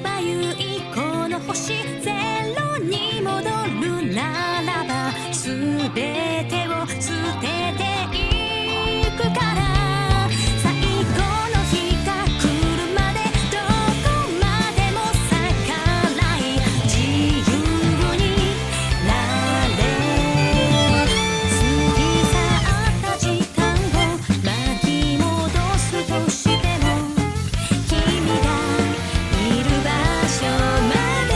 ばゆいこの星ゼロに戻るならば全てを捨てていくから最後の日が来るまでどこまでも逆らい自由になれ過ぎ去った時間を巻き戻すとしても君がいる場所まで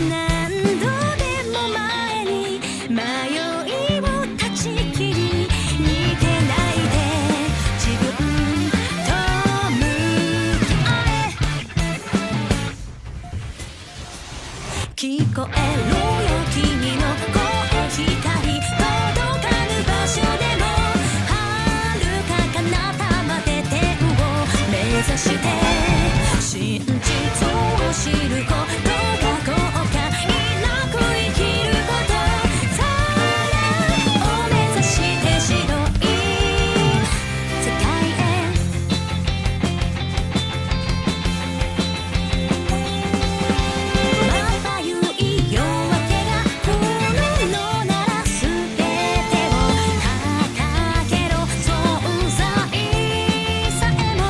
何度でも前に迷いを断ち切り逃げないで自分と向き合え聞こえるよ君の声光届かぬ場所でも遥か彼方まで天を目指して真実を知ることが後悔なく生きることさらを目指して白い世界へまばゆい夜明けが来るのなら全てを掲げろ存在さえも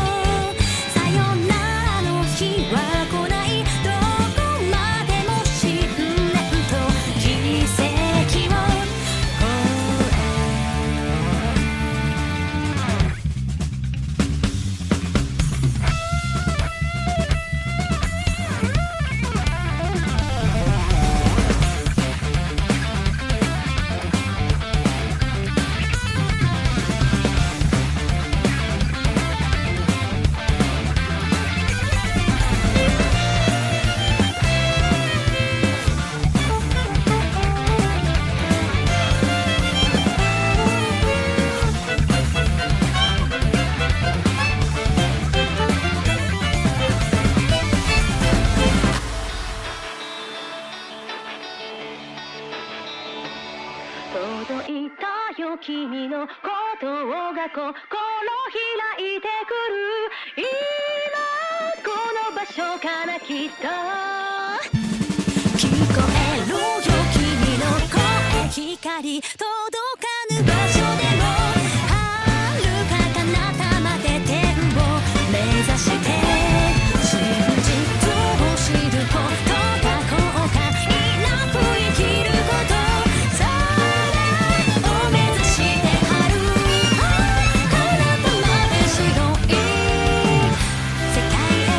さよならの日は来ないどこまでも信念と奇跡を超届いたよ君の鼓動が心開いてくる今この場所からきっと聞こえるよ君の声光届かぬ場所でも遥か彼方まで天を目指して真実を知ることが後悔なく生きることさらを目指して春彼方まで白い世界へ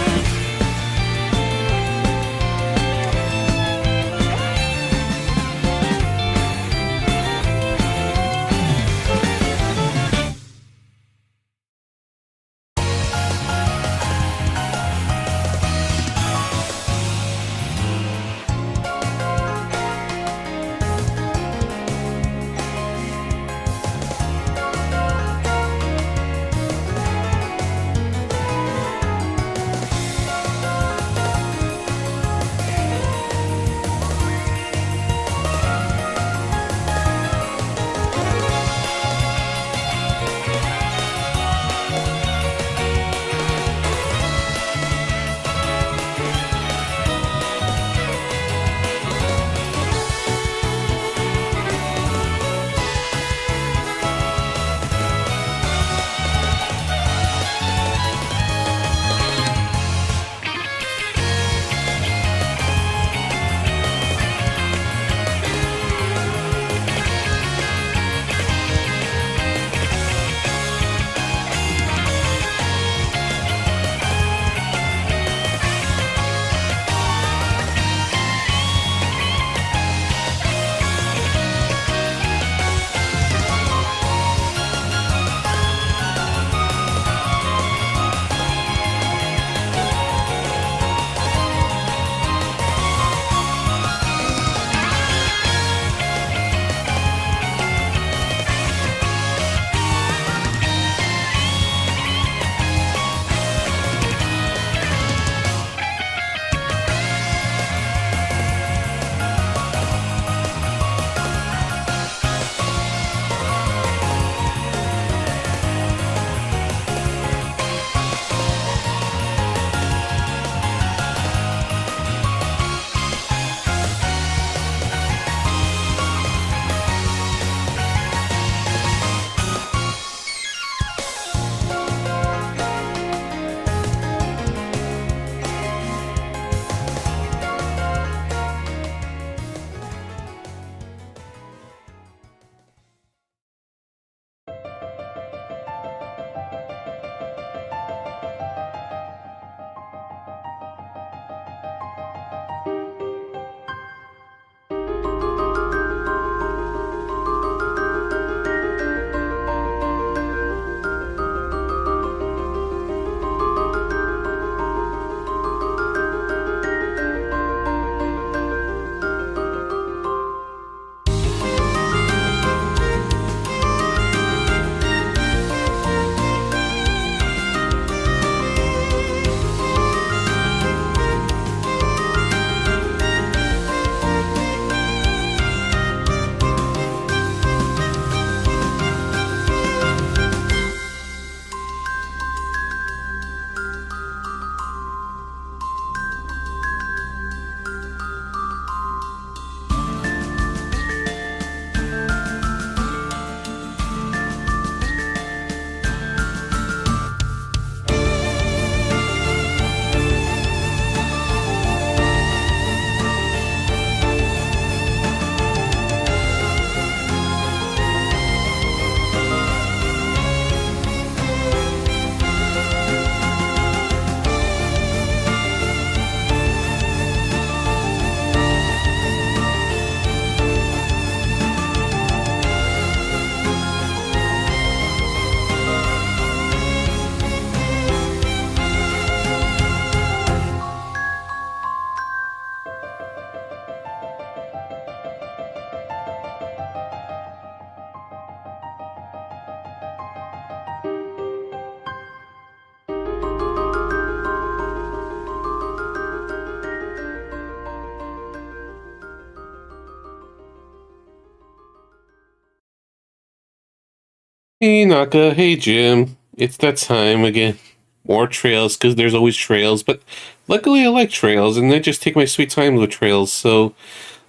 Hey Naka, hey Jim. It's that time again. More trails, because there's always trails, but luckily I like trails, and I just take my sweet time with trails, so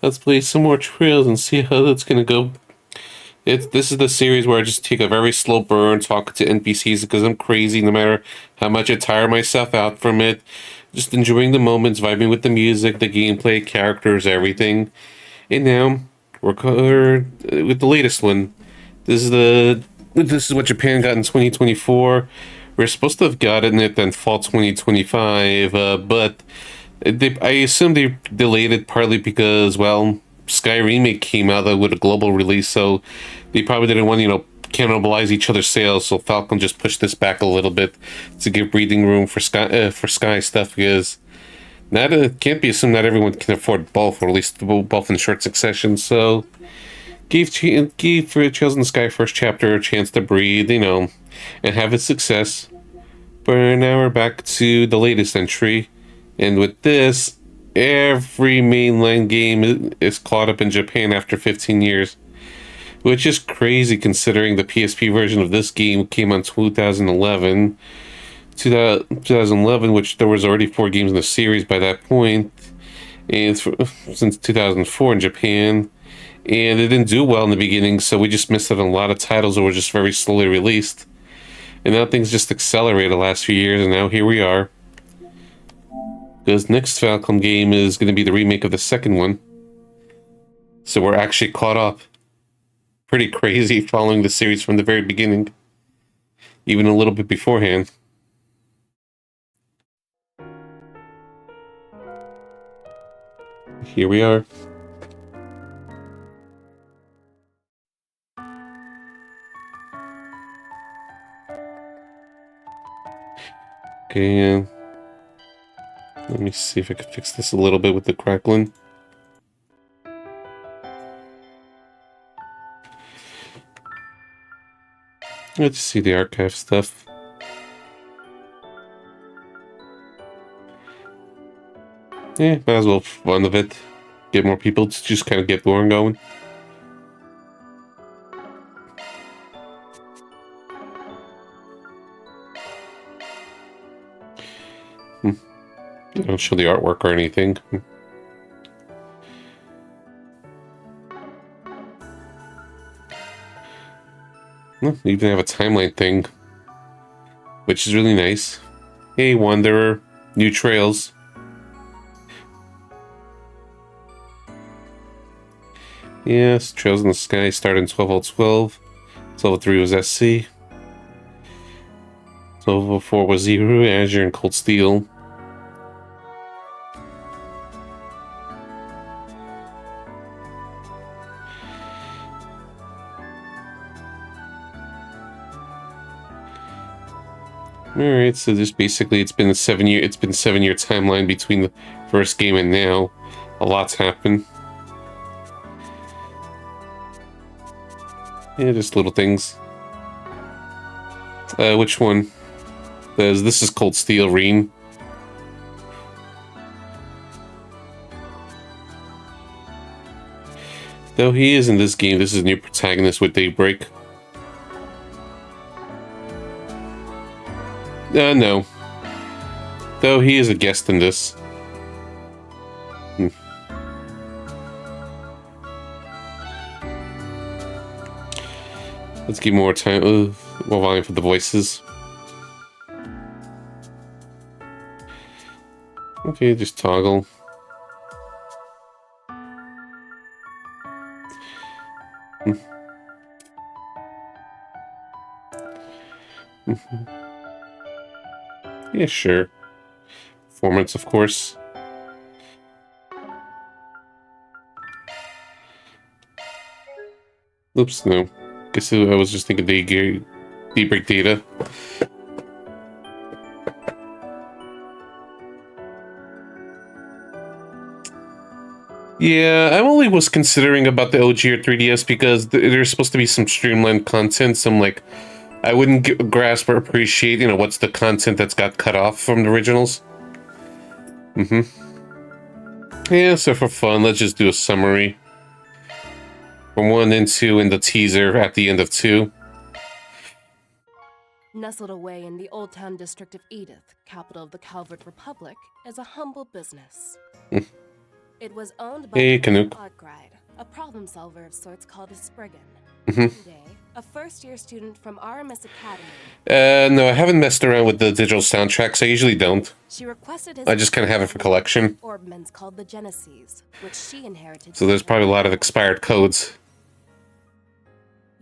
let's play some more trails and see how that's gonna go. This is the series where I just take a very slow burn, talking to NPCs because I'm crazy no matter how much I tire myself out from it. Just enjoying the moments, vibing with the music, the gameplay, characters, everything. And now we're with the latest one. This is what Japan got in 2024. We're supposed to have gotten it in fall 2025, but I assume they delayed it partly because, well, Sky Remake came out with a global release, so they probably didn't want, cannibalize each other's sales. So Falcon just pushed this back a little bit to give breathing room for Sky stuff because not can't be assumed not everyone can afford both, or at least both in short succession. So gave Trails in the Sky first chapter a chance to breathe, and have its success. But now we're back to the latest entry, and with this, every mainline game is caught up in Japan after 15 years, which is crazy considering the PSP version of this game came on 2011, which there was already 4 games in the series by that point, and since 2004 in Japan. And it didn't do well in the beginning, so we just missed out on a lot of titles that were just very slowly released. And now things just accelerated the last few years, and now here we are. Because next Falcom game is going to be the remake of the second one. So we're actually caught up. Pretty crazy following the series from the very beginning. Even a little bit beforehand. Here we are. Okay, let me see if I can fix this a little bit with the crackling. Let's see the archive stuff. Yeah, might as well have fun of it. Get more people to just kind of get more going. They don't show the artwork or anything. They even have a timeline thing, which is really nice. Hey, Wanderer, new trails. Yes, Trails in the Sky started in 12.012. 12.03 was SC. 12.04 was Zero, Azure, and Cold Steel. Alright, so just basically it's been a 7-year timeline between the first game and now. A lot's happened. Yeah, just little things. Which one? This is Cold Steel, Reen. Though he is in this game, this is a new protagonist with Daybreak. No. Though he is a guest in this. Let's give more time, more volume for the voices. Okay, just toggle. Yeah, sure. Performance, of course. Oops, no. Guess I was just thinking Daybreak data. Yeah, I only was considering about the OG or 3DS because there's supposed to be some streamlined content. Some I wouldn't grasp or appreciate, what's the content that's got cut off from the originals. Yeah, so for fun, let's just do a summary. From 1 and 2 in the teaser at the end of 2. Nestled away in the Old Town district of Edith, capital of the Calvert Republic, is a humble business. It was owned by Hey, Canuck. Arkwright, a problem solver of sorts called a Spriggan. Mhm. One day, a first-year student from RMS Academy. No, I haven't messed around with the digital soundtracks. I usually don't. She requested his I just kind of have it for collection. Orbmans called the Genesis, which she inherited. So there's probably a lot of expired codes.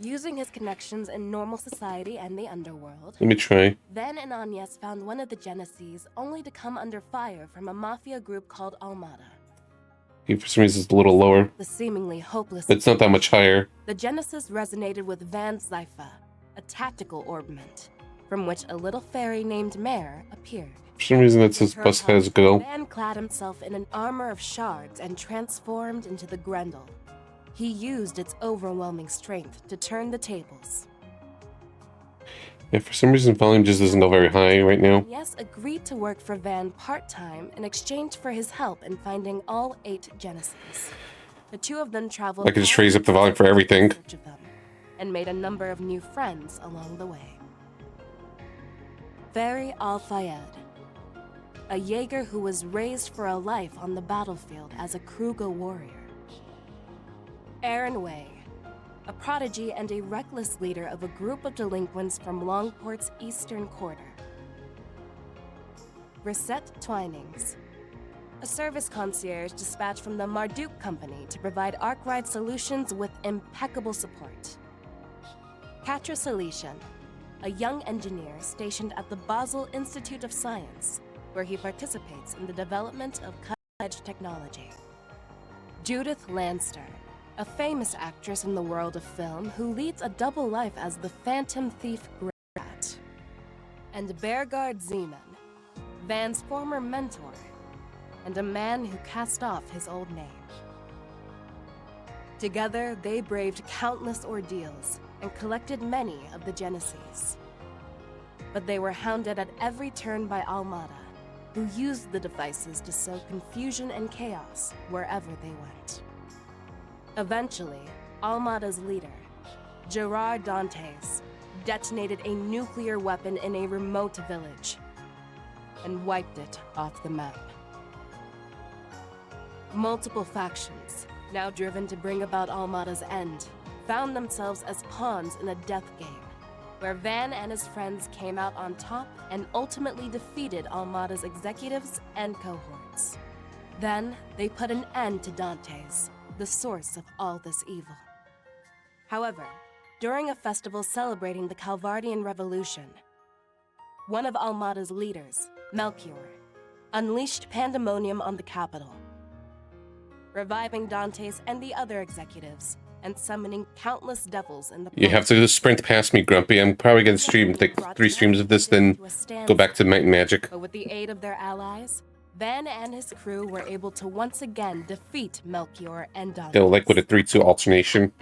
Using his connections in normal society and the underworld, Let me try. Van and Agnes found one of the Genesis only to come under fire from a mafia group called Almada. He, for some reason, it's a little lower. The seemingly hopeless... But it's not that much higher. The Genesis resonated with Van's Zypha, a tactical orbment, from which a little fairy named Mare appeared. For some reason, that's as bus has go. Van clad himself in an armor of shards and transformed into the Grendel. He used its overwhelming strength to turn the tables. Yeah, for some reason, volume just doesn't go very high right now. Yes agreed to work for Van part-time in exchange for his help in finding all 8 Genesis. The two of them traveled... I could just raise up the volume for everything. ...in search of them, and made a number of new friends along the way. Fairy Al-Fayed, a Jaeger who was raised for a life on the battlefield as a Kruger warrior. Aaron Way, a prodigy and a reckless leader of a group of delinquents from Longport's eastern quarter. Reset Twinings, a service concierge dispatched from the Marduk Company to provide Arkwright solutions with impeccable support. Katra Saletian, a young engineer stationed at the Basel Institute of Science, where he participates in the development of cutting-edge technology. Judith Lanster, a famous actress in the world of film who leads a double life as the Phantom Thief Grat. And Bergard Zeman, Van's former mentor, and a man who cast off his old name. Together, they braved countless ordeals and collected many of the Genesis. But they were hounded at every turn by Almada, who used the devices to sow confusion and chaos wherever they went. Eventually, Almada's leader, Gerard Dantes, detonated a nuclear weapon in a remote village and wiped it off the map. Multiple factions, now driven to bring about Almada's end, found themselves as pawns in a death game, where Van and his friends came out on top and ultimately defeated Almada's executives and cohorts. Then, they put an end to Dantes, the source of all this evil. However, during a festival celebrating the Calvardian Revolution, one of Almada's leaders, Melchior, unleashed pandemonium on the capital, reviving Dantes and the other executives, and summoning countless devils in the... You have to sprint past me, Grumpy. I'm probably going to stream like 3 streams of this, then go back to Might and Magic. But with the aid of their allies, Van and his crew were able to once again defeat Melchior and Dantes. Go like with a 3-2 alternation.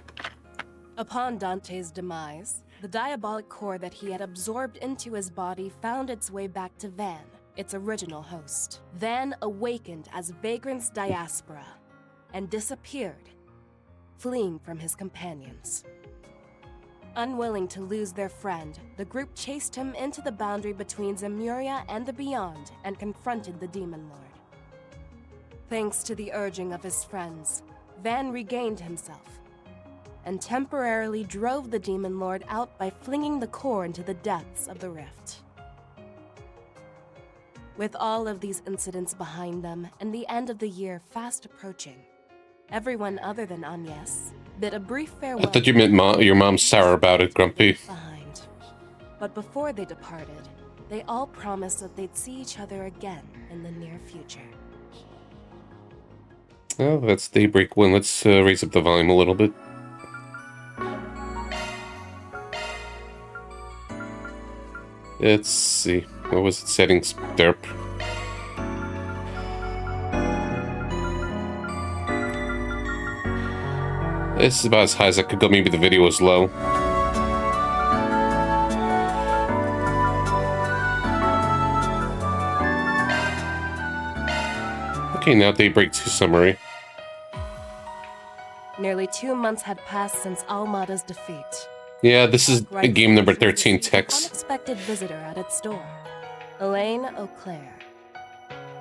Upon Dante's demise, the diabolic core that he had absorbed into his body found its way back to Van, its original host. Van awakened as Vagrant's diaspora and disappeared, fleeing from his companions. Unwilling to lose their friend, the group chased him into the boundary between Zemuria and the Beyond and confronted the Demon Lord. Thanks to the urging of his friends, Van regained himself and temporarily drove the Demon Lord out by flinging the core into the depths of the rift. With all of these incidents behind them and the end of the year fast approaching, everyone other than Agnes bid a brief farewell. I thought you meant your mom's sour about it, Grumpy. Behind. But before they departed, they all promised that they'd see each other again in the near future. Oh, that's Daybreak 1. Let's raise up the volume a little bit. Let's see. What was it? Settings. Derp. This is about as high as I could go. Maybe the video was low. Okay, now Daybreak 2 summary. Nearly 2 months had passed since Almada's defeat, Yeah, this is Right game number Solutions 13, received an Tex. unexpected visitor at its door, Elaine Auclair.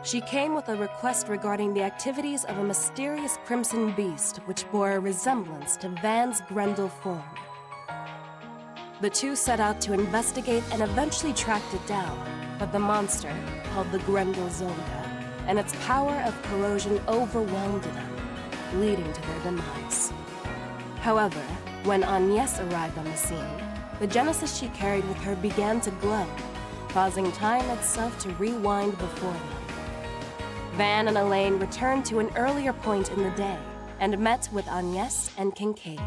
She came with a request regarding the activities of a mysterious crimson beast which bore a resemblance to Van's Grendel form. The two set out to investigate and eventually tracked it down, but the monster, called the Grendel Zolga, and its power of corrosion overwhelmed them, leading to their demise. However, when Agnes arrived on the scene, the Genesis she carried with her began to glow, causing time itself to rewind before them. Van and Elaine returned to an earlier point in the day and met with Agnes and Kincaid.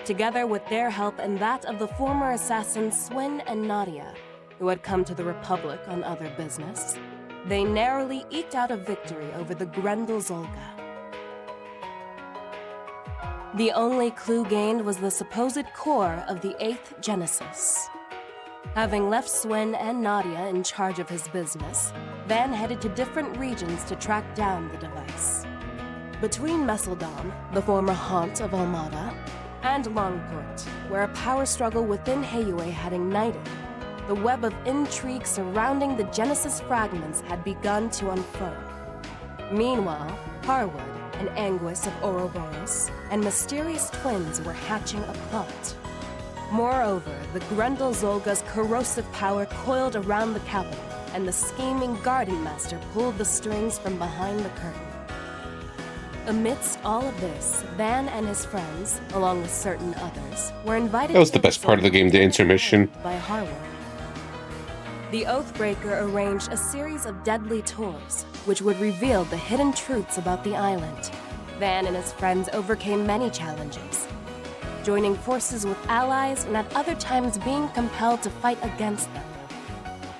Together with their help and that of the former assassins Swin and Nadia, who had come to the Republic on other business, they narrowly eked out a victory over the Grendel Zolga. The only clue gained was the supposed core of the 8th Genesis. Having left Swin and Nadia in charge of his business, Van headed to different regions to track down the device. Between Messeldom, the former haunt of Almada, and Longport, where a power struggle within Heiyue had ignited, the web of intrigue surrounding the Genesis fragments had begun to unfurl. Meanwhile, Harwood, an Anguis of Ouroboros, and mysterious twins were hatching a plot. Moreover, the Grendel Zolga's corrosive power coiled around the capital, and the scheming Garden Master pulled the strings from behind the curtain. Amidst all of this, Van and his friends, along with certain others, were invited That was to the best part of the game, the intermission. by Harwood. The Oathbreaker arranged a series of deadly tours, which would reveal the hidden truths about the island. Van and his friends overcame many challenges, joining forces with allies and at other times being compelled to fight against them.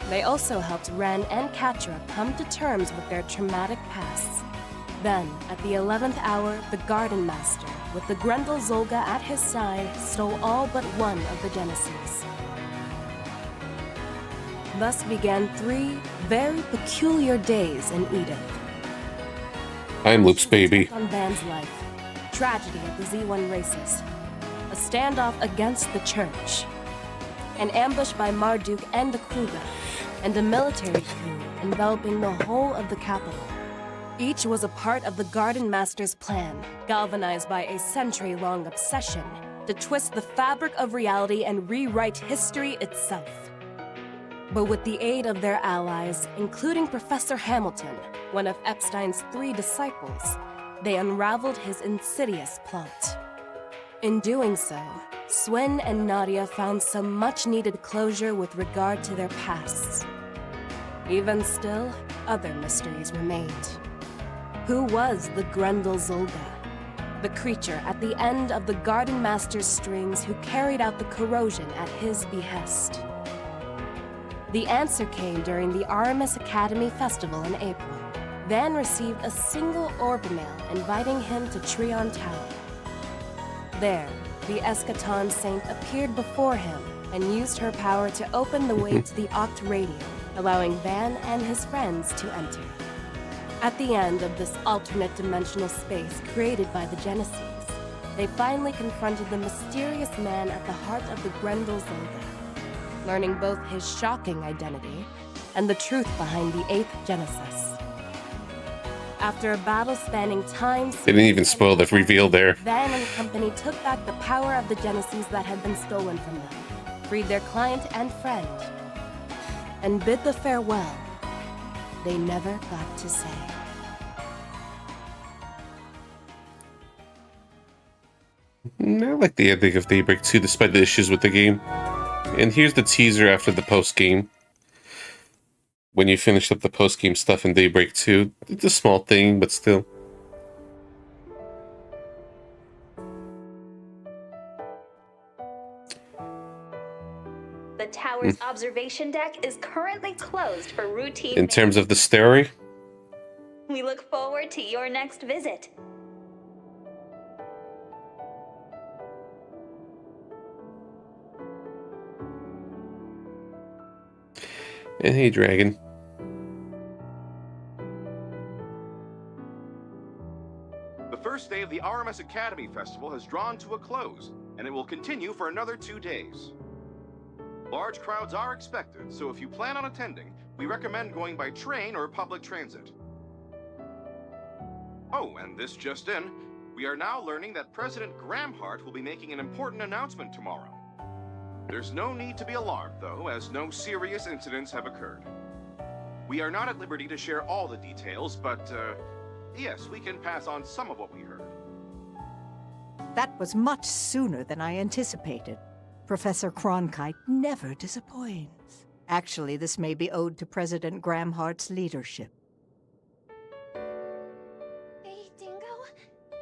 They also helped Ren and Katra come to terms with their traumatic pasts. Then, at the 11th hour, the Garden Master, with the Grendel Zolga at his side, stole all but one of the Genesis. Thus began 3 very peculiar days in Edith. Time loops, baby. On Van's life, tragedy at the Z1 races, a standoff against the church, an ambush by Marduk and the Kruga, and a military coup enveloping the whole of the capital. Each was a part of the Garden Master's plan, galvanized by a century-long obsession to twist the fabric of reality and rewrite history itself. But with the aid of their allies, including Professor Hamilton, one of Epstein's 3 disciples, they unraveled his insidious plot. In doing so, Swin and Nadia found some much-needed closure with regard to their pasts. Even still, other mysteries remained. Who was the Grendel Zolga? The creature at the end of the Garden Master's strings who carried out the corrosion at his behest. The answer came during the Aramis Academy Festival in April. Van received a single orb-mail inviting him to Trion Tower. There, the Eschaton Saint appeared before him and used her power to open the way to the Oct Radio, allowing Van and his friends to enter. At the end of this alternate dimensional space created by the Genesis, they finally confronted the mysterious man at the heart of the Grendel Zolga, learning both his shocking identity and the truth behind the 8th Genesis. After a battle spanning time... They didn't even spoil the reveal there. Van and company took back the power of the Genesis that had been stolen from them, freed their client and friend, and bid the farewell they never got to say. I like the ending of Daybreak 2 despite the issues with the game. And here's the teaser after the post-game. When you finish up the post-game stuff in Daybreak 2. It's a small thing, but still. The tower's observation deck is currently closed for routine. In terms of the story, we look forward to your next visit. and hey, Dragon. The first day of the RMS Academy Festival has drawn to a close. and it will continue for another 2 days. Large crowds are expected, so if you plan on attending, we recommend going by train or public transit. Oh, and this just in, we are now learning that President Gramhart will be making an important announcement tomorrow. There's no need to be alarmed, though, as no serious incidents have occurred. We are not at liberty to share all the details, but, yes, we can pass on some of what we heard. That was much sooner than I anticipated. Professor Cronkite never disappoints. Actually, this may be owed to President Gramhart's leadership. Hey, Dingo.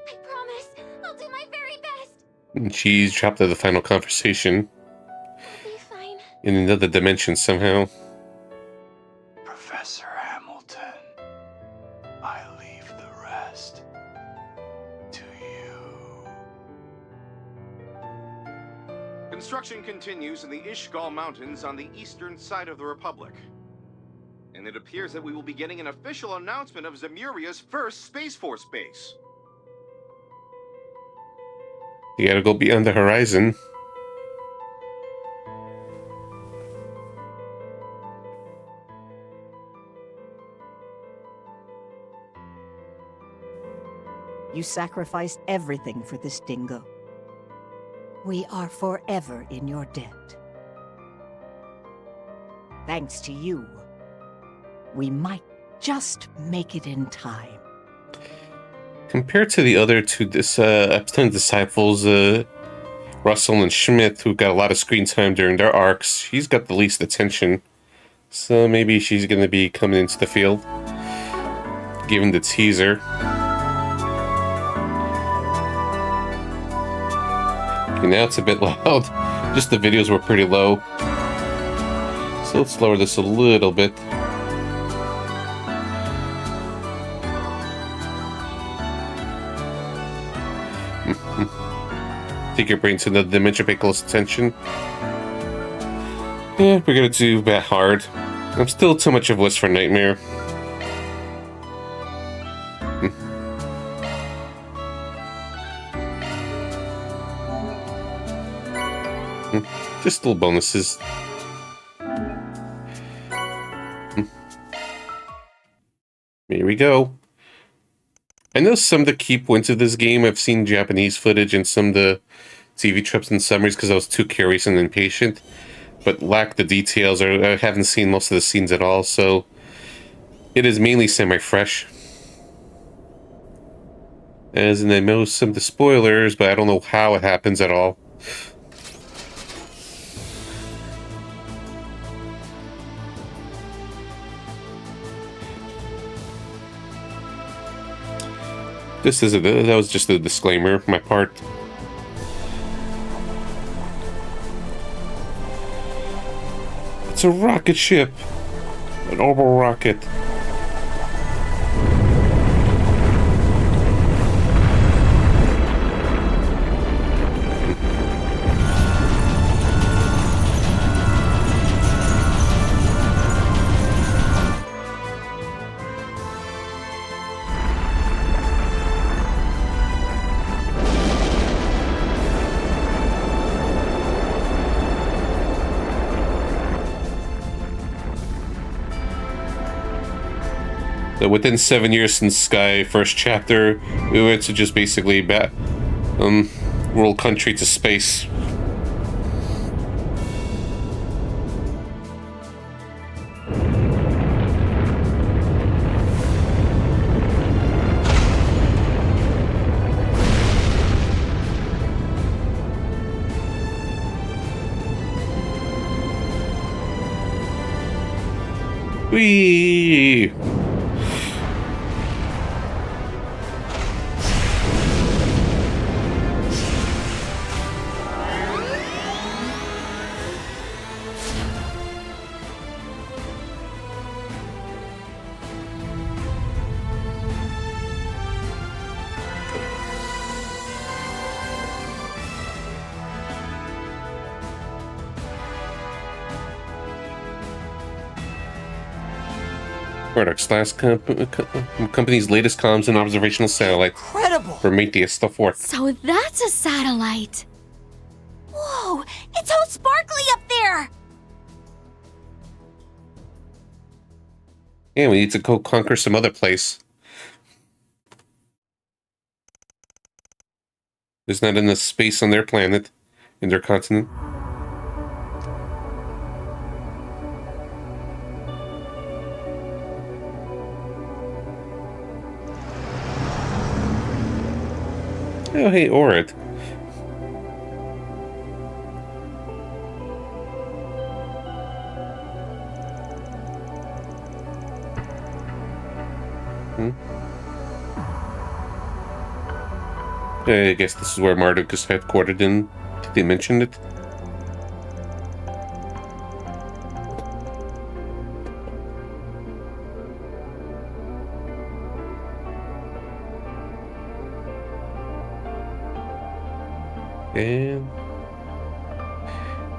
I promise I'll do my very best. And she's dropped out of the final conversation. I'll be fine. In another dimension somehow. Professor Hamilton, I leave the rest to you. Construction continues in the Ishgal Mountains on the eastern side of the Republic. And it appears that we will be getting an official announcement of Zemuria's first Space Force base. You gotta go beyond the horizon. You sacrificed everything for this, Dingo. We are forever in your debt. Thanks to you, we might just make it in time. Compared to the other two Epstein disciples, Russell and Schmidt, who got a lot of screen time during their arcs, she's got the least attention. So maybe she's going to be coming into the field, given the teaser. Okay, now it's a bit loud. Just the videos were pretty low. So let's lower this a little bit. Take your brain to another dimension, pay close attention. Yeah, we're gonna do that hard. I'm still too much of a list for Nightmare. Just little bonuses. Here we go. I know some of the key points of this game. I've seen Japanese footage and some of the TV trips and summaries because I was too curious and impatient, but lack the details, or I haven't seen most of the scenes at all, so it is mainly semi-fresh. As in, I know some of the spoilers, but I don't know how it happens at all. That was just a disclaimer, my part. It's a rocket ship. An orbital rocket. Within 7 years since Sky first chapter, we went to just basically world country to space. Whee! Products last company's latest comms and observational satellite. Incredible! Prometheus, the fourth. So that's a satellite. Whoa! It's all sparkly up there! Yeah, we need to go conquer some other place. There's not enough space on their planet, in their continent. Oh, hey, Orid. I guess this is where Marduk is headquartered in. Did they mention it? And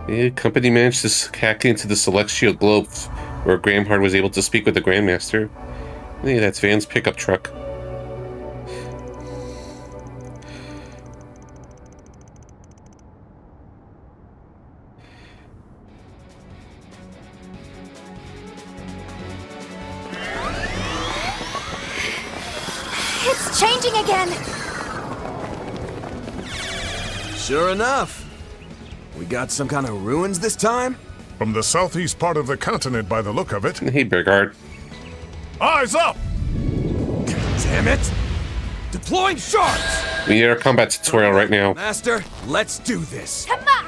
the company managed to hack into the celestial globe where Gramhard was able to speak with the Grandmaster. Hey, that's Van's pickup truck. It's changing again! Sure enough. We got some kind of ruins this time? From the southeast part of the continent by the look of it. Hey, Bergard. Eyes up! Damn it! Deploying sharks! We need our combat tutorial right now. Master, let's do this. Come on!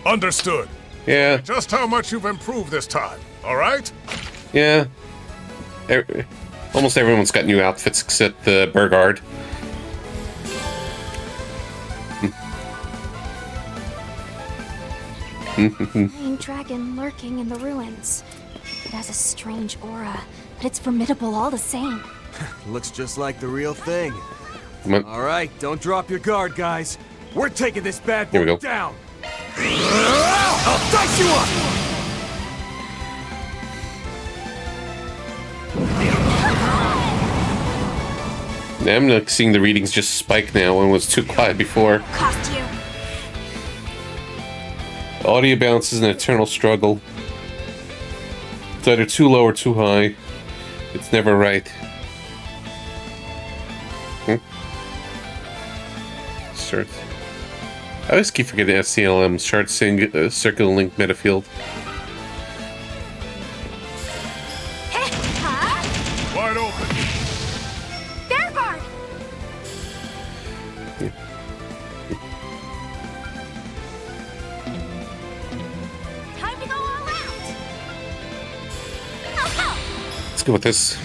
Understood. Yeah, Just how much you've improved this time, alright? yeah. Almost everyone's got new outfits except Bergard. Green dragon lurking in the ruins. It has a strange aura, but it's formidable all the same. Looks just like the real thing. Come on. Alright, don't drop your guard, guys. We're taking this bad Here we boy go. down. I'll dice you up! I'm not seeing the readings just spike now when it was too quiet before. Cost you. Audio balance is an eternal struggle. It's either too low or too high. It's never right. Start. I always keep forgetting SCLM. Start circular link metafield. Wide open. Vanguard! Time to go all out! Let's go with this.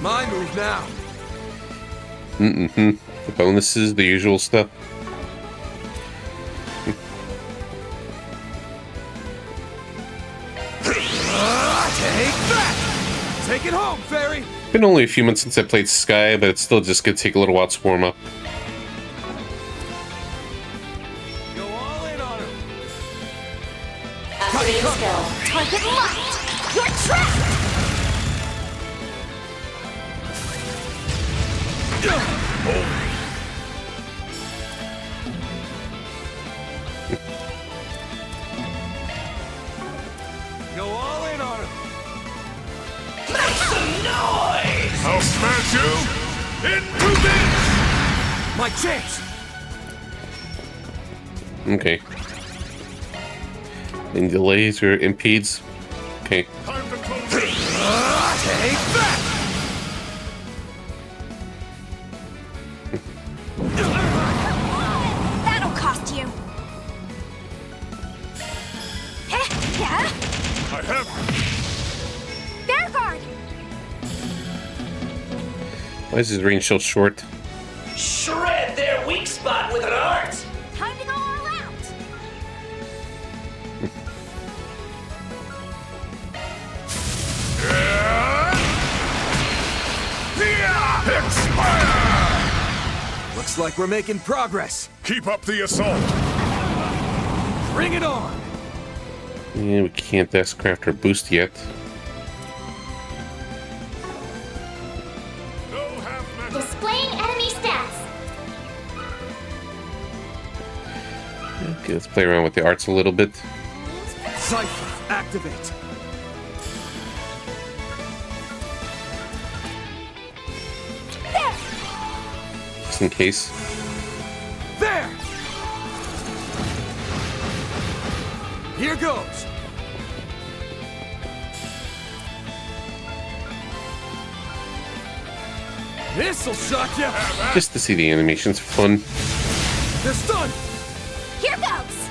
My move now. The bonuses, the usual stuff. Take that! Take it home, fairy! Been only a few months since I played Sky, but it's still just gonna take a little while to warm up. Go all in on him! Activate skill. Target locked! You're trapped! Go all in on him! I'll smash you into this! My chance! Okay. Any delays or impedes? Okay. Time to close it! Take that! That'll cost you. Yeah? I have Vanguard! Why is his range so short? Shred their weak spot with an art! Time to go all out! Expire! Looks like we're making progress. Keep up the assault! Bring it on! Yeah, we can't S-craft or boost yet. Displaying enemy stats. Okay, let's play around with the arts a little bit. Cypher, activate. Just in case. There! Here goes! This'll shock you! Just to see the animations for fun. They're stunned! Here goes.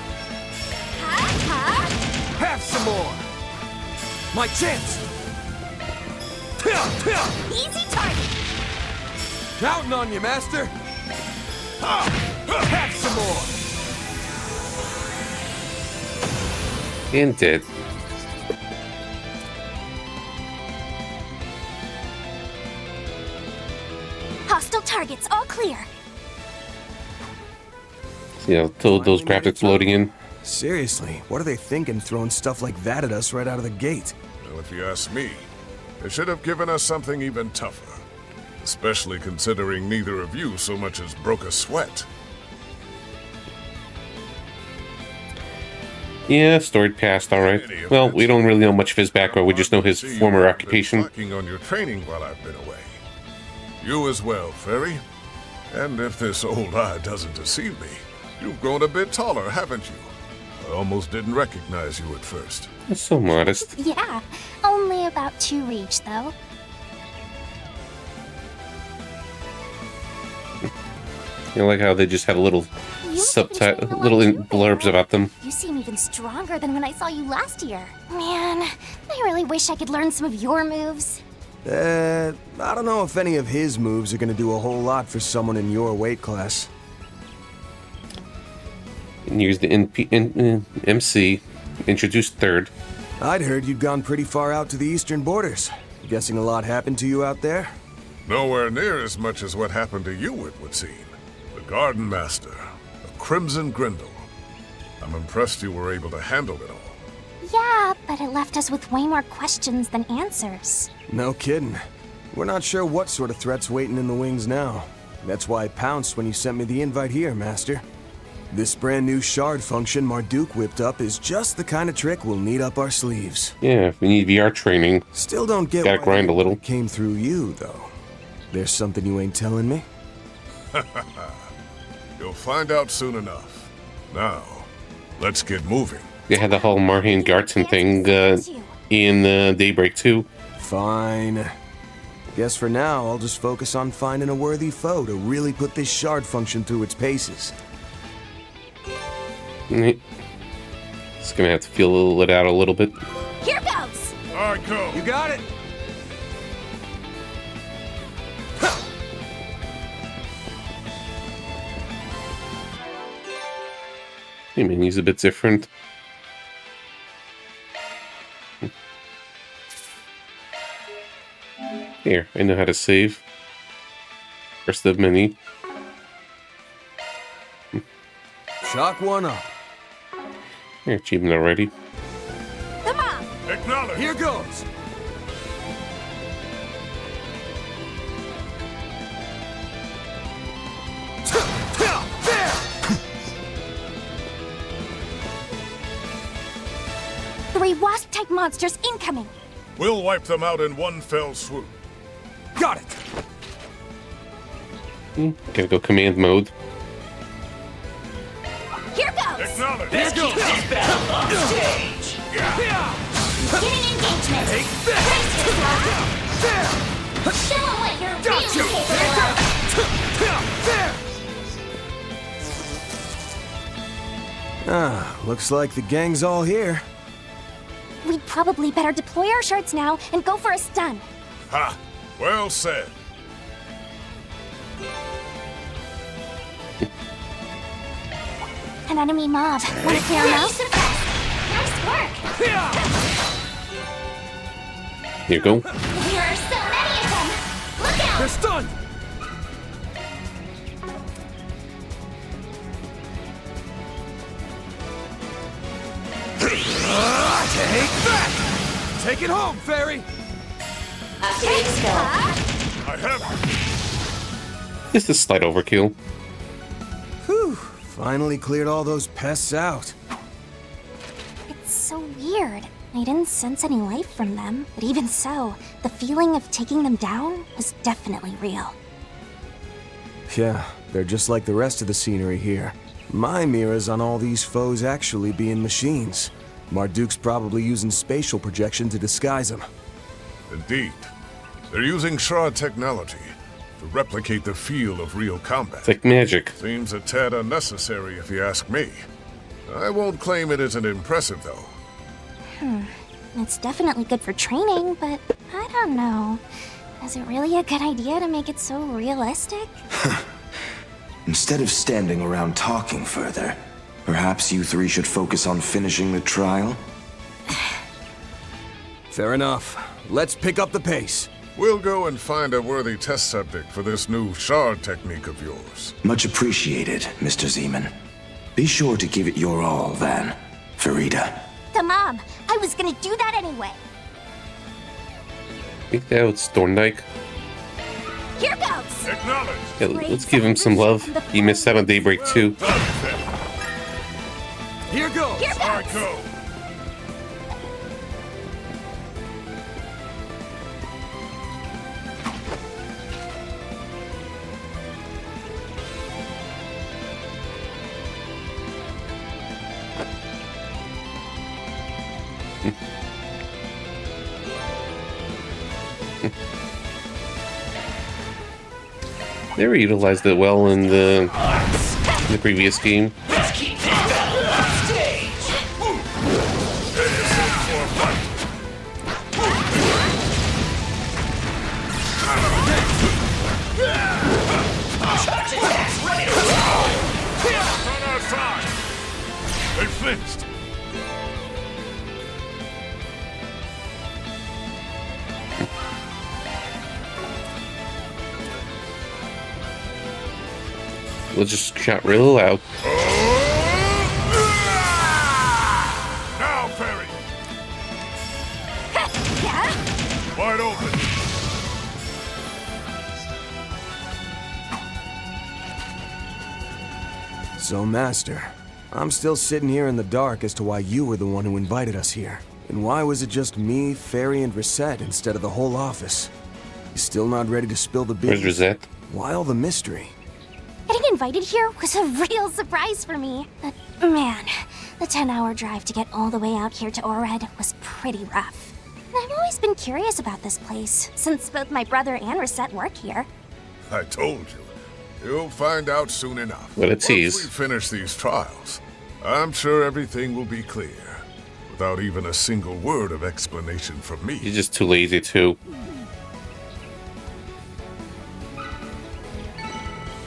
Ha Have some more! My chance! ha. Easy target. Counting on you, Master! Have some more! And dead. Hostile targets all clear. You know, those graphics loading in. Seriously, what are they thinking throwing stuff like that at us right out of the gate? Well, if you ask me, they should have given us something even tougher. Especially considering neither of you so much as broke a sweat. Yeah, storied past, alright. Well, we don't really know much of his background, we just know his former occupation. Working on your training while I've been away. You as well, Fairy. And if this old eye doesn't deceive me, you've grown a bit taller, haven't you? I almost didn't recognize you at first. That's so modest. Yeah, only about 2 reach though. You like how they just had a little subtitle, little blurbs about them. You seem even stronger than when I saw you last year. Man, I really wish I could learn some of your moves. I don't know if any of his moves are gonna do a whole lot for someone in your weight class. And use the MC, introduced third. I'd heard you'd gone pretty far out to the eastern borders. Guessing a lot happened to you out there? Nowhere near as much as what happened to you, it would seem. The Garden Master, a Crimson Grindle. I'm impressed you were able to handle it all. Yeah, but it left us with way more questions than answers. No kidding. We're not sure what sort of threat's waiting in the wings now. That's why I pounced when you sent me the invite here, Master. This brand new shard function Marduk whipped up is just the kind of trick we'll need up our sleeves. Yeah, if we need VR training. Still don't get Gotta why grind a little. it came through you, though. There's something you ain't telling me? You'll find out soon enough. Now, let's get moving. They had the whole Marhan Garten thing in Daybreak 2. Fine. Guess for now, I'll just focus on finding a worthy foe to really put this shard function through its paces. It's gonna have to feel it out a little bit. Here goes! All right, go. You got it! Hey man, he's a bit different. Here, I know how to save. First of many. Shock one up. Here, achievement already. Come on! Acknowledge. Here goes! Three wasp-type monsters incoming! We'll wipe them out in one fell swoop. Got it! Gotta go command mode. Here goes! Acknowledge. Let's keep this battle on stage. Beginning engagement! Take that! Show 'em what you're Got you! really capable of! There! Ah, looks like the gang's all here. We'd probably better deploy our shards now and go for a stun. Ha! Well said. An enemy mob. Want to clear him out? Nice work! Here you go. There are so many of them! Look out! They're stunned! Take that! Take it home, Fairy! Activating spell. I have This is slight overkill. Whew, finally cleared all those pests out. It's so weird. I didn't sense any life from them, but even so, the feeling of taking them down was definitely real. Yeah, they're just like the rest of the scenery here. My mirrors on all these foes actually being machines. Marduk's probably using spatial projection to disguise them. Indeed. They're using shard technology to replicate the feel of real combat. It's like magic. Seems a tad unnecessary if you ask me. I won't claim it isn't impressive, though. It's definitely good for training, but I don't know. Is it really a good idea to make it so realistic? Instead of standing around talking further, perhaps you three should focus on finishing the trial? Fair enough. Let's pick up the pace. We'll go and find a worthy test subject for this new shard technique of yours. Much appreciated, Mr. Zeman. Be sure to give it your all, then, Farida. The mom! I was gonna do that anyway! Think that was Thorndike. Here goes! Acknowledge! Yeah, let's give him some love. He missed out on Daybreak too. Here goes! Here All right, goes! go! They were utilized it well in the previous game. Let's keep this battle on stage! Charge attacks ready to roll! On our side! They flinched! We'll just shout real loud. Now, Perry! Wide open! So, Master, I'm still sitting here in the dark as to why you were the one who invited us here. And why was it just me, Fairy, and Reset instead of the whole office? You still not ready to spill the beans? Where's Rosette? Why all the mystery? Getting invited here was a real surprise for me. But man, the 10-hour drive to get all the way out here to Orred was pretty rough. I've always been curious about this place, since both my brother and Reset work here. I told you. You'll find out soon enough. What a tease. Once we finish these trials, I'm sure everything will be clear, without even a single word of explanation from me. You're just too lazy too.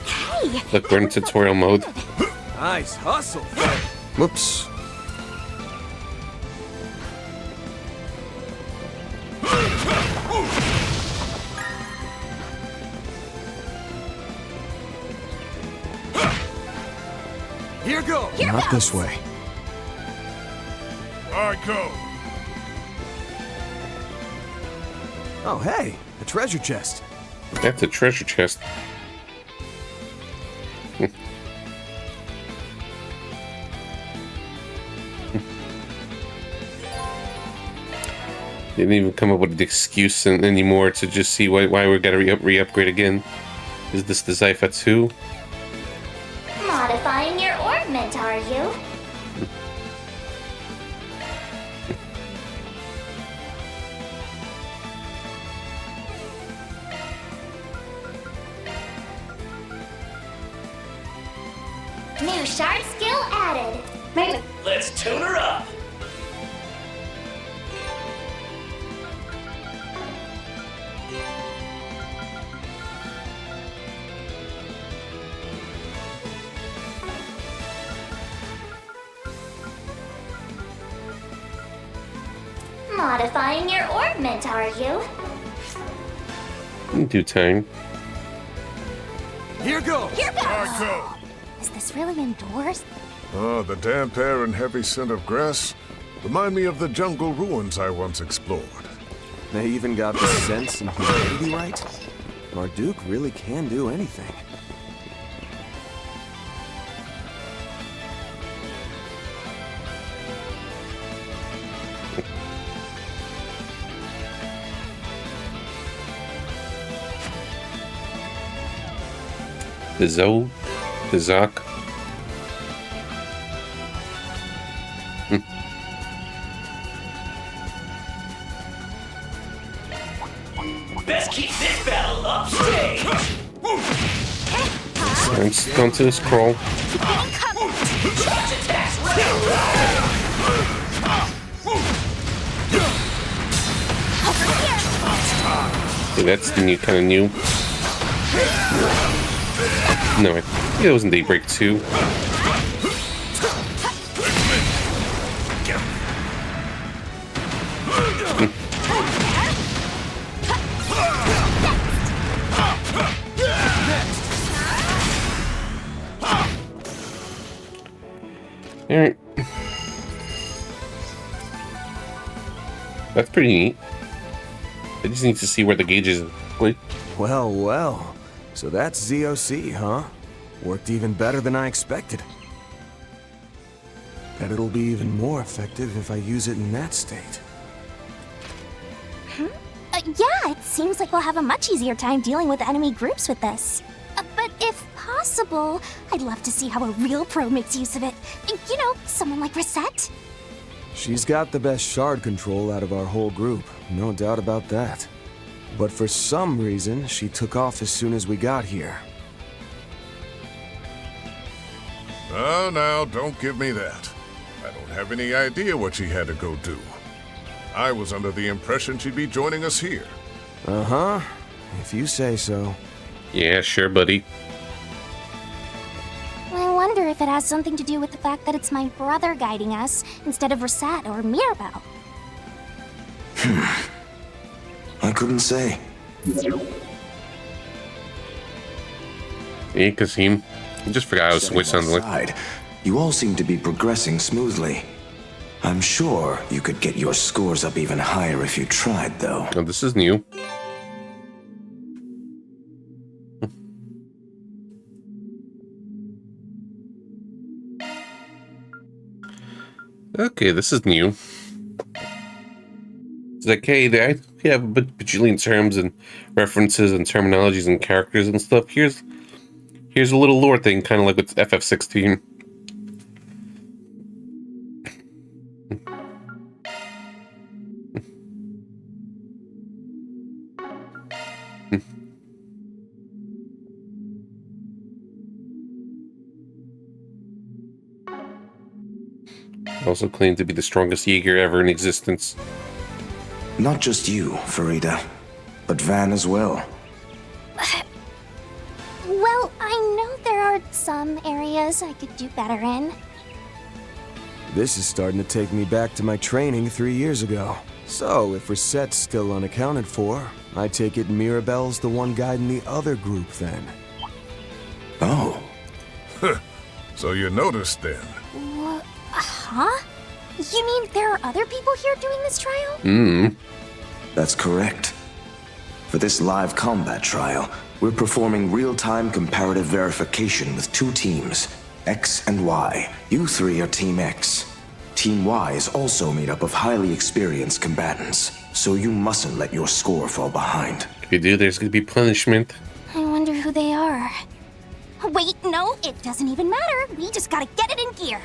Hey! Look, we're in tutorial mode. Nice hustle. Whoops. Here goes. Here Not goes. this way. All right, go. Oh, hey, a treasure chest. That's a treasure chest. They didn't even come up with an excuse anymore to just see why we gotta re-upgrade again. Is this the Zypha 2? Modifying your orbment, are you? New shard skill added. Let's tune her up! Modifying your orbment, are you? In due time. Here goes. Here goes! All right, go. Is this really indoors? Oh, the damp air and heavy scent of grass remind me of the jungle ruins I once explored. They even got the sense and humidity right. Marduk really can do anything. The Zoc. Best keep this battle upstage. I'm just going to scroll. Okay, that's the new kind of new. No, I think it was in Daybreak 2. Alright. That's pretty neat. I just need to see where the gauge is. Wait. Well, well. So that's ZOC, huh? Worked even better than I expected. Bet it'll be even more effective if I use it in that state. Yeah, it seems like we'll have a much easier time dealing with enemy groups with this. But if possible, I'd love to see how a real pro makes use of it. You know, someone like Reset. She's got the best shard control out of our whole group, no doubt about that. But for some reason, she took off as soon as we got here. Oh, now, don't give me that. I don't have any idea what she had to go do. I was under the impression she'd be joining us here. Uh-huh. If you say so. Yeah, sure, buddy. I wonder if it has something to do with the fact that it's my brother guiding us instead of Reset or Mirabelle. I couldn't say. Hey, Kasim. I just forgot I was Swiss on the Aside, you all seem to be progressing smoothly. I'm sure you could get your scores up even higher if you tried, though. Oh, this is new. Okay, this is new. It's like, hey, they have a bajillion terms and references and terminologies and characters and stuff. Here's a little lore thing, kind of like with FF16. Also claimed to be the strongest Jaeger ever in existence. Not just you, Farida, but Van as well. Well, I know there are some areas I could do better in. This is starting to take me back to my training 3 years ago. So, if Reset's still unaccounted for, I take it Mirabelle's the one guiding the other group then. Oh. So you noticed then? Huh? You mean there are other people here doing this trial? That's correct. For this live combat trial, we're performing real-time comparative verification with 2 teams, X and Y. You 3 are Team X. Team Y is also made up of highly experienced combatants, so you mustn't let your score fall behind. If you do, there's gonna be punishment. I wonder who they are. Wait, no, it doesn't even matter. We just gotta get it in gear.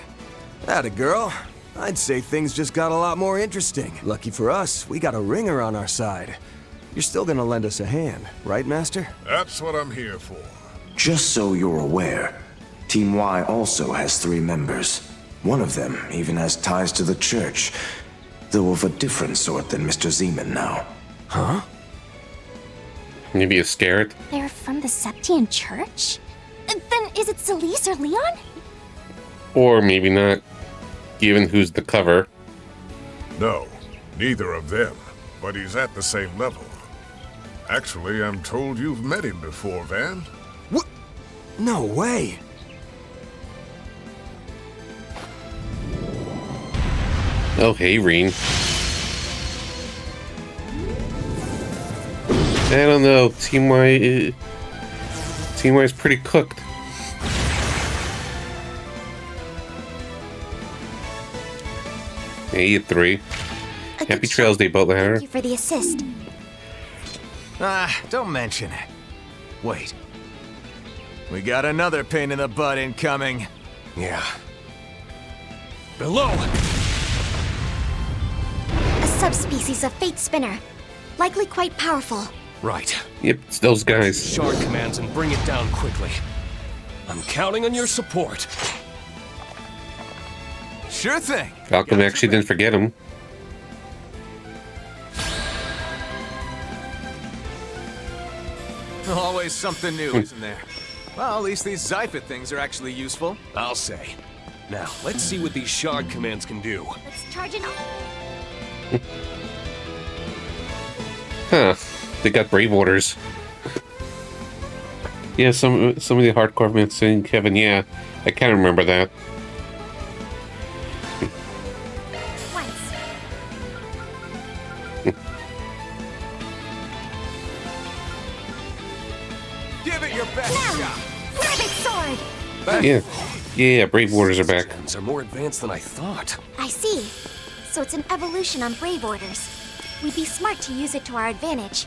Atta girl. I'd say things just got a lot more interesting. Lucky for us, we got a ringer on our side. You're still gonna lend us a hand, right, Master? That's what I'm here for. Just so you're aware, Team Y also has 3 members. One of them even has ties to the church, though of a different sort than Mr. Zeman now. Huh? Maybe you're scared. They're from the Septian Church? Then is it Celise or Leon? Or maybe not, given who's the cover. No, neither of them, but he's at the same level. Actually, I'm told you've met him before, Van. What? No way! Oh, hey, Reen. I don't know. Team Y is pretty cooked. Hey, you 3. Happy Trails Day, Butler. Thank you for the assist. Don't mention it. Wait. We got another pain in the butt incoming. Yeah. Below! A subspecies of Fate Spinner. Likely quite powerful. Right. Yep, it's those guys. Shard commands and bring it down quickly. I'm counting on your support. Sure thing. Falcon actually didn't forget him. Always something new, isn't there? Well, at least these Zyphid things are actually useful. I'll say. Now, let's see what these shard commands can do. Let's charge it up. Huh. They got brave orders. Yeah, some of the hardcore men saying Kevin, yeah. I can't remember that. Once. Give it your best shot. Rabbit sword! Yeah, brave orders are back. Are more advanced than I thought. I see. So it's an evolution on Brave Orders. We'd be smart to use it to our advantage.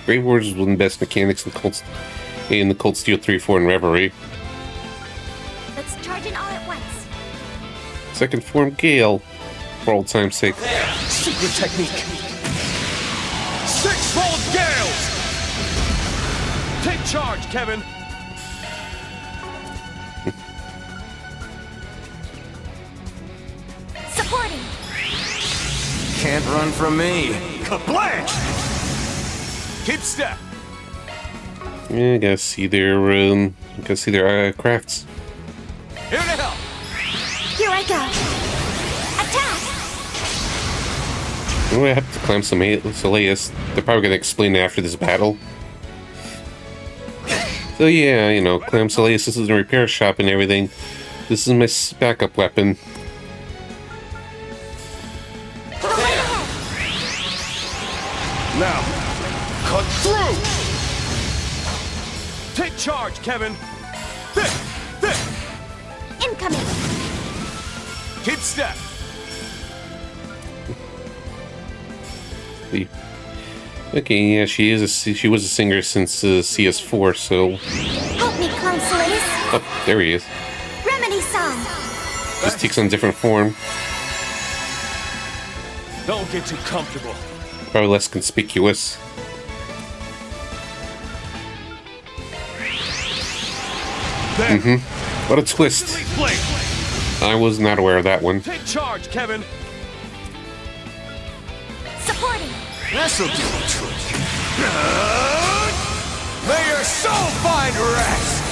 Brave orders is one of the best mechanics in the Cold Steel 3-4 and Reverie. Let's charge it all at once. Second form Gale, for old time's sake. Secret technique. Six-fold gales! Take charge, Kevin! Supporting! Can't run from me. Kablanch! Keep step. Yeah, I gotta see their crafts. Here to help. Here I go. Attack! I'm gonna have to climb some Soleus. They're probably gonna explain it after this battle. So yeah, you know, Clam Soleus, this is a repair shop and everything. This is my backup weapon. Now, cut through! Take charge, Kevin! Thick! Incoming! Keep step. Okay, yeah, she was a singer since CS4, so... Help me, Clown Soleus! Oh, there he is. Remedy song! Just takes on different form. Don't get too comfortable. Probably less conspicuous. What a twist. I was not aware of that one. Take charge, Kevin. Supporting. This'll do the trick. May your soul find rest.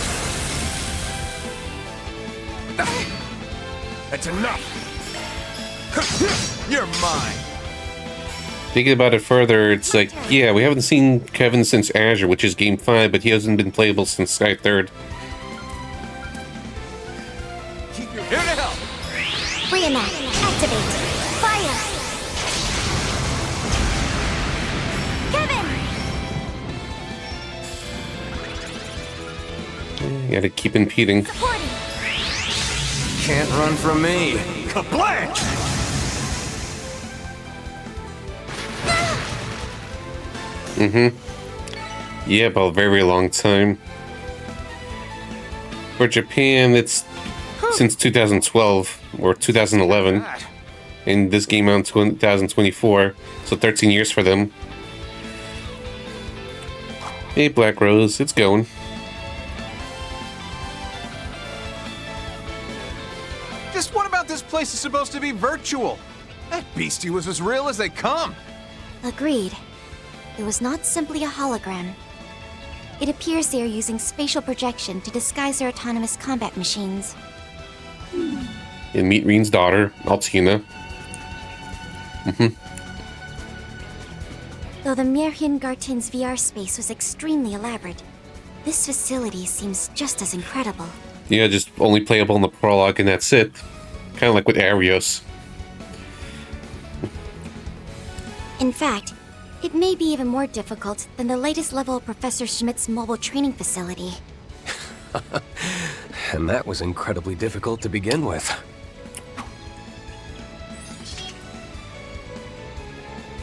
That's enough. You're mine. Thinking about it further, it's like, yeah, we haven't seen Kevin since Azure, which is Game 5, but he hasn't been playable since Sky 3rd. Here to help. Reenact. Activate. Fire. Kevin! Gotta keep impeding. Supporting. Can't run from me. Kablanch! Yeah, about a very long time. For Japan, it's since 2012 or 2011, and this came out in 2024, so 13 years for them. Hey, Black Rose, it's going. Just what about this place is supposed to be virtual? That beastie was as real as they come. Agreed. It was not simply a hologram. It appears they are using spatial projection to disguise their autonomous combat machines. And meet Reen's daughter, Altina. Though the Mirhin Gartin's VR space was extremely elaborate, this facility seems just as incredible. Yeah, just only playable in the prologue and that's it. Kind of like with Arios. In fact, it may be even more difficult than the latest level of Professor Schmidt's mobile training facility. And that was incredibly difficult to begin with.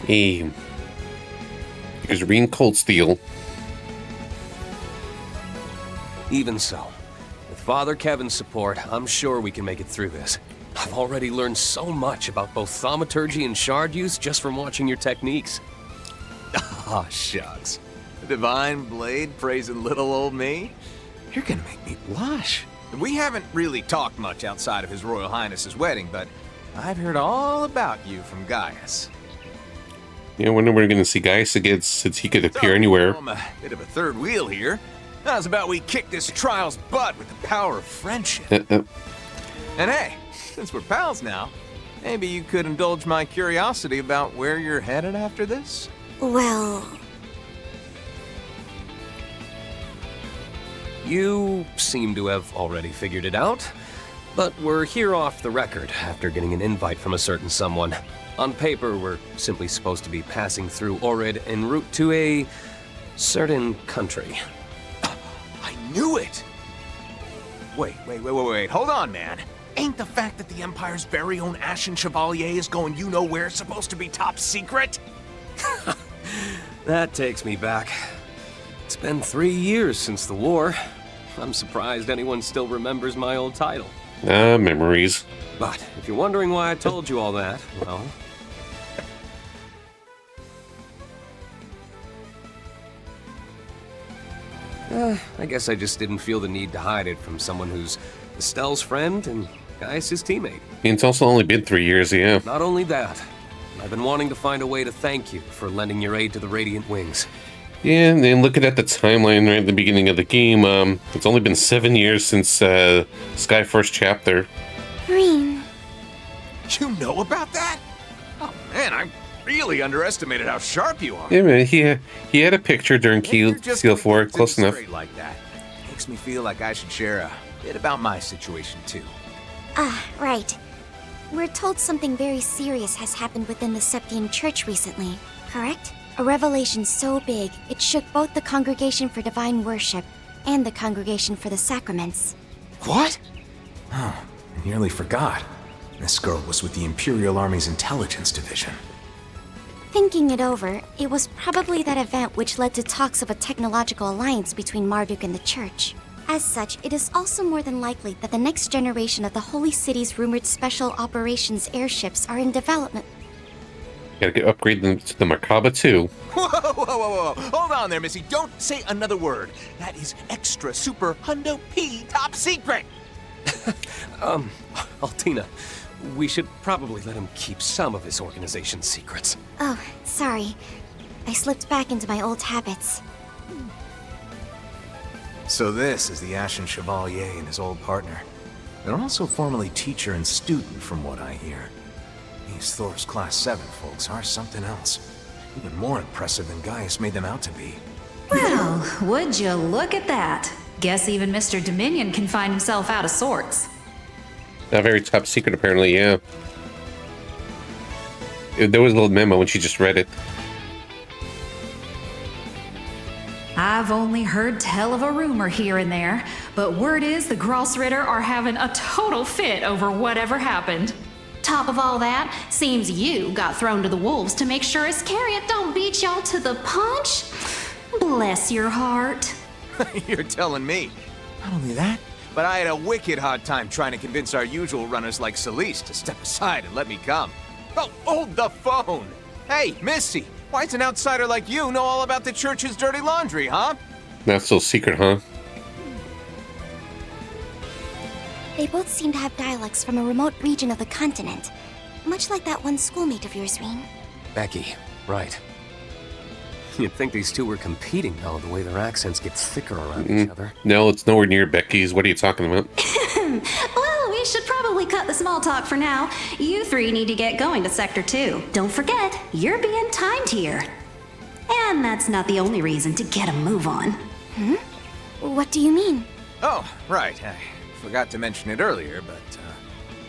Hey. Here's Reen Cold Steel. Even so, with Father Kevin's support, I'm sure we can make it through this. I've already learned so much about both thaumaturgy and shard use just from watching your techniques. Aw, shucks. The divine blade praising little old me? You're gonna make me blush. We haven't really talked much outside of His Royal Highness's wedding, but I've heard all about you from Gaius. Yeah, I wonder when we're going to see Gaius again, since he could appear anywhere. I'm a bit of a third wheel here. How's about we kick this trial's butt with the power of friendship? And hey, since we're pals now, maybe you could indulge my curiosity about where you're headed after this? Well... You seem to have already figured it out, but we're here off the record after getting an invite from a certain someone. On paper, we're simply supposed to be passing through Orid en route to a certain country. I knew it! Wait, hold on, man. Ain't the fact that the Empire's very own Ashen Chevalier is going you-know-where supposed to be top secret? That takes me back. It's been 3 years since the war. I'm surprised anyone still remembers my old title. Memories. But if you're wondering why I told you all that, well... I guess I just didn't feel the need to hide it from someone who's Estelle's friend and Gaius' teammate. It's also only been 3 years, yeah. Not only that, I've been wanting to find a way to thank you for lending your aid to the Radiant Wings. Yeah, and then looking at the timeline right at the beginning of the game, it's only been 7 years since Sky First Chapter. Green. You know about that? Oh man, I really underestimated how sharp you are. Yeah, man, he had a picture during Seal 4, close enough. Like that makes me feel like I should share a bit about my situation too. Right. We're told something very serious has happened within the Septian Church recently, correct? A revelation so big, it shook both the Congregation for Divine Worship and the Congregation for the Sacraments. What? Oh, I nearly forgot. This girl was with the Imperial Army's Intelligence Division. Thinking it over, it was probably that event which led to talks of a technological alliance between Marduk and the Church. As such, it is also more than likely that the next generation of the Holy City's rumored special operations airships are in development. Gotta upgrade them to the Merkaba too. Whoa. Hold on there, Missy. Don't say another word. That is extra super hundo P top secret. Altina, we should probably let him keep some of his organization's secrets. Oh, sorry. I slipped back into my old habits. So this is the Ashen Chevalier and his old partner. They're also formerly teacher and student, from what I hear. These Thor's Class 7 folks are something else. Even more impressive than Gaius made them out to be. Well, would you look at that? Guess even Mr. Dominion can find himself out of sorts. Not very top secret, apparently, yeah. There was a little memo when she just read it. I've only heard tell of a rumor here and there, but word is the Grossritter are having a total fit over whatever happened. Top of all that, seems you got thrown to the wolves to make sure Iscariot don't beat y'all to the punch. Bless your heart. You're telling me. Not only that, but I had a wicked hard time trying to convince our usual runners like Celeste to step aside and let me come. Oh, hold the phone! Hey, Missy, why does an outsider like you know all about the church's dirty laundry, huh? Not so secret, huh? They both seem to have dialects from a remote region of the continent. Much like that one schoolmate of yours, Rean. Becky, right. You'd think these two were competing, though, the way their accents get thicker around each other. No, it's nowhere near Becky's. What are you talking about? Well, we should probably cut the small talk for now. You three need to get going to Sector 2. Don't forget, you're being timed here. And that's not the only reason to get a move on. What do you mean? Oh, right. I forgot to mention it earlier, but,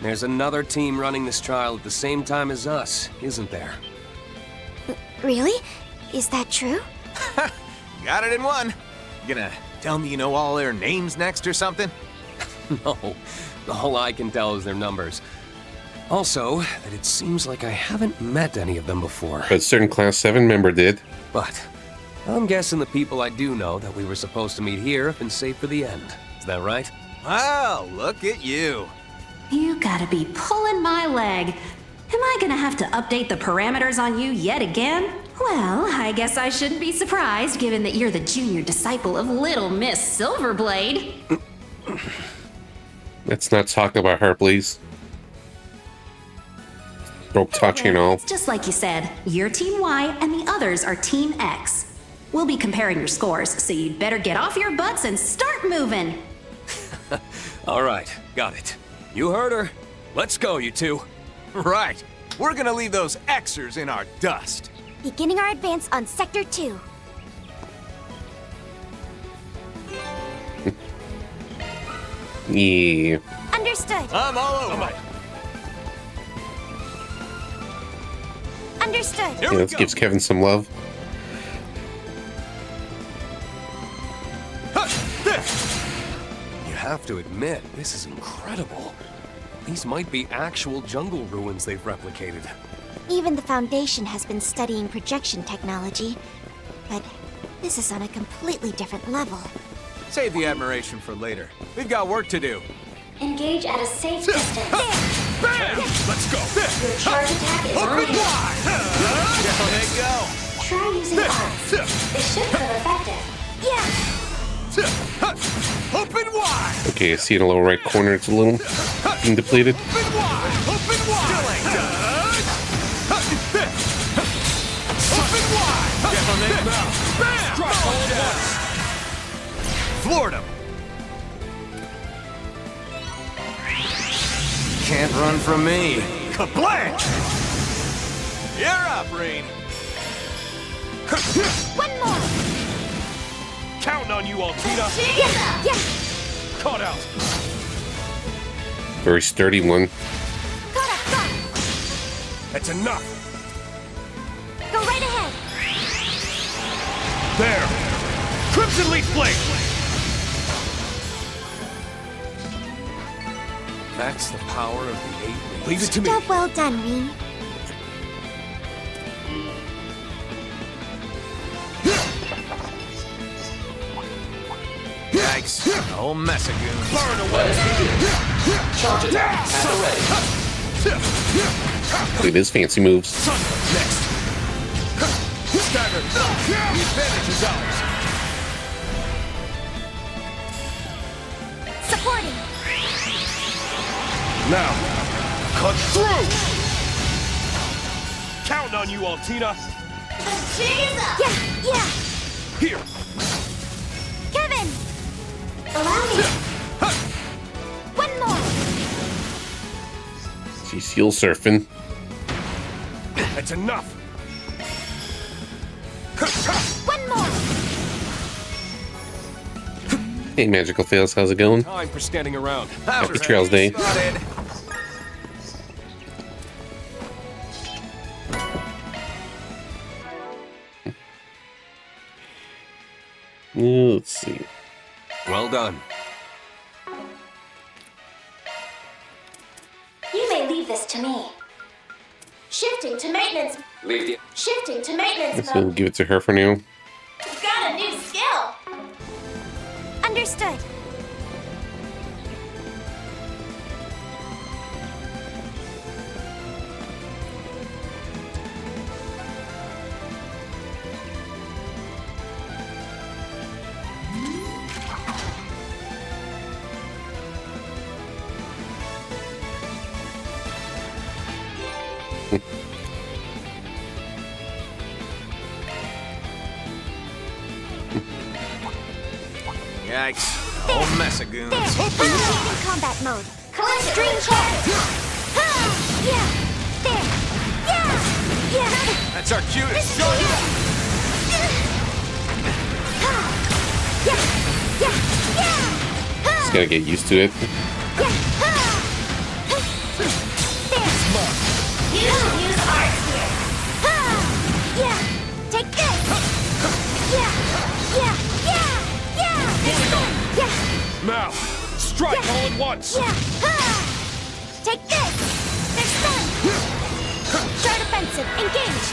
There's another team running this trial at the same time as us, isn't there? Really? Is that true? Got it in one. You gonna tell me you know all their names next or something? No. All I can tell is their numbers. Also, that it seems like I haven't met any of them before. But a certain Class 7 member did. But I'm guessing the people I do know that we were supposed to meet here have been saved for the end. Is that right? Wow, look at you. You gotta be pulling my leg. Am I gonna have to update the parameters on you yet again? Well, I guess I shouldn't be surprised given that you're the junior disciple of Little Miss Silverblade. Let's not talk about her, please. Rope touching and all. Just like you said, you're Team Y and the others are Team X. We'll be comparing your scores, so you'd better get off your butts and start moving. All right, got it. You heard her. Let's go, you two. Right. We're gonna leave those Xers in our dust. Beginning our advance on Sector 2. Yeah. Understood. I'm all over. Understood. Yeah, this gives Kevin some love. You have to admit, this is incredible. These might be actual jungle ruins they've replicated. Even the Foundation has been studying projection technology, but this is on a completely different level. Save the admiration for later. We've got work to do. Engage at a safe distance. Bam! Let's go. Your charge attack is on you. Down they go. Try using arts. It should prove effective. Yeah. Open wide. Okay, I see in the lower right corner it's a little being depleted. Open wide. Open wide. Still ain't done. Open wide. Down they go. Bam! Strike all down. Floored him. Can't run from me. Kablam! You're up, Rain. One more. Counting on you, Altina. Yeah. Caught out. Very sturdy one. Got up. That's enough. Go right ahead. There. Crimson Leaf Blade. That's the power of the 8 leaves. Leave it to me. Job well done, Reen. Yikes. A whole mess of goons. Burn away. Charge attack at the ready. Look at his fancy moves. Next. Staggered. The advantage is ours. Supporting. Now, cut through! Counting on you, Altina. Yeah. Here. Kevin. Allow me. One more. She's heel surfing. That's enough. One more. Hey, Magical Fails, how's it going? Time for standing around. Happy Trails Day. Let's see. Well done. You may leave this to me. Shifting to maintenance. Leave the... Shifting to maintenance So we'll mode. give it to her for now. Got a new skill. Understood. Yikes. A whole mess of goons. In combat mode. Extreme charge. Yeah. There. Yeah. That's our cutest. Just gotta get used to it. You should use arts here. Yeah. Take this. Yeah. Now, strike all at once. Yeah. Take this. They're stunned. Start offensive. Engage.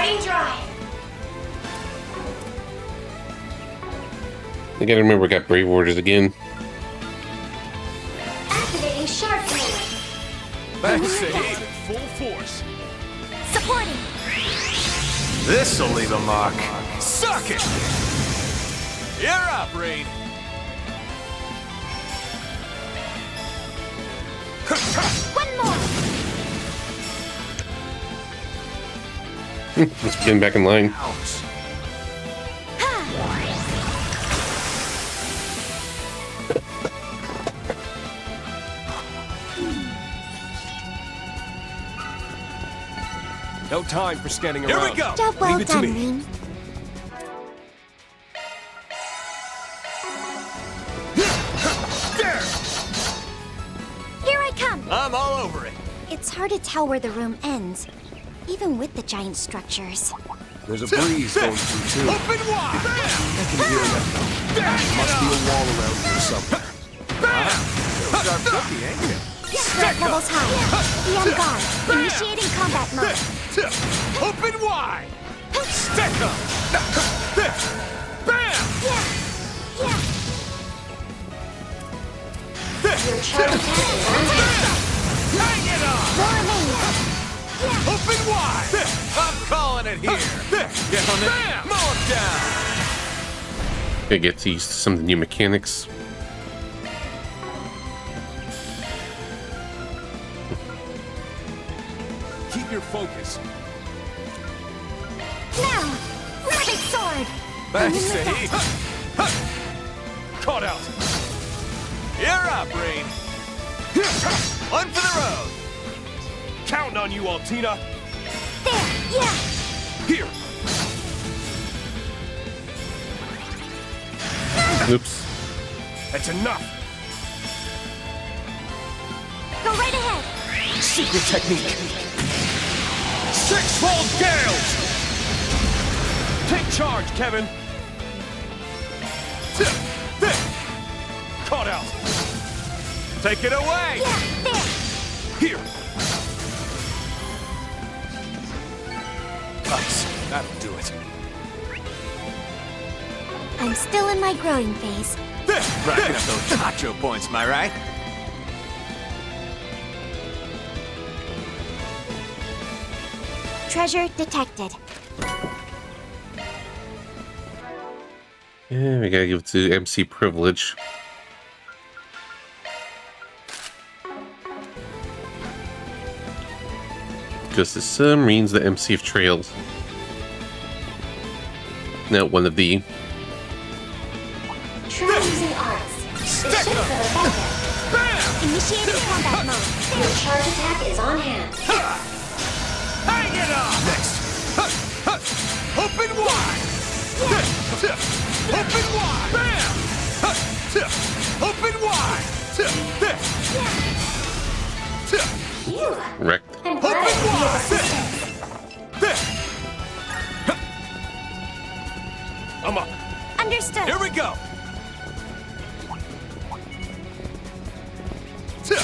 Brain drive. I gotta remember I got Brave Orders again. Activating shark mode. Fancy. Full force. Supporting. This'll leave a mark. Suck it! You're up, Rain. One more. Let's get back in line. Ouch. No time for standing Here around. we go. Job well Leave it to done, me. Rain. Here I come. I'm all over it. It's hard to tell where the room ends, even with the giant structures. There's a breeze going through too. Open wide. I can hear that. Must be a wall around here somewhere. Sharp cookie, ain't it? Threat levels high. Be on guard. Initiating combat mode. Open wide. Stick 'em. Bam. Yeah. Your charge attack is on. Hang it on. More remains. Open wide. I'm calling it here. Get on it. Mow 'em down. Gotta get used to some of the new mechanics. Keep your focus. Now, rabbit sword. Fancy. Caught out. You're up, Rain. One for the road. Counting on you, Altina. There. Yeah. Here. Oops. That's enough. Go right ahead. Secret technique. Six-fold gales. Take charge, Kevin. Caught out. Take it away. Yeah. There. Here. Nice. That'll do it. I'm still in my growing phase. Racking up those nacho points, am I right? Treasure detected. Yeah, we gotta give it to MC Privilege. Because to some means the MC of Trails. Not one of the. Try using arts. It should have been effective. Initiating combat mode. Your charge attack is on hand. Hang it on! Next. Open wide! Open wide! Bam! Open wide! Wrecked. I'm glad I Open could be of wide! assistance. I'm up. Understood. Here we go!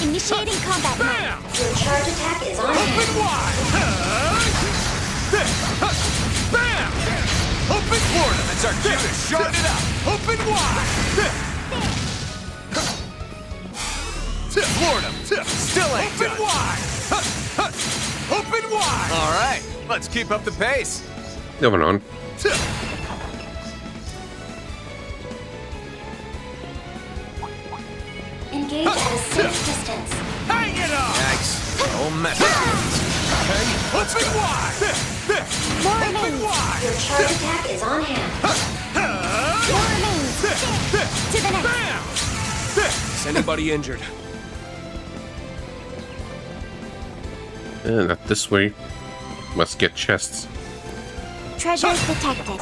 Initiating combat mode. Bam! Your charge attack is on Open hand. wide! Bam! Open Florida! That's our cue to shard it up! Open wide! Florida! Still ain't Open wide! Open wide! All right, let's keep up the pace. Going on. Engage at a safe distance. Hang it on! Yikes. Oh, mess. Okay, open wide! More Open remains. wide! Your charge attack is on hand. More remains. To the next. Bam! Is anybody injured? Not this way. Must get chests. Treasure detected.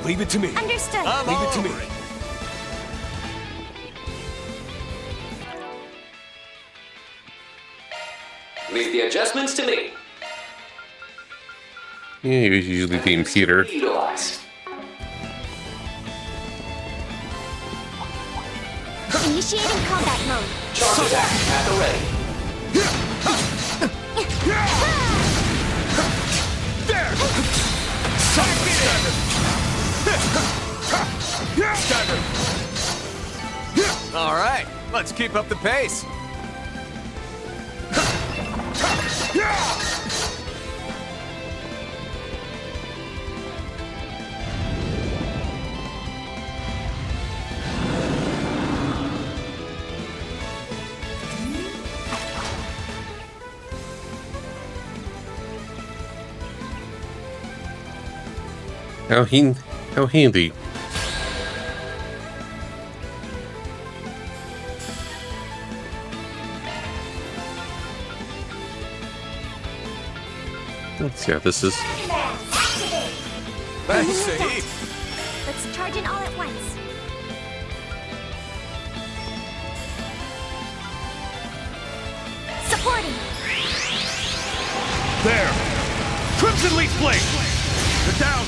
Leave it to me. Understood. Leave it to me. Leave the adjustments to me. Yeah, he was usually Dean Peter. Utilize. Initiating combat mode. Charge attack at the ready. There! Stagger! All right, let's keep up the pace. How handy. Let's see how this is. Thanks, Saeed. Let's charge in all at once. Supporting. There! Crimson Leaf Blade! They're down!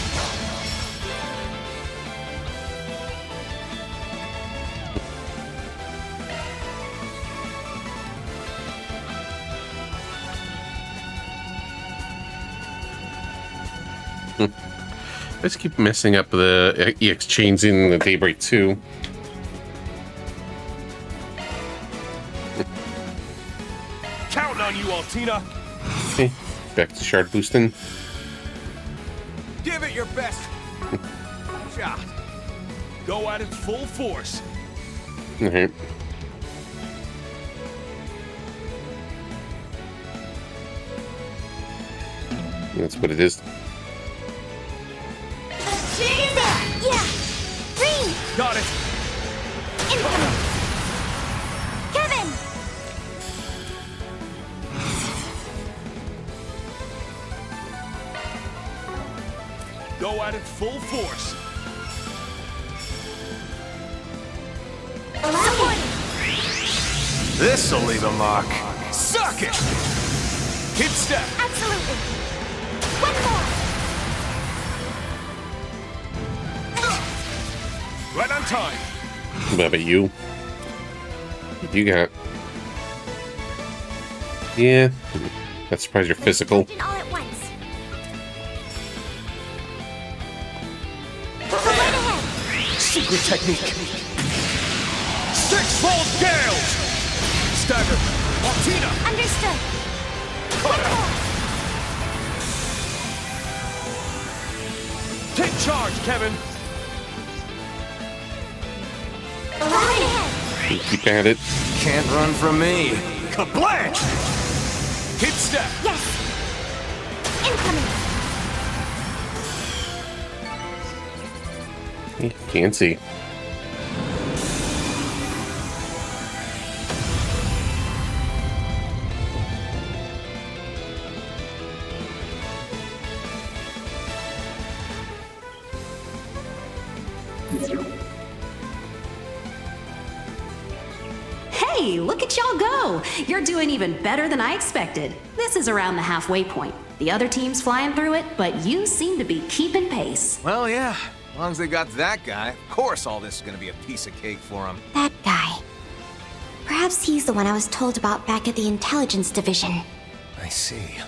I just keep messing up the EX chains in the Daybreak 2. Counting on you, Altina! Okay, back to shard boosting. Give it your best shot. Go at it full force. Alright. That's what it is. Yeah. Green. Got it. Incoming. Kevin. Go at it full force. Supporting. This'll leave a mark. Suck it! Hit step. Absolutely. One more. Right on time. What about you? What you got? Yeah. Not surprised you're physical. Charge in all at once. Prepare. Go right ahead. Secret technique. Six-fold gales! Stagger. Altina! Understood. One more. Take charge, Kevin! Go right ahead. Keep at it. Can't run from me. Kablanch! Hit step! Yes. Incoming. Fancy. Hey, look at y'all go! You're doing even better than I expected. This is around the halfway point. The other team's flying through it, but you seem to be keeping pace. Well, yeah. As long as they got that guy, of course all this is gonna be a piece of cake for him. That guy. Perhaps he's the one I was told about back at the intelligence division. I see.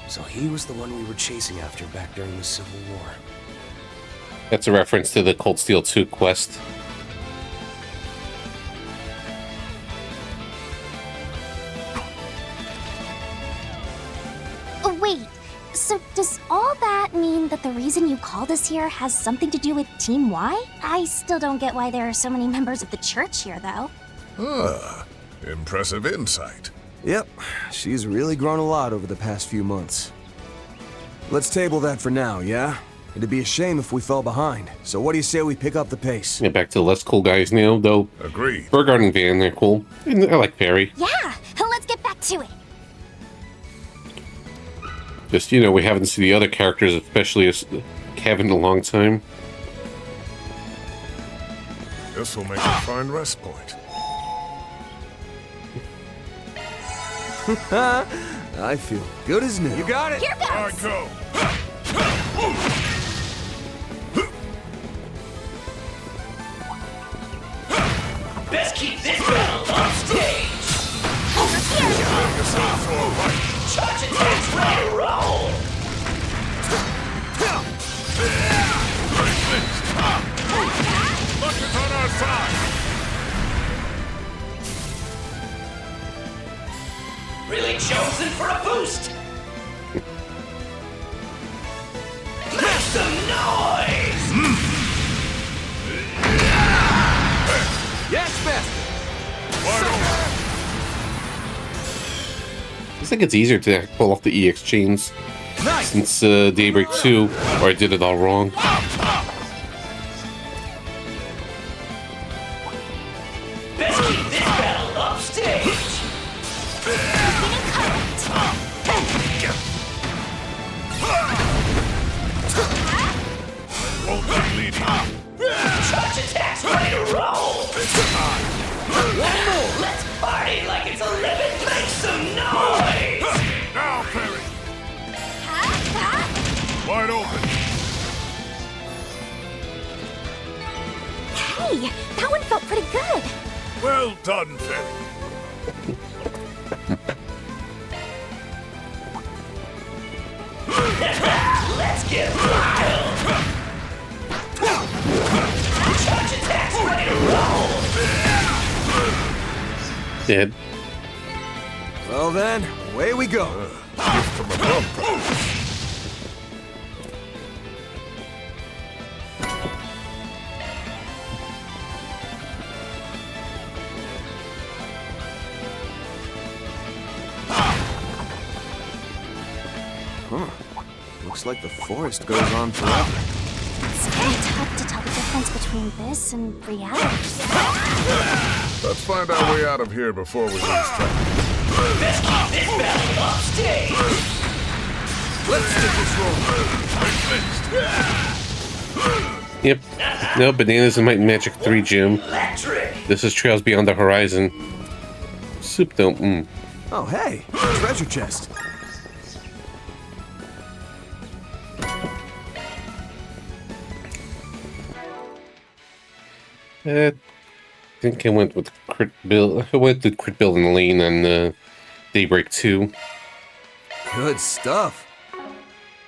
So he was the one we were chasing after back during the Civil War. That's a reference to the Cold Steel 2 quest. Oh, wait. So does all that mean that the reason you called us here has something to do with Team Y? I still don't get why there are so many members of the church here, though. Ah, impressive insight. Yep, she's really grown a lot over the past few months. Let's table that for now, yeah? It'd be a shame if we fell behind. So what do you say we pick up the pace? Yeah, back to the less cool guys now, though. Agreed. Burgard and Van, they're cool. And I like Perry. Yeah, let's get back to it. Just, you know, we haven't seen the other characters, especially as Kevin, in a long time. This will make a fine rest point. I feel good as new. You got it? Here goes! I go. Best keep this battle on stage. Charge attacks ready to roll. Luck is on our side. Really chosen for a boost. Make some noise. Yes, master. I think it's easier to pull off the EX chains since Daybreak 2, or I did it all wrong. Best keep this battle upstage. Won't be leading. Charge attacks ready to roll. One more. Let's party like it's 11. Make some noise. Now, Perry. Wide open. Hey, that one felt pretty good. Well done, Perry. Let's get wild. Charge attacks ready to roll. Dead. Well then, away we go. Gift from above, perhaps. Looks like the forest goes on forever. It's kind of tough to tell the difference between this and reality. Let's find our way out of here before we lose track. Best keep this battle upstage. Let's get this rolling. Yep. No, Bananas and Might and Magic 3 gym. Electric. This is Trails Beyond the Horizon. Soup don't. Oh, hey, treasure chest. I think I went with crit build. I went to crit build and lane on Daybreak 2. Good stuff.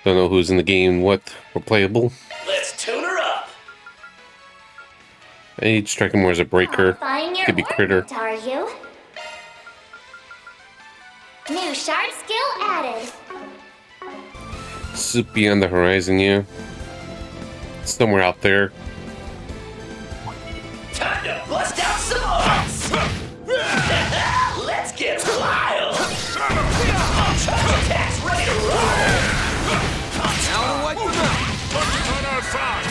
Don't know who's in the game, what were playable. Let's tune her up. I'd strike him more as a breaker. Could be critter. Are you? New shard skill added. Soup Beyond the Horizon, yeah. Somewhere out there. Time to bust out some arts. Let's get wild. Charge attacks ready to roll. Now to wipe them out. Luck is on our side.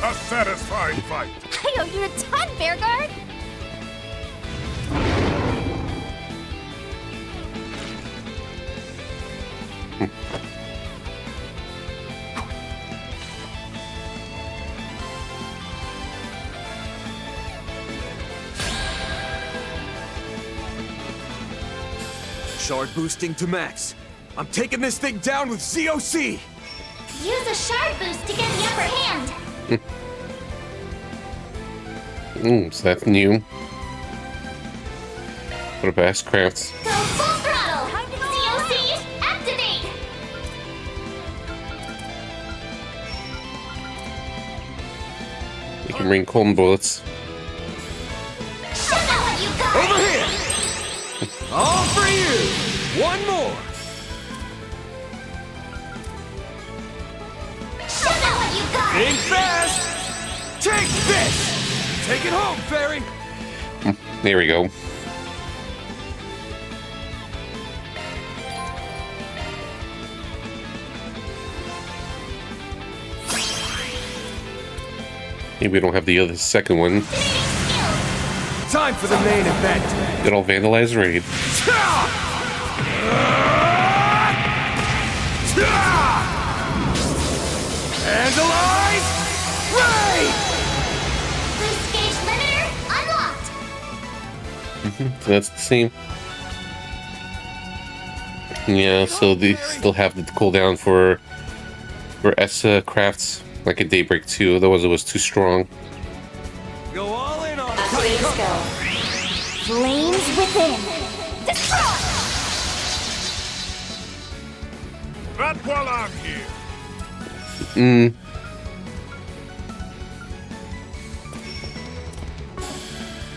A satisfying fight. I owe you a ton, Bearguard. Shard boosting to max. I'm taking this thing down with ZOC! Use a shard boost to get the upper hand. So that's new. What about S-Crafts? Go full throttle. ZOC, activate. You can rain cold bullets. Show me what you got. Over here! All for you! One more! Show me what you got. Think fast! Take this! Take it home, Fairy! There we go. Maybe we don't have the other second one. Time for the main event! Good old vandalized raid. Vandalize! Raid! Boost gauge limiter unlocked. So that's the same. Yeah, so they still have the cooldown for S crafts. like a Daybreak 2, otherwise it was too strong. Go all in on Please go. Flames within. Destroy! Not while I'm here.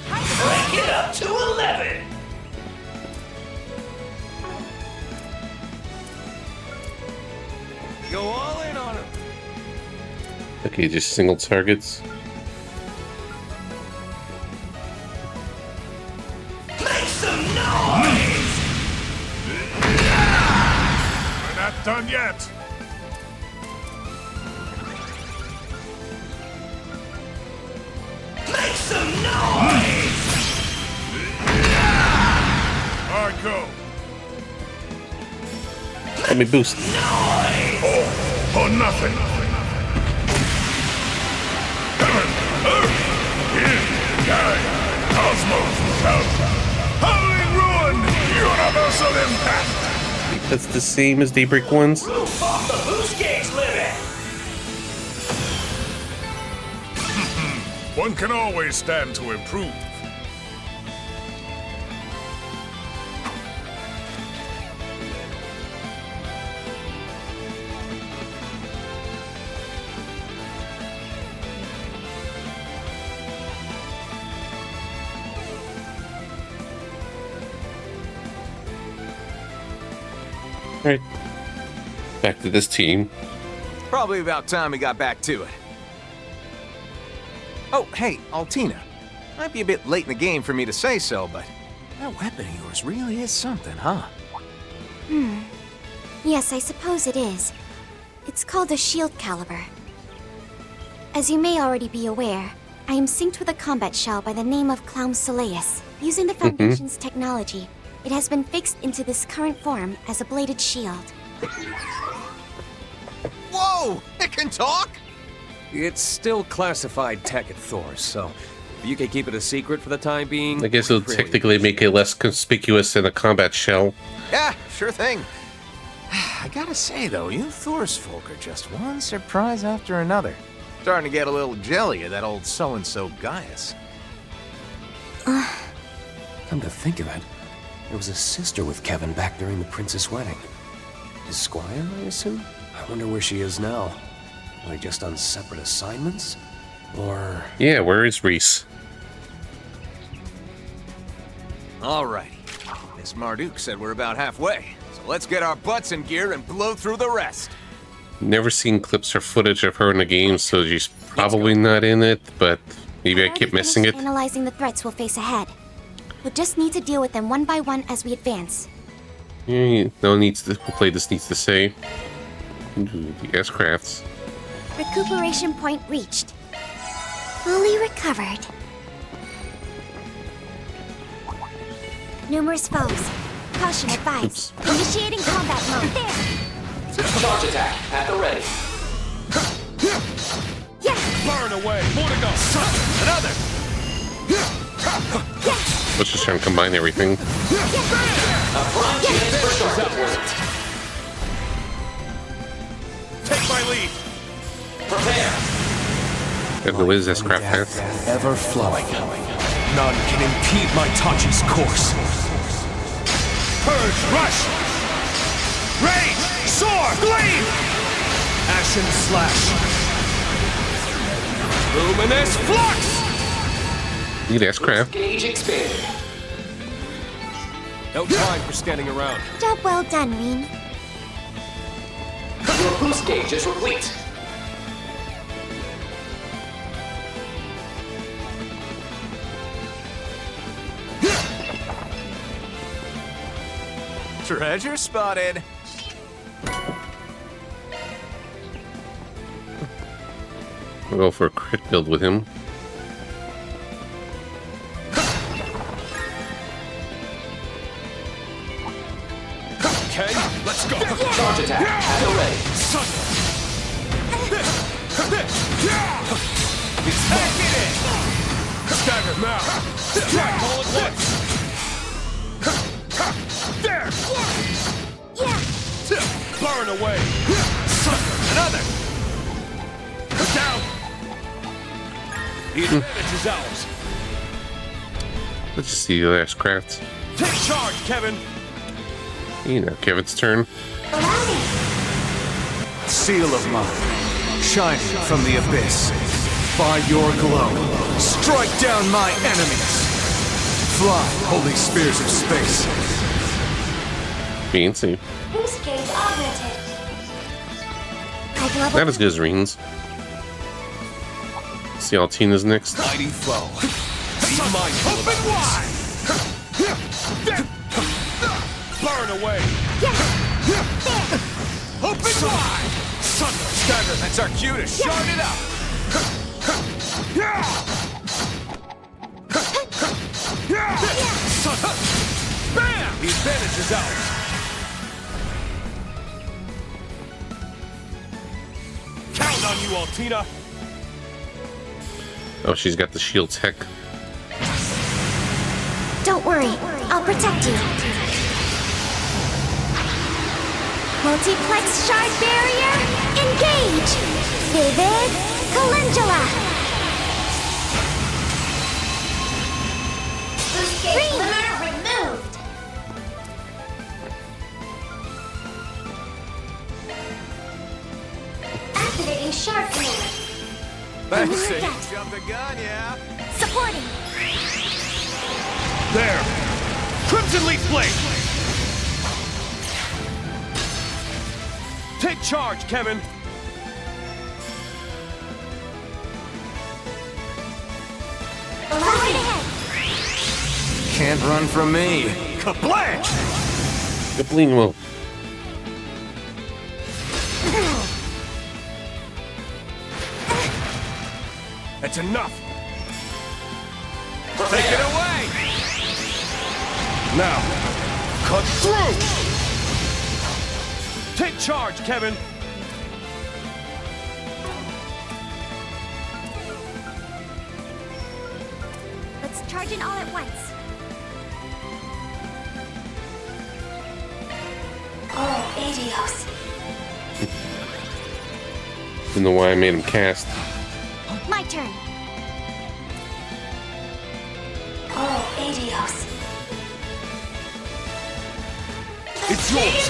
Crank it up to 11. Go all in on him. Okay, just single targets. Make some noise. We're not done yet. Make some noise. All right, go. Let me boost. Oh, nothing. Cosmos out. Howling ruin. Universal impact. That's the same as Daybreak 1's. Roof off the boost gauge limit. One can always stand to improve. Alright. Back to this team. Probably about time we got back to it. Oh, hey, Altina. Might be a bit late in the game for me to say so, but that weapon of yours really is something, huh? Yes, I suppose it is. It's called a shield caliber. As you may already be aware, I am synced with a combat shell by the name of Clown Soleus. Using the Foundation's technology, it has been fixed into this current form as a bladed shield. Whoa! It can talk? It's still classified tech at Thor, so if you can keep it a secret for the time being. I guess it'll technically make it less conspicuous than a combat shell. Yeah, sure thing. I gotta say, though, you Thor's folk are just one surprise after another. Starting to get a little jelly of that old so-and-so Gaius. Come to think of it, there was a sister with Kevin back during the prince's wedding. His squire, I assume? I wonder where she is now. Are they just on separate assignments? Or... Yeah, where is Reese? Alrighty. Miss Marduk said we're about halfway, so let's get our butts in gear and blow through the rest. Never seen clips or footage of her in the game, so she's probably not in it, but maybe I keep missing it. Analyzing the threats we'll face ahead. We'll just need to deal with them one by one as we advance. Yeah, no needs to play this needs to say. The S-crafts. Recuperation point reached. Fully recovered. Numerous foes. Caution advised. Initiating combat mode. There! Charge attack at the ready. Yeah! Burn away. More to go. Another! Let's just try and combine everything. A prime chance for sharp deployment. Take my lead. Prepare. There is S-craft path. Ever flowing. None can impede my Tachi's course. Purge, rush! Rage! Soar! Gleam! Ashen slash! Luminous flux! Need S-craft. Gauge expanded. No time for standing around. Job well done, Rean. Your boost gauge is replete. Treasure spotted. We'll go for a crit build with him. Okay, let's go. Charge attack at the ready. Take it in. Stagger now. Strike all at once. There. Yeah! Burn away. Another! The advantage is ours. Let's just see the last crafts. Take charge, Kevin. You know, Kevin's turn. Seal of mine, shining from the abyss. By your glow, strike down my enemies. Fly, holy spears of space. Fancy. Boost gauge augmented. Not as good as Reen's. See how Tina's next. Mighty foe. Be mindful of Open wide. Burn away. Open wide. Thunder. Stagger, that's our cue to shard it up. Bam! The advantage is ours. Count on you, Altina. Oh, she's got the shield tech. Don't worry, I'll protect you. Multiplex shard barrier, engage! Vivid Calendula! Boost gauge limiter removed. Activating shard command. Thanks, Yes. jump the gun, yeah? Supporting! There. Crimson Leaf Blade. Take charge, Kevin. Right ahead! Can't run from me. Kablanch! Gablingmo. That's enough. Take it away! Now, cut through! Take charge, Kevin! Let's charge in all at once. Oh, Adios. Don't know why I made him cast. My turn. Oh, Adios. It's yours!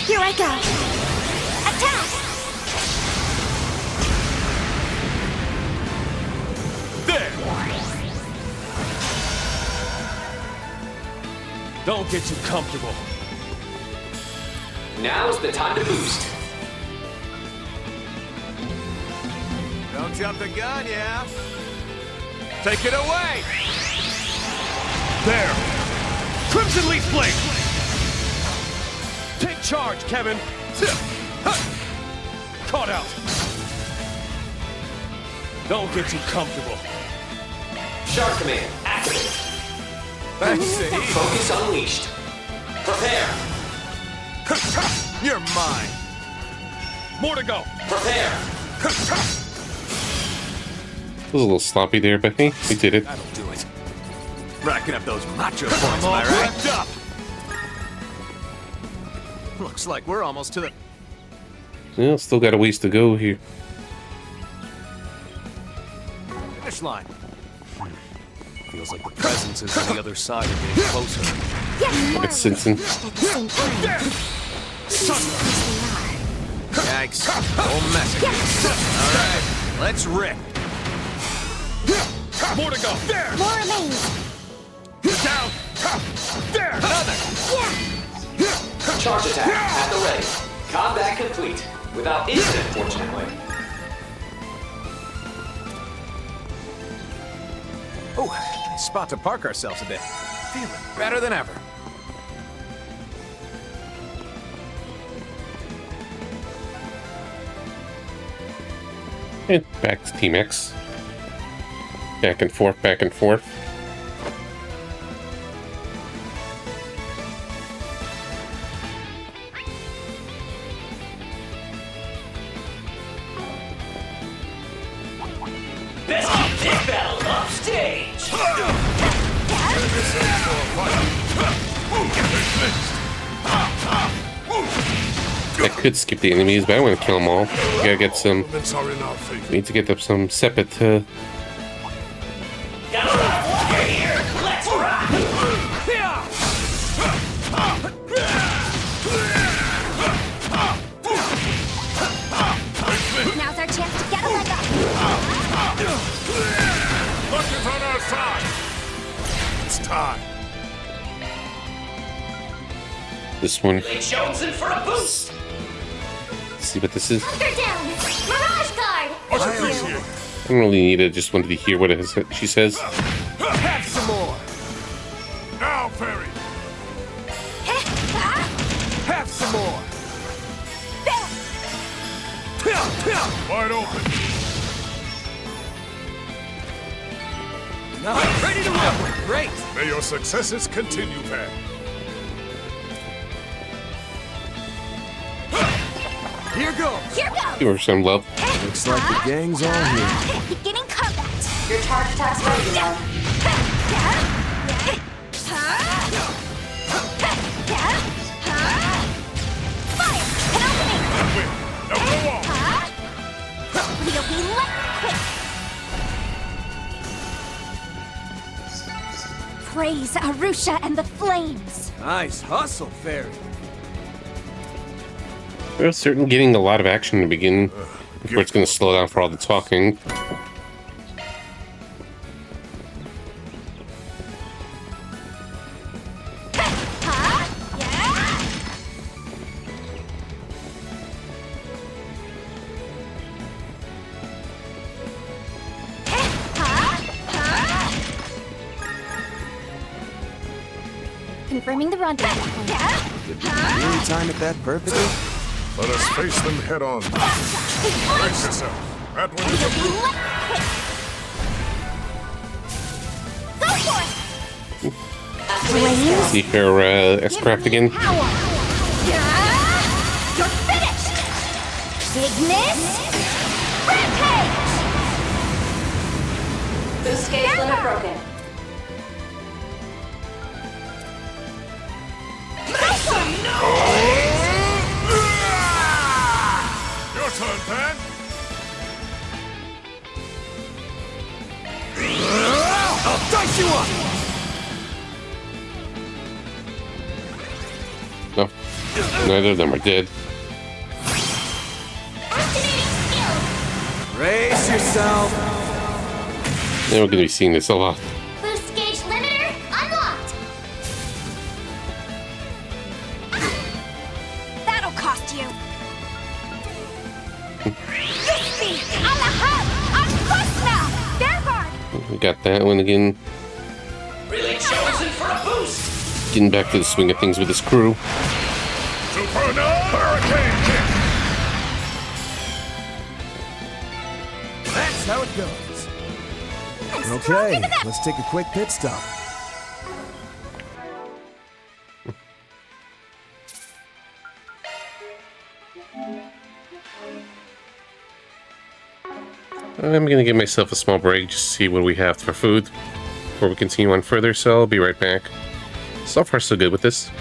Here I go. Attack! There! Don't get too comfortable. Now's the time to boost. Don't jump the gun, yeah? Take it away! There! Crimson Leaf Blade! Take charge, Kevin! Caught out! Don't get too comfortable. Shark command activate. Thanks, Focus unleashed. Prepare. You're mine. More to go. Prepare. It was a little sloppy there, but hey, we did it. That'll do it. Racking up those macho points, am I right? Wrapped up. Looks like we're almost to the Well, still got a ways to go here. finish line. Feels like the presence is on the other side and getting closer. Look at Simpson. At the same time. Yikes. Whole mess again. All right, let's rip. More to go. There! More remains. Down! There! Another. Charge attack at the ready. Combat complete. Without incident, fortunately. Oh, nice spot to park ourselves a bit. Feeling better than ever. And back to Team X. Back and forth, back and forth. Best keep this battle off stage. I could skip the enemies, but I want to kill them all. We gotta get some. Elements are in our favor. Need to get up some Sepet this one. Chosen for a boost. Let's see what this is. Hunker down! Mirage Guard! I don't really need it. Just wanted to hear what it is, she says. Have some more. Now, Fairy. Have some more. Wide open. Now I'm ready to roll. Great. May your successes continue, Van. Here goes. Here goes! Give her some love. Looks like the gang's all here. Beginning combat! Your charge attack's ready now. Fire! An opening! Now go on. We'll be left quick! Praise Arusha and the flames! Nice hustle, Fairy. We're certain getting a lot of action in the beginning before it's going to slow down for all the talking. Confirming the rendezvous point. Did we really time it that perfectly? Let us face them head on. Brace yourself. That one is a brute. Go for it! Flames? See her S-craft again. Power! You're finished! Ignis! Rampage! Boost gauge limit broken. Your turn, Van. I'll dice you up. No, neither of them are dead. Brace yourself. Now we're going to be seeing this a lot. Boost gauge limiter unlocked! That'll cost you! Yippee! Alahab! Arfusna! Vanguard! We got that one again. Really chosen for a boost. Getting back to the swing of things with this crew. Supernal Hurricane Kick. That's how it goes. Okay, let's take a quick pit stop. I'm going to give myself a small break just to see what we have for food before we continue on further, so I'll be right back. So far, so good with this.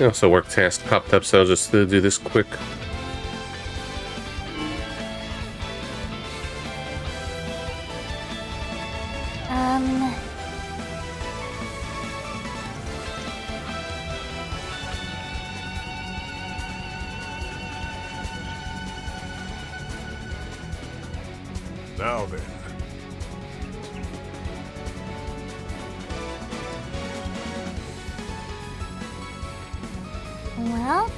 Also, work task popped up, so I'll just do this quick. Now then. Well...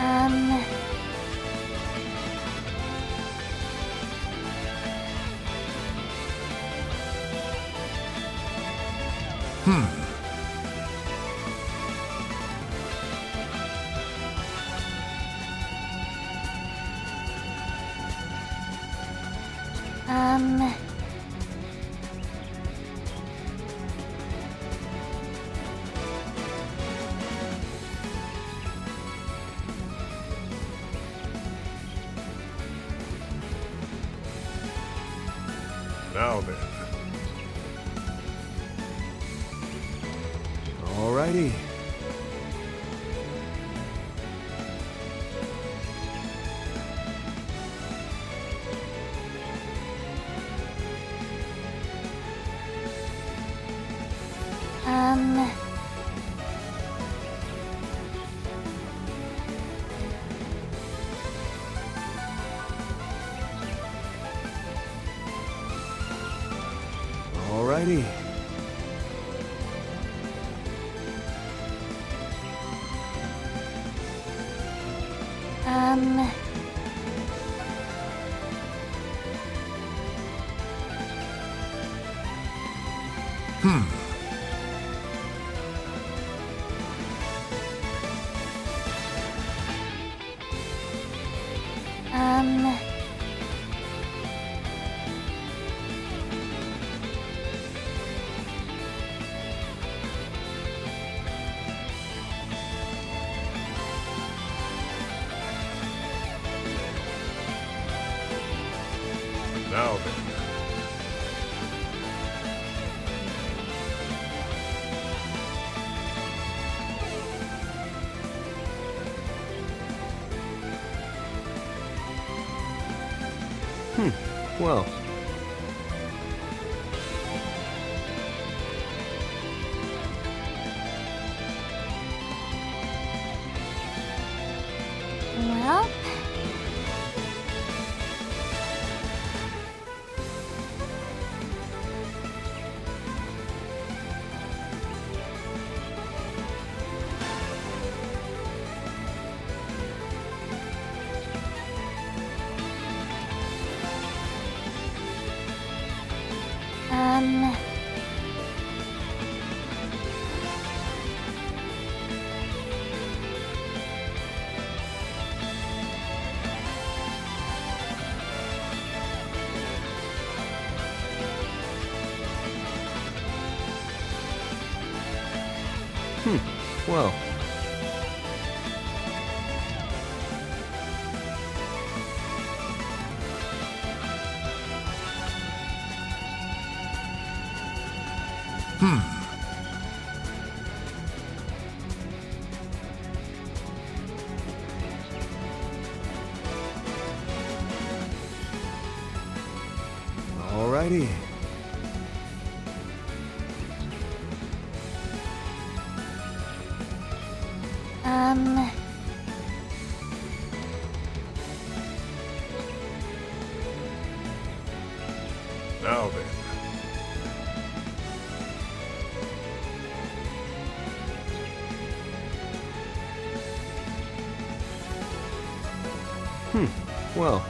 Um... Now then. Alrighty. Alrighty. Now then. Well. Well... Well. Alrighty. Now then. Well.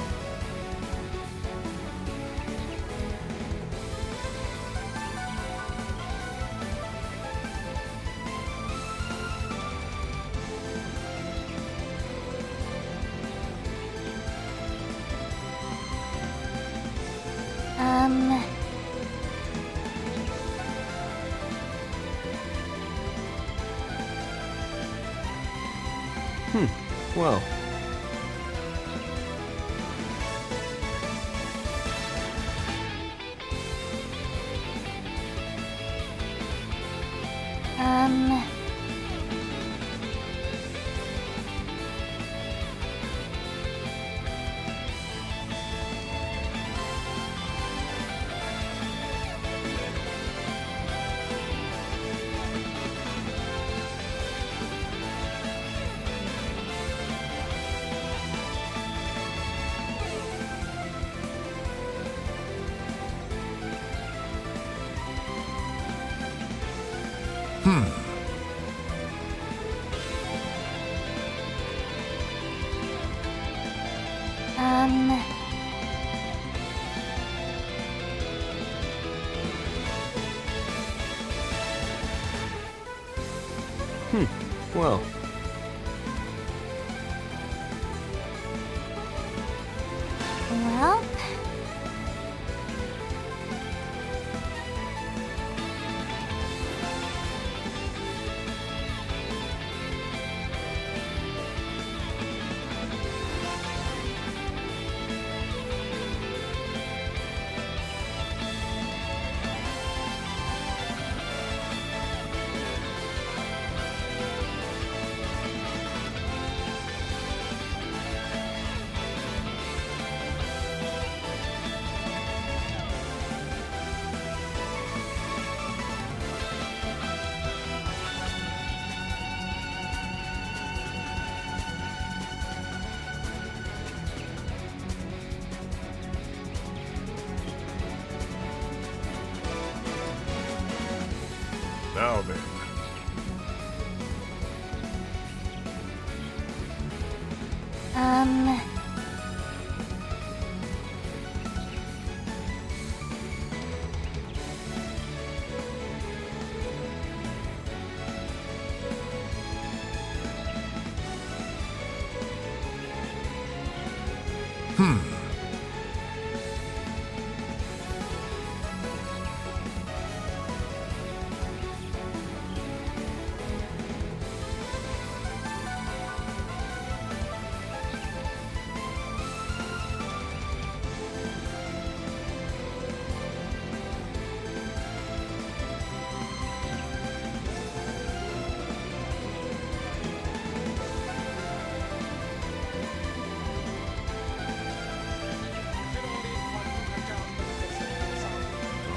Well. Well, Well, Now then.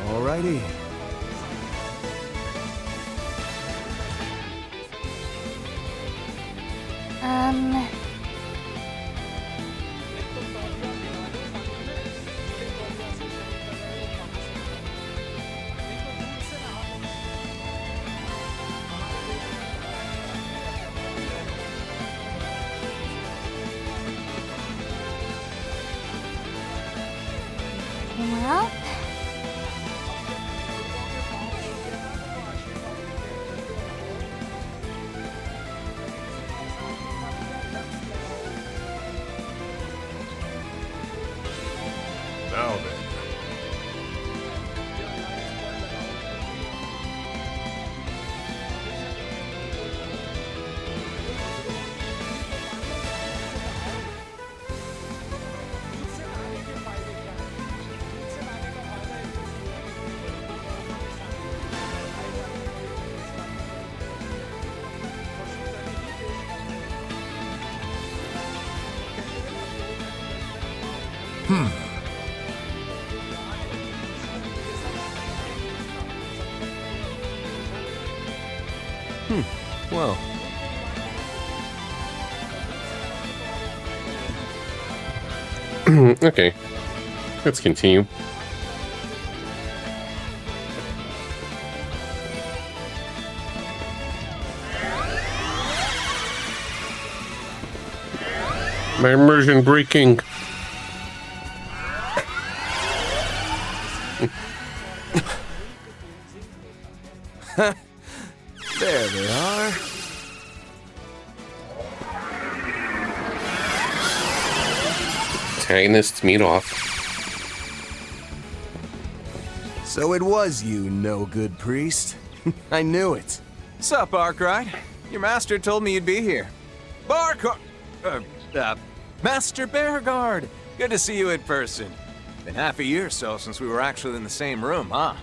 alrighty. well, Now then. Well, Okay, let's continue. My immersion breaking. there they are. Antagonists meet off. So it was you, no-good priest. I knew it. Sup, Arkwright? Your master told me you'd be here. Master Bearguard! Good to see you in person. Been half a year or so since we were actually in the same room, huh?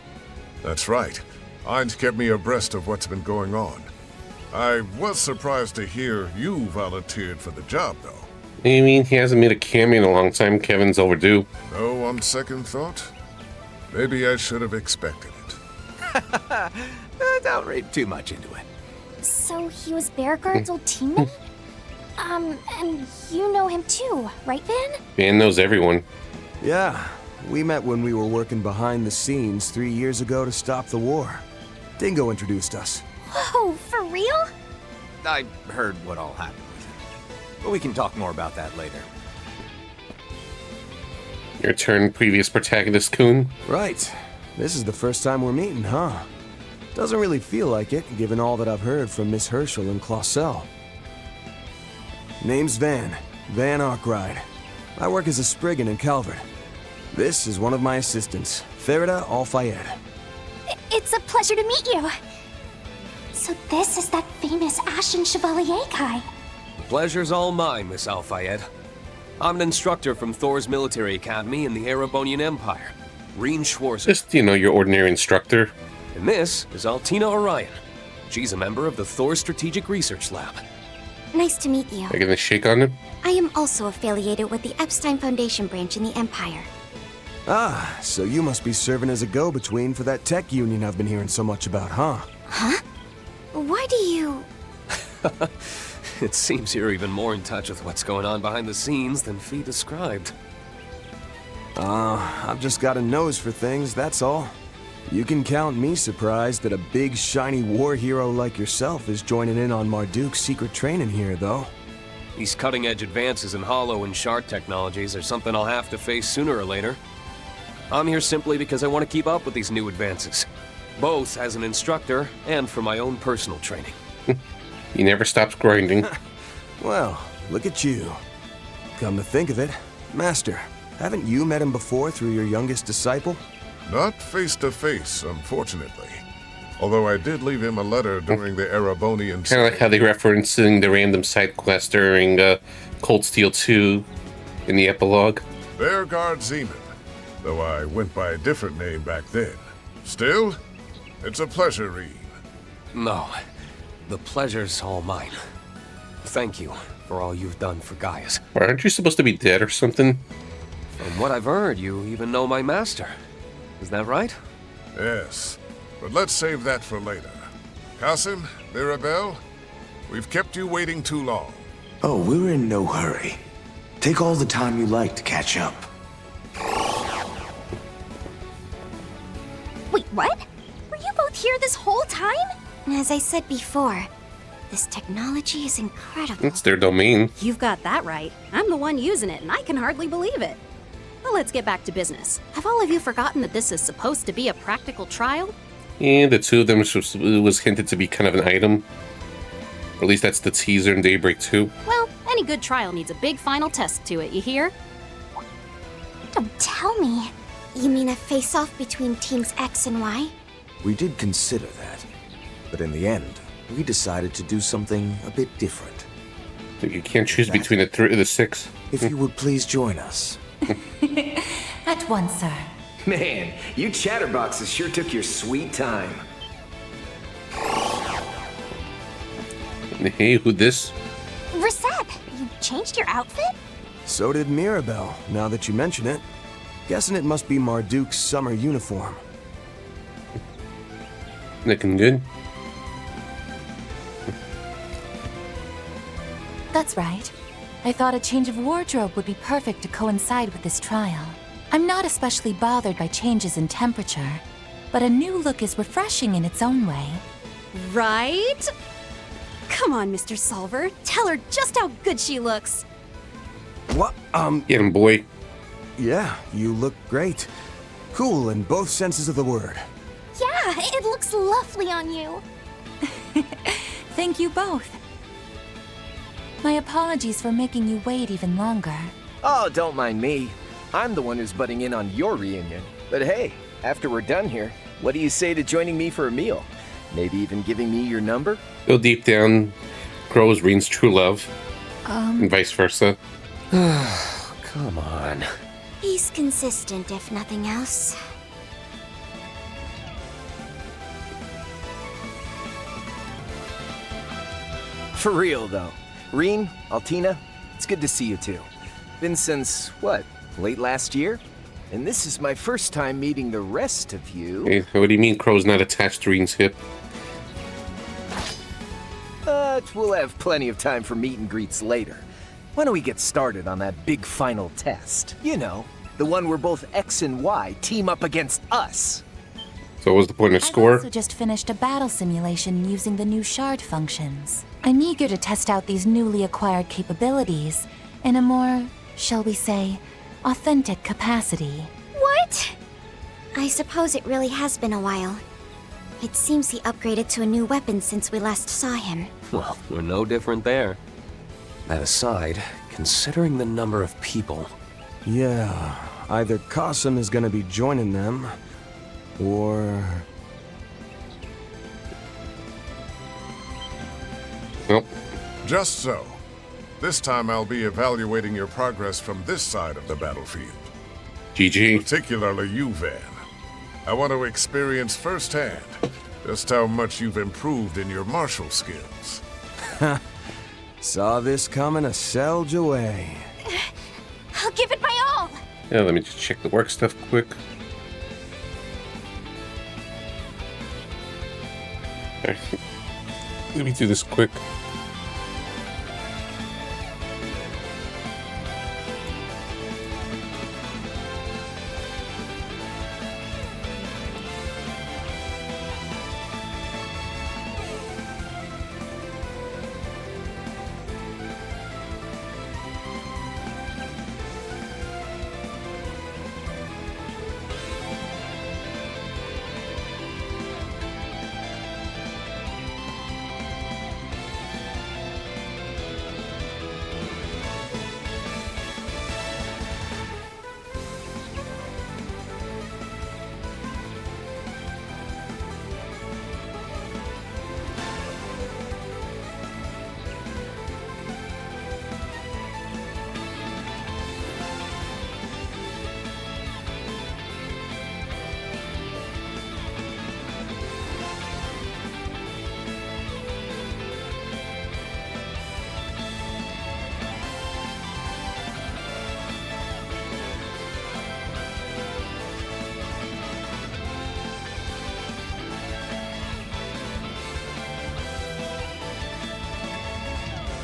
That's right. Heinz kept me abreast of what's been going on. I was surprised to hear you volunteered for the job, though. I mean, he hasn't made a cameo in a long time. Kevin's overdue. Oh, on second thought, maybe I should have expected it. Don't read too much into it. So he was Beauregard's old teammate? And you know him too, right, Van? Van knows everyone. Yeah, we met when we were working behind the scenes 3 years ago to stop the war. Dingo introduced us. Whoa, for real? I heard what all happened with him. But we can talk more about that later. Your turn, previous protagonist Coon. Right. This is the first time we're meeting, huh? Doesn't really feel like it, given all that I've heard from Miss Herschel and Clausel. Name's Van Arkwright. I work as a Spriggan in Calvert. This is one of my assistants, Farida Al-Fayed. It's a pleasure to meet you. So this is that famous Ashen Chevalier guy. The pleasure's all mine, Miss Al-Fayed. I'm an instructor from Thor's military academy in the Erebonian Empire, Reen Schwarzer. Just, your ordinary instructor. And this is Altina Orion. She's a member of the Thor Strategic Research Lab. Nice to meet you. Are you gonna shake on him? I am also affiliated with the Epstein Foundation branch in the Empire. Ah, so you must be serving as a go-between for that tech union I've been hearing so much about, huh? Huh? Why do you... It seems you're even more in touch with what's going on behind the scenes than Fee described. I've just got a nose for things, that's all. You can count me surprised that a big, shiny war hero like yourself is joining in on Marduk's secret training here, though. These cutting-edge advances in hollow and shard technologies are something I'll have to face sooner or later. I'm here simply because I want to keep up with these new advances, both as an instructor and for my own personal training. He never stops grinding. Well, look at you. Come to think of it, Master, haven't you met him before through your youngest disciple? Not face-to-face, unfortunately. Although I did leave him a letter during the Erebonian... Kind of like how they referencing the random side quest during Cold Steel 2 in the epilogue. Beauregard Zeman, though I went by a different name back then. Still, it's a pleasure, Reen. No, the pleasure's all mine. Thank you for all you've done for Gaius. Aren't you supposed to be dead or something? From what I've heard, you even know my master. Is that right? Yes, but let's save that for later. Qasim, Mirabelle, we've kept you waiting too long. Oh, we're in no hurry. Take all the time you like to catch up. Wait, what? Were you both here this whole time? As I said before, this technology is incredible. It's their domain. You've got that right. I'm the one using it, and I can hardly believe it. But let's get back to business. Have all of you forgotten that this is supposed to be a practical trial? And the two of them was hinted to be kind of an item. Or at least that's the teaser in Daybreak 2. Well, any good trial needs a big final test to it, you hear? Don't tell me. You mean a face-off between teams X and Y? We did consider that, but in the end, we decided to do something a bit different. So you can't choose between the six. If you would please join us. At once, sir. Man, you chatterboxes sure took your sweet time. Hey, who this? Reset, you changed your outfit? So did Mirabelle, now that you mention it. Guessing it must be Marduk's summer uniform. Looking good. That's right. I thought a change of wardrobe would be perfect to coincide with this trial. I'm not especially bothered by changes in temperature, but a new look is refreshing in its own way. Right? Come on, Mr. Solver. Tell her just how good she looks. What? Get him, boy. Yeah, you look great. Cool in both senses of the word. Yeah, it looks lovely on you. Thank you both. My apologies for making you wait even longer. Oh, don't mind me. I'm the one who's butting in on your reunion. But hey, after we're done here, what do you say to joining me for a meal? Maybe even giving me your number? Go deep down. Crow is Reen's true love. And vice versa. Come on. He's consistent, if nothing else. For real, though. Reen, Altina, it's good to see you too. Been since, what, late last year? And this is my first time meeting the rest of you. Hey, what do you mean Crow's not attached to Reen's hip? But we'll have plenty of time for meet and greets later. Why don't we get started on that big final test? You know, the one where both X and Y team up against us. So what was the point of I've score? also just finished a battle simulation using the new shard functions. I'm eager to test out these newly acquired capabilities in a more, shall we say, authentic capacity. What? I suppose it really has been a while. It seems he upgraded to a new weapon since we last saw him. Well, we're no different there. That aside, considering the number of people... Yeah, either Qasim is gonna be joining them, or... Nope. Just so. This time I'll be evaluating your progress from this side of the battlefield. GG. Particularly you, Van. I want to experience firsthand just how much you've improved in your martial skills. Saw this coming a selge away. I'll give it my all! Yeah, let me just check the work stuff quick. Okay. Let me do this quick.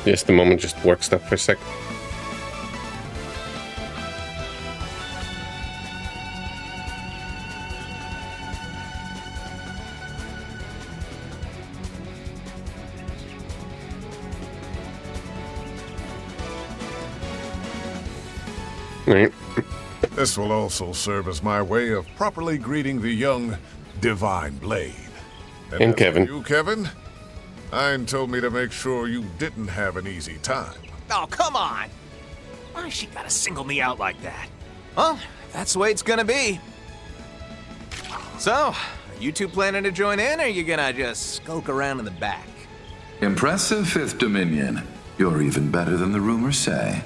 Just a moment, just work stuff for a sec. Right. This will also serve as my way of properly greeting the young Divine Blade. And as for Kevin. You, Kevin? Ein told me to make sure you didn't have an easy time. Oh, come on! Why she gotta single me out like that? Well, that's the way it's gonna be. So, are you two planning to join in, or are you gonna just skulk around in the back? Impressive, Fifth Dominion. You're even better than the rumors say.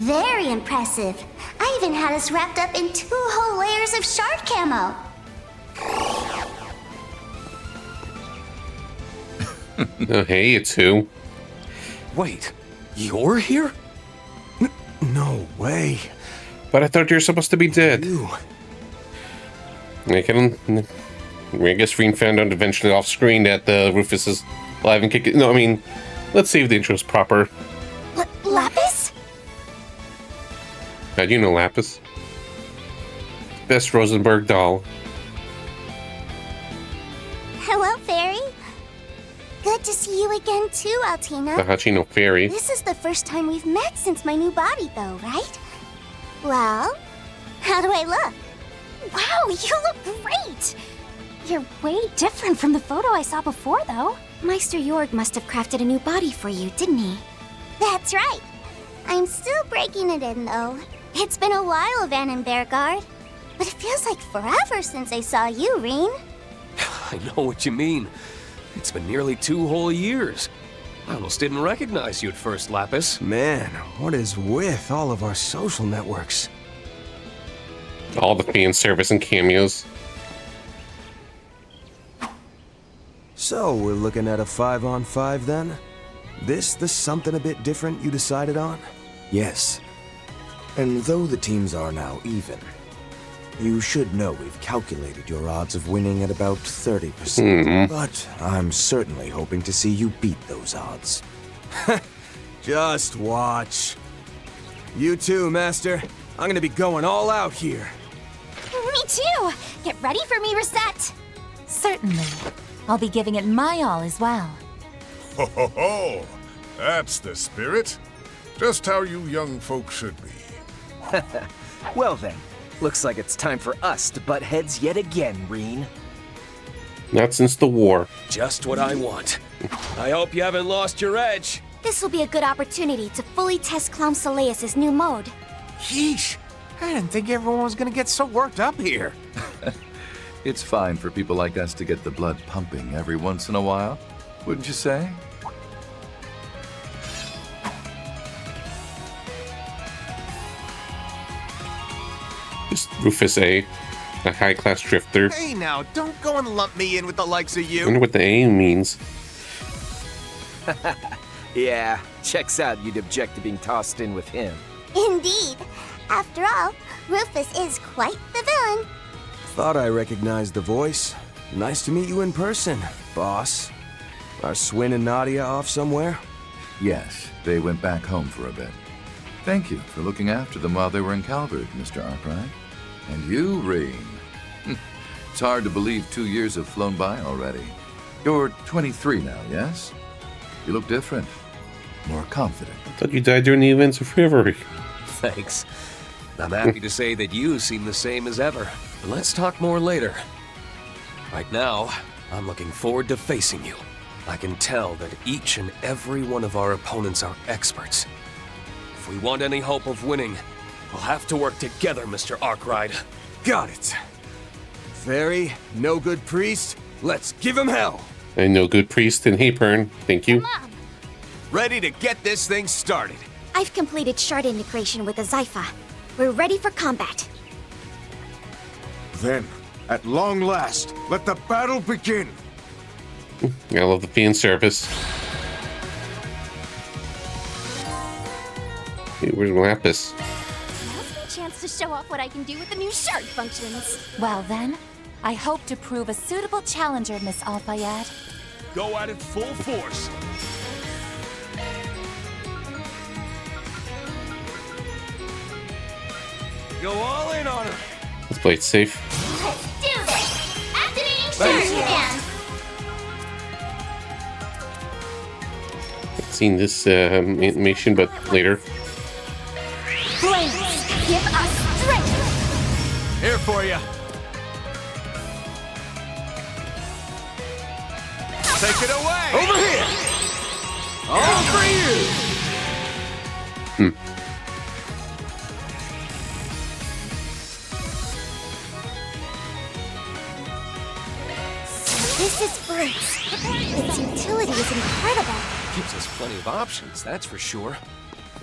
Very impressive. I even had us wrapped up in 2 whole layers of shard camo. Oh, hey, you two. Wait, you're here? No way. But I thought you were supposed to be dead. I guess Reen found out eventually off screen that Rufus is alive and kicking. No, I mean, let's save the intros proper. Lapis? God, you know Lapis. Best Rosenberg doll. Hello, Fairy. Good to see you again too, Altina. The Hachino Fairy. This is the first time we've met since my new body, though, right? Well, how do I look? Wow, you look great! You're way different from the photo I saw before, though. Meister Jorg must have crafted a new body for you, didn't he? That's right. I'm still breaking it in, though. It's been a while, Van and Bearguard. But it feels like forever since I saw you, Reen. I know what you mean. It's been nearly 2 whole years. I almost didn't recognize you at first, Lapis. Man, what is with all of our social networks? All the fan service and cameos. So, we're looking at a 5-on-5 then? This the something a bit different you decided on? Yes. And though the teams are now even, you should know we've calculated your odds of winning at about 30%. But I'm certainly hoping to see you beat those odds. Just watch. You too, Master. I'm gonna be going all out here. Me too! Get ready for me, Reset! Certainly. I'll be giving it my all as well. Ho ho ho! That's the spirit. Just how you young folks should be. Well then, looks like it's time for us to butt heads yet again, Reen. Not since the war. Just what I want. I hope you haven't lost your edge. This will be a good opportunity to fully test Clown Soleus' new mode. Yeesh. I didn't think everyone was gonna get so worked up here. It's fine for people like us to get the blood pumping every once in a while, wouldn't you say? Is Rufus a high-class drifter? Hey now, don't go and lump me in with the likes of I you. wonder what the A means. Yeah, checks out you'd object to being tossed in with him. Indeed. After all, Rufus is quite the villain. Thought I recognized the voice. Nice to meet you in person, boss. Are Swin and Nadia off somewhere? Yes, they went back home for a bit. Thank you for looking after them while they were in Calvert, Mr. Arkwright. And you, Reen. It's hard to believe 2 years have flown by already. You're 23 now, yes? You look different. More confident. I thought you died during the events of February. Thanks. I'm happy to say that you seem the same as ever. But let's talk more later. Right now, I'm looking forward to facing you. I can tell that each and every one of our opponents are experts. If we want any hope of winning, we'll have to work together, Mr. Arkwright. Got it. Fairy, no good priest, let's give him hell. I know good priest and Haypern. Thank you. Ready to get this thing started. I've completed shard integration with the Zypha. We're ready for combat. Then, at long last, let the battle begin. I love the fan service. Hey, where's Lapis? Now's my chance to show off what I can do with the new shard functions. Well then, I hope to prove a suitable challenger, Miss Alfayed. Go at it full force. Go all in on her. Let's play it safe. Let's do this! Activating shard command! I've seen this animation, but later. Flames, give us strength! Here for you. Take it away! Over here! All for you! This is Brutes. Its utility is incredible. Gives us plenty of options, that's for sure.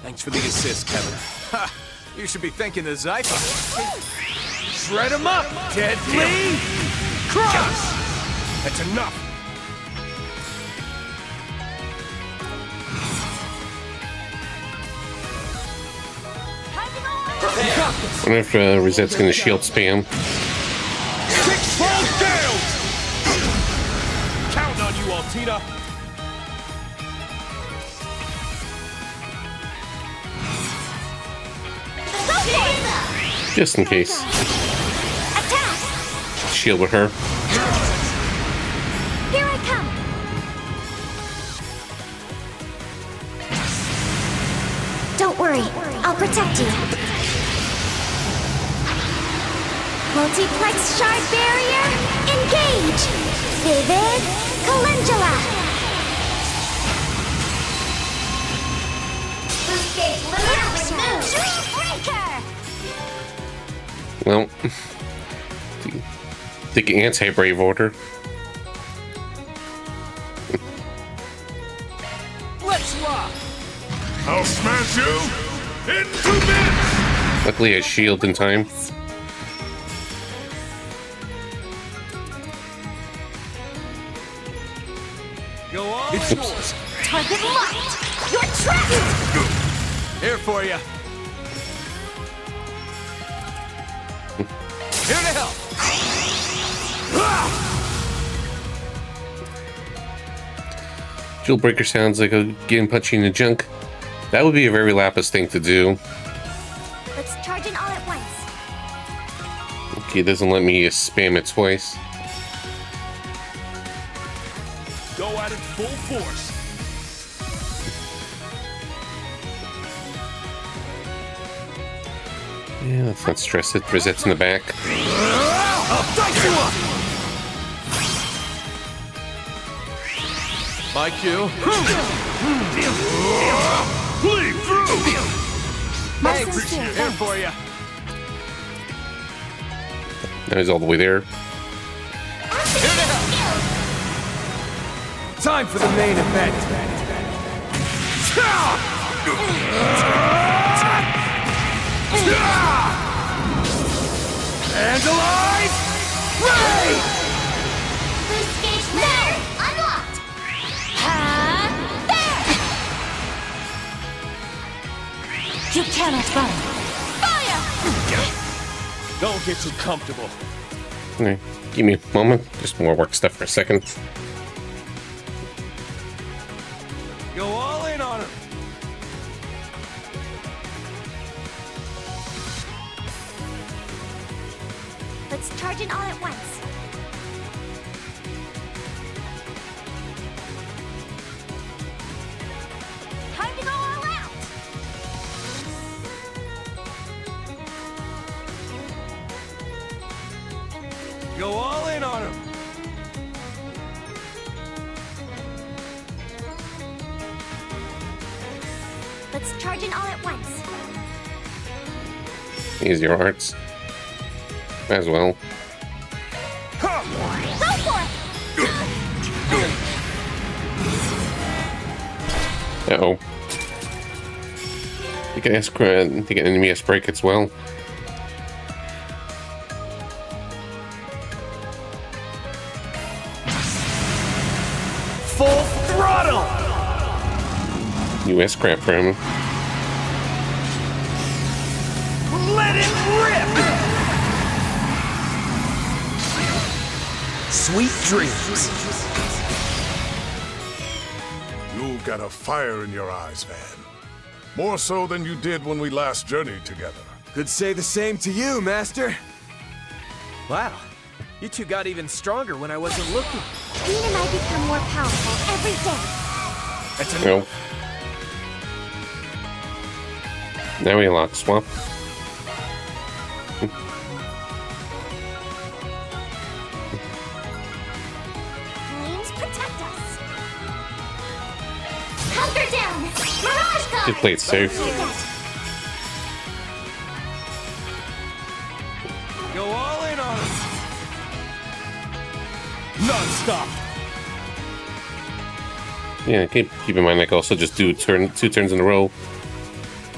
Thanks for the assist, Kevin. Ha! You should be thanking the Zypha. Shred him up, deadly! Cross! That's enough. I wonder if Rosette's gonna shield spam. 6 falls down! Counting on you, Altina. Just in case. Attack! Shield with her. Here I come! Don't worry, I'll protect you. Multiplex shard barrier, engage! Vivid Calendula! Dream Breaker! Well, the anti-brave order. Let's rock! I'll smash you into bits! Luckily, I shield in time. yours. Target locked! You're trapped! Here for you. Here to help. Jewel Breaker sounds like a getting punchy in the junk. That would be a very Lapis thing to do. Let's charge in all at once. Okay, it doesn't let me spam it twice. Go at it full force. Yeah, let's not stress it. Rosette's in the back. I'll dice you up. My cue. Bleed through. Thanks. Here for you. Now he's all the way there. Time for the main event. And alive! Ray! Boost gauge now! Unlocked! There! You cannot run. Fire! Don't get too comfortable. Okay, give me a moment. Just more work stuff for a second. Go all in on him. Let's charge in all at once. Time to go all out! Go all in on him. Let's charge in all at once. Easier arts. Might as well. Go for it! Uh-oh. You can ask to get enemy S break as well. Full throttle! US crap for him. Let it rip! Sweet dreams. You got a fire in your eyes, Van. More so than you did when we last journeyed together. Could say the same to you, Master. Wow, you two got even stronger when I wasn't looking. Dean and I become more powerful every day. That's No. Now we lock swap. Dreams protect us. Hunker down! Mirage God! Good play it safe. Go all in on us. Non-stop. Yeah, keep in mind I can also just do two turns in a row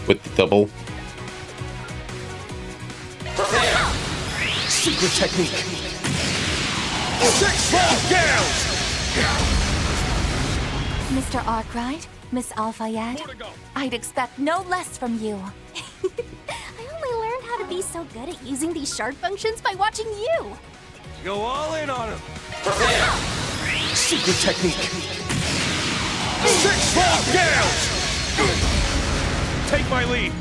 with the double. Secret technique. 6 falls down. Mr. Arkwright, Miss Al-Fayed, I'd expect no less from you. I only learned how to be so good at using these shard functions by watching you. Go all in on him. Secret technique. 6 falls down. Take my lead.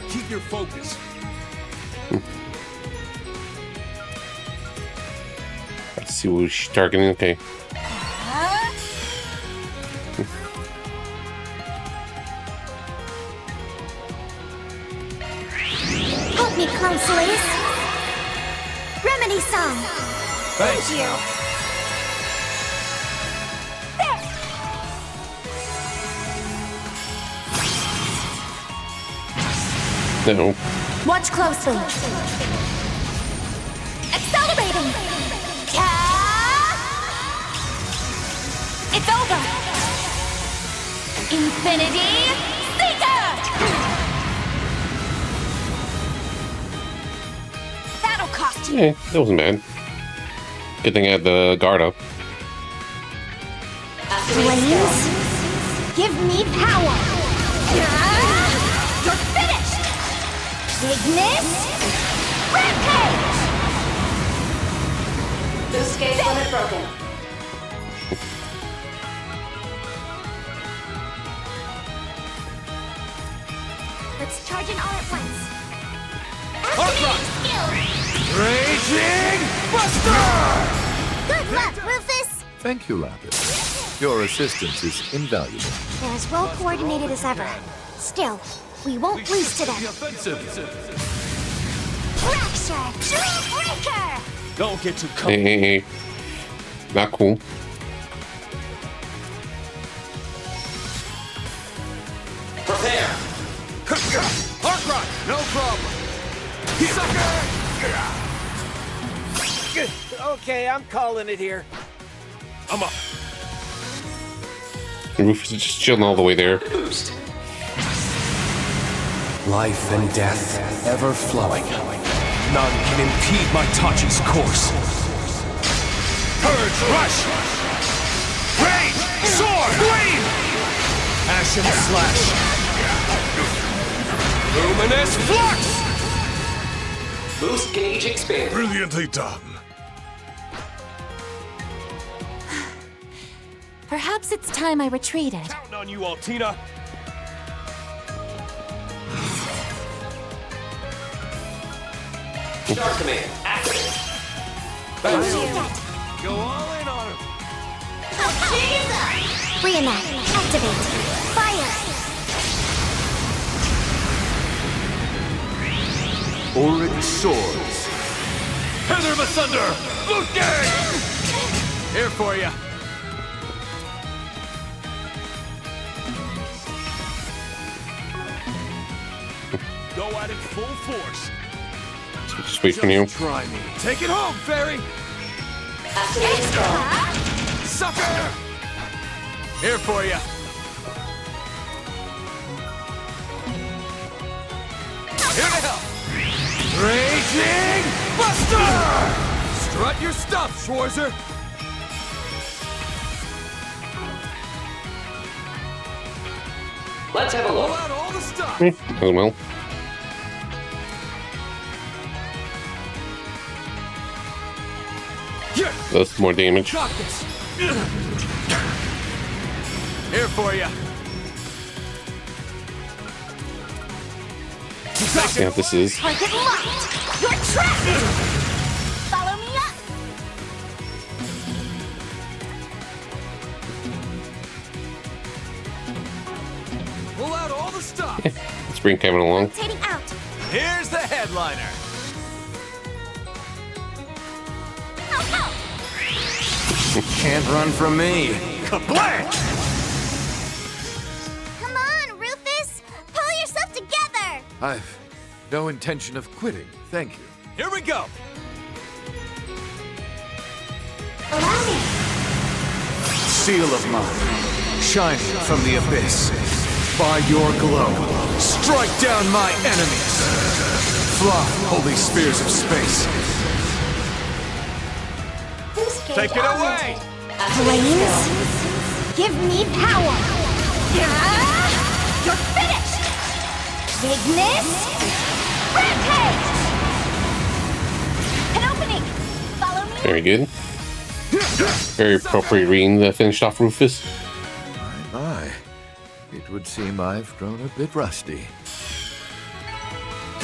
Keep your focus. Let's see what she's targeting. Okay. Help me, Clumsies. Remedy song. Thanks. Thank you. No. Watch closely. Accelerating. It's over. Infinity Seeker! That'll Yeah, that wasn't bad. Good thing I had the guard up. Flames, give me power. You're finished. Bigness, rampage. Boost gauge limit broken. Let's charge in all at once. Raging Buster! Good luck, Rufus. Thank you, Lapis. Your assistance is invaluable. They're as well coordinated as ever. Still, we won't lose to them. Fracture, Jewel Breaker! Don't get too Hey. Not cool. Prepare. Arc Rock, no problem. Sucker! Okay, I'm calling it here. I'm up. Rufus is just chilling all the way there. Boost. Life and death, ever flowing. None can impede my Tachi's course. Purge, rush! Rage! Sword! Gleam! Ashen slash. Luminous flux! Boost gauge expanded. Brilliantly done. Perhaps it's time I retreated. Counting on you, Altina. Dark command activate. Go all in on him. Reenact, activate, fire. Auric swords. Heather of Asunder! Loot gang! Here for you. Go at it full force. Just wait for you. Try me. Take it home, Fairy! Activate strong. Sucker! Here for you. Here to help. Raging Buster! Strut your stuff, Schwarzer! Let's have a Pull look. out all the stuff! Oh well. That's more damage. Got this. Here for you. Yeah, this is. Target locked. You're trapped. Follow me up. Pull out all the stuff. Let's bring Kevin along. Rotating out. Here's the headliner. Can't run from me. Kablam! Come on, Rufus. Pull yourself together. I've no intention of quitting, thank you. Here we go. Allow me. Seal of mine, shining from the abyss. By your glow, strike down my enemies. Fly, holy spears of space. Boost gauge Take it augmented. away. Flames, give me power. You're finished. Bigness, rampage. An opening. Follow me. Very good. Very appropriate reading that finished off Rufus. My, it would seem I've grown a bit rusty.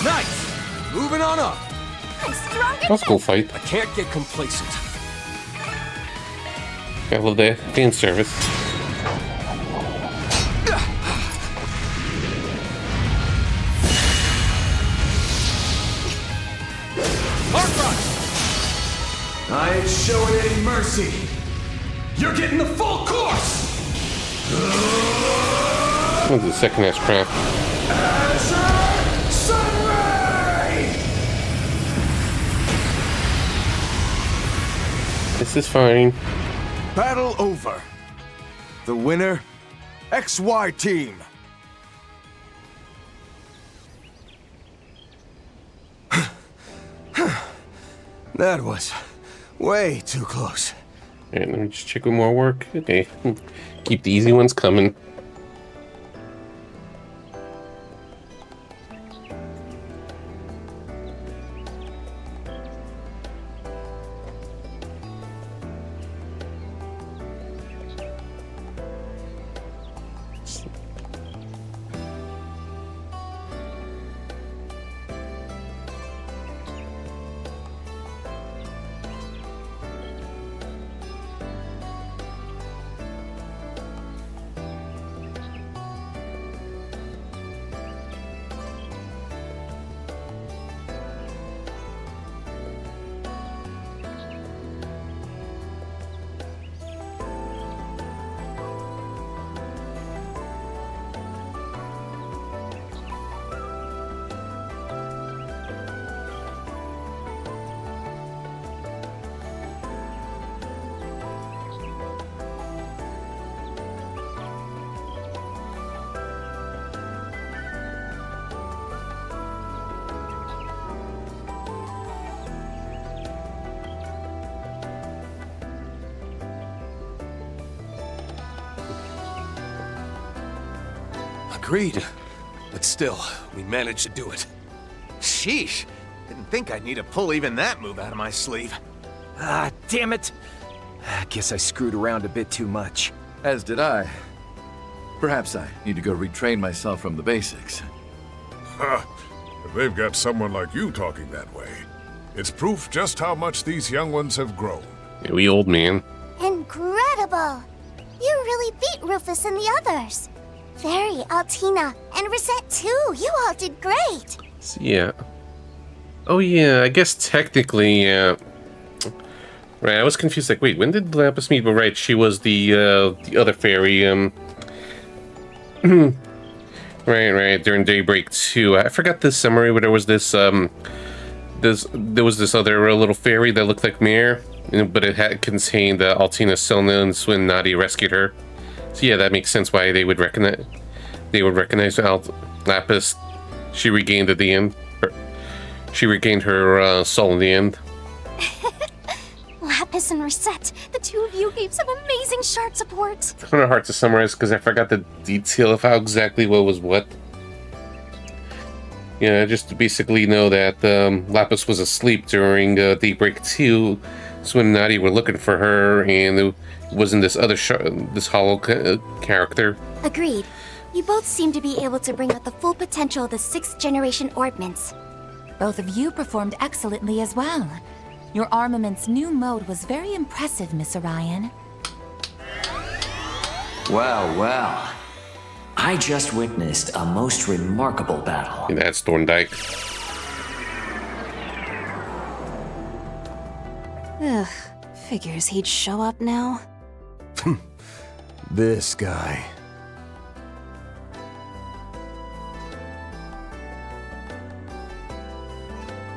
Nice. Moving on up. I'm stronger. That was a cool fight. I can't get complacent. I love the fan service. I ain't showing any mercy. You're getting the full course. That was the second ass crap. Azure Sunray! This is fine. Battle over. The winner, XY team. That was way too close. And let me just check with more work. Okay. Keep the easy ones coming. Agreed. But still, we managed to do it. Sheesh. Didn't think I'd need to pull even that move out of my sleeve. Ah, damn it. I guess I screwed around a bit too much. As did I. Perhaps I need to go retrain myself from the basics. Huh. If they've got someone like you talking that way, it's proof just how much these young ones have grown. Yeah, we old man. Incredible! You really beat Rufus and the others. Fairy, Altina, and Rosette too. You all did great. So, yeah. Oh yeah, I guess technically, yeah. Right, I was confused. Like, wait, when did Lapis meet? But right, she was the other fairy. Right. During Daybreak 2, I forgot this summary, but there was this there was this other little fairy that looked like Mare, but it had contained Altina, Selna, and when Nadia rescued her. So yeah, that makes sense why they would recognize Lapis. She regained at the end. She regained her soul in the end. Lapis and Rosette, the two of you gave some amazing shard support. It's kind of hard to summarize because I forgot the detail of how exactly what was what. Yeah, just to basically know that Lapis was asleep during Daybreak 2. So when Nadia were looking for her, and it wasn't this other this hollow character. Agreed. You both seem to be able to bring out the full potential of the 6th generation ordnance. Both of you performed excellently as well. Your armament's new mode was very impressive, Miss Orion. Well. I just witnessed a most remarkable battle. And that's Thorndyke. Ugh, figures he'd show up now. This guy.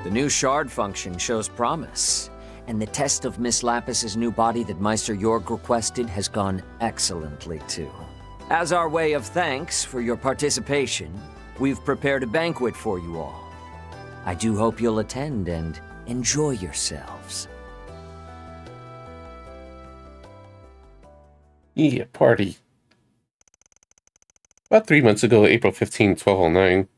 The new shard function shows promise, and the test of Miss Lapis's new body that Meister Jorg requested has gone excellently too. As our way of thanks for your participation, we've prepared a banquet for you all. I do hope you'll attend and enjoy yourselves. Yeah, party. About 3 months ago, April 15, 1209.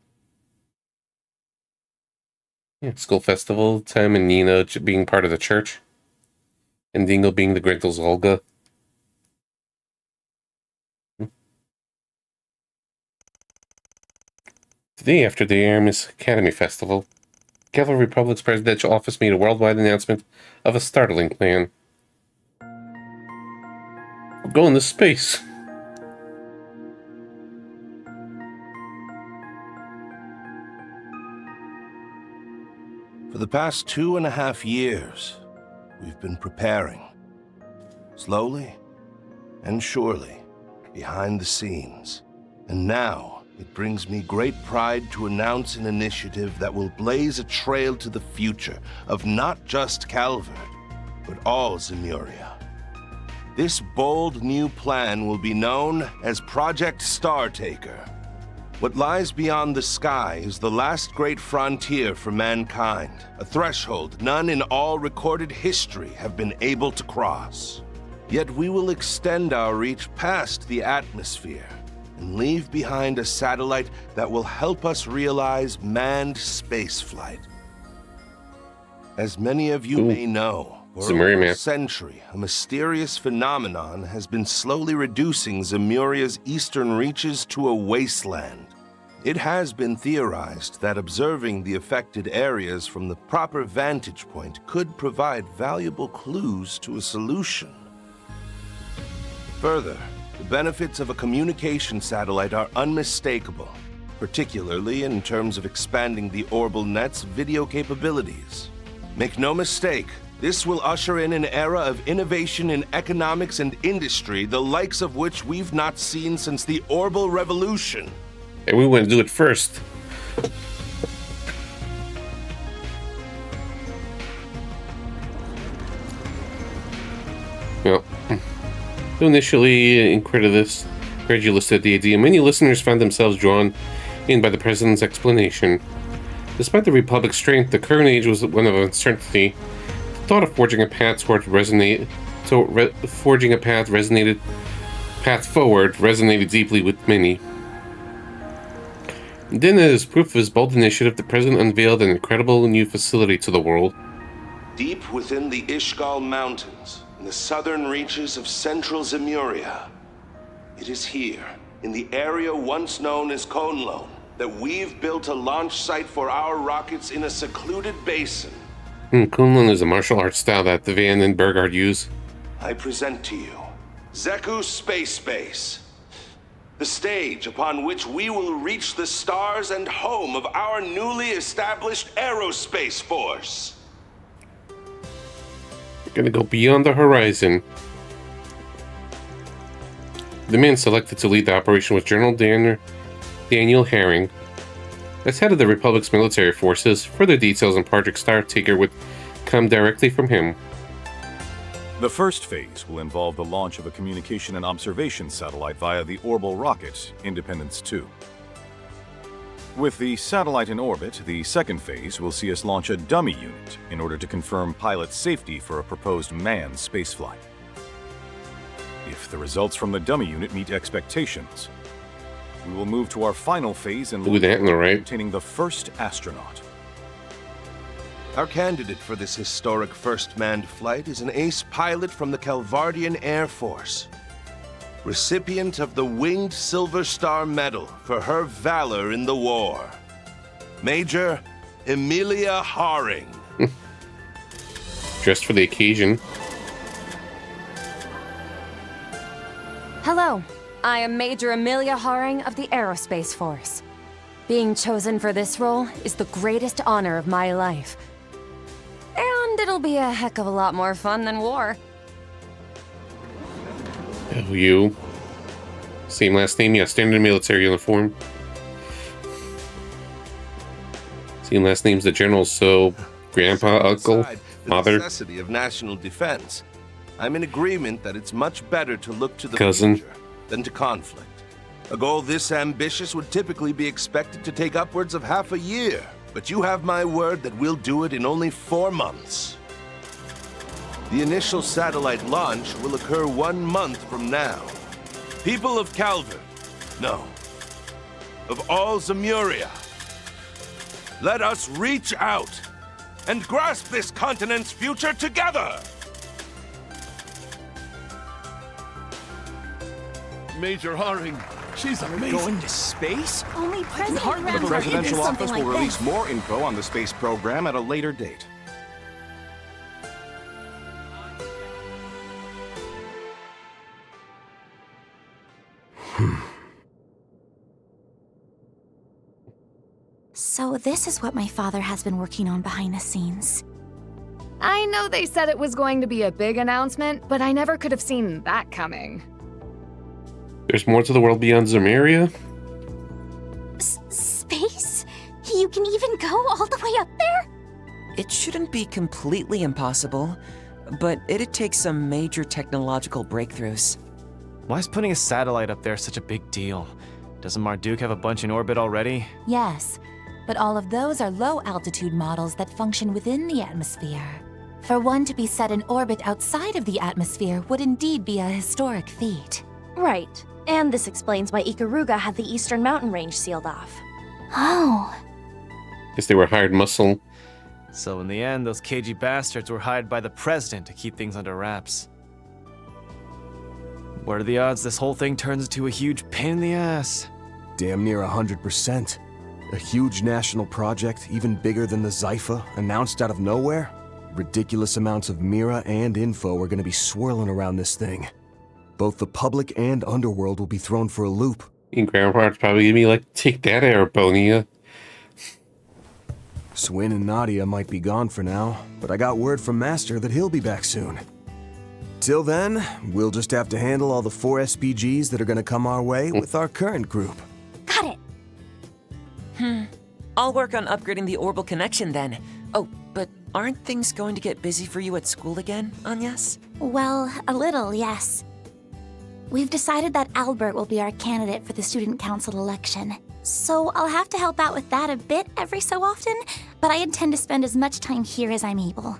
Yeah, school festival, Tim and Nina being part of the church. And Dingo being the Grendel's Olga. Today, after the Aramis Academy Festival, Cavalry Republic's presidential office made a worldwide announcement of a startling plan. We're going to space. For the past 2.5 years, we've been preparing. Slowly and surely, behind the scenes. And now, it brings me great pride to announce an initiative that will blaze a trail to the future of not just Calvert, but all Zemuria. This bold new plan will be known as Project Startaker. What lies beyond the sky is the last great frontier for mankind, a threshold none in all recorded history have been able to cross. Yet we will extend our reach past the atmosphere and leave behind a satellite that will help us realize manned spaceflight. As many of you may know, for over a century, a mysterious phenomenon has been slowly reducing Zemuria's eastern reaches to a wasteland. It has been theorized that observing the affected areas from the proper vantage point could provide valuable clues to a solution. Further, the benefits of a communication satellite are unmistakable, particularly in terms of expanding the Orbital Net's video capabilities. Make no mistake, this will usher in an era of innovation in economics and industry, the likes of which we've not seen since the Orbital Revolution. And we want to do it first. Well, initially incredulous at the idea, many listeners found themselves drawn in by the President's explanation. Despite the Republic's strength, the current age was one of uncertainty. The thought of forging a path forward resonated deeply with many. Then, as proof of his bold initiative, the President unveiled an incredible new facility to the world. Deep within the Ishgal Mountains, in the southern reaches of central Zemuria, it is here, in the area once known as Konlon, that we've built a launch site for our rockets in a secluded basin. Kunlun is a martial arts style that the Van and Burgard use. I present to you Zeku Space Base, the stage upon which we will reach the stars and home of our newly established aerospace force. We're gonna go beyond the horizon. The man selected to lead the operation was General Daniel Herring. As head of the Republic's military forces, further details on Project Startiger would come directly from him. The first phase will involve the launch of a communication and observation satellite via the orbital rocket, Independence 2. With the satellite in orbit, the second phase will see us launch a dummy unit in order to confirm pilot safety for a proposed manned spaceflight. If the results from the dummy unit meet expectations, we will move to our final phase and obtaining the first astronaut. Our candidate for this historic first manned flight is an ace pilot from the Calvardian Air Force, recipient of the Winged Silver Star Medal for her valor in the war, Major Emilia Haring. Dressed for the occasion. Hello, I am Major Emilia Haring of the Aerospace Force. Being chosen for this role is the greatest honor of my life. And it'll be a heck of a lot more fun than war. Oh, you. Same last name, yeah, standard military uniform. Same last name's the general, so grandpa, uncle, father. The necessity of national defense. I'm in agreement that it's much better to look to the cousin future than to conflict. A goal this ambitious would typically be expected to take upwards of half a year, but you have my word that we'll do it in only 4 months. The initial satellite launch will occur 1 month from now. People of Calvert, no, of all Zemuria, let us reach out and grasp this continent's future together! Major Haring, she's amazing. Going to space? Only President The presidential office will release more info on the space program at a later date. So this is what my father has been working on behind the scenes. I know they said it was going to be a big announcement, but I never could have seen that coming. There's more to the world beyond Zemuria? Space? You can even go all the way up there? It shouldn't be completely impossible, but it'd take some major technological breakthroughs. Why is putting a satellite up there such a big deal? Doesn't Marduk have a bunch in orbit already? Yes, but all of those are low-altitude models that function within the atmosphere. For one to be set in orbit outside of the atmosphere would indeed be a historic feat. Right. And this explains why Ikaruga had the Eastern Mountain Range sealed off. Oh. Guess they were hired muscle. So in the end, those cagey bastards were hired by the president to keep things under wraps. What are the odds this whole thing turns into a huge pain in the ass? Damn near 100%. A huge national project, even bigger than the Zypha, announced out of nowhere? Ridiculous amounts of Mira and info are gonna be swirling around this thing. Both the public and underworld will be thrown for a loop. And Grandpa's probably gonna be like, take that, Arabonia. Swin and Nadia might be gone for now, but I got word from Master that he'll be back soon. Till then, we'll just have to handle all the 4 SPGs that are gonna come our way with our current group. Got it. I'll work on upgrading the orbital connection then. Oh, but aren't things going to get busy for you at school again, Agnes? Well, a little, yes. We've decided that Albert will be our candidate for the student council election. So I'll have to help out with that a bit every so often, but I intend to spend as much time here as I'm able.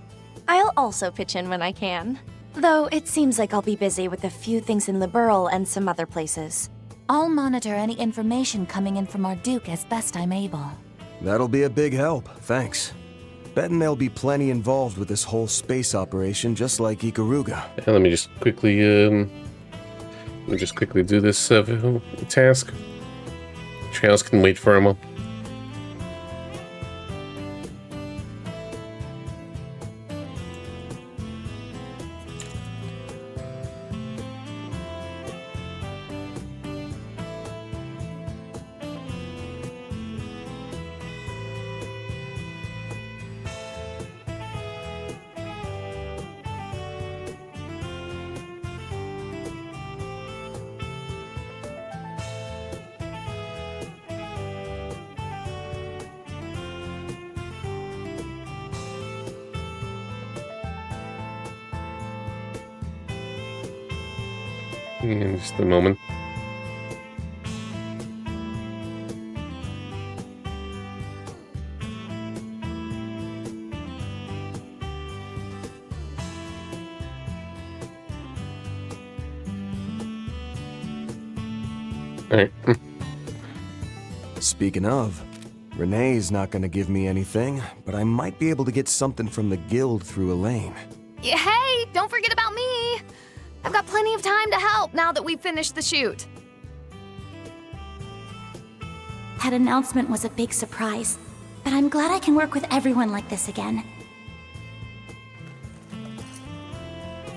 I'll also pitch in when I can. Though it seems like I'll be busy with a few things in Liberl and some other places. I'll monitor any information coming in from Marduk as best I'm able. That'll be a big help, thanks. Betting there'll be plenty involved with this whole space operation, just like Ikaruga. Let me just quickly do this task. Trails can wait for a moment. In just a moment. Alright. Speaking of, Renee's not gonna give me anything, but I might be able to get something from the guild through Elaine. Hey, don't forget about me! I've got plenty of time to help now that we've finished the shoot. That announcement was a big surprise, but I'm glad I can work with everyone like this again.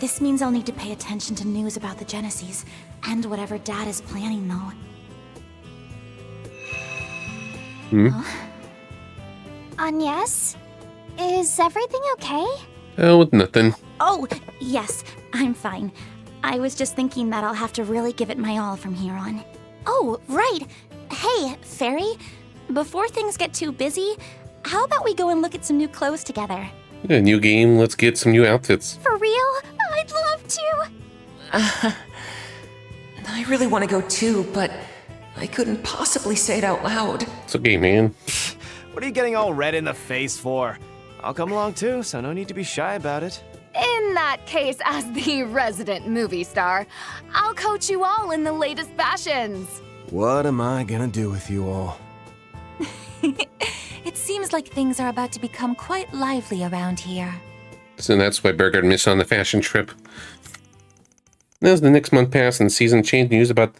This means I'll need to pay attention to news about the Genesis, and whatever Dad is planning, though. Agnes? Is everything okay? Oh, nothing. Oh, yes, I'm fine. I was just thinking that I'll have to really give it my all from here on. Oh, right. Hey, Fairy, before things get too busy, how about we go and look at some new clothes together? Yeah, new game. Let's get some new outfits. For real? I'd love to. I really want to go too, but I couldn't possibly say it out loud. It's okay, man. What are you getting all red in the face for? I'll come along too, so no need to be shy about it. In that case, as the resident movie star, I'll coach you all in the latest fashions. What am I gonna do with you all? It seems like things are about to become quite lively around here. So that's why Burger missed on the fashion trip. As the next month passed and the season changed, the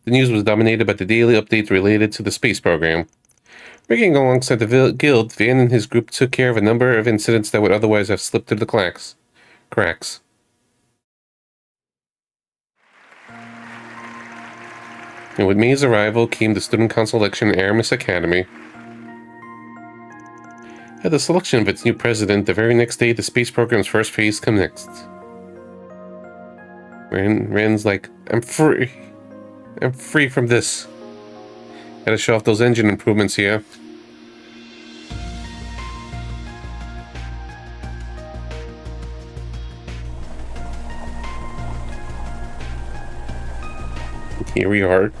news was dominated by the daily updates related to the space program. Working alongside the guild, Van and his group took care of a number of incidents that would otherwise have slipped through the cracks. And with May's arrival came the student council election in Aramis Academy. At the selection of its new president, the very next day, the space program's first phase commenced. Ren's like, I'm free. I'm free from this. Gotta show off those engine improvements here. Here we are.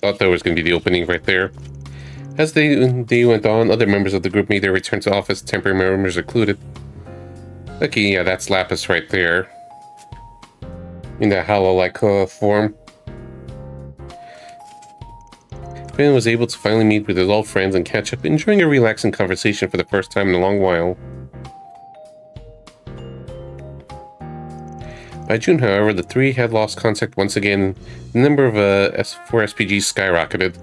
Thought that was going to be the opening right there. As the day went on, other members of the group made their return to office, temporary members included. Okay, yeah, that's Lapis right there. In that hollow-like form. Ben was able to finally meet with his old friends and catch up, enjoying a relaxing conversation for the first time in a long while. By June, however, the three had lost contact once again. The number of four SPGs skyrocketed.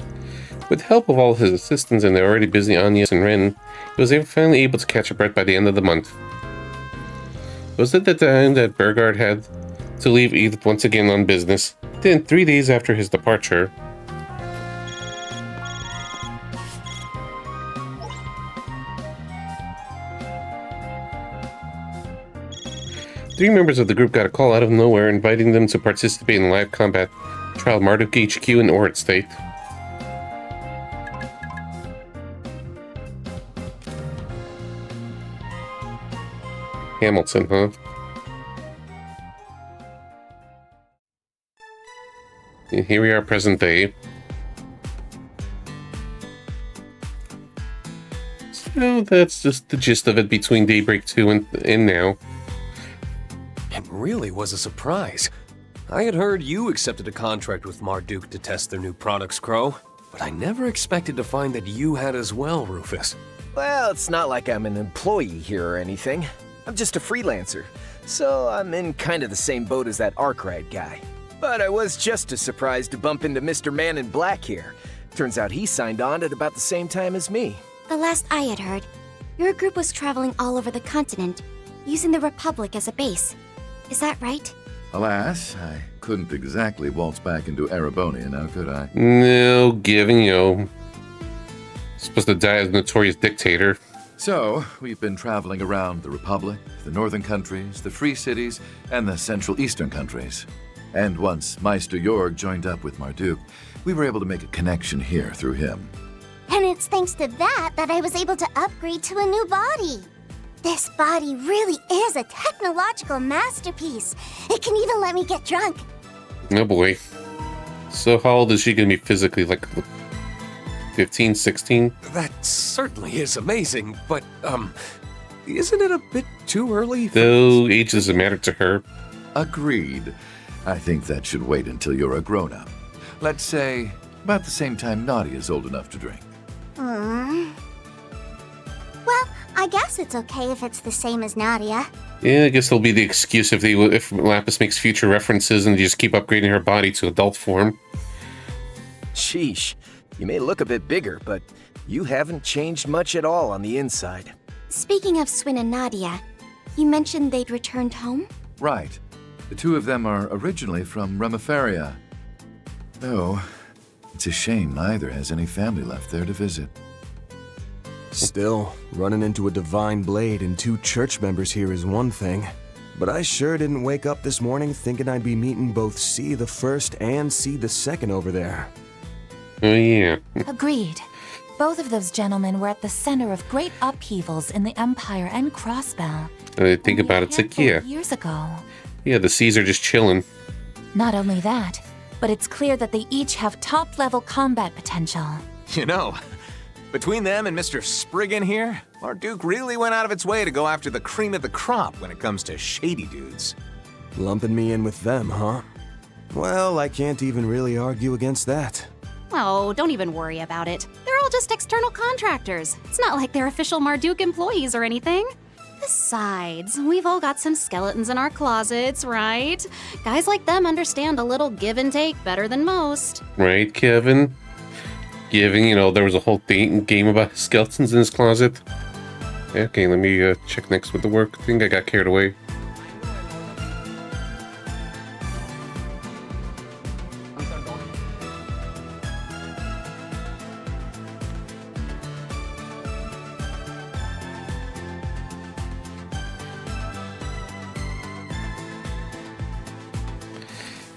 With the help of all his assistants and the already busy Agnes and Ren, he was finally able to catch a breath by the end of the month. Was it at the time that Burgard had to leave Edith once again on business? Then, 3 days after his departure, three members of the group got a call out of nowhere inviting them to participate in live combat trial Marduk HQ in Orit State. Hamilton, huh? And here we are, present day. So that's just the gist of it between Daybreak 2 and now. It really was a surprise. I had heard you accepted a contract with Marduk to test their new products, Crow, but I never expected to find that you had as well, Rufus. Well, it's not like I'm an employee here or anything. I'm just a freelancer, so I'm in kind of the same boat as that Arkwright guy. But I was just as surprised to bump into Mr. Man in Black here. Turns out he signed on at about the same time as me. The last I had heard, your group was traveling all over the continent, using the Republic as a base. Is that right? Alas, I couldn't exactly waltz back into Ereboni now, could I? No, given, supposed to die as a notorious dictator. So, we've been traveling around the Republic, the northern countries, the Free Cities, and the Central Eastern countries. And once Meister Jorg joined up with Marduk, we were able to make a connection here through him. And it's thanks to that I was able to upgrade to a new body. This body really is a technological masterpiece. It can even let me get drunk. Oh boy. So how old is she going to be physically? Like 15, 16? That certainly is amazing, but, isn't it a bit too early? Though age doesn't matter to her. Agreed. I think that should wait until you're a grown-up. Let's say about the same time Nadia's old enough to drink. Well, I guess it's okay if it's the same as Nadia. Yeah, I guess there'll be the excuse if Lapis makes future references and just keep upgrading her body to adult form. Sheesh. You may look a bit bigger, but you haven't changed much at all on the inside. Speaking of Swin and Nadia, you mentioned they'd returned home? Right. The two of them are originally from Remiferia. Though, it's a shame neither has any family left there to visit. Still, running into a divine blade and 2 church members here is one thing. But I sure didn't wake up this morning thinking I'd be meeting both C the First and C the Second over there. Oh yeah. Agreed. Both of those gentlemen were at the center of great upheavals in the Empire and Crossbell. Think about it, it's like, yeah. Years ago. Yeah, the C's are just chilling. Not only that, but it's clear that they each have top-level combat potential. You know, between them and Mr. Spriggan here, Marduk really went out of its way to go after the cream of the crop when it comes to shady dudes. Lumping me in with them, huh? Well, I can't even really argue against that. Oh, don't even worry about it. They're all just external contractors. It's not like they're official Marduk employees or anything. Besides, we've all got some skeletons in our closets, right? Guys like them understand a little give and take better than most. Right, Kevin? Given, there was a whole game about skeletons in his closet. Okay, let me check next with the work. I think I got carried away.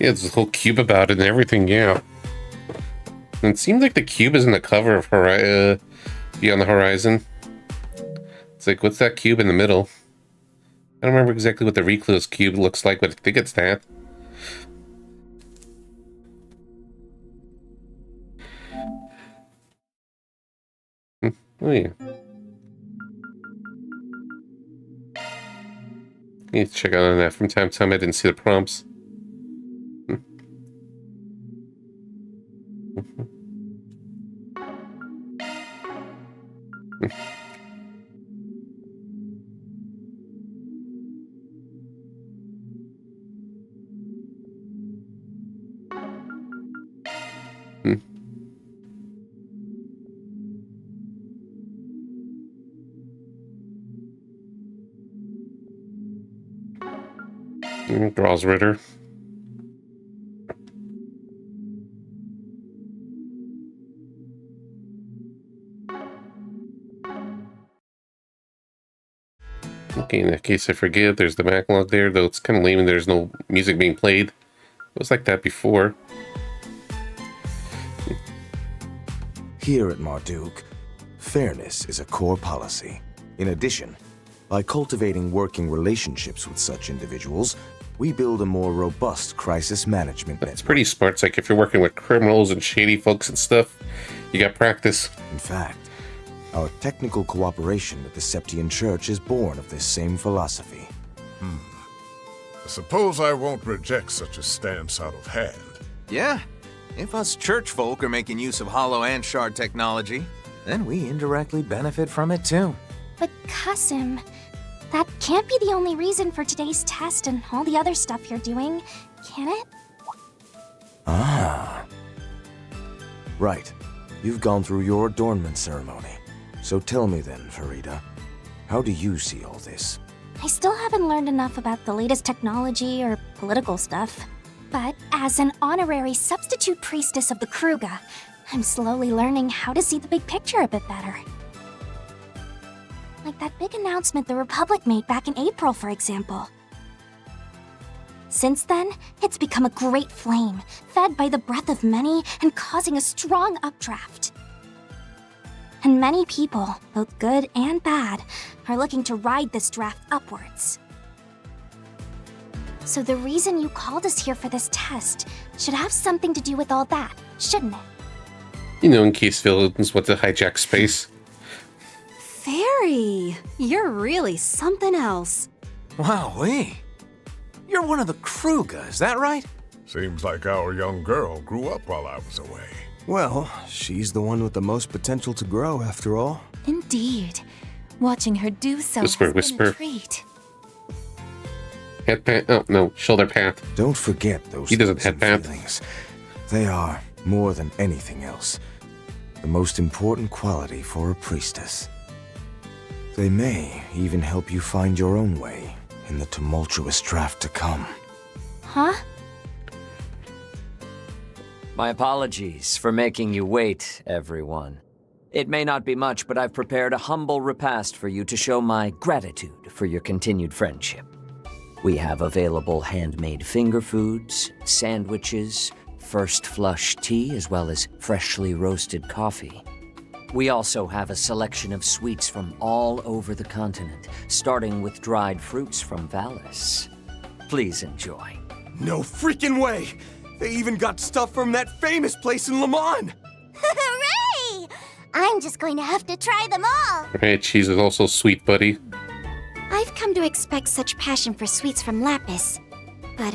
Yeah, there's a whole cube about it and everything, yeah. And it seems like the cube is in the cover of Beyond the Horizon. It's like, what's that cube in the middle? I don't remember exactly what the Recluse cube looks like, but I think it's that. Oh yeah. Need to check out on that from time to time. I didn't see the prompts. Draws Ritter. Okay, in that case, I forget. There's the backlog there, though it's kind of lame and there's no music being played. It was like that before. Here at Marduk, fairness is a core policy. In addition, by cultivating working relationships with such individuals, we build a more robust crisis management network. It's pretty smart. It's like if you're working with criminals and shady folks and stuff, you got practice. In fact, our technical cooperation with the Septian Church is born of this same philosophy. Suppose I won't reject such a stance out of hand. Yeah, if us church folk are making use of hollow and shard technology, then we indirectly benefit from it too. But Qasim, that can't be the only reason for today's test and all the other stuff you're doing, can it? Ah. Right. You've gone through your adornment ceremony. So tell me then, Farida, how do you see all this? I still haven't learned enough about the latest technology or political stuff. But as an honorary substitute priestess of the Kruga, I'm slowly learning how to see the big picture a bit better. Like that big announcement the Republic made back in April, for example. Since then, it's become a great flame, fed by the breath of many and causing a strong updraft. And many people, both good and bad, are looking to ride this draft upwards. So the reason you called us here for this test should have something to do with all that, shouldn't it? You know, in case villains want to hijack space. Fairy, you're really something else. Wowee. You're one of the Kruga, is that right? Seems like our young girl grew up while I was away. Well, she's the one with the most potential to grow, after all. Indeed. Watching her do so Whisper, has whisper. been a treat. Head pat? Oh, no. Shoulder pat. Don't forget those He doesn't thoughts head and pat. feelings. They are, more than anything else, the most important quality for a priestess. They may even help you find your own way in the tumultuous draft to come. Huh? My apologies for making you wait, everyone. It may not be much, but I've prepared a humble repast for you to show my gratitude for your continued friendship. We have available handmade finger foods, sandwiches, first flush tea, as well as freshly roasted coffee. We also have a selection of sweets from all over the continent, starting with dried fruits from Valis. Please enjoy. No freaking way! They even got stuff from that famous place in Le Mans! Hooray! I'm just going to have to try them all! Right, cheese is also sweet, buddy. I've come to expect such passion for sweets from Lapis. But,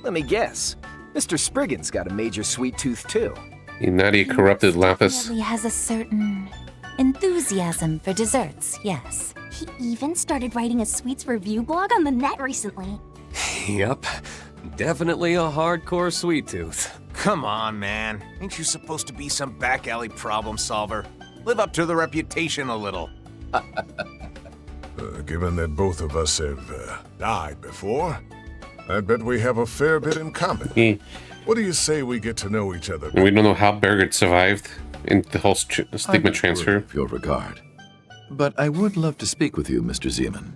Let me guess. Mr. Spriggan's got a major sweet tooth, too. You naughty, corrupted Lapis. Definitely has a certain enthusiasm for desserts, yes. he even started writing a sweets review blog on the net recently. Yep. Definitely a hardcore sweet tooth. Come on, man. Ain't you supposed to be some back alley problem solver? Live up to the reputation a little. Given that both of us have died before, I bet we have a fair bit in common. What do you say we get to know each other? And we don't know how Bergert survived in the whole I stigma would transfer. approve your regard. But I would love to speak with you, Mr. Zeman.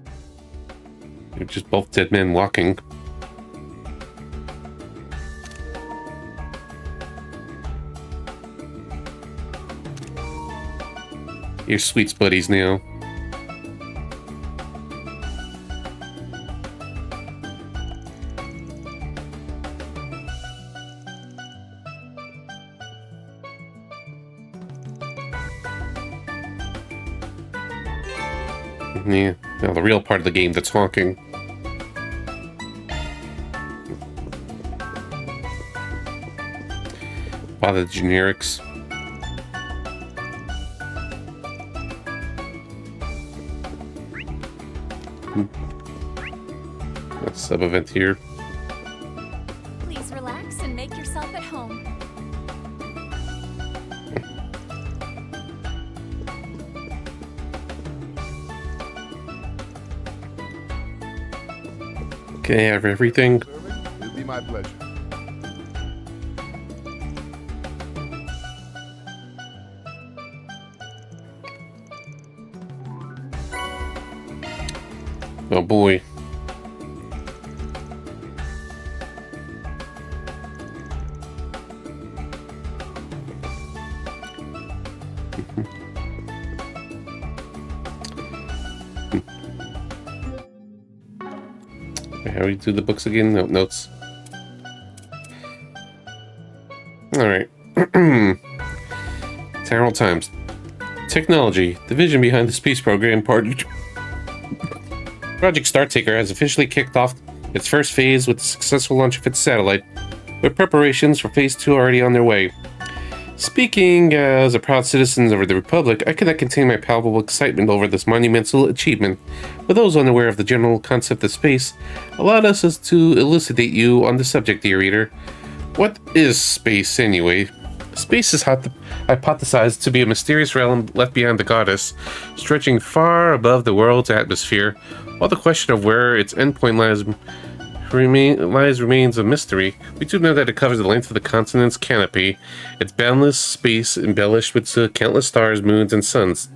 You're just both dead men walking. You're sweets buddies now. Yeah, now the real part of the game, the talking. A lot of the generics. A sub-event here. Please relax and make yourself at home. Can I have everything? It'll be my pleasure. Oh boy. How do we do the books again? No, notes. Alright. Terrible times. Technology. The vision behind the space program Project Startaker has officially kicked off its first phase with the successful launch of its satellite, with preparations for phase 2 already on their way. Speaking as a proud citizen of the Republic, I cannot contain my palpable excitement over this monumental achievement. For those unaware of the general concept of space, allow us to elucidate you on the subject, dear reader. What is space, anyway? Space is hypothesized to be a mysterious realm left behind the goddess, stretching far above the world's atmosphere, while the question of where its endpoint remains a mystery. We do know that it covers the length of the continent's canopy, its boundless space embellished with countless stars, moons, and suns.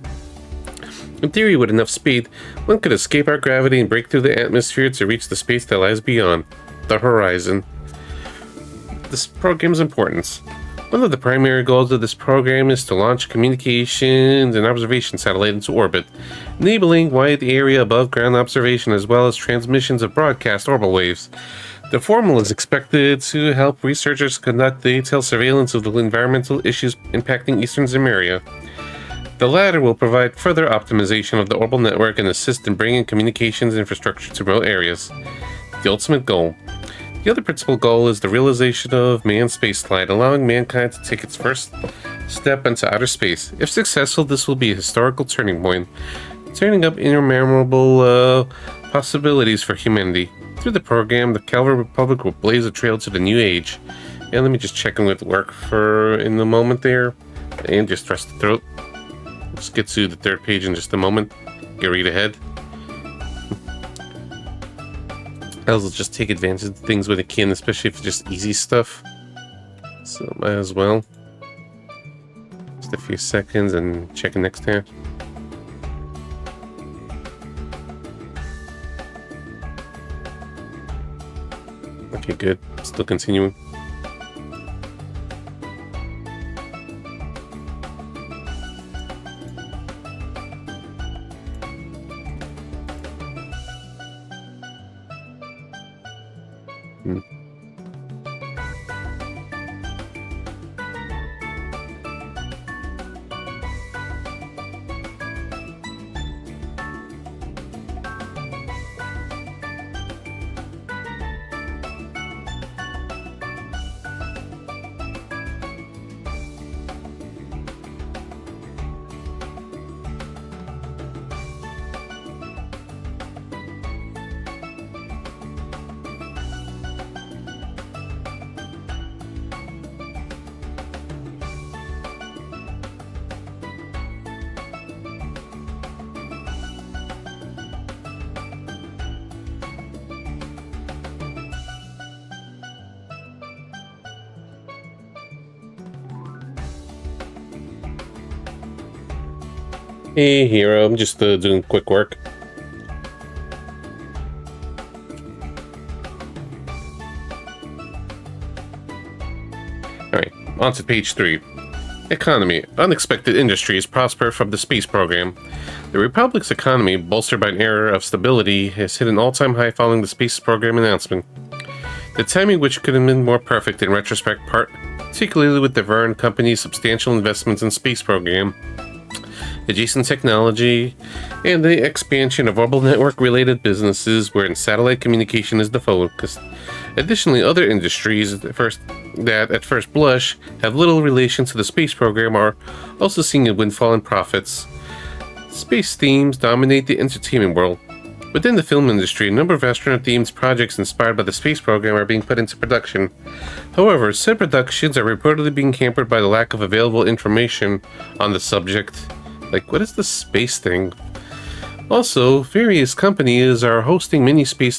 In theory, with enough speed, one could escape our gravity and break through the atmosphere to reach the space that lies beyond, the horizon. This program's importance. One of the primary goals of this program is to launch communications and observation satellite into orbit, enabling wide area above ground observation as well as transmissions of broadcast orbital waves. The formula is expected to help researchers conduct detailed surveillance of the environmental issues impacting Eastern Zemeria. The latter will provide further optimization of the orbital network and assist in bringing communications infrastructure to remote areas. The ultimate goal. The other principal goal is the realization of manned spaceflight, allowing mankind to take its first step into outer space. If successful, this will be a historical turning point, turning up inimaginable possibilities for humanity. Through the program, the Calvary Republic will blaze a trail to the new age. And let me just check in with work for in the moment there, and just rest the throat. Let's get to the third page in just a moment. Get read ahead. I'll just take advantage of things when I can, especially if it's just easy stuff. So might as well. Just a few seconds and check it next time. Okay, good. Still continuing. Hey, hero. I'm just doing quick work. Alright, on to page 3. Economy. Unexpected industries prosper from the space program. The Republic's economy, bolstered by an era of stability, has hit an all-time high following the space program announcement. The timing which could have been more perfect in retrospect, particularly with the Verne Company's substantial investments in space program, adjacent technology, and the expansion of orbital network-related businesses wherein satellite communication is the focus. Additionally, other industries that at first blush have little relation to the space program are also seeing a windfall in profits. Space themes dominate the entertainment world. Within the film industry, a number of astronaut-themed projects inspired by the space program are being put into production. However, said productions are reportedly being hampered by the lack of available information on the subject. Like, what is the space thing? Also, various companies are hosting mini space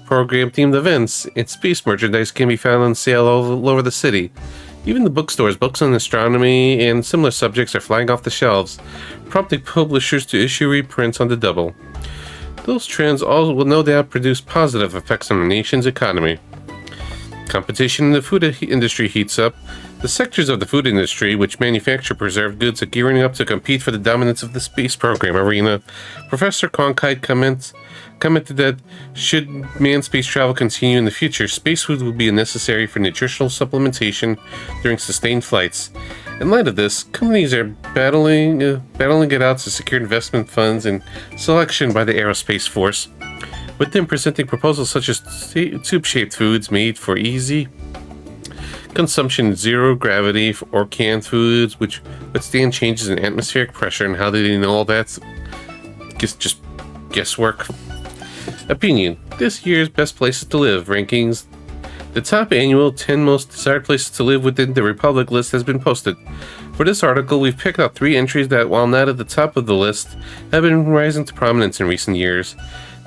program-themed events, and space merchandise can be found on sale all over the city. Even the bookstores, books on astronomy and similar subjects are flying off the shelves, prompting publishers to issue reprints on the double. Those trends all will no doubt produce positive effects on the nation's economy. Competition in the food industry heats up. The sectors of the food industry which manufacture preserved goods are gearing up to compete for the dominance of the space program arena. Professor Cronkite commented that should manned space travel continue in the future, space food will be necessary for nutritional supplementation during sustained flights. In light of this, companies are battling it out to secure investment funds and selection by the Aerospace Force, with them presenting proposals such as tube-shaped foods made for easy consumption, zero gravity, or canned foods which withstand changes in atmospheric pressure. And how do they know all that? Just guesswork. Opinion. This year's best places to live rankings. The top annual 10 most desired places to live within the Republic list has been posted. For this article, we've picked out 3 entries that, while not at the top of the list, have been rising to prominence in recent years.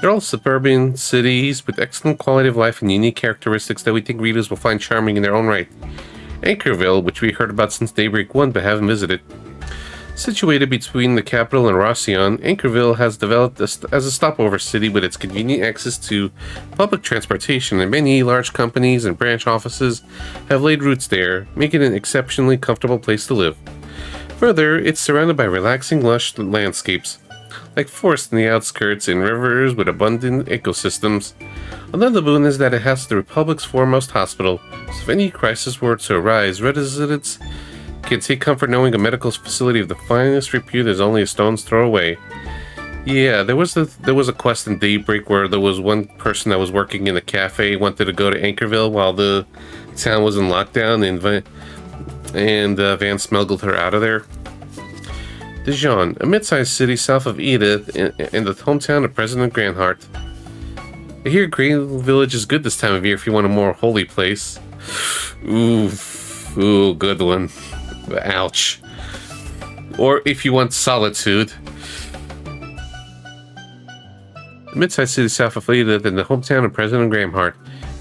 They're all suburban cities with excellent quality of life and unique characteristics that we think readers will find charming in their own right. Anchorville, which we heard about since Daybreak 1 but haven't visited. Situated between the capital and Roussillon, Anchorville has developed as a stopover city with its convenient access to public transportation, and many large companies and branch offices have laid roots there, making it an exceptionally comfortable place to live. Further, it's surrounded by relaxing, lush landscapes, like forests in the outskirts and rivers with abundant ecosystems. Another boon is that it has the Republic's foremost hospital, so if any crisis were to arise, residents can take comfort knowing a medical facility of the finest repute is only a stone's throw away. Yeah, there was a quest in Daybreak where there was one person that was working in a cafe wanted to go to Anchorville while the town was in lockdown, and Van smuggled her out of there. Dijon, a mid-sized city south of Edith in the hometown of President Granhart. I hear Green Village is good this time of year if you want a more holy place. Ooh, good one. Ouch. Or if you want solitude. A mid-sized city south of Edith in the hometown of President Granhart.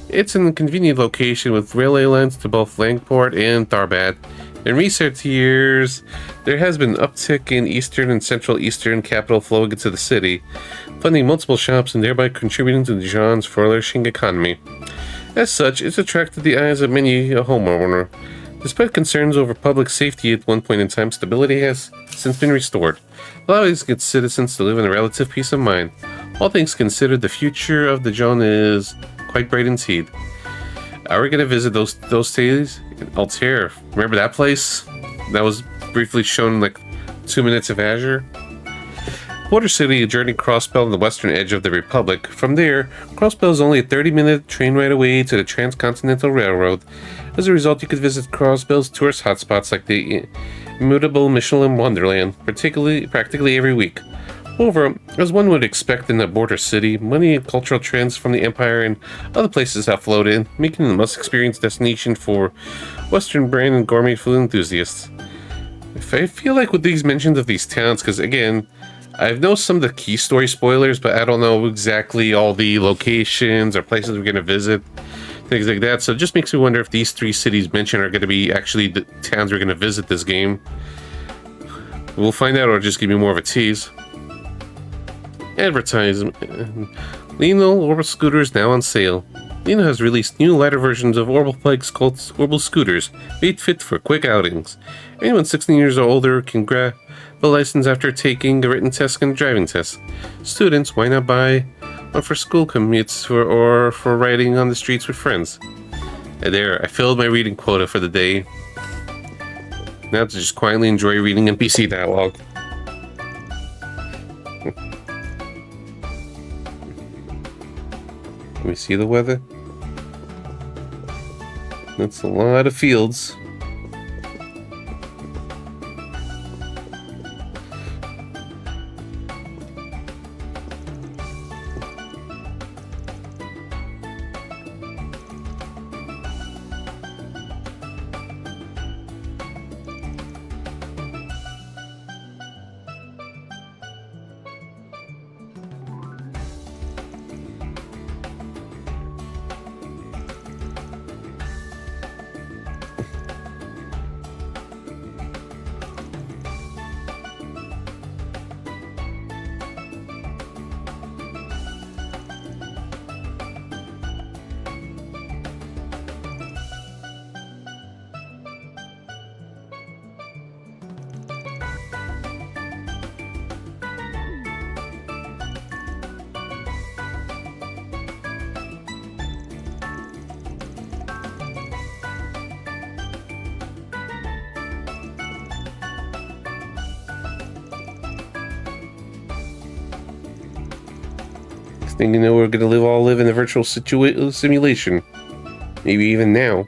It's in a convenient location with railway lines to both Langport and Tharbad. In recent years, there has been an uptick in eastern and central eastern capital flowing into the city, funding multiple shops and thereby contributing to Dijon's flourishing economy. As such, it's attracted the eyes of many a homeowner. Despite concerns over public safety at one point in time, stability has since been restored, allowing its citizens to live in a relative peace of mind. All things considered, the future of Dijon is quite bright indeed. Are we going to visit those cities? Altair, remember that place? That was briefly shown in like 2 minutes of Azure. Border City, a journey Crossbell on the western edge of the Republic. From there, Crossbell is only a 30-minute train ride away to the Transcontinental Railroad. As a result, you could visit Crossbell's tourist hotspots like the immutable Michelin Wonderland, practically every week. However, as one would expect in a border city, money and cultural trends from the Empire and other places have flowed in, making it the most experienced destination for Western brand and gourmet food enthusiasts. I feel like with these mentions of these towns, because again, I know some of the key story spoilers, but I don't know exactly all the locations or places we're going to visit, things like that. So it just makes me wonder if these 3 cities mentioned are going to be actually the towns we're going to visit this game. We'll find out, or just give me more of a tease. Advertisement. Lino Orbital Scooters now on sale. Lino has released new lighter versions of Orbital bikes called Orbital Scooters, made fit for quick outings. Anyone 16 years or older can grab a license after taking a written test and driving test. Students, why not buy one for school commutes or for riding on the streets with friends? And there, I filled my reading quota for the day. Now to just quietly enjoy reading NPC dialogue. Let me see the weather. That's a lot of fields. Next thing you know, we're gonna all live in a virtual simulation. Maybe even now.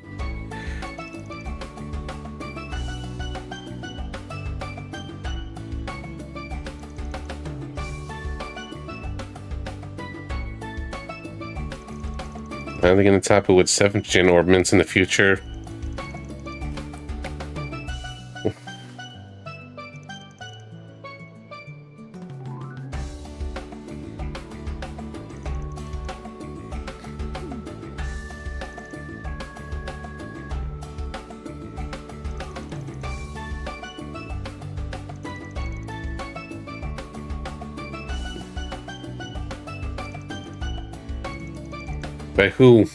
Are they gonna top it with 7th gen orbments in the future? By who?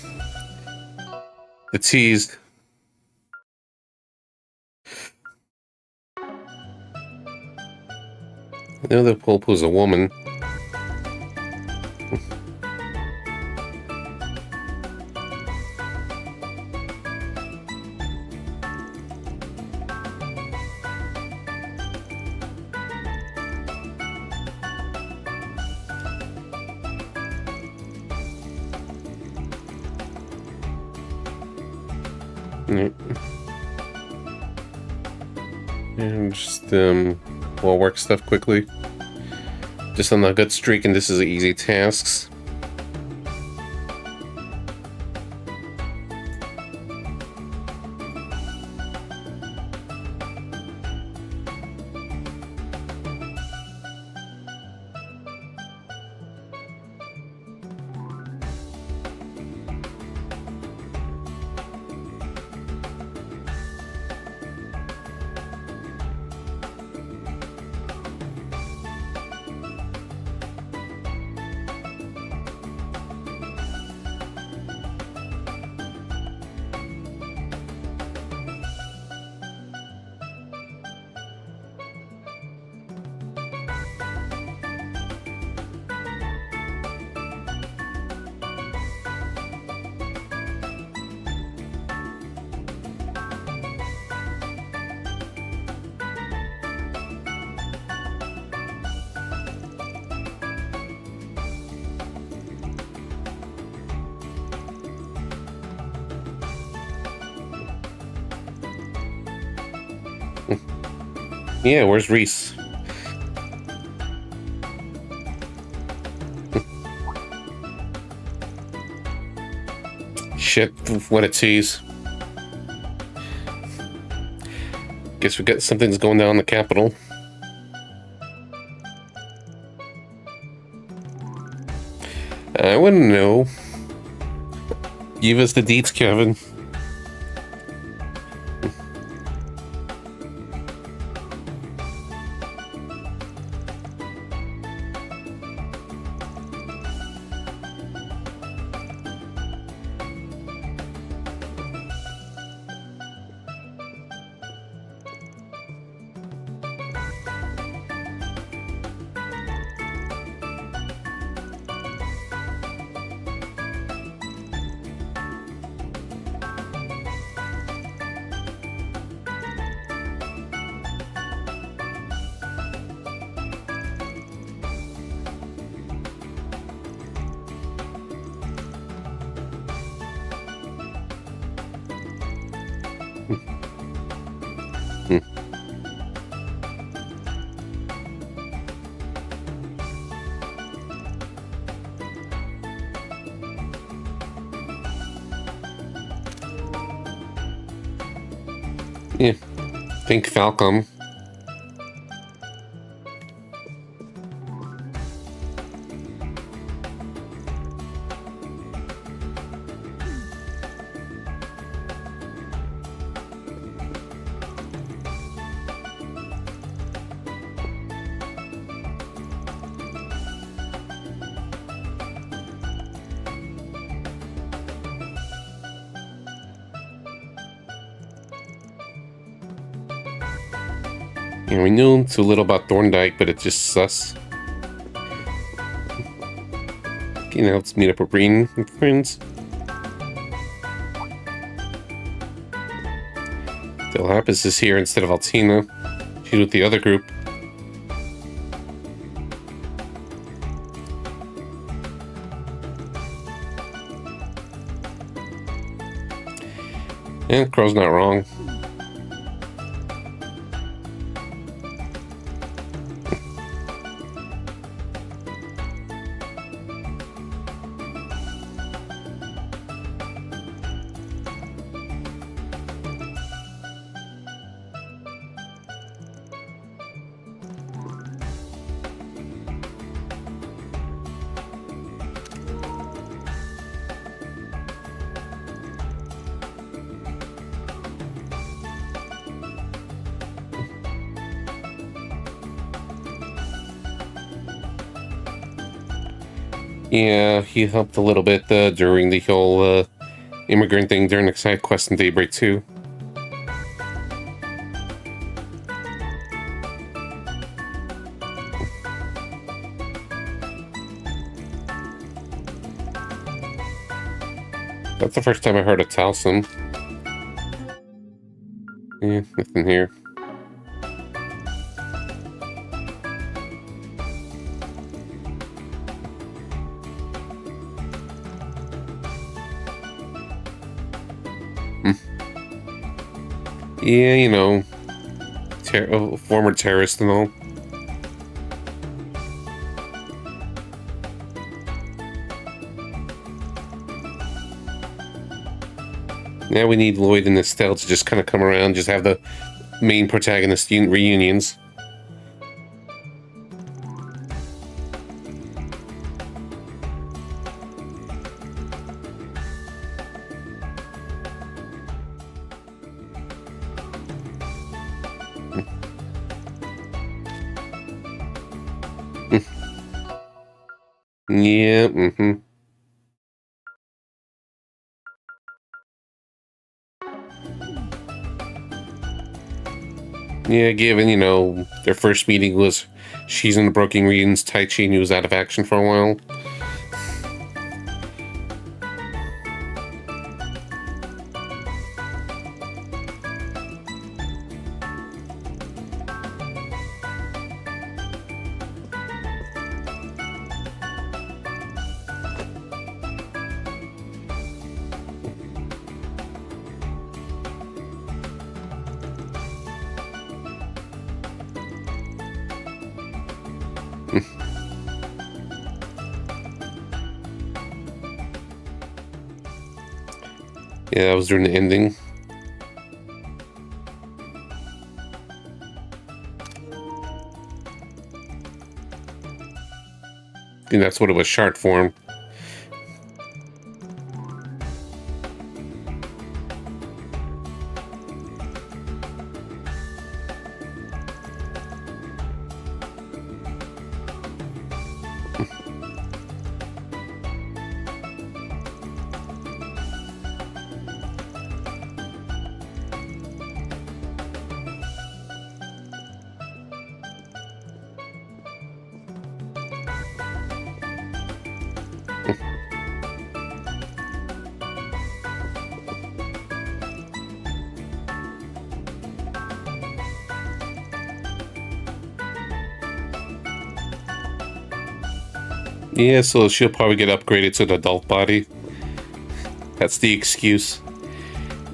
The teased. I know the Pope was a woman. And just we'll work stuff quickly. Just on a good streak, and this is easy tasks. Yeah, where's Reese? Shit, what a tease. Guess we got something's going down in the Capitol. I wouldn't know. Give us the deets, Kevin. Yeah. Think Falcom. Yeah, we knew too little about Thorndyke, but it's just sus. Okay, now let's meet up with Breen and friends. Delapis is here instead of Altina. She's with the other group. Yeah, Crow's not wrong. Yeah, he helped a little bit during the whole immigrant thing during the side quest in Daybreak 2. That's the first time I heard of Talsum. Yeah, nothing here. Yeah, you know, former terrorist and all. Now we need Lloyd and Estelle to just kind of come around, just have the main protagonist reunions. Yeah, Yeah, given, you know, their first meeting was she's in the Broken Regions, Tai Chi, and he was out of action for a while. Yeah, that was during the ending. And that's what it was, shard form. Yeah, so she'll probably get upgraded to an adult body. That's the excuse.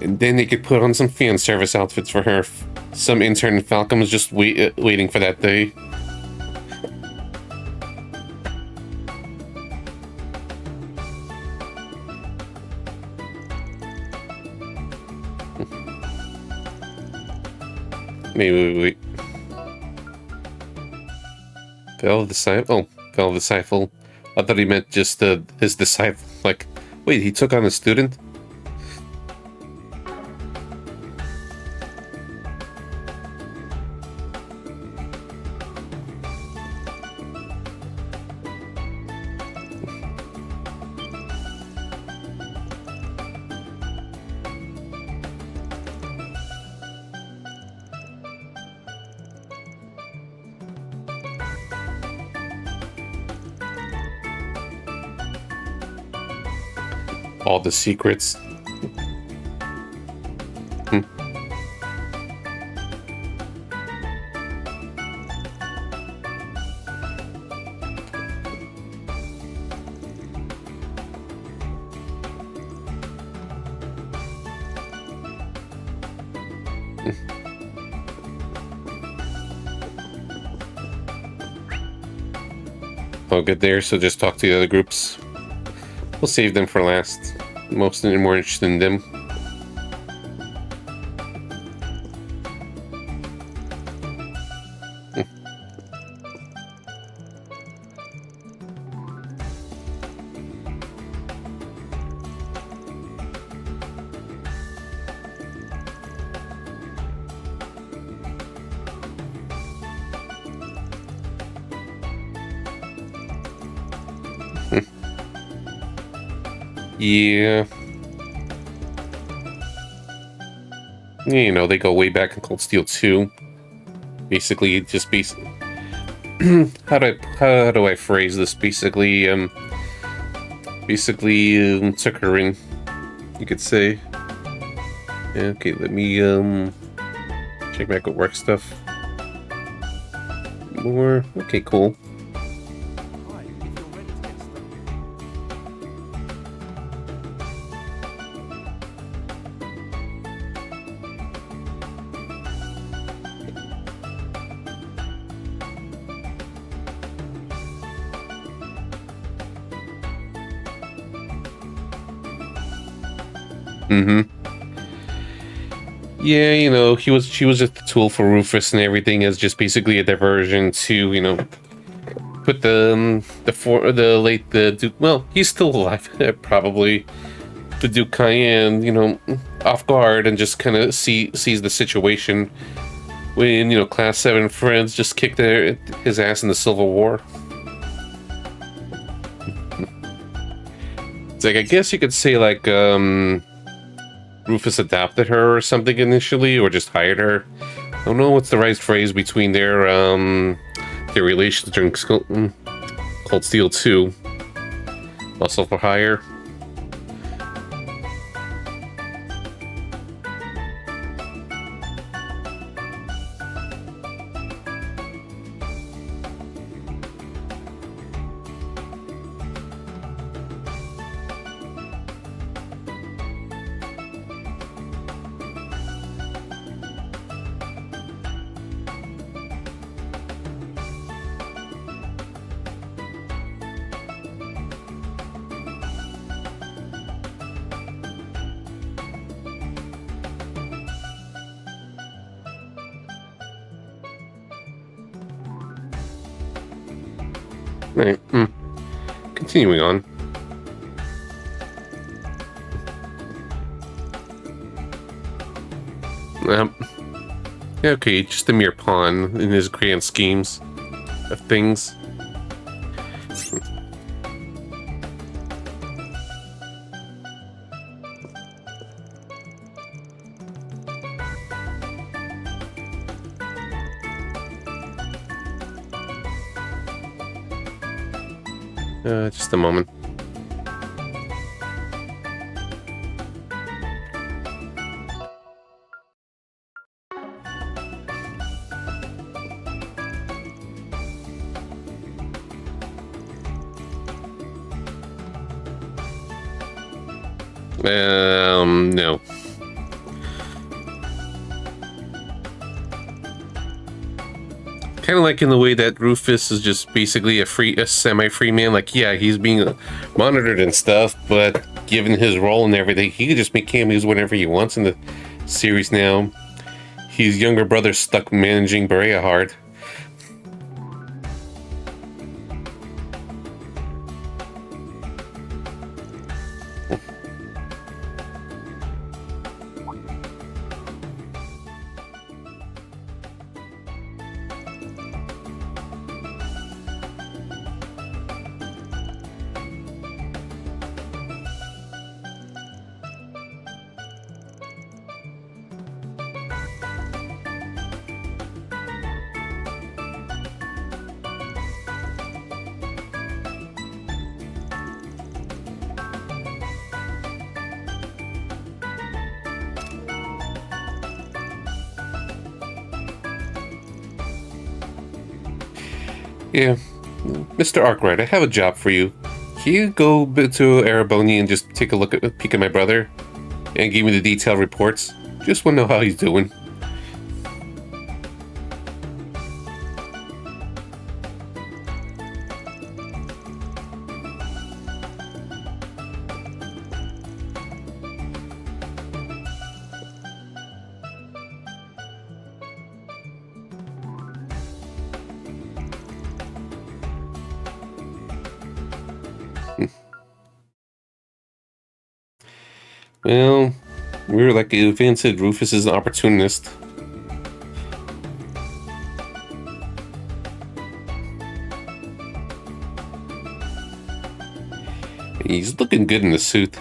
And then they could put on some fan service outfits for her. Some intern in Falcom is just waiting for that day. Wait. Fell of the Disciple? Oh, Fell of the Disciple. I thought he meant just his disciple. Like, wait, he took on a student? All the secrets. Oh, good there. So just talk to the other groups. We'll save them for last. Most more interested in them. Yeah. You know, they go way back in Cold Steel 2. Basically, just how do I phrase this? Basically, Tuckering, you could say. Yeah, okay, let me check back at work stuff. More. Okay, cool. Yeah, you know, she was just a tool for Rufus and everything, as just basically a diversion to, you know, put the Duke, well, he's still alive, probably, the Duke Cayenne, you know, off guard and just kind of sees the situation when, you know, Class 7 friends just kicked his ass in the Civil War. It's like, I guess you could say, like, Rufus adopted her or something initially, or just hired her. I don't know what's the right phrase between their relations during Cold Steel 2. Also for hire. Right. Continuing on. Okay, just a mere pawn in his grand schemes of things. Just a moment. No. Kind of like in the way that Rufus is just basically a semi-free man. Like, yeah, he's being monitored and stuff, but given his role and everything, he can just make cameos whenever he wants in the series now. his younger brother stuck managing Berea hard. Yeah, Mr. Arkwright, I have a job for you. Can you go to Araboni and just take a peek at my brother? And give me the detailed reports? Just want to know how he's doing. Well, we were like Van said, Rufus is an opportunist. He's looking good in the suit.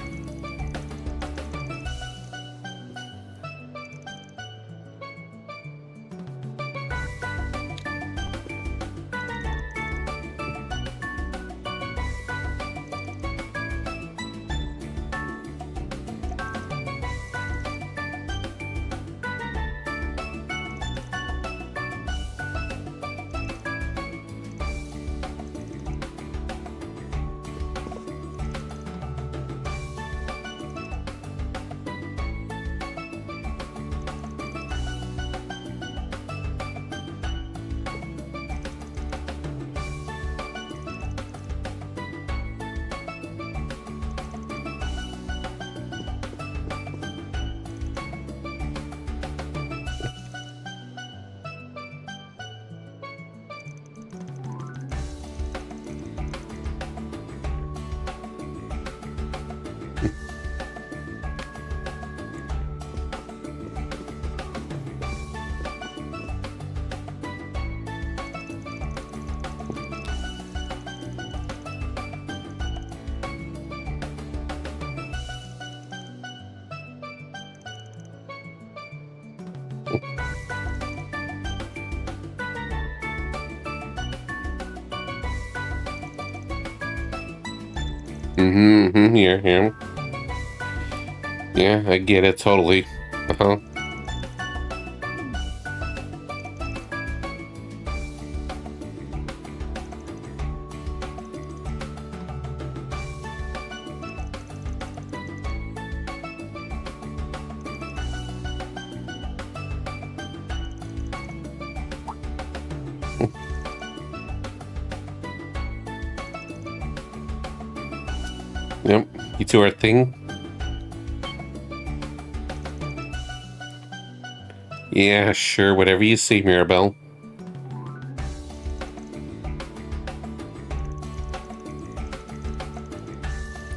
Yeah. Yeah, I get it totally. Uh-huh. Yep, you two are a thing. Yeah, sure, whatever you say, Mirabelle.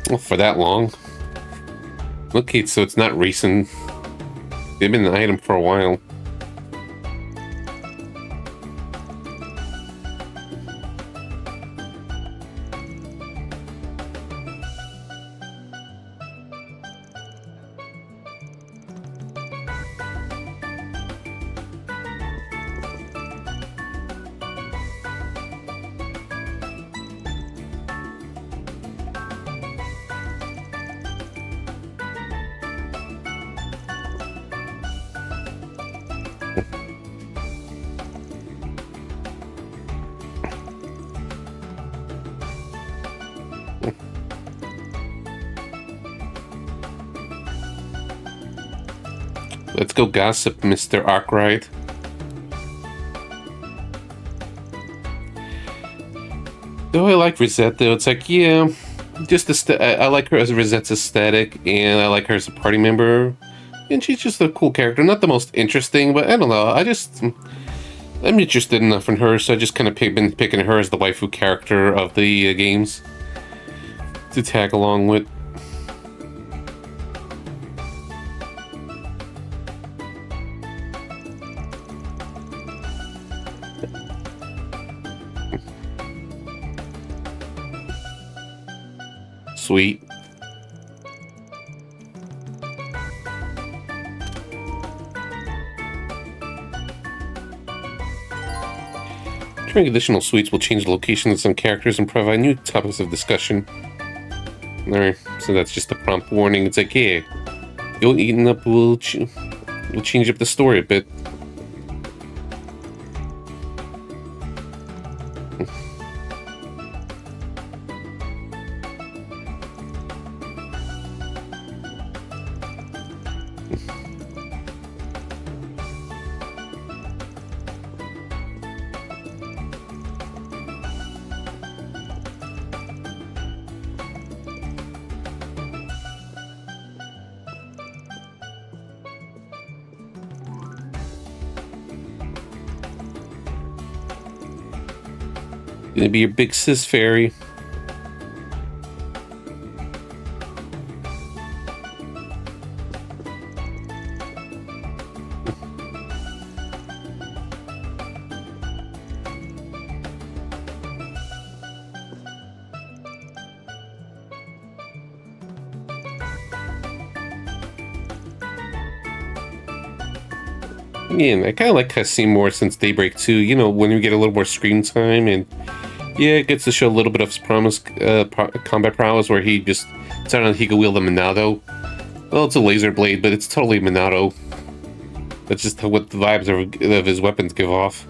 Well, for that long. Okay, so it's not recent. They've been an item for a while. Let's go gossip, Mr. Arkwright. Though I like Rosette, though, it's like, yeah, just I like her as Rosette's aesthetic, and I like her as a party member. And she's just a cool character. Not the most interesting, but I don't know. I'm interested enough in her, so I just kind of been picking her as the waifu character of the games to tag along with. Sweet. Trying additional suites will change the location of some characters and provide new topics of discussion. Alright, so that's just a prompt warning. It's like, yeah, go eating up, we'll change up the story a bit. Gonna be your big sis fairy. Yeah, and I kind of like Cassim more since Daybreak 2. You know, when we get a little more screen time, and yeah, it gets to show a little bit of his combat prowess, where he just sounded like he could wield a Minato. Well, it's a laser blade, but it's totally Minato. That's just what the vibes of his weapons give off.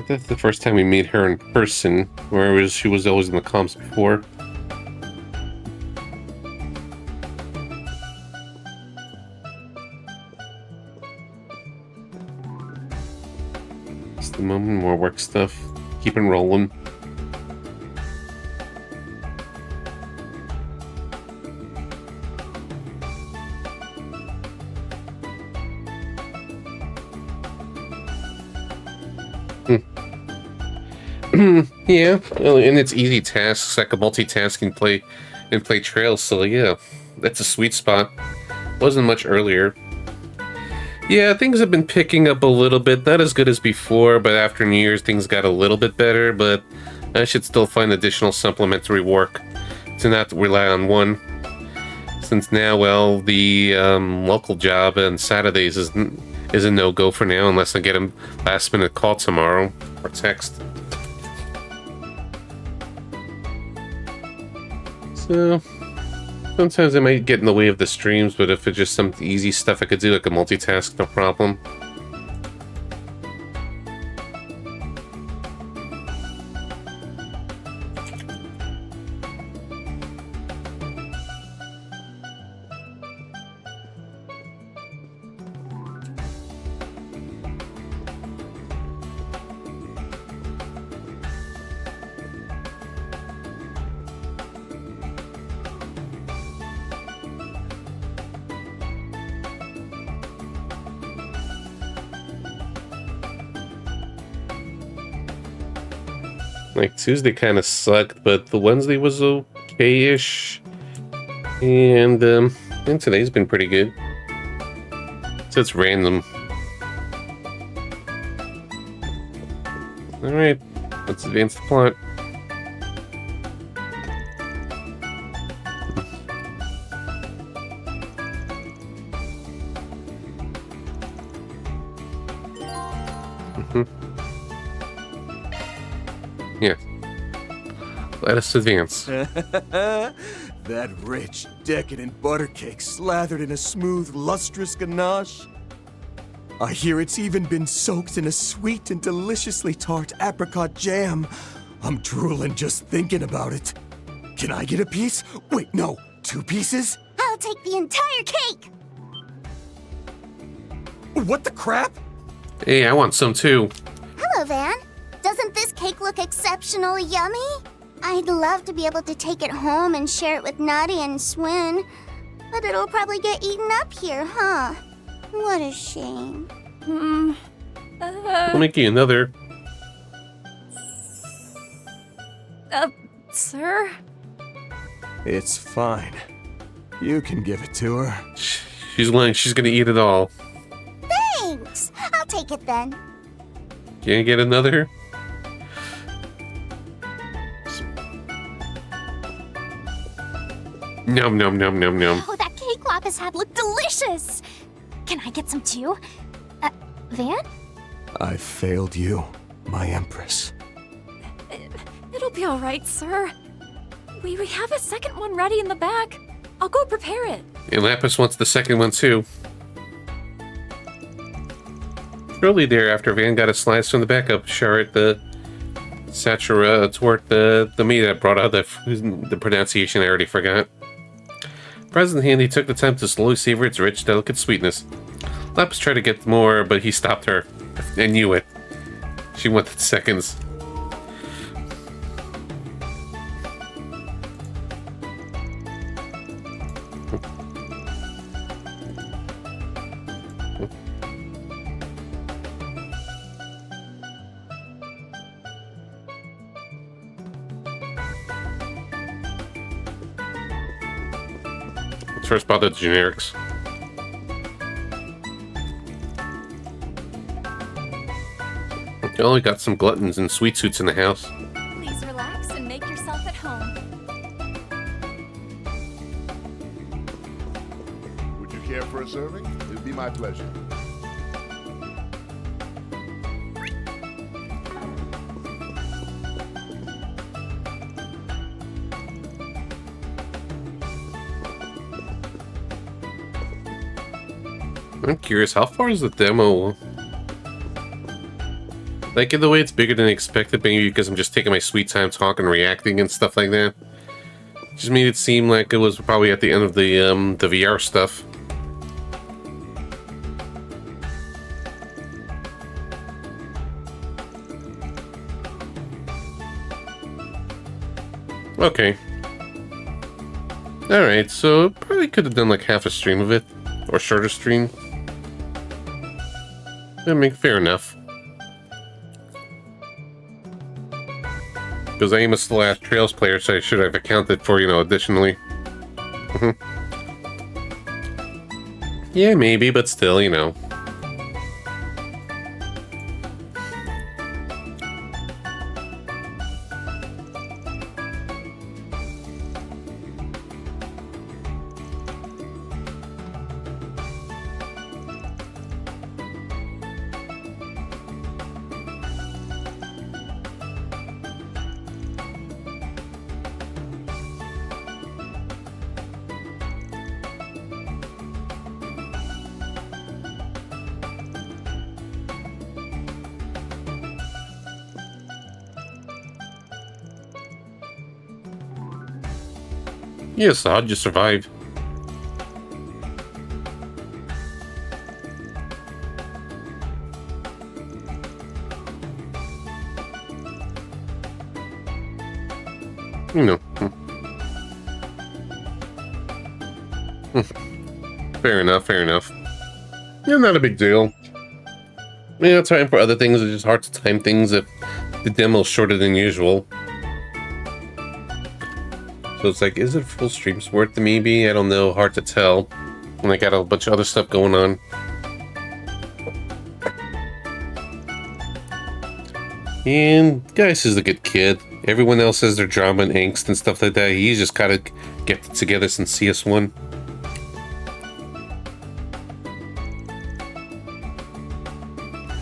That's the first time we meet her in person, whereas she was always in the comps before. Just a moment, more work stuff. Keeping rolling. Yeah, and it's easy tasks, like a multitasking play trails, so yeah, that's a sweet spot. Wasn't much earlier. Yeah, things have been picking up a little bit, not as good as before, but after New Year's things got a little bit better, but I should still find additional supplementary work to not rely on one. Since now, well, the local job on Saturdays is a no-go for now, unless I get a last-minute call tomorrow, or text. So, sometimes it might get in the way of the streams, but if it's just some easy stuff I could do, I could multitask, no problem. Like, Tuesday kind of sucked, but the Wednesday was okay-ish. And today's been pretty good. So it's random. Alright, let's advance the plot. Yeah. Let us advance. That rich, decadent butter cake slathered in a smooth, lustrous ganache. I hear it's even been soaked in a sweet and deliciously tart apricot jam. I'm drooling just thinking about it. Can I get a piece? Wait, no, 2 pieces? I'll take the entire cake! What the crap? Hey, I want some too. Hello, Van. Doesn't this cake look exceptionally yummy? I'd love to be able to take it home and share it with Nutty and Swin, but it'll probably get eaten up here, huh? What a shame. I'll make you another. Sir? It's fine. You can give it to her. She's lying. She's gonna eat it all. Thanks! I'll take it then. Can you get another? Nom nom nom nom nom. Oh, that cake Lapis had looked delicious! Can I get some too? Van? I failed you, my Empress. It'll be all right, sir. We have a second one ready in the back. I'll go prepare it. And Lapis wants the second one too. Shortly thereafter, Van got a slice from the backup chart, the Satura toward the meat that brought out the pronunciation I already forgot. Present hand, he took the time to slowly savor its rich, delicate sweetness. Lapis tried to get more, but he stopped her. I knew it. She wanted seconds. Let's first bother the generics. We only got some gluttons and sweet suits in the house. Please relax and make yourself at home. Would you care for a serving? It'd be my pleasure. I'm curious, how far is the demo? Like, in the way it's bigger than expected, maybe because I'm just taking my sweet time talking, reacting, and stuff like that. Just made it seem like it was probably at the end of the VR stuff. Okay. Alright, so probably could have done like half a stream of it, or shorter stream. I mean, fair enough. Because I am a Slash Trails player, so I should have accounted for, you know, additionally. Yeah, maybe, but still, you know. Yes, how'd you survive? You know. Fair enough, fair enough. Yeah, not a big deal. Yeah, time for other things. It's just hard to time things if the demo's shorter than usual. So it's like, is it full streams worth it? Maybe? I don't know. Hard to tell. And I got a bunch of other stuff going on. And Gaius is a good kid. Everyone else has their drama and angst and stuff like that. He's just gotta get it together since CS1.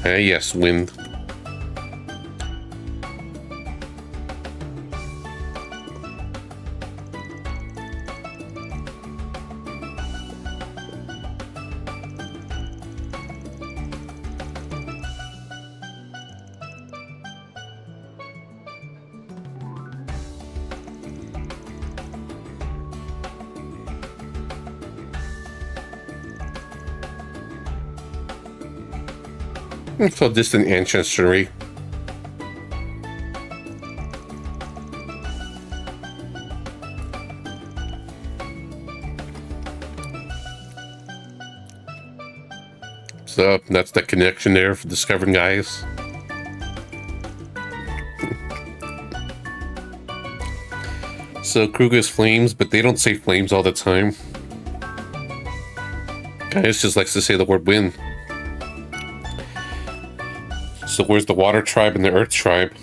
Yes, wind. It's all distant ancestry. So that's the connection there for discovering guys. So Kruger's flames, but they don't say flames all the time. Guys just likes to say the word wind. So where's the water tribe and the earth tribe?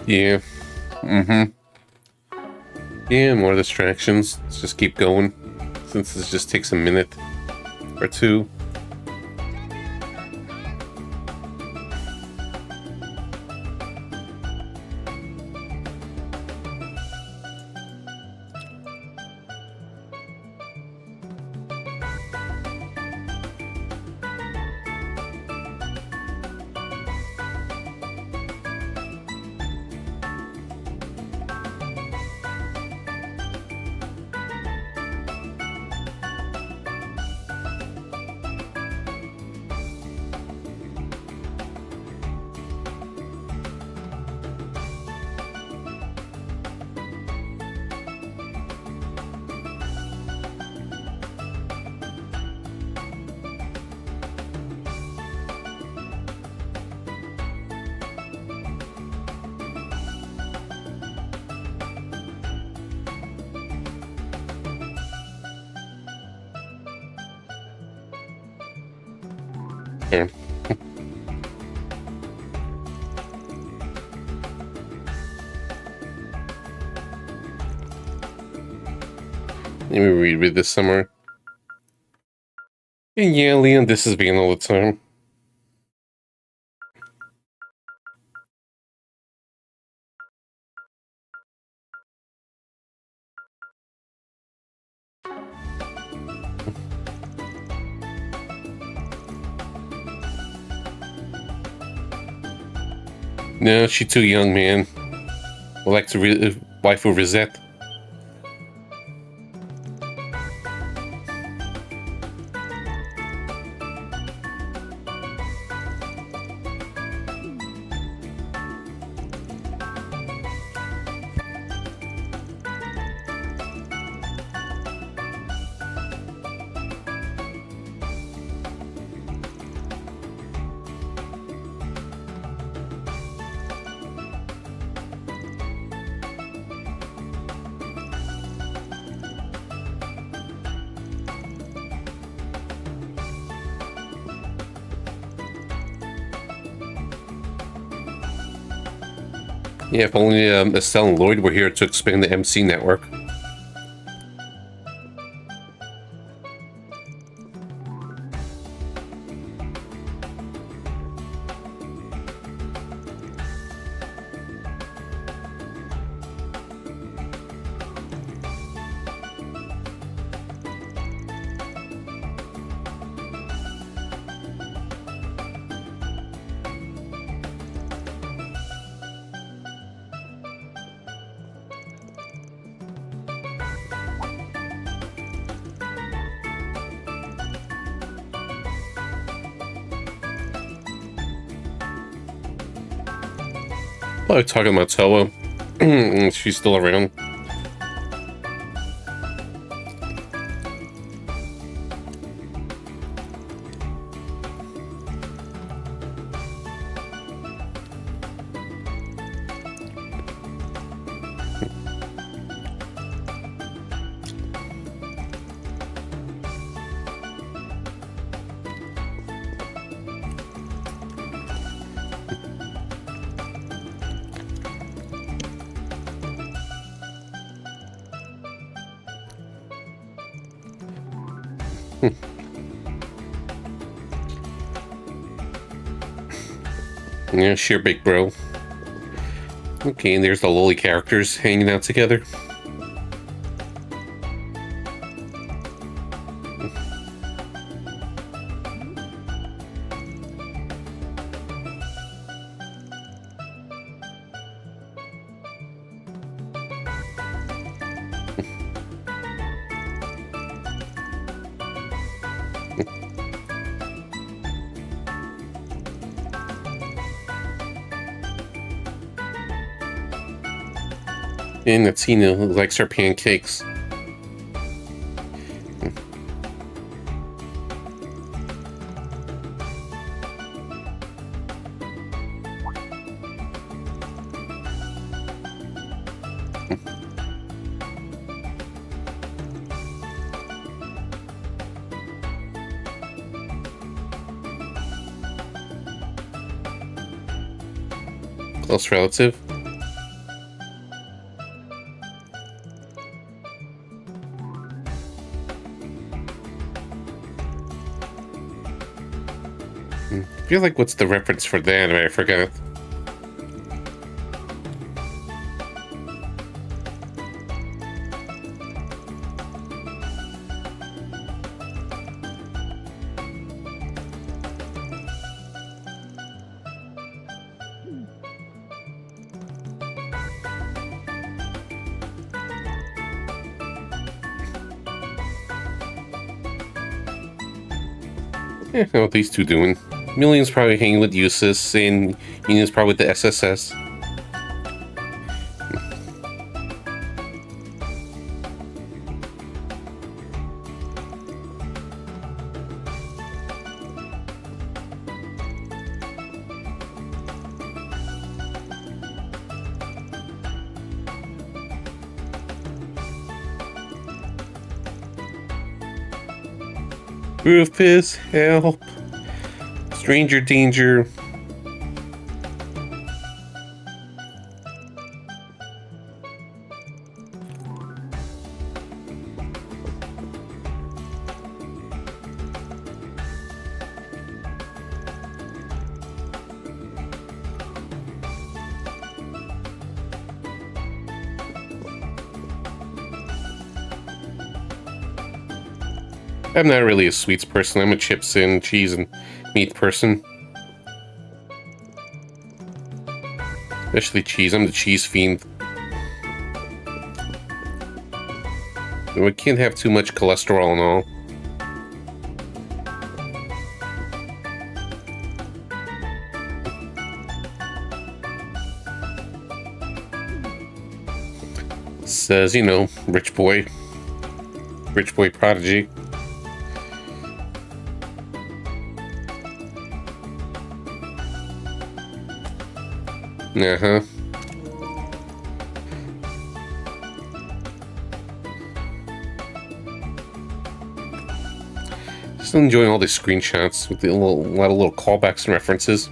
Yeah. Yeah, more distractions. Let's just keep going, since this just takes a minute or two. Here. Let me read this somewhere. And yeah, Leon, this is being all the time. No, she's too young, man. I like to wife of Rosette. Yeah, if only Estelle and Lloyd were here to expand the MC network. Probably talking about Toa. She's still around. Yeah, sure, big bro. Okay, and there's the lowly characters hanging out together. And Natina likes her pancakes. Close relative. I feel like what's the reference for that? I forgot. How are these two doing? Million's probably hanging with Eustace, and Union's probably with the SSS. Rufus, help! Stranger danger. I'm not really a sweets person. I'm a chips and cheese and meat person. Especially cheese. I'm the cheese fiend. We can't have too much cholesterol and all. Says, you know, rich boy prodigy. Uh-huh. Just enjoying all these screenshots with a lot of little callbacks and references.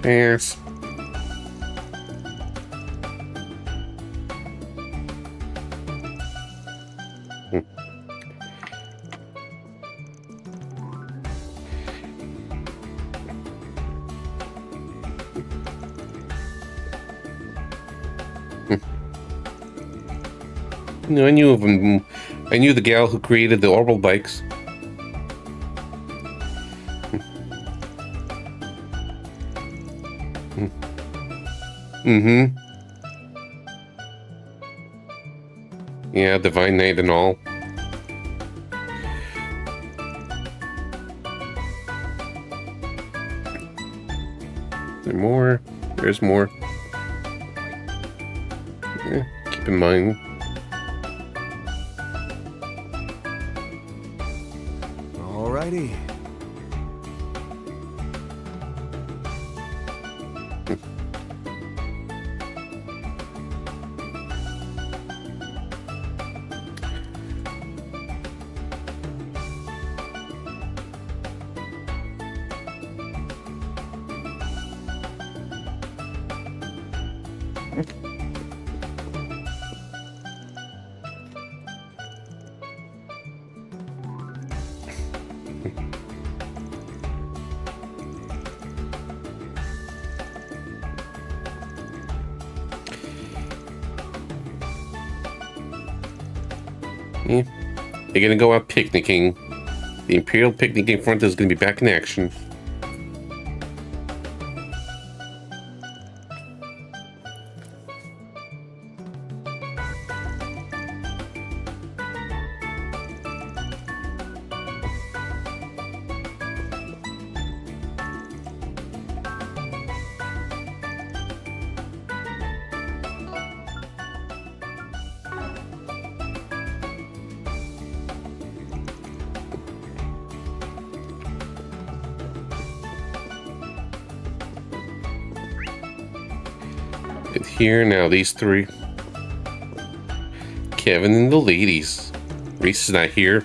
Yes. No, I knew of him. I knew the gal who created the orbital bikes. Mm-hmm. Yeah, Divine Knight and all. Is there more? There's more. Yeah, keep in mind. Alrighty. Yeah. They're gonna go out picnicking. The Imperial Picnicking Front is gonna be back in action. And here now, these three. Kevin and the ladies. Reese is not here.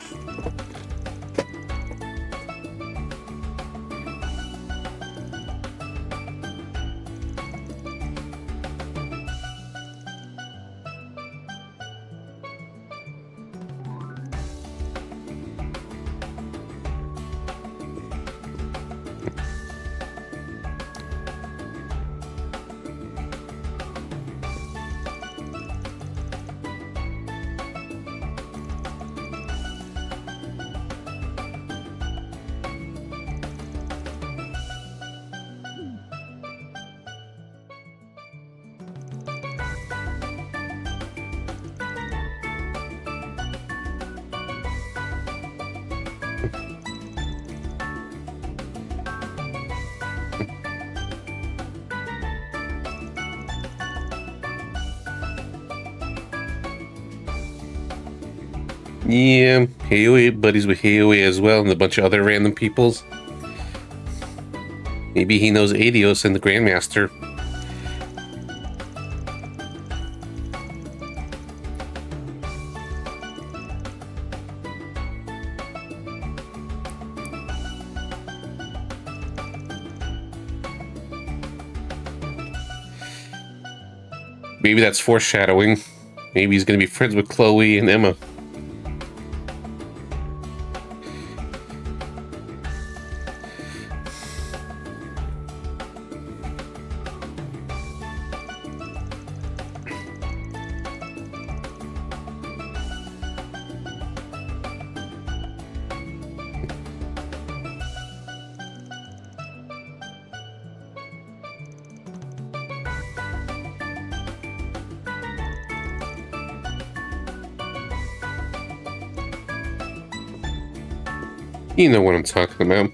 Yeah, Hayoe buddies with Hayoe as well, and a bunch of other random peoples. Maybe he knows Adios and the Grandmaster. Maybe that's foreshadowing. Maybe he's gonna be friends with Chloe and Emma. You know what I'm talking about.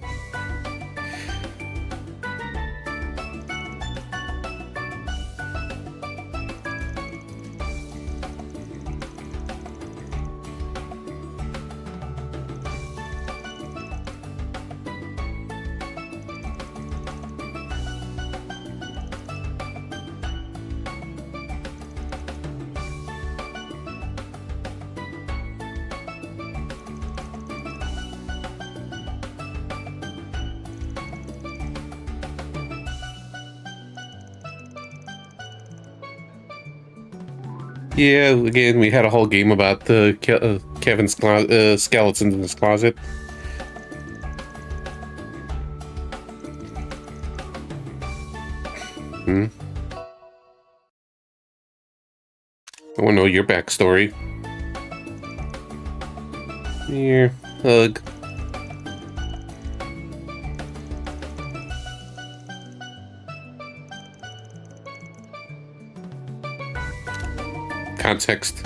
Yeah, again, we had a whole game about Kevin's skeletons in his closet. I want to know your backstory. Here, hug. Context.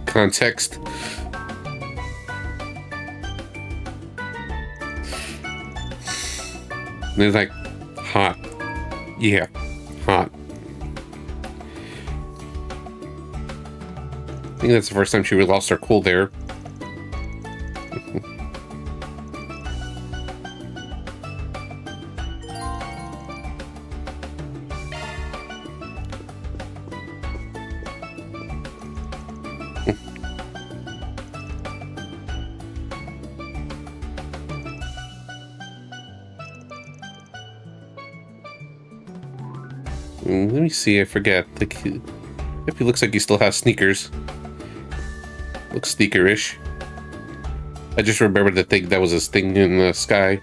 Context. They're like, hot. Yeah, hot. I think that's the first time she really lost her cool there. Let me see, I forget. If he looks like he still has sneakers. Looks sneaker-ish. I just remembered the thing that was his thing in the sky.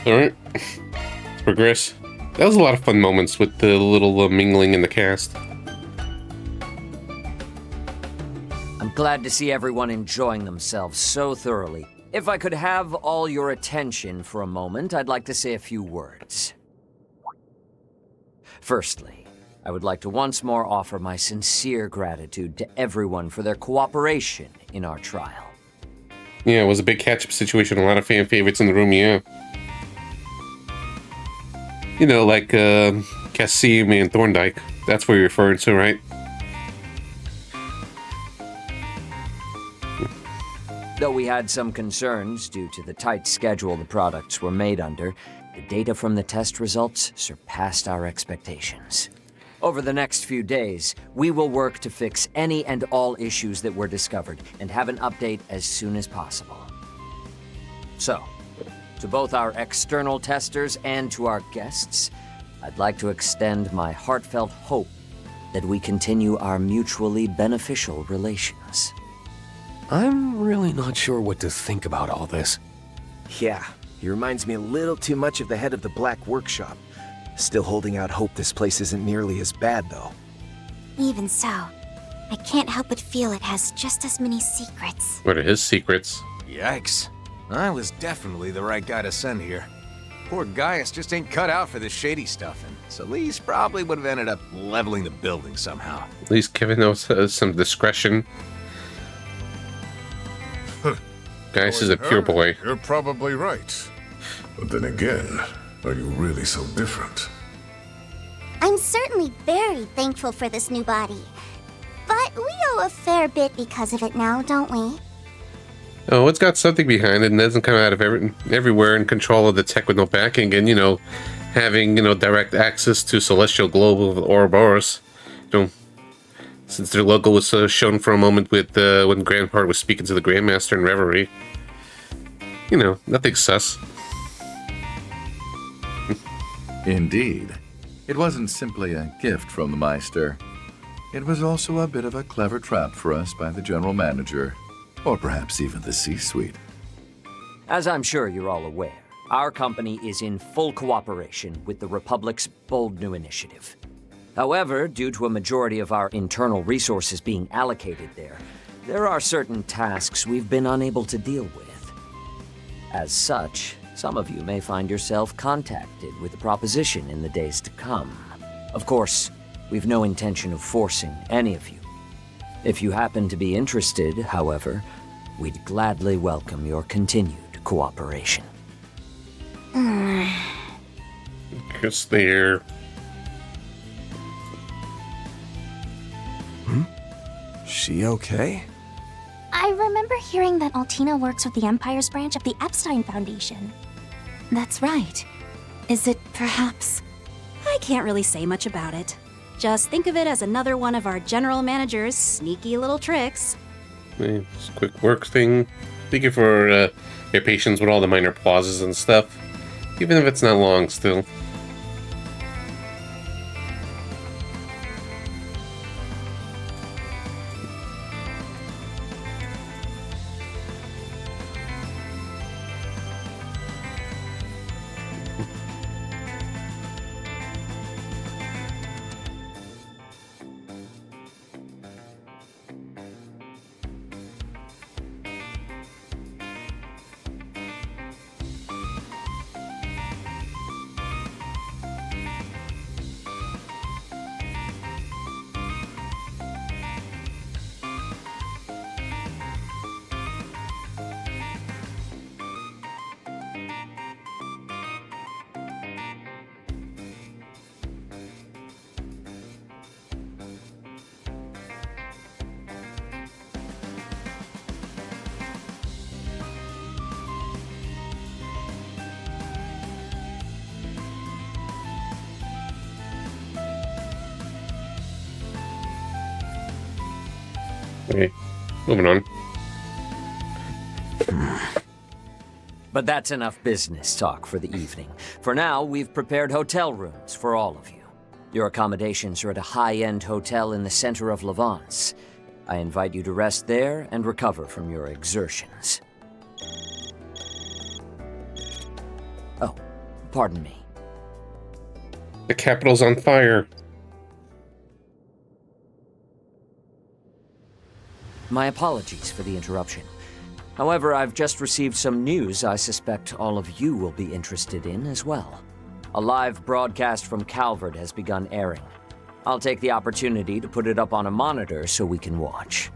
Alright, let's progress. That was a lot of fun moments with the little mingling in the cast. I'm glad to see everyone enjoying themselves so thoroughly. If I could have all your attention for a moment, I'd like to say a few words. Firstly, I would like to once more offer my sincere gratitude to everyone for their cooperation in our trial. Yeah, it was a big catch-up situation. A lot of fan favorites in the room, yeah. You know, like Cassim and Thorndike. That's what you're referring to, right? Though we had some concerns due to the tight schedule the products were made under, the data from the test results surpassed our expectations. Over the next few days, we will work to fix any and all issues that were discovered and have an update as soon as possible. So, to both our external testers and to our guests, I'd like to extend my heartfelt hope that we continue our mutually beneficial relations. I'm really not sure what to think about all this. Yeah, he reminds me a little too much of the head of the Black Workshop. Still holding out hope this place isn't nearly as bad, though. Even so, I can't help but feel it has just as many secrets. What are his secrets? Yikes. I was definitely the right guy to send here. Poor Gaius just ain't cut out for this shady stuff, and Solis probably would have ended up leveling the building somehow. At least Kevin knows some discretion. Gaius is a pure boy. You're probably right. But then again, are you really so different? I'm certainly very thankful for this new body. But we owe a fair bit because of it now, don't we? Oh, it's got something behind it and doesn't come out of everywhere in control of the tech with no backing and, you know, having, you know, direct access to Celestial Globe of Ouroboros. You know, since their logo was shown for a moment with when Grandpart was speaking to the Grandmaster in Reverie. You know, nothing sus. Indeed. It wasn't simply a gift from the Meister. It was also a bit of a clever trap for us by the General Manager. Or perhaps even the C-suite. As I'm sure you're all aware, our company is in full cooperation with the Republic's bold new initiative. However, due to a majority of our internal resources being allocated there are certain tasks we've been unable to deal with. As such, some of you may find yourself contacted with a proposition in the days to come. Of course, we've no intention of forcing any of you. If you happen to be interested, however, we'd gladly welcome your continued cooperation. Guess there. She okay? I remember hearing that Altina works with the Empire's branch of the Epstein Foundation. That's right. Is it perhaps... I can't really say much about it. Just think of it as another one of our general manager's sneaky little tricks. It's a quick work thing. Thank you for your patience with all the minor pauses and stuff. Even if it's not long, still. Okay, moving on. But that's enough business talk for the evening. For now, we've prepared hotel rooms for all of you. Your accommodations are at a high-end hotel in the center of Levance. I invite you to rest there and recover from your exertions. Oh, pardon me. The capital's on fire. My apologies for the interruption. However, I've just received some news I suspect all of you will be interested in as well. A live broadcast from Calvert has begun airing. I'll take the opportunity to put it up on a monitor so we can watch.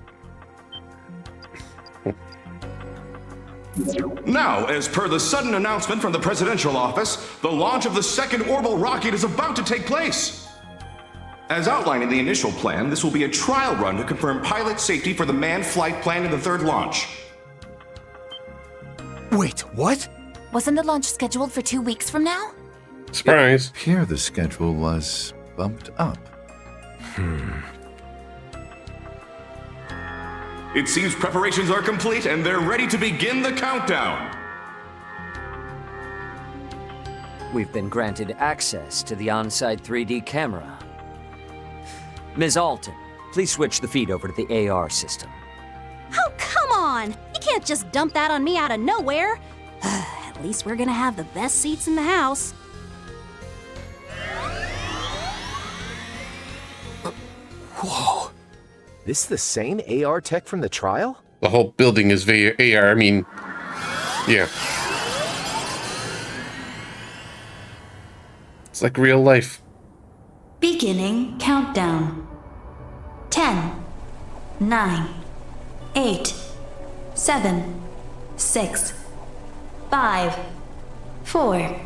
Now, as per the sudden announcement from the presidential office, the launch of the second orbital rocket is about to take place. As outlined in the initial plan, this will be a trial run to confirm pilot safety for the manned flight plan in the third launch. Wait, what? Wasn't the launch scheduled for 2 weeks from now? Surprise. Here the schedule was bumped up. It seems preparations are complete and they're ready to begin the countdown. We've been granted access to the on-site 3D camera. Ms. Alton, please switch the feed over to the AR system. Oh, come on! You can't just dump that on me out of nowhere! At least we're gonna have the best seats in the house. Whoa. This the same AR tech from the trial? The whole building is AR, I mean... Yeah. It's like real life. Beginning countdown. 10, 9, 8, 7, 6, 5, 4,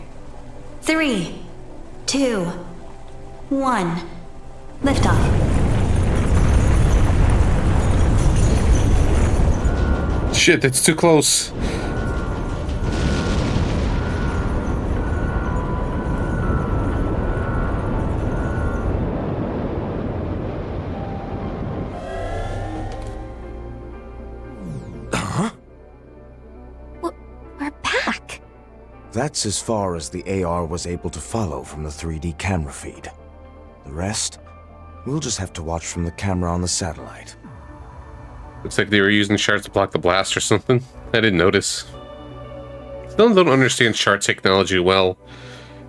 3, 2, 1. Liftoff. Shit, that's too close. We're back. That's as far as the AR was able to follow from the 3D camera feed. The rest, we'll just have to watch from the camera on the satellite. Looks like they were using shards to block the blast or something. I didn't notice. Still don't understand shard technology well.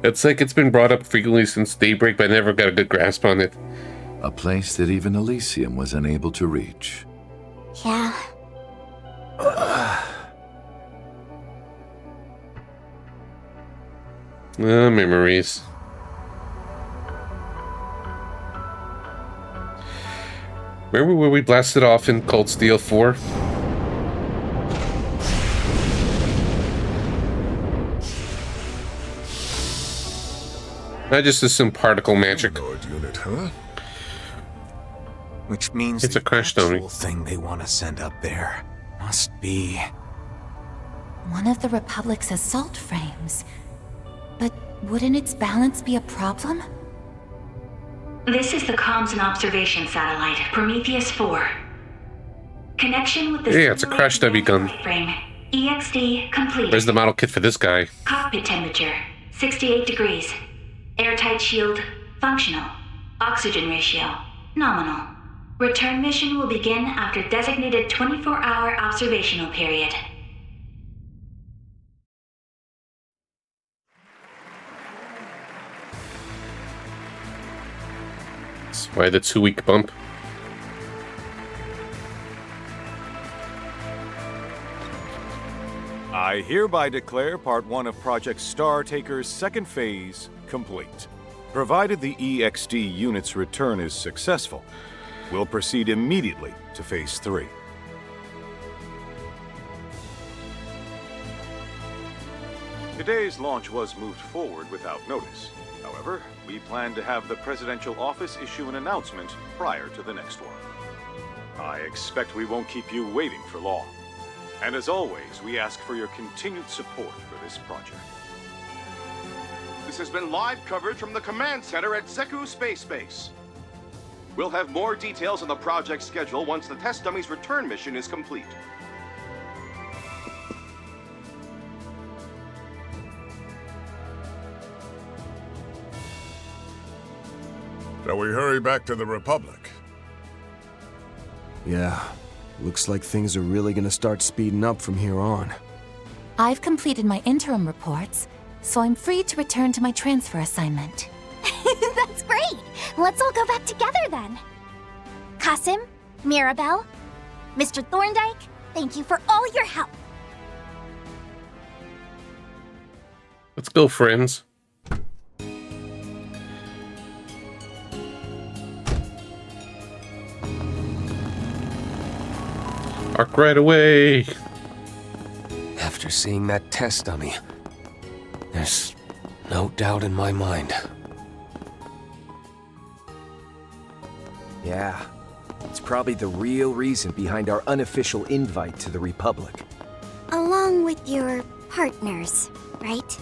It's like it's been brought up frequently since Daybreak, but I never got a good grasp on it. A place that even Elysium was unable to reach. Yeah. Memories. Remember where we blasted off in Cold Steel 4? I just assume particle magic. Unit, huh? Which means it's a crash dummy. Thing they want to send up there. must be... One of the Republic's assault frames. But wouldn't its balance be a problem? This is the comms and observation satellite, Prometheus 4. Connection with the Yeah, it's a crash dummy gun. frame. EXD completed. Where's the model kit for this guy? Cockpit temperature, 68 degrees. Airtight shield, functional. Oxygen ratio, nominal. Return mission will begin after designated 24-hour observational period. That's why the 2-week bump. I hereby declare Part 1 of Project Star Taker's second phase complete. Provided the EXD unit's return is successful, we'll proceed immediately to Phase 3. Today's launch was moved forward without notice. However, we plan to have the Presidential Office issue an announcement prior to the next one. I expect we won't keep you waiting for long. And as always, we ask for your continued support for this project. This has been live coverage from the command center at Zeku Space Base. We'll have more details on the project schedule once the test dummy's return mission is complete. Shall we hurry back to the Republic? Yeah, looks like things are really gonna start speeding up from here on. I've completed my interim reports, so I'm free to return to my transfer assignment. That's great! Let's all go back together then. Kasim, Mirabelle, Mr. Thorndyke, thank you for all your help. Let's go, friends. Arc right away. After seeing that test dummy, there's no doubt in my mind. Yeah, it's probably the real reason behind our unofficial invite to the Republic. Along with your partners, right?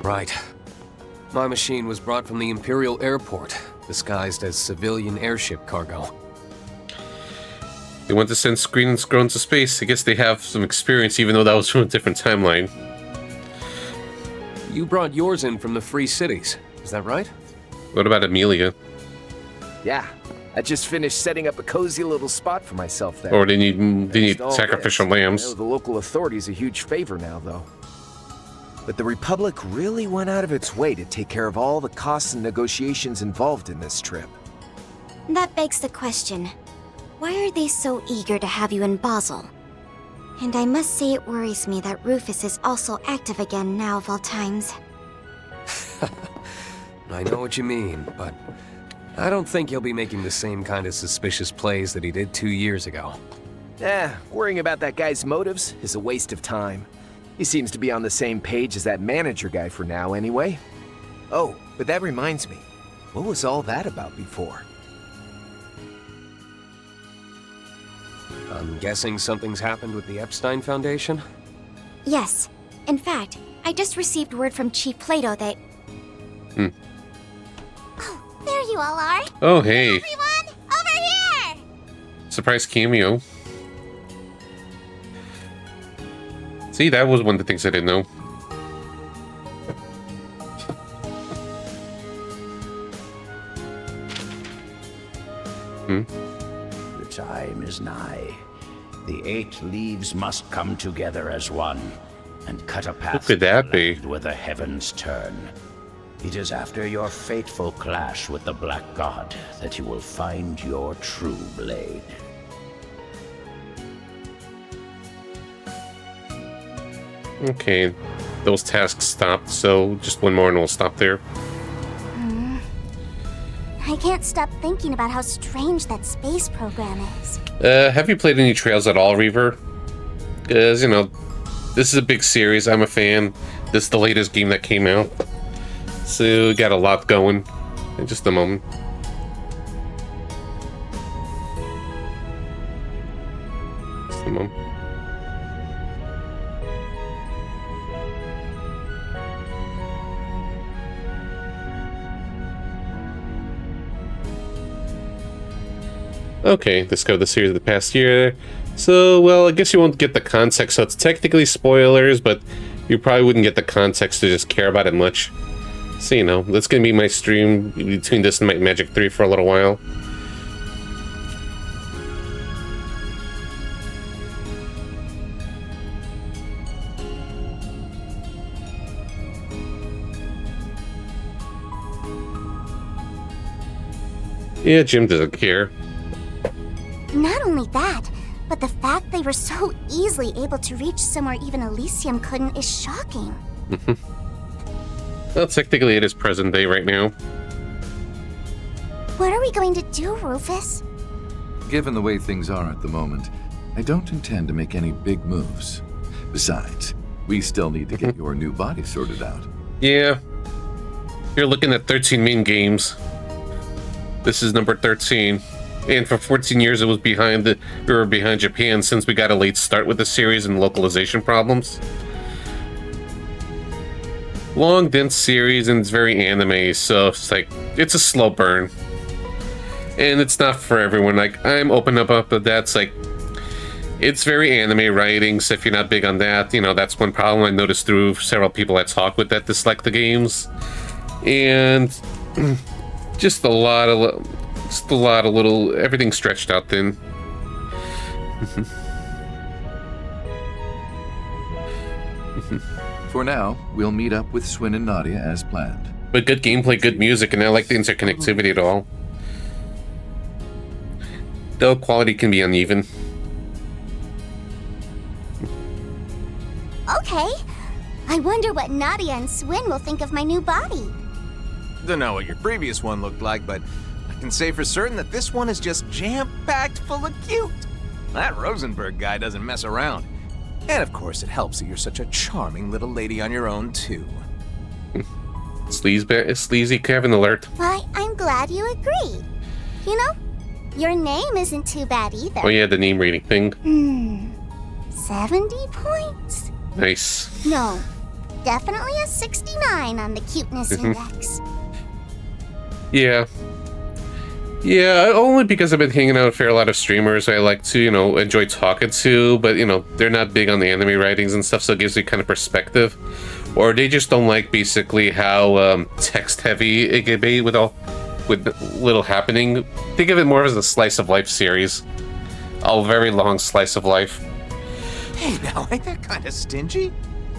Right. My machine was brought from the Imperial Airport, disguised as civilian airship cargo. They want to send Screen and Scroll into space. I guess they have some experience, even though that was from a different timeline. You brought yours in from the Free Cities, is that right? What about Amelia? Yeah, I just finished setting up a cozy little spot for myself there. Or they need All sacrificial this. I lambs. owe the local authorities a huge favor now, though. But the Republic really went out of its way to take care of all the costs and negotiations involved in this trip. That begs the question, why are they so eager to have you in Basel? And I must say it worries me that Rufus is also active again now of all times. I know what you mean, but I don't think he'll be making the same kind of suspicious plays that he did 2 years ago. Worrying about that guy's motives is a waste of time. He seems to be on the same page as that manager guy for now, anyway. Oh, but that reminds me. What was all that about before? I'm guessing something's happened with the Epstein Foundation? Yes. In fact, I just received word from Chief Plato that... Oh, there you all are. Oh, hey. Everyone, over here! Surprise cameo. See, that was one of the things I didn't know. The time is nigh. The 8 leaves must come together as one and cut a path What could that be? where the heavens turn. It is after your fateful clash with the Black God that you will find your true blade. Okay, those tasks stopped, so just one more and we'll stop there. I can't stop thinking about how strange that space program is. Have you played any Trails at all, Reaver? Because, you know, this is a big series. I'm a fan. This is the latest game that came out. So, got a lot going in just a moment. Okay, discover the series of the past year. So, well, I guess you won't get the context, so it's technically spoilers, but you probably wouldn't get the context to just care about it much. So, you know, that's gonna be my stream between this and Might and Magic 3 for a little while. Yeah, Jim doesn't care. Not only that, but the fact they were so easily able to reach somewhere even Elysium couldn't is shocking. Well, technically it is present day right now. What are we going to do, Rufus? Given the way things are at the moment, I don't intend to make any big moves. Besides, we still need to get your new body sorted out. Yeah. You're looking at 13 main games. This is number 13. And for 14 years it was behind we were behind Japan since we got a late start with the series and localization problems. Long, dense series, and it's very anime, so it's like, it's a slow burn. And it's not for everyone. Like, I'm open up with that. It's like, it's very anime writing, so if you're not big on that, you know, that's one problem I noticed through several people I talk with that dislike the games. And just a lot of little, everything stretched out thin. For now, we'll meet up with Swin and Nadia as planned. But good gameplay, good music, and I like the interconnectivity at all. Though quality can be uneven. Okay. I wonder what Nadia and Swin will think of my new body. Don't know what your previous one looked like, but I can say for certain that this one is just jam-packed full of cute. That Rosenberg guy doesn't mess around. And of course, it helps that you're such a charming little lady on your own, too. Sleazy Kevin alert. Why, I'm glad you agree. You know, your name isn't too bad either. Oh yeah, the name reading thing. 70 points? Nice. No, definitely a 69 on the cuteness index. Yeah. Yeah, only because I've been hanging out with a fair lot of streamers I like to, you know, enjoy talking to, but, you know, they're not big on the anime writings and stuff, so it gives me kind of perspective. Or they just don't like, basically, how text-heavy it can be with little happening. Think of it more as a slice of life series. A very long slice of life. Hey, now, ain't that kind of stingy?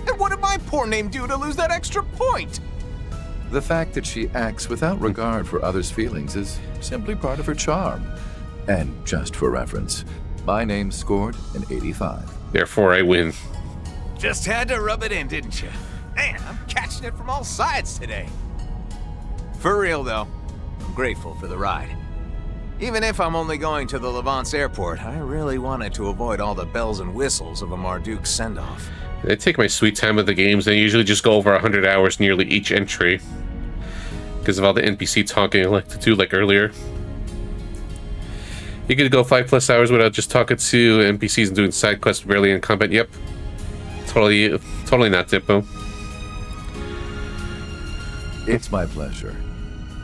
And what did my poor name do to lose that extra point? The fact that she acts without regard for others' feelings is simply part of her charm. And just for reference, my name scored an 85. Therefore, I win. Just had to rub it in, didn't you? Man, I'm catching it from all sides today. For real, though, I'm grateful for the ride. Even if I'm only going to the Levance airport, I really wanted to avoid all the bells and whistles of a Marduk send-off. I take my sweet time with the games, and I usually just go over 100 hours nearly each entry. Because of all the NPC talking I like to do, like earlier. You could go 5+ hours without just talking to NPCs and doing side quests barely in combat. Yep. Totally not Dippo. It's my pleasure.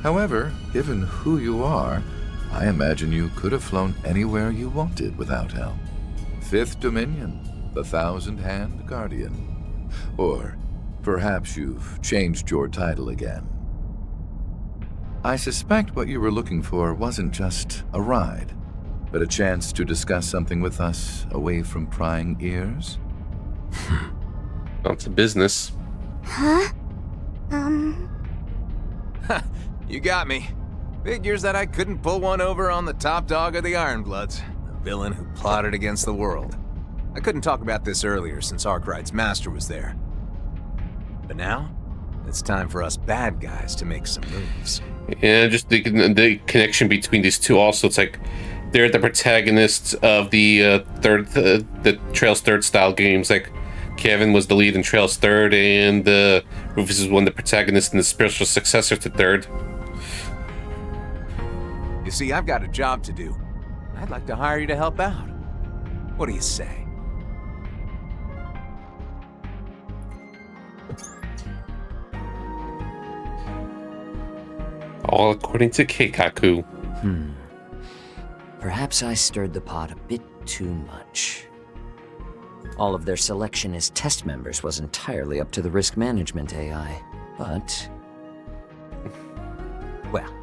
However, given who you are, I imagine you could have flown anywhere you wanted without help. Fifth Dominion, the Thousand-Hand Guardian. Or perhaps you've changed your title again. I suspect what you were looking for wasn't just a ride, but a chance to discuss something with us away from prying ears? Not to business. Huh? You got me. Figures that I couldn't pull one over on the top dog of the Ironbloods, the villain who plotted against the world. I couldn't talk about this earlier since Arkwright's master was there. But now, it's time for us bad guys to make some moves. Yeah, just the connection between these two also, it's like they're the protagonists of the Trails Third style games. Like Kevin was the lead in Trails Third, and Rufus is one of the protagonists in the spiritual successor to Third. You see, I've got a job to do. I'd like to hire you to help out. What do you say? All according to Keikaku. Perhaps I stirred the pot a bit too much. All of their selection as test members was entirely up to the risk management AI, but... well,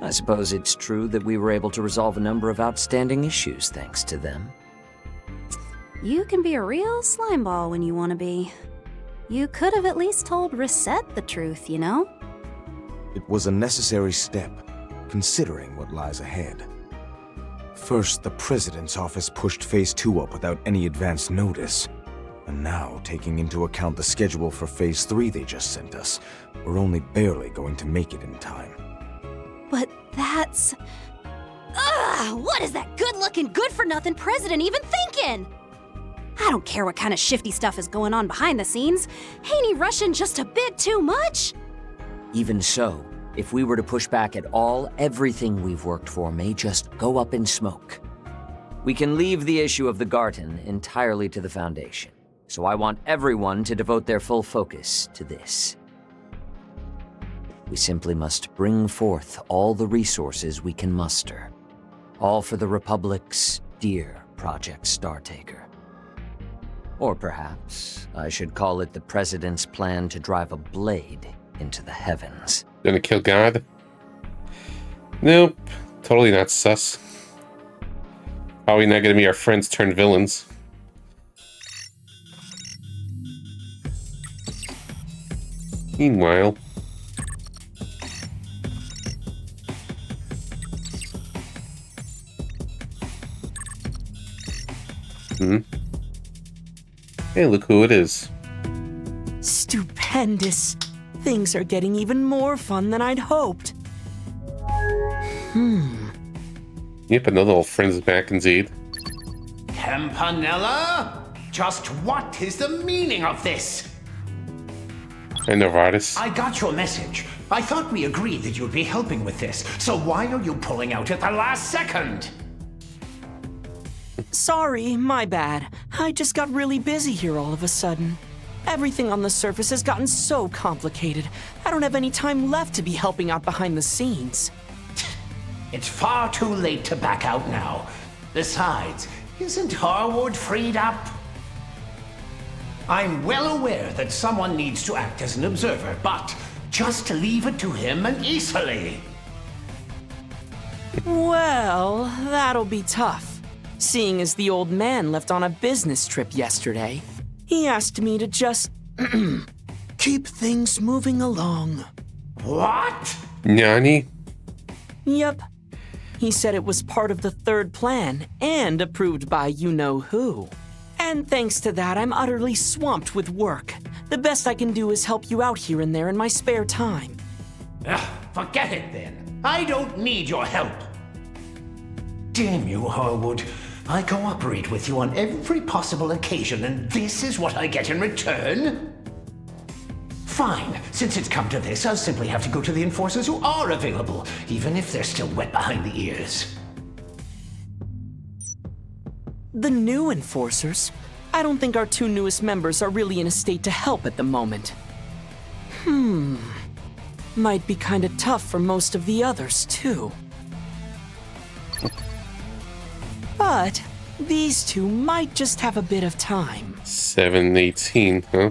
I suppose it's true that we were able to resolve a number of outstanding issues thanks to them. You can be a real slimeball when you want to be. You could have at least told Reset the truth, you know? It was a necessary step, considering what lies ahead. First, the President's office pushed Phase 2 up without any advance notice. And now, taking into account the schedule for Phase 3 they just sent us, we're only barely going to make it in time. But that's... ugh! What is that good-looking, good-for-nothing president even thinking? I don't care what kind of shifty stuff is going on behind the scenes. Ain't he rushing just a bit too much? Even so, if we were to push back at all, everything we've worked for may just go up in smoke. We can leave the issue of the Garten entirely to the Foundation, so I want everyone to devote their full focus to this. We simply must bring forth all the resources we can muster, all for the Republic's dear Project Startaker. Or perhaps I should call it the President's plan to drive a blade into the heavens. Gonna kill God? Nope. Totally not sus. Probably not gonna be our friends turned villains. Meanwhile... Hey, look who it is. Stupendous. Things are getting even more fun than I'd hoped. Yep, another old friend's back indeed. Campanella? Just what is the meaning of this? And Novartis. I got your message. I thought we agreed that you'd be helping with this, so why are you pulling out at the last second? Sorry, my bad. I just got really busy here all of a sudden. Everything on the surface has gotten so complicated. I don't have any time left to be helping out behind the scenes. It's far too late to back out now. Besides, isn't Harwood freed up? I'm well aware that someone needs to act as an observer, but just leave it to him and easily. Well, that'll be tough. Seeing as the old man left on a business trip yesterday, he asked me to just keep things moving along. What? Nani? Yep. He said it was part of the third plan and approved by you-know-who. And thanks to that, I'm utterly swamped with work. The best I can do is help you out here and there in my spare time. Forget it then. I don't need your help. Damn you, Harwood. I cooperate with you on every possible occasion, and this is what I get in return? Fine. Since it's come to this, I'll simply have to go to the enforcers who are available, even if they're still wet behind the ears. The new enforcers? I don't think our two newest members are really in a state to help at the moment. Might be kinda tough for most of the others, too. But these two might just have a bit of time. 718, huh?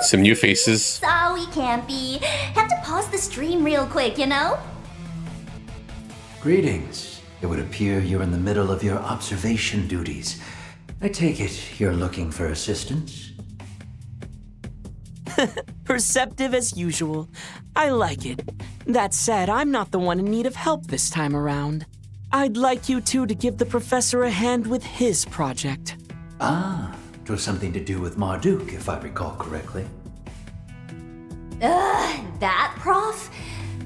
Some new faces. Sorry, Campy. Have to pause the stream real quick, you know? Greetings. It would appear you're in the middle of your observation duties. I take it you're looking for assistance? Perceptive as usual. I like it. That said, I'm not the one in need of help this time around. I'd like you two to give the professor a hand with his project. Ah, it was something to do with Marduk, if I recall correctly. That prof?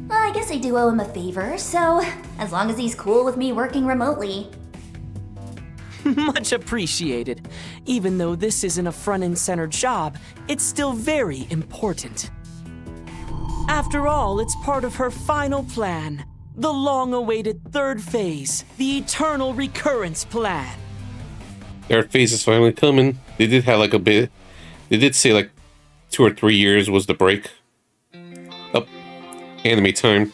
Well, I guess I do owe him a favor, so as long as he's cool with me working remotely. Much appreciated. Even though this isn't a front and center job, it's still very important. After all, it's part of her final plan. The long-awaited third phase, the Eternal Recurrence Plan. Third phase is finally coming. They did have like a bit. They did say like 2 or 3 years was the break. Up, anime time.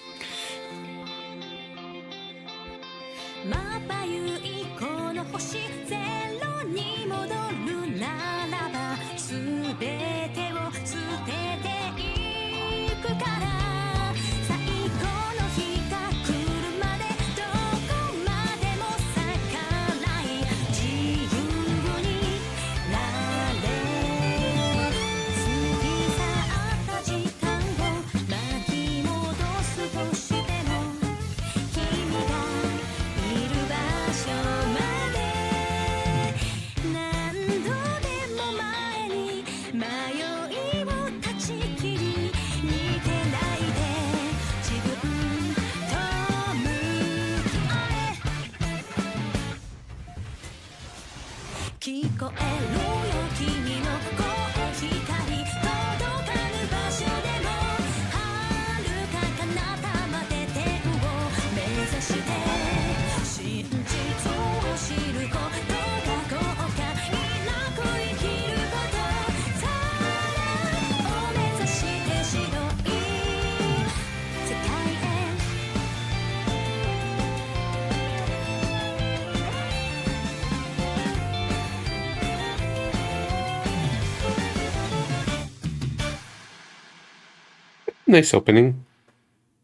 Nice opening.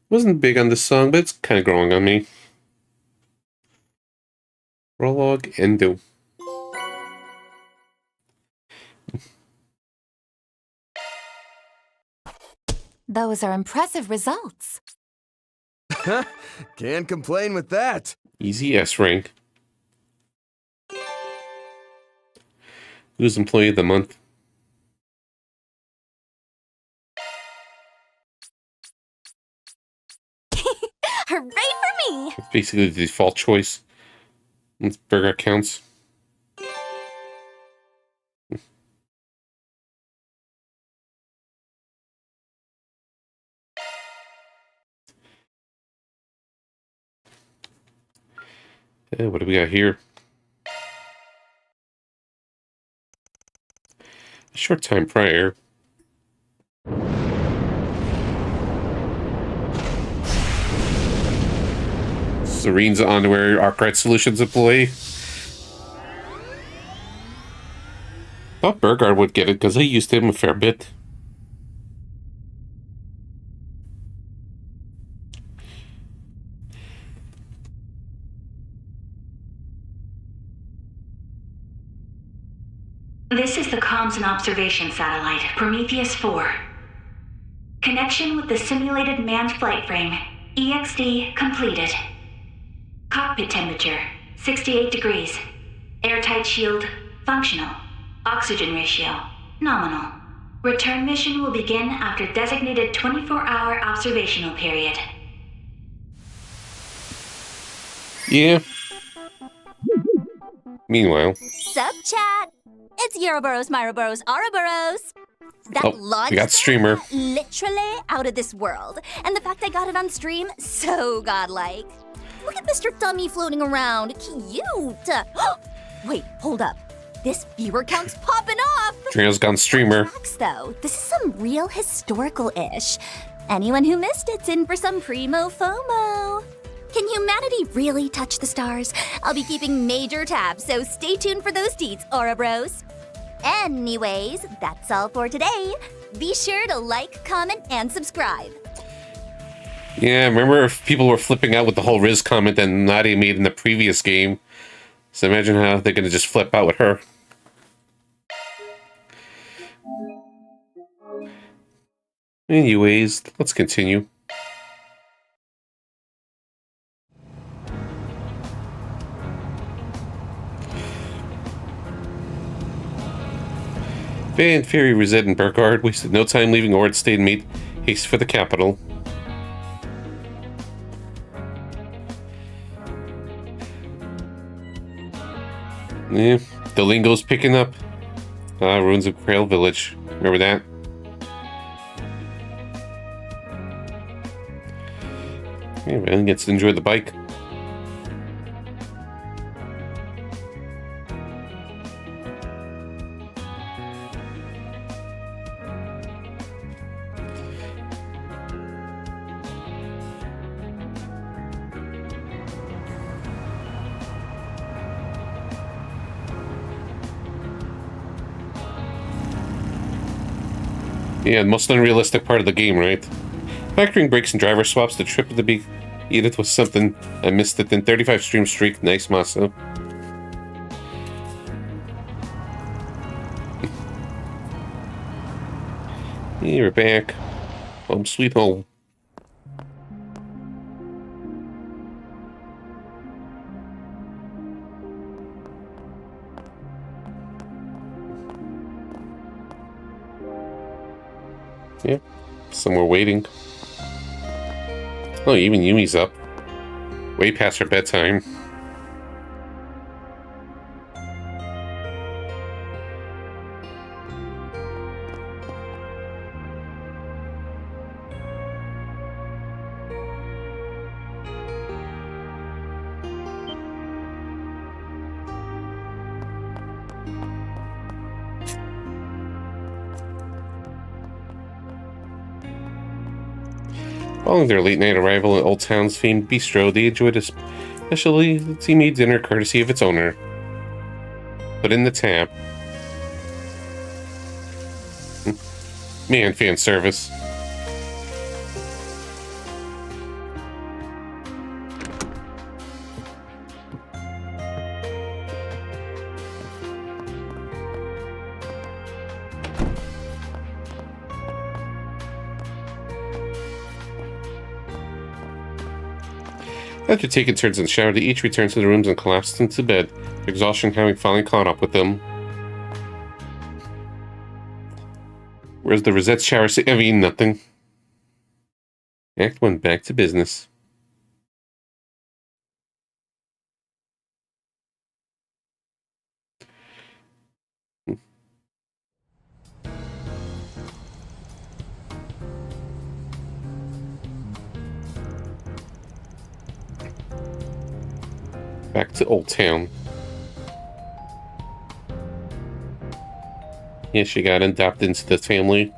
Wasn't big on this song, but it's kind of growing on me. Prologue, Endo. Those are impressive results. Can't complain with that. Easy S rank. Who's Employee of the Month? Hooray for me! It's basically the default choice. Once burger counts. What do we got here? A short time prior. Serene's underwear Arkwright Solutions employee. Thought Burgard would get it because I used him a fair bit. This is the comms and observation satellite, Prometheus 4. Connection with the simulated manned flight frame, EXD completed. Cockpit temperature, 68 degrees. Airtight shield, functional. Oxygen ratio, nominal. Return mission will begin after designated 24-hour observational period. Yeah. Meanwhile. Sup, chat? It's Euroboros, Myroboros, Ouroboros. That launch we got streamer. literally out of this world. And the fact I got it on stream, so godlike. Look at Mr. Dummy floating around. Cute. Wait, hold up. This viewer count's popping off. Trail's gone streamer. Relax, though. This is some real historical-ish. Anyone who missed it's in for some primo FOMO. Can humanity really touch the stars? I'll be keeping major tabs, so stay tuned for those deets, Ouroboros. Anyways, that's all for today. Be sure to like, comment, and subscribe. Yeah, remember if people were flipping out with the whole Riz comment that Nadia made in the previous game. So imagine how they're going to just flip out with her. Anyways, let's continue. Van, Ferry, Rosette, and Burgard wasted no time leaving Ord State and made haste for the capital. Yeah, the lingo's picking up. Ruins of Krail Village. Remember that? Yeah, man gets to enjoy the bike. Yeah, the most unrealistic part of the game, right? Factoring brakes and driver swaps, the trip of the big Edith was something. I missed it. Then 35 stream streak. Nice, Maso. Yeah, we're back. Home sweet home. Yeah, some were waiting. Oh, even Yumi's up. Way past her bedtime. Following their late-night arrival at Old Town's famed bistro, they enjoyed a specially tea-made dinner courtesy of its owner. Put in the tab. Man, fan service. After taking turns in the shower, they each returned to their rooms and collapsed into bed, exhaustion having finally caught up with them. Where's the Rosette shower? I mean, nothing. Act 1, back to business. Back to Old Town. Yeah, she got adopted into the family.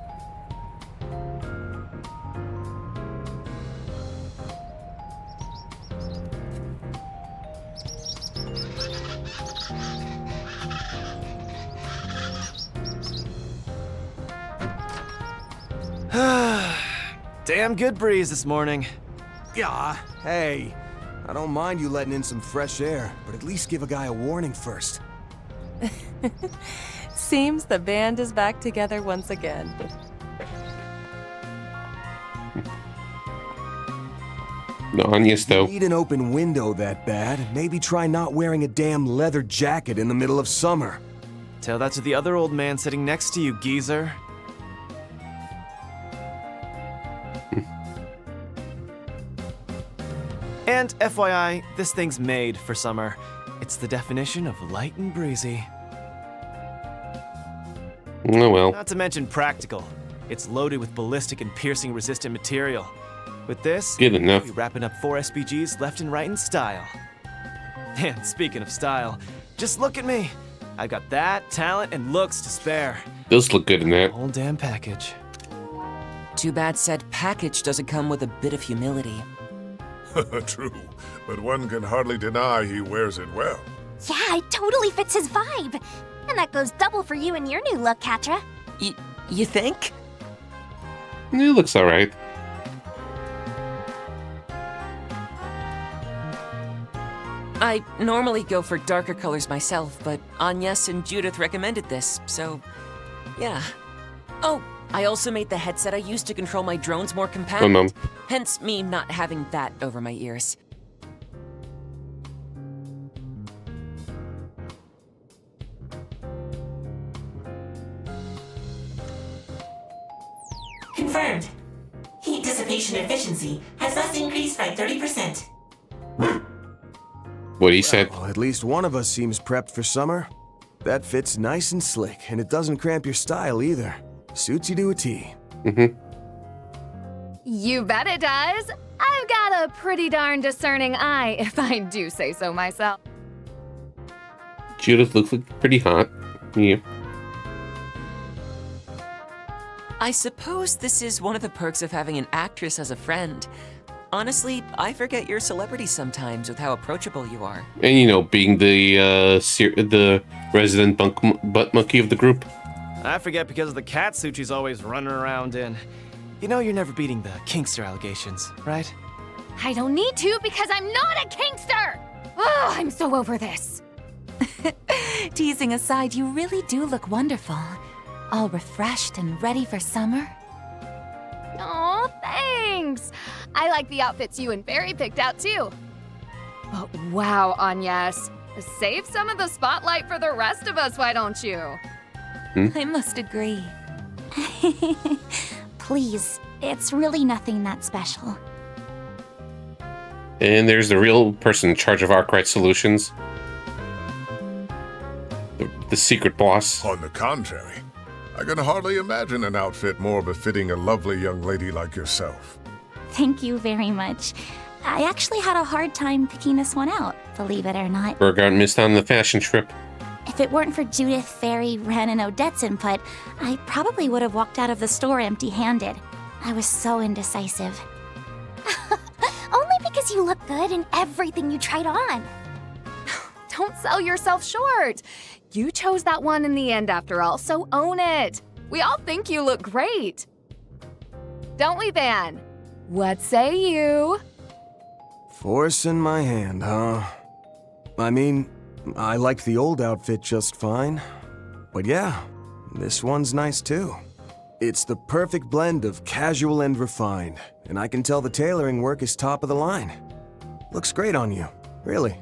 Damn good breeze this morning. Yeah, hey. I don't mind you letting in some fresh air, but at least give a guy a warning first. Seems the band is back together once again. No onions, though. If you need an open window that bad, maybe try not wearing a damn leather jacket in the middle of summer. Tell that to the other old man sitting next to you, geezer. And FYI, this thing's made for summer. It's the definition of light and breezy. Oh well. Not to mention practical. It's loaded with ballistic and piercing resistant material. With this, good enough. We're wrapping up 4 SPGs left and right in style. And speaking of style, just look at me. I've got that, talent, and looks to spare. Does look good in that. Whole damn package. Too bad said package doesn't come with a bit of humility. True, but one can hardly deny he wears it well. Yeah, it totally fits his vibe. And that goes double for you and your new look, Katra. You think? It looks alright. I normally go for darker colors myself, but Agnes and Judith recommended this, so yeah. Oh, I also made the headset I use to control my drones more compact. Hence me not having that over my ears. Confirmed. Heat dissipation efficiency has thus increased by 30%. What he said. Well, at least one of us seems prepped for summer. That fits nice and slick, and it doesn't cramp your style either. Suits you to a T. You bet it does. I've got a pretty darn discerning eye, if I do say so myself. Judith looks like pretty hot. Yeah. I suppose this is one of the perks of having an actress as a friend. Honestly, I forget you're celebrity sometimes with how approachable you are. And you know, being the resident butt monkey of the group. I forget because of the cat suit she's always running around in. You know you're never beating the kinkster allegations, right? I don't need to because I'm not a kinkster! Oh, I'm so over this. Teasing aside, you really do look wonderful. All refreshed and ready for summer. Aw, thanks! I like the outfits you and Barry picked out too. But wow, Agnes, save some of the spotlight for the rest of us, why don't you? I must agree. Please, it's really nothing that special. And there's the real person in charge of Arkwright Solutions. The secret boss. On the contrary, I can hardly imagine an outfit more befitting a lovely young lady like yourself. Thank you very much. I actually had a hard time picking this one out, believe it or not. Burgard missed on the fashion trip. If it weren't for Judith, Fairy, Ren, and Odette's input, I probably would have walked out of the store empty-handed. I was so indecisive. Only because you look good in everything you tried on. Don't sell yourself short. You chose that one in the end after all, so own it. We all think you look great. Don't we, Van? What say you? Force in my hand, huh? I mean, I like the old outfit just fine. But yeah, this one's nice too. It's the perfect blend of casual and refined, and I can tell the tailoring work is top of the line. Looks great on you, really.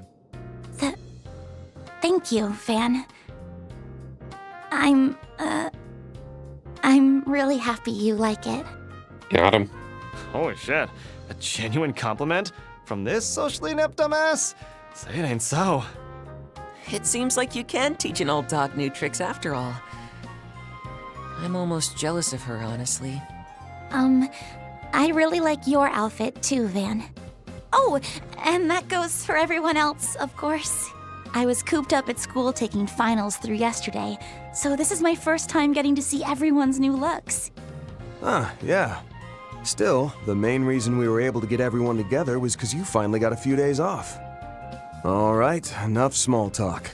Thank you, Van. I'm really happy you like it. Got him. Holy shit. A genuine compliment? From this socially inept dumbass? Say it ain't so. It seems like you can teach an old dog new tricks after all. I'm almost jealous of her, honestly. I really like your outfit too, Van. Oh, and that goes for everyone else, of course. I was cooped up at school taking finals through yesterday, so this is my first time getting to see everyone's new looks. Ah, yeah. Still, the main reason we were able to get everyone together was because you finally got a few days off. All right, enough small talk.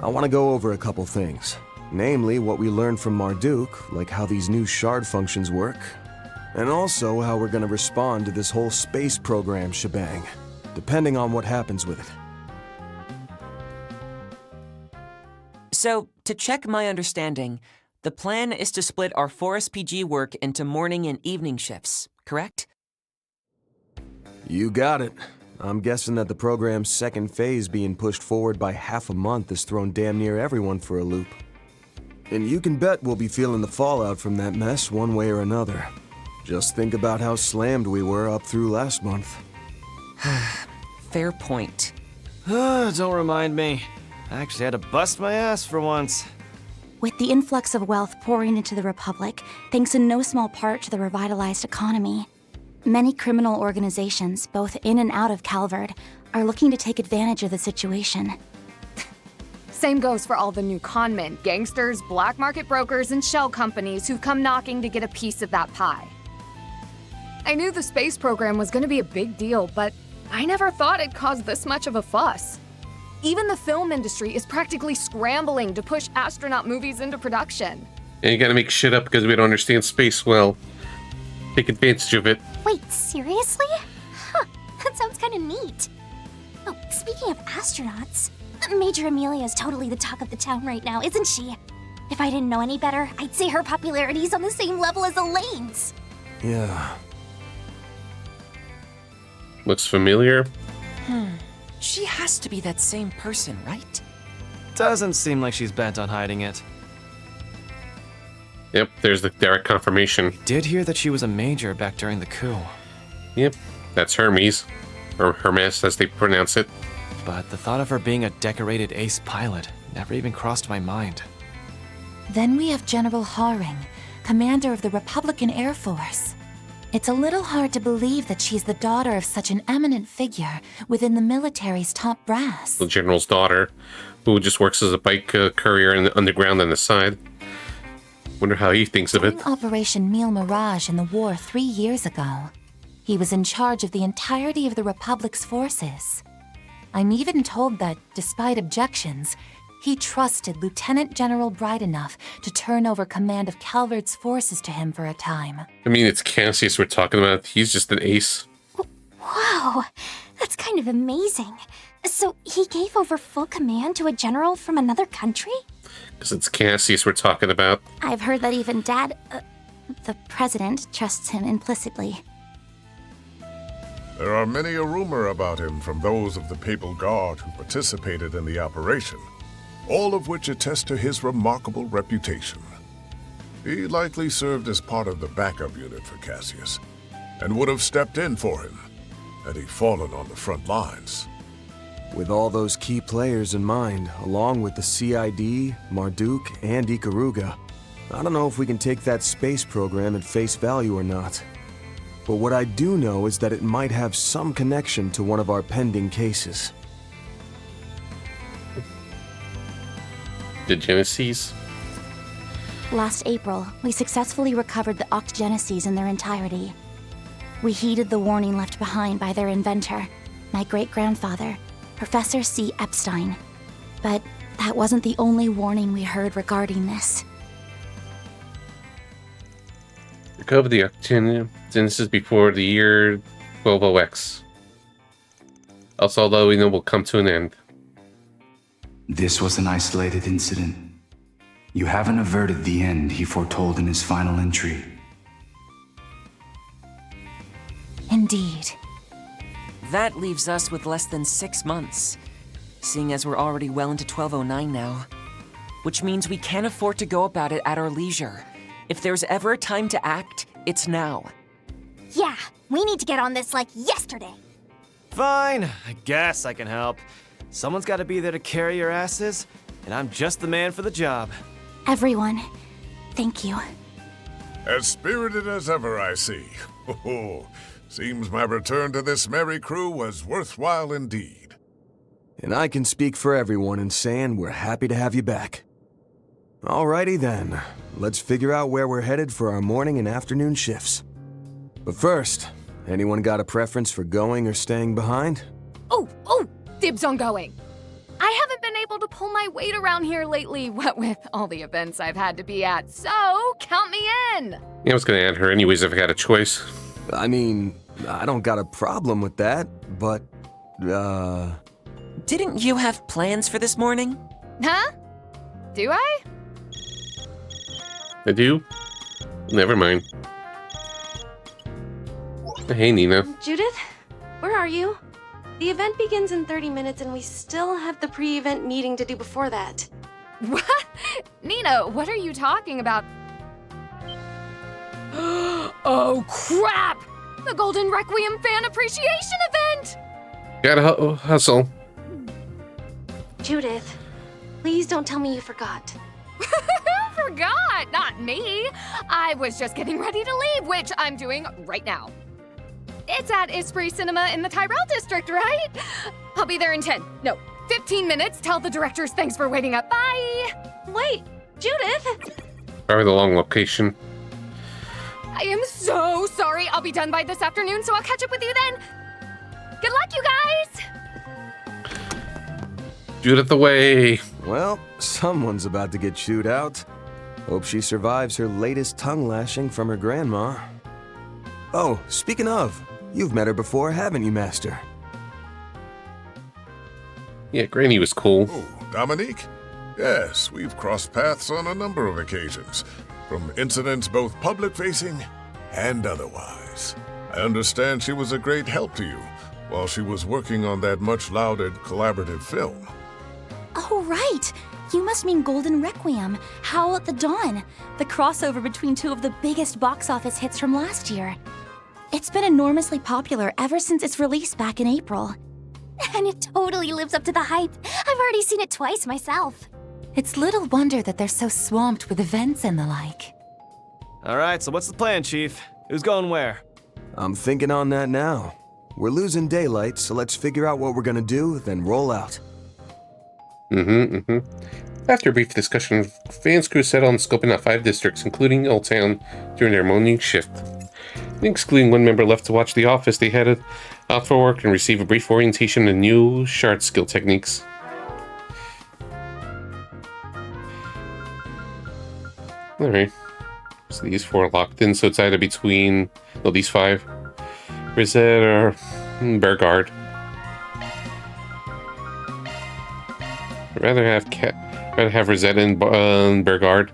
I want to go over a couple things. Namely, what we learned from Marduk, like how these new shard functions work, and also how we're going to respond to this whole space program shebang, depending on what happens with it. So, to check my understanding, the plan is to split our 4SPG work into morning and evening shifts, correct? You got it. I'm guessing that the program's second phase being pushed forward by half a month has thrown damn near everyone for a loop. And you can bet we'll be feeling the fallout from that mess one way or another. Just think about how slammed we were up through last month. Fair point. Don't remind me. I actually had to bust my ass for once. With the influx of wealth pouring into the Republic, thanks in no small part to the revitalized economy, many criminal organizations, both in and out of Calvard, are looking to take advantage of the situation. Same goes for all the new conmen, gangsters, black market brokers, and shell companies who've come knocking to get a piece of that pie. I knew the space program was going to be a big deal, but I never thought it'd cause this much of a fuss. Even the film industry is practically scrambling to push astronaut movies into production. And you gotta make shit up because we don't understand space well. Take advantage of it. Wait, seriously? Huh, that sounds kind of neat. Oh, speaking of astronauts, Major Amelia is totally the talk of the town right now, isn't she? If I didn't know any better, I'd say her popularity is on the same level as Elaine's. Yeah. Looks familiar. She has to be that same person, right? Doesn't seem like she's bent on hiding it. Yep, there's the direct confirmation. Did hear that she was a major back during the coup. Yep, that's Hermes. Or Hermes, as they pronounce it. But the thought of her being a decorated ace pilot never even crossed my mind. Then we have General Haring, commander of the Republican Air Force. It's a little hard to believe that she's the daughter of such an eminent figure within the military's top brass. The general's daughter, who just works as a bike courier in the underground on the side. Wonder how he thinks of it. During Operation Meal Mirage in the war 3 years ago, he was in charge of the entirety of the Republic's forces. I'm even told that, despite objections, he trusted Lieutenant General Bright enough to turn over command of Calvard's forces to him for a time. I mean, it's Cassius we're talking about. He's just an ace. Wow, that's kind of amazing. So he gave over full command to a general from another country? Because it's Cassius we're talking about. I've heard that even Dad, the president, trusts him implicitly. There are many a rumor about him from those of the Papal Guard who participated in the operation, all of which attest to his remarkable reputation. He likely served as part of the backup unit for Cassius, and would have stepped in for him had he fallen on the front lines. With all those key players in mind, along with the CID, Marduk, and Ikaruga, I don't know if we can take that space program at face value or not. But what I do know is that it might have some connection to one of our pending cases. The Genesis. Last April, we successfully recovered the Octogeneses in their entirety. We heeded the warning left behind by their inventor, my great-grandfather, Professor C. Epstein. But that wasn't the only warning we heard regarding this. Recover the Octogenesis before the year 1200X. Else, although we know will come to an end. This was an isolated incident. You haven't averted the end he foretold in his final entry. Indeed. That leaves us with less than 6 months, seeing as we're already well into 1209 now. Which means we can't afford to go about it at our leisure. If there's ever a time to act, it's now. Yeah, we need to get on this like yesterday. Fine, I guess I can help. Someone's got to be there to carry your asses, and I'm just the man for the job. Everyone, thank you. As spirited as ever, I see. Oh, seems my return to this merry crew was worthwhile indeed. And I can speak for everyone in saying we're happy to have you back. Alrighty then, let's figure out where we're headed for our morning and afternoon shifts. But first, anyone got a preference for going or staying behind? Oh, dibs on going. I haven't been able to pull my weight around here lately, what with all the events I've had to be at, so count me in. Yeah, I was gonna add her anyways if I had a choice. I mean, I don't got a problem with that, but, Didn't you have plans for this morning? Huh? Do I? I do? Never mind. Hey, Nina. Judith, where are you? The event begins in 30 minutes and we still have the pre-event meeting to do before that. What? Nina, what are you talking about? Oh, crap! The Golden Requiem Fan Appreciation Event! Gotta hustle. Judith, please don't tell me you forgot. Who forgot? Not me. I was just getting ready to leave, which I'm doing right now. It's at Esprit Cinema in the Tyrell District, right? I'll be there in 15 minutes. Tell the directors thanks for waiting up. Bye! Wait, Judith! Probably the long location. I am so sorry. I'll be done by this afternoon, so I'll catch up with you then. Good luck, you guys! Judith away. Well, someone's about to get chewed out. Hope she survives her latest tongue lashing from her grandma. Oh, speaking of, you've met her before, haven't you, Master? Yeah, Granny was cool. Oh, Dominique? Yes, we've crossed paths on a number of occasions, from incidents both public-facing and otherwise. I understand she was a great help to you while she was working on that much-lauded collaborative film. Oh, right! You must mean Golden Requiem, Howl at the Dawn, the crossover between two of the biggest box office hits from last year. It's been enormously popular ever since its release back in April. And it totally lives up to the hype. I've already seen it twice myself. It's little wonder that they're so swamped with events and the like. Alright, so what's the plan, Chief? Who's going where? I'm thinking on that now. We're losing daylight, so let's figure out what we're gonna do, then roll out. After a brief discussion, fans crew settled on scoping out 5 districts, including Old Town, during their morning shift. Excluding one member left to watch The Office, they headed out for work and receive a brief orientation in new shard skill techniques. Alright. So these 4 are locked in, so it's either between... No, these 5. Rosette or Bergard. I'd rather have Rosetta and Bergard.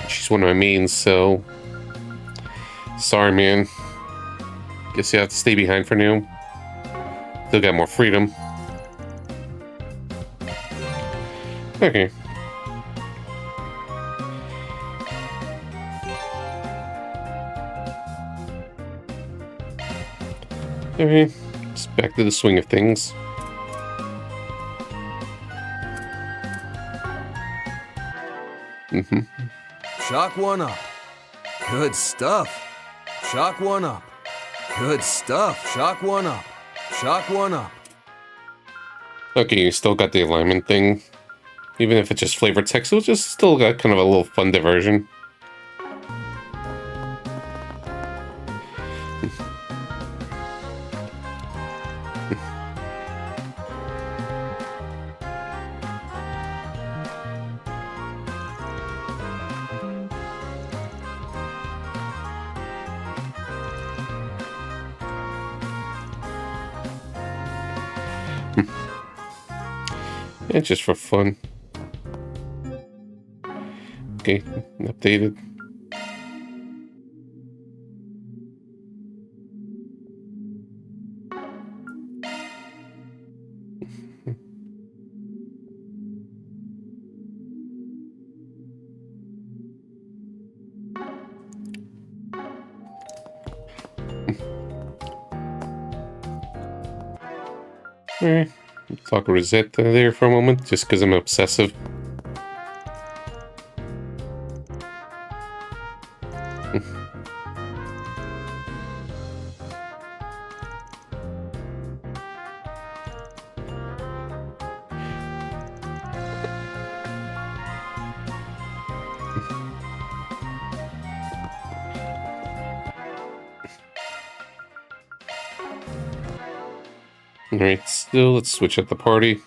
She's one of my mains, so... Sorry, man. Guess you have to stay behind for now. Still got more freedom. Okay. Okay, just back to the swing of things. Shock one up. Good stuff. Shock one up. Good stuff. Shock one up. Shock one up. Okay, you still got the alignment thing. Even if it's just flavor text, it's just still got kind of a little fun diversion. It's just for fun. Okay, updated. Alright, talk Rosetta there for a moment, just because I'm obsessive. Alright, still, let's switch up the party.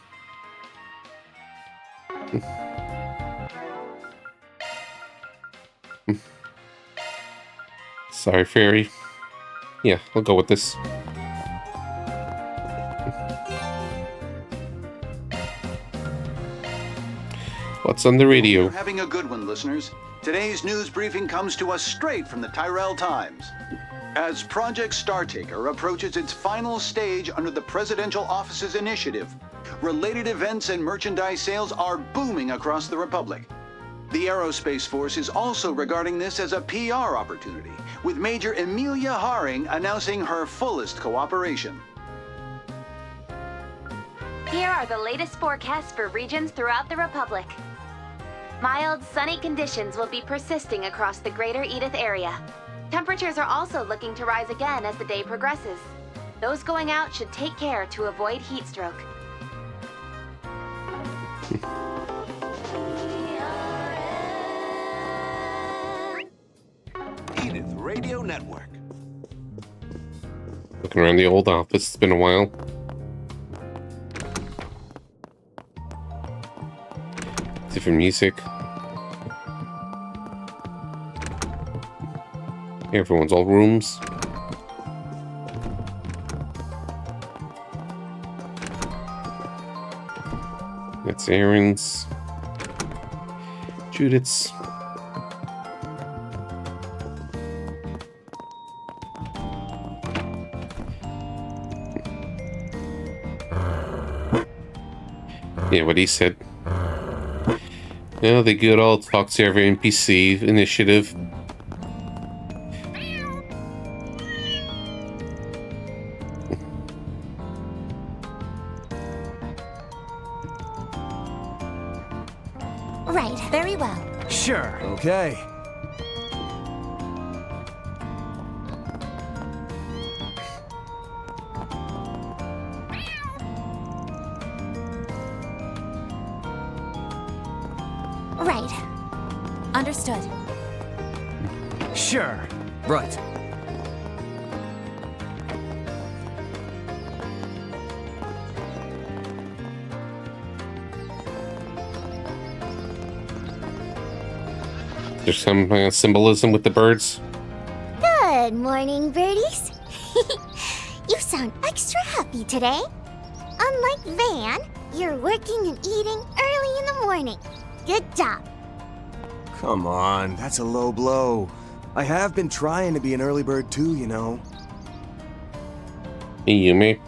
Sorry, Fairy. Yeah, I'll go with this. What's on the radio? You're having a good one, listeners. Today's news briefing comes to us straight from the Tyrell Times. As Project Startaker approaches its final stage under the Presidential Office's initiative, related events and merchandise sales are booming across the Republic. The Aerospace Force is also regarding this as a PR opportunity, with Major Amelia Haring announcing her fullest cooperation. Here are the latest forecasts for regions throughout the Republic. Mild, sunny conditions will be persisting across the greater Edith area. Temperatures are also looking to rise again as the day progresses. Those going out should take care to avoid heat stroke. Edith Radio Network. Looking around the old office, it's been a while. Different music. Everyone's all rooms. That's Aaron's. Judith's. Yeah, what he said. Yeah, the good old talk to every NPC initiative. Right, very well. Sure. Okay. Right. Understood. Sure. Right. There's some symbolism with the birds. Good morning, birdies. You sound extra happy today. Unlike Van, you're working and eating early in the morning. Good job. Come on, that's a low blow. I have been trying to be an early bird too, you know. Hey, Yumi.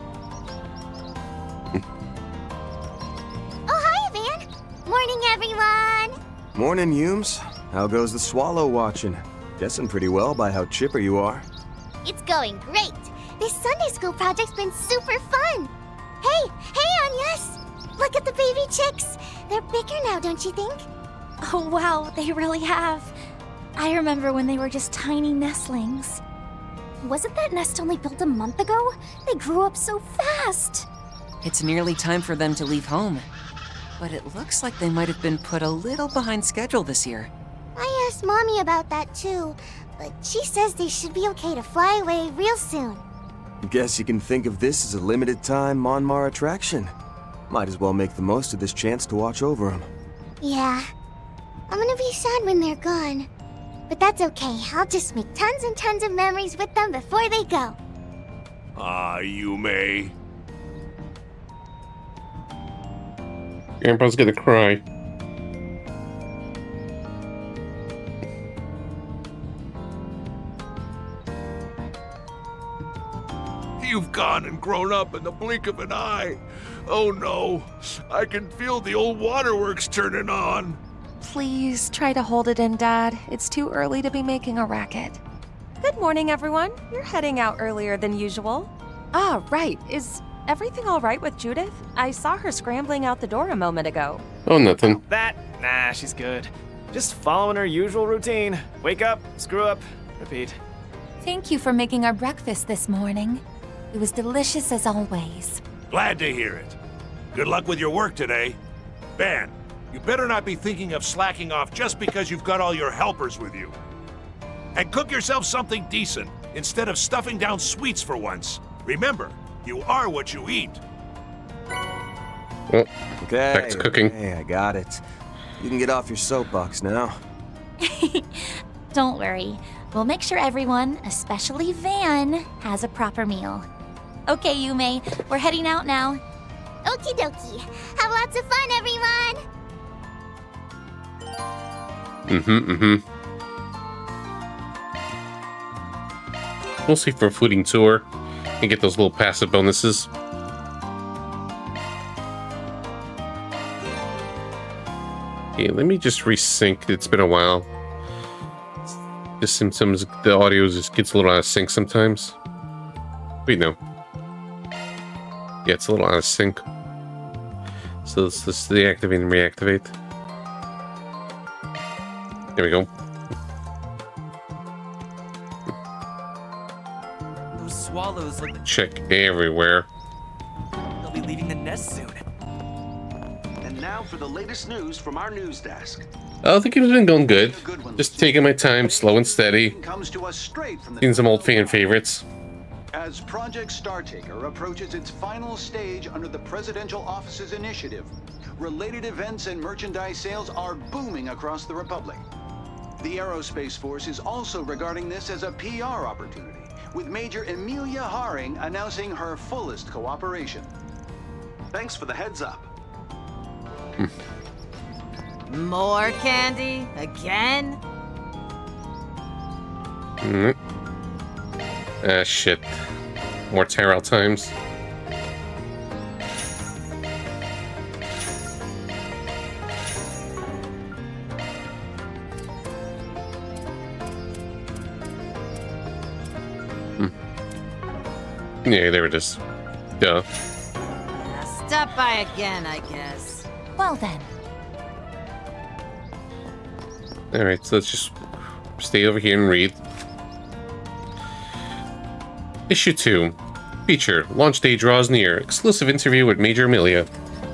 Oh, hi, Van. Morning, everyone. Morning, Humes. How goes the swallow watching? Guessing pretty well by how chipper you are. It's going great. This Sunday school project's been super fun. Hey, Agnes! Look at the baby chicks. They're bigger now, don't you think? Oh, wow, they really have. I remember when they were just tiny nestlings. Wasn't that nest only built a month ago? They grew up so fast. It's nearly time for them to leave home. But it looks like they might have been put a little behind schedule this year. I asked Mommy about that too, but she says they should be okay to fly away real soon. Guess you can think of this as a limited time Monmar attraction. Might as well make the most of this chance to watch over them. Yeah. I'm gonna be sad when they're gone. But that's okay. I'll just make tons and tons of memories with them before they go. Ah, you may. Grandpa's gonna cry. You've gone and grown up in the blink of an eye. Oh no, I can feel the old waterworks turning on. Please try to hold it in, Dad. It's too early to be making a racket. Good morning, everyone. You're heading out earlier than usual. Ah, right. Is everything all right with Judith? I saw her scrambling out the door a moment ago. Oh, nothing. Nah, she's good. Just following her usual routine. Wake up, screw up, repeat. Thank you for making our breakfast this morning. It was delicious as always. Glad to hear it. Good luck with your work today. Ben, you better not be thinking of slacking off just because you've got all your helpers with you. And cook yourself something decent instead of stuffing down sweets for once. Remember, you are what you eat. Oh, okay, back to cooking. Okay, I got it. You can get off your soapbox now. Don't worry. We'll make sure everyone, especially Van, has a proper meal. Okay, Yume, we're heading out now. Okie dokie. Have lots of fun, everyone! Mostly for a footing tour and get those little passive bonuses. Okay, let me just resync. It's been a while. Just sometimes the audio just gets a little out of sync sometimes. Wait, no. Yeah, it's a little out of sync. So let's just deactivate and reactivate. There we go. Those swallows look like Check everywhere. they'll be leaving the nest soon. And now for the latest news from our news desk. I think it's been going good. Just taking my time, slow and steady. Comes to us straight from the Seen some old fan favorites. As Project Startaker approaches its final stage under the Presidential Office's initiative, related events and merchandise sales are booming across the Republic. The Aerospace Force is also regarding this as a PR opportunity, with Major Amelia Haring announcing her fullest cooperation. Thanks for the heads up. More candy? Again? Ah, shit. More Tyrell times. Yeah, there it is. Duh. Stop by again, I guess. Well then. Alright, so let's just stay over here and read. Issue 2. Feature. Launch day draws near. Exclusive interview with Major Amelia.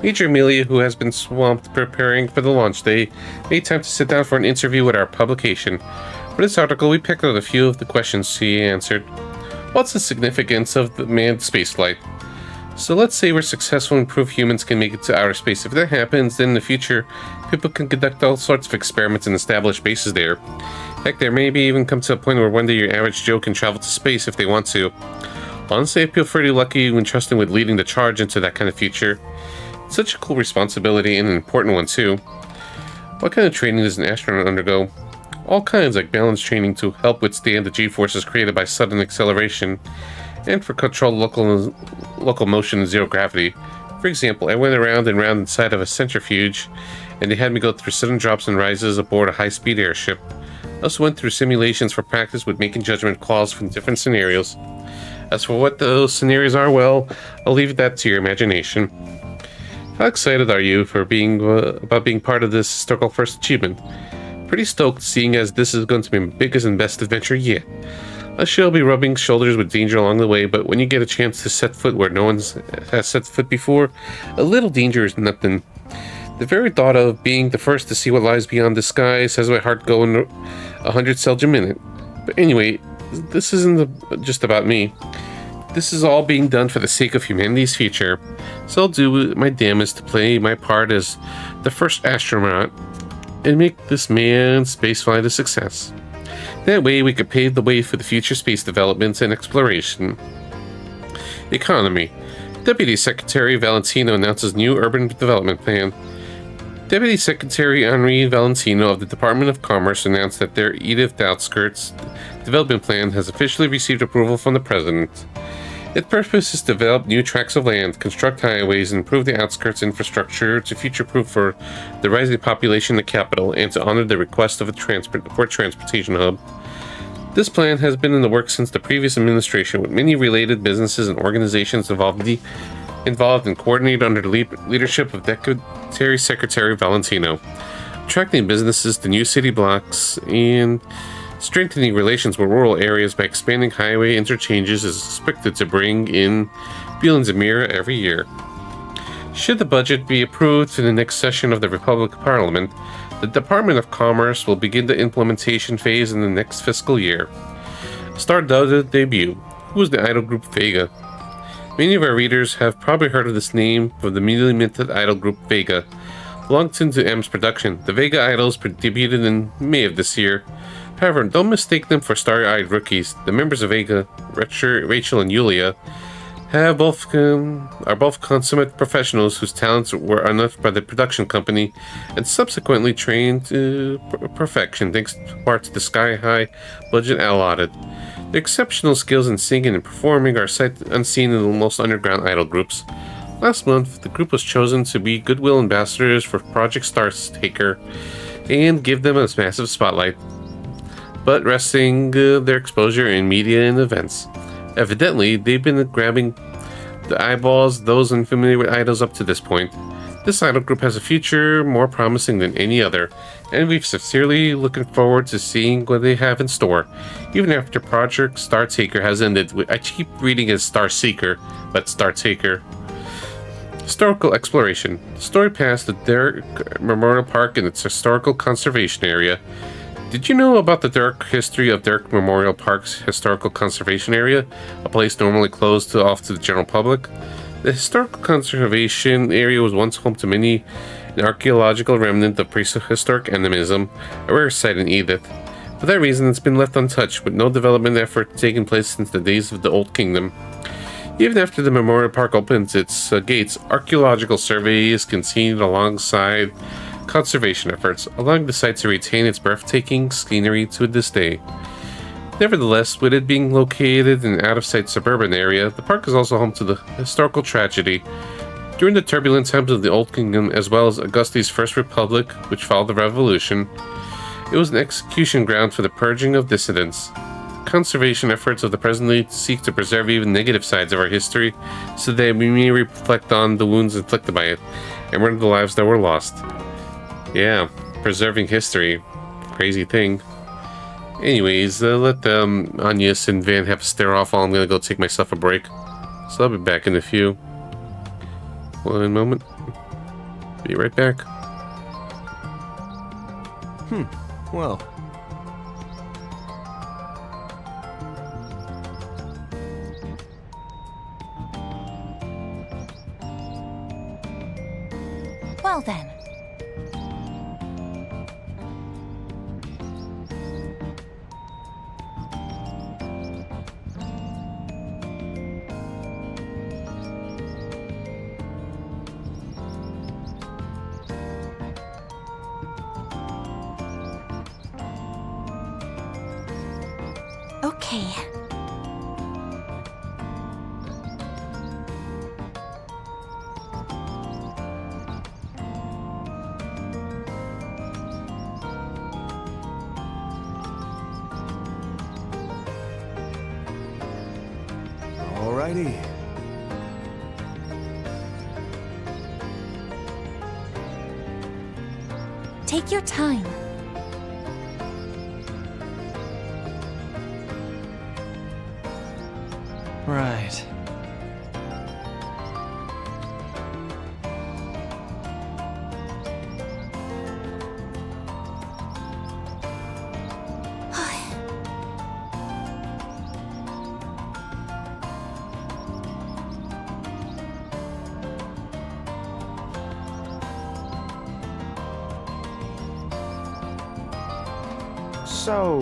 Major Amelia, who has been swamped preparing for the launch day, made time to sit down for an interview with our publication. For this article, we picked out a few of the questions she answered. What's the significance of the manned spaceflight? So let's say we're successful and prove humans can make it to outer space. If that happens, then in the future, people can conduct all sorts of experiments and establish bases there. Heck, there may be even come to a point where one day your average Joe can travel to space if they want to. Honestly, I feel pretty lucky when trusting with leading the charge into that kind of future. It's such a cool responsibility and an important one too. What kind of training does an astronaut undergo? All kinds, like balance training to help withstand the G-forces created by sudden acceleration, and for control local motion and zero gravity. For example, I went around and round inside of a centrifuge, and they had me go through sudden drops and rises aboard a high-speed airship. I also went through simulations for practice with making judgment calls from different scenarios. As for what those scenarios are, well, I'll leave that to your imagination. How excited are you for about being part of this historical first achievement? Pretty stoked, seeing as this is going to be my biggest and best adventure yet. I shall be rubbing shoulders with danger along the way, but when you get a chance to set foot where no one has set foot before, a little danger is nothing. The very thought of being the first to see what lies beyond the skies has my heart going 100 cells a minute. But anyway, this isn't just about me. This is all being done for the sake of humanity's future, so I'll do my damnedest to play my part as the first astronaut and make this manned spaceflight a success. That way we could pave the way for the future space developments and exploration. Economy. Deputy Secretary Valentino announces new urban development plan. Deputy Secretary Henri Valentino of the Department of Commerce announced that their Edith Outskirts development plan has officially received approval from the President. Its purpose is to develop new tracts of land, construct highways, and improve the outskirts infrastructure to future-proof for the rising population in the capital and to honor the request of a transportation hub. This plan has been in the works since the previous administration, with many related businesses and organizations involved involved and coordinated under the leadership of Deputy Secretary Valentino, attracting businesses to new city blocks and strengthening relations with rural areas by expanding highway interchanges is expected to bring in billions of Mira every year. Should the budget be approved for the next session of the Republic Parliament, the Department of Commerce will begin the implementation phase in the next fiscal year. Star debut. Who is the idol group Vega? Many of our readers have probably heard of this name from the newly minted idol group Vega. Belonged into M's production, the Vega Idols debuted in May of this year. However, don't mistake them for star-eyed rookies. The members of Vega, Rachel and Yulia, are both consummate professionals whose talents were unearthed by the production company and subsequently trained to perfection thanks in part to the sky-high budget allotted. Their exceptional skills in singing and performing are sight unseen in the most underground idol groups. Last month, the group was chosen to be goodwill ambassadors for Project Startaker and give them a massive spotlight, but resting their exposure in media and events. Evidently, they've been grabbing the eyeballs those unfamiliar with idols up to this point. This idol group has a future more promising than any other, and we've sincerely looking forward to seeing what they have in store. Even after Project Startaker has ended, I keep reading as Starseeker, but Startaker. Historical exploration. The story past the Derrick Memorial Park and its historical conservation area. Did you know about the dark history of Derrick Memorial Park's historical conservation area, a place normally closed off to the general public? The historical conservation area was once home to many an archaeological remnant of prehistoric animism, a rare sight in Edith. For that reason, it's been left untouched, with no development effort taking place since the days of the Old Kingdom. Even after the Memorial Park opens its gates, archaeological surveys continued alongside conservation efforts, allowing the site to retain its breathtaking scenery to this day. Nevertheless, with it being located in an out-of-sight suburban area, the park is also home to the historical tragedy. During the turbulent times of the Old Kingdom, as well as Auguste's First Republic, which followed the Revolution, it was an execution ground for the purging of dissidents. Conservation efforts of the present day seek to preserve even negative sides of our history, so that we may reflect on the wounds inflicted by it, and remember the lives that were lost. Yeah, preserving history. Crazy thing. Anyways, let Agnes and Van have a stare off while I'm gonna go take myself a break. So I'll be back in a few. One moment. Be right back. Well. Well then. Okay. Alrighty. Take your time. Right. So...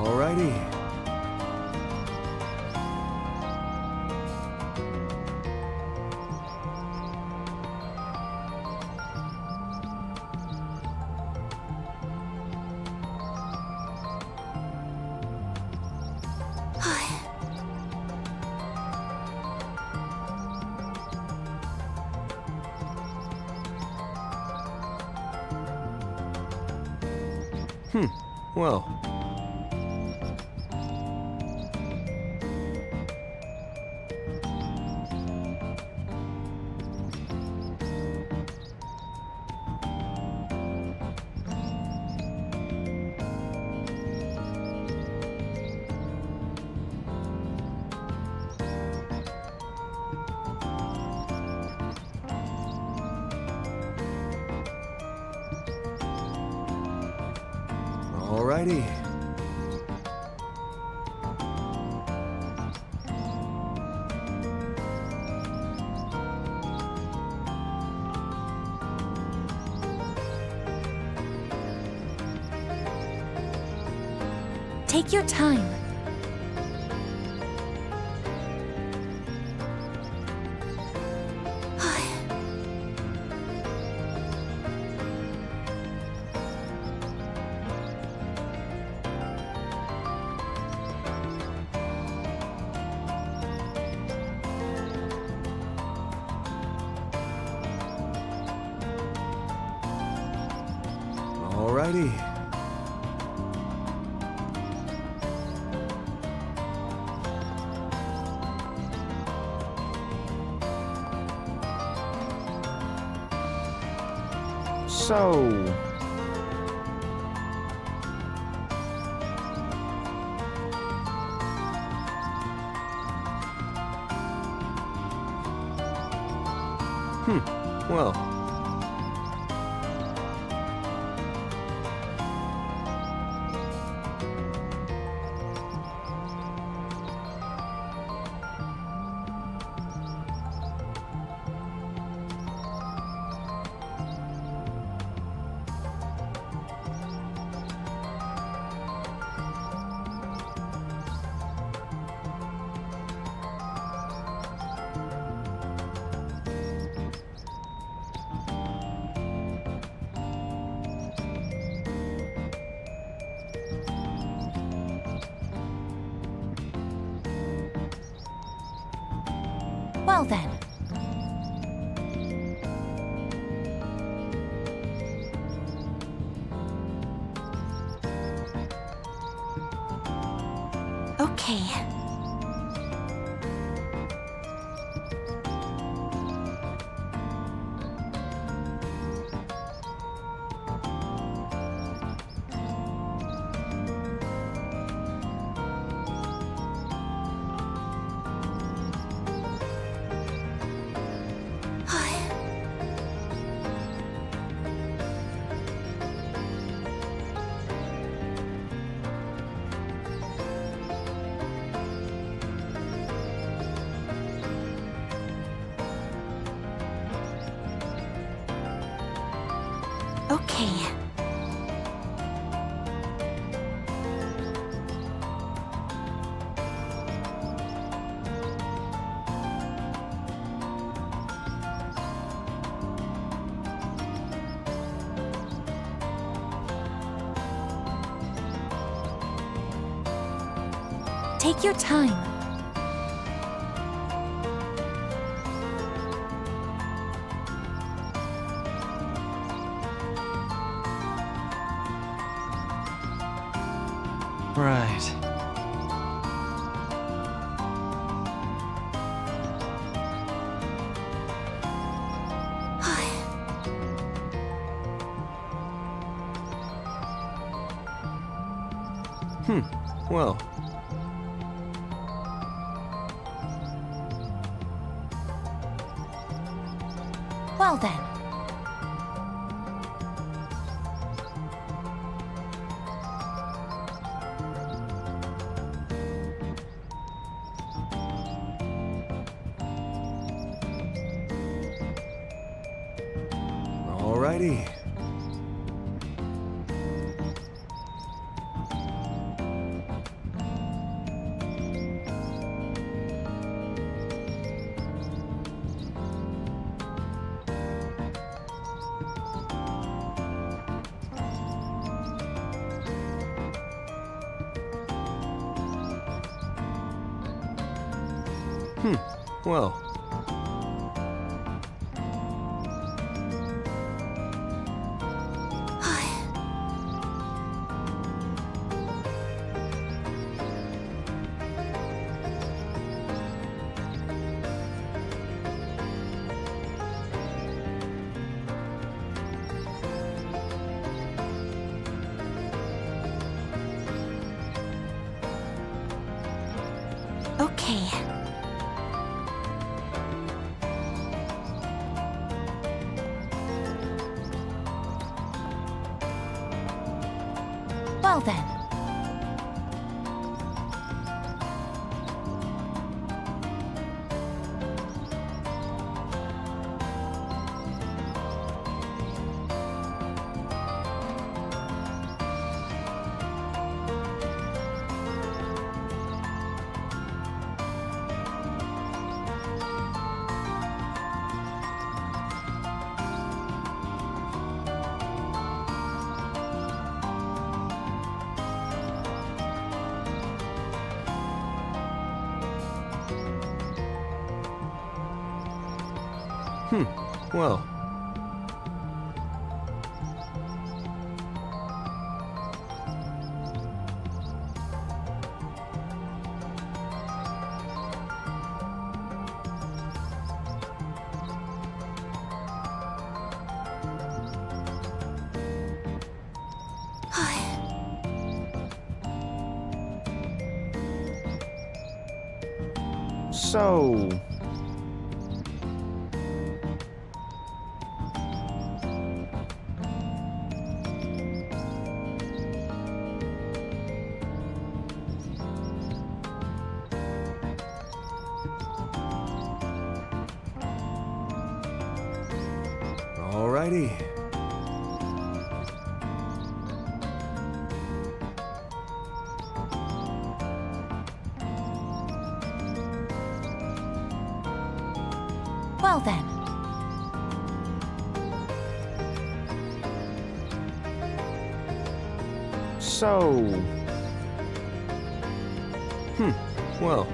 Alrighty. Well. Alrighty. Take your time. Alrighty. So... Well. Well then. Okay. Okay. Take your time. Right. Well. Well then. Alrighty. Well. Okay. Well then. Well. So... Alrighty. Well then. So... Well.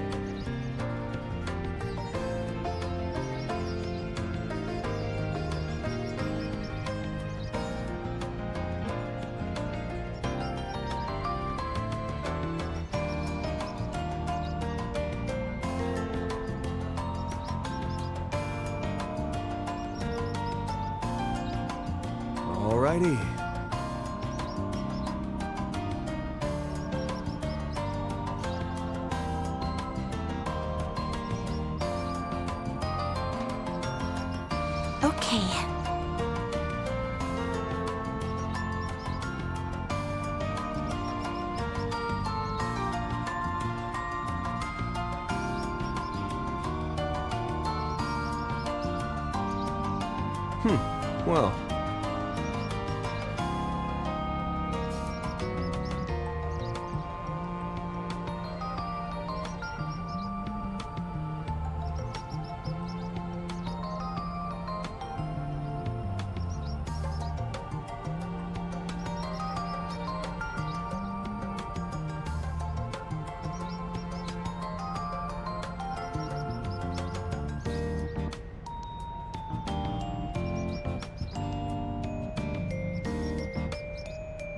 Alrighty. Okay. Well.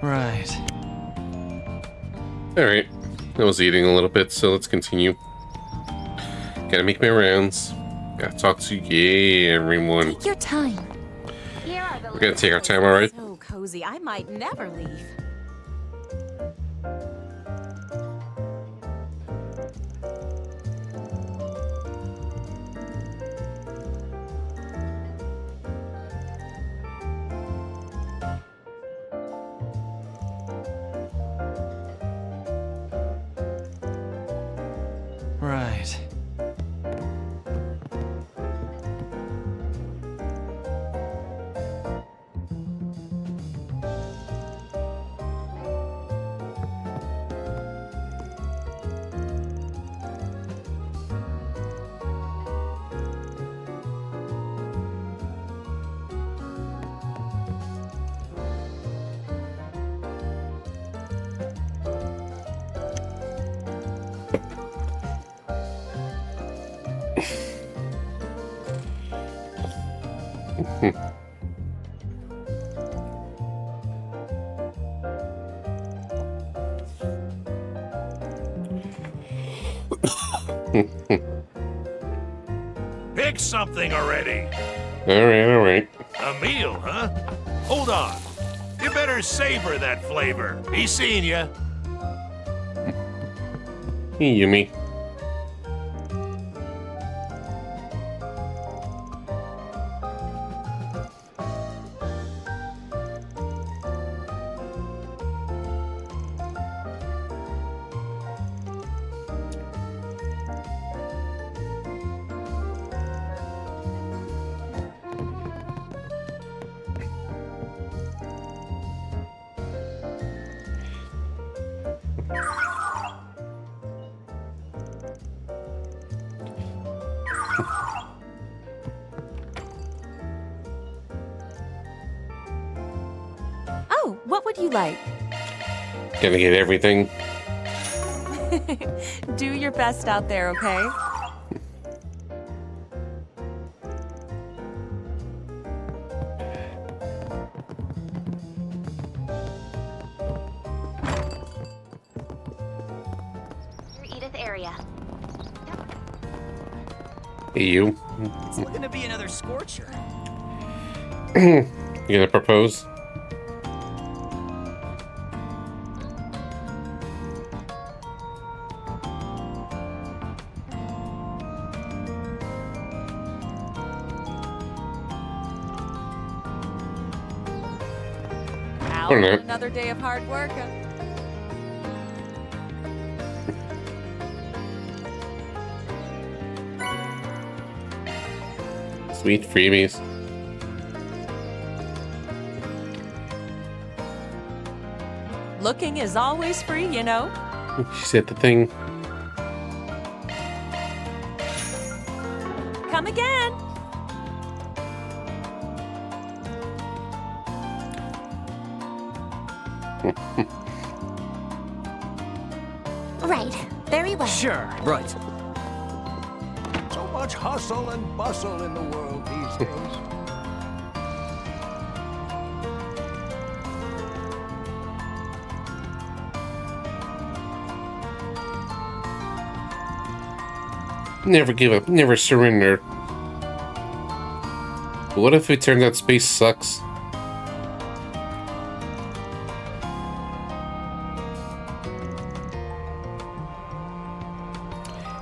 Right. Alright. I was eating a little bit, so let's continue. Gotta make my rounds. Gotta talk to everyone. Take your time. We're gonna take our time, alright? So cozy, I might never leave. Right. Pick something already. Alright. A meal, huh? Hold on. You better savor that flavor. He's seen ya. Hey, Yumi. Oh, what would you like? Gonna get everything. Do your best out there, okay? Edith area. Hey, you. It's looking to be another scorcher. You gonna propose? Out Or not. on another day of hard work. Sweet freebies. Looking is always free, you know. She said the thing. Come again. Right. Very well. Sure. Right. So much hustle and bustle in the world these days. Never give up, never surrender. But what if it turns out space sucks?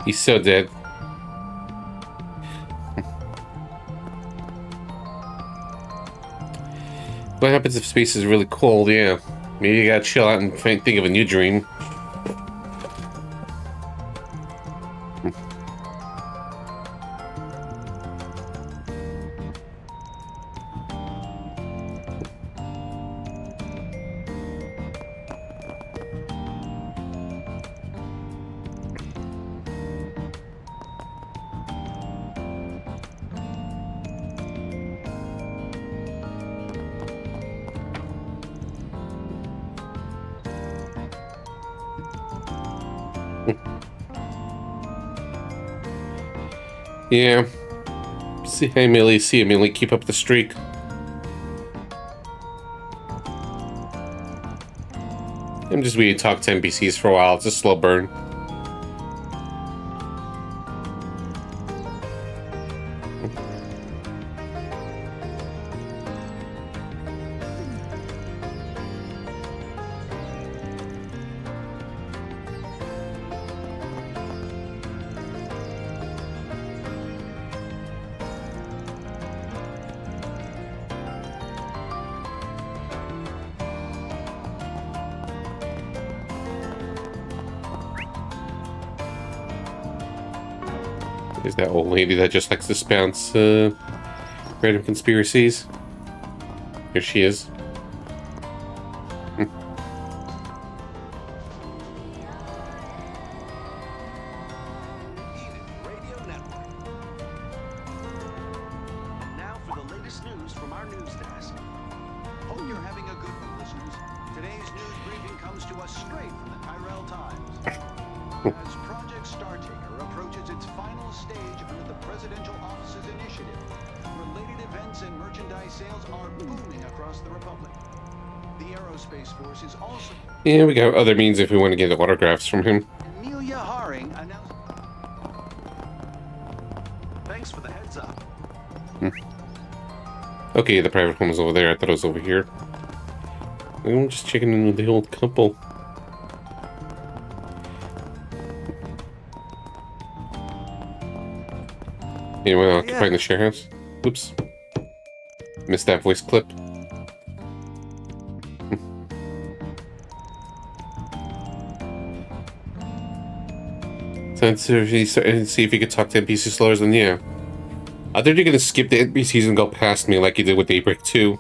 He's so dead. What happens if space is really cold? Yeah. Maybe you gotta chill out and think of a new dream. Yeah. See, hey, Millie, see you, Millie. Keep up the streak. I'm just waiting to talk to NPCs for a while. It's a slow burn. There's that old lady that just likes to bounce random conspiracies. Here she is. And now for the latest news from our news desk. Hope you're having a good one, listeners. Today's news briefing comes to us straight from the Tyrell Times. As Project Startaker approaches its final stage under the Presidential Office's initiative, related events and merchandise sales are booming across the Republic. The Aerospace Force is also... Yeah, we got other means if we want to get autographs from him. Amelia Haring announced... Thanks for the heads up. Okay, the private home is over there. I thought it was over here. I'm just checking in with the old couple. Anyone occupying the share house? Oops. Missed that voice clip. So see if you could talk to NPC slower than yeah. I thought you're gonna skip the NPCs and go past me like you did with Daybreak 2.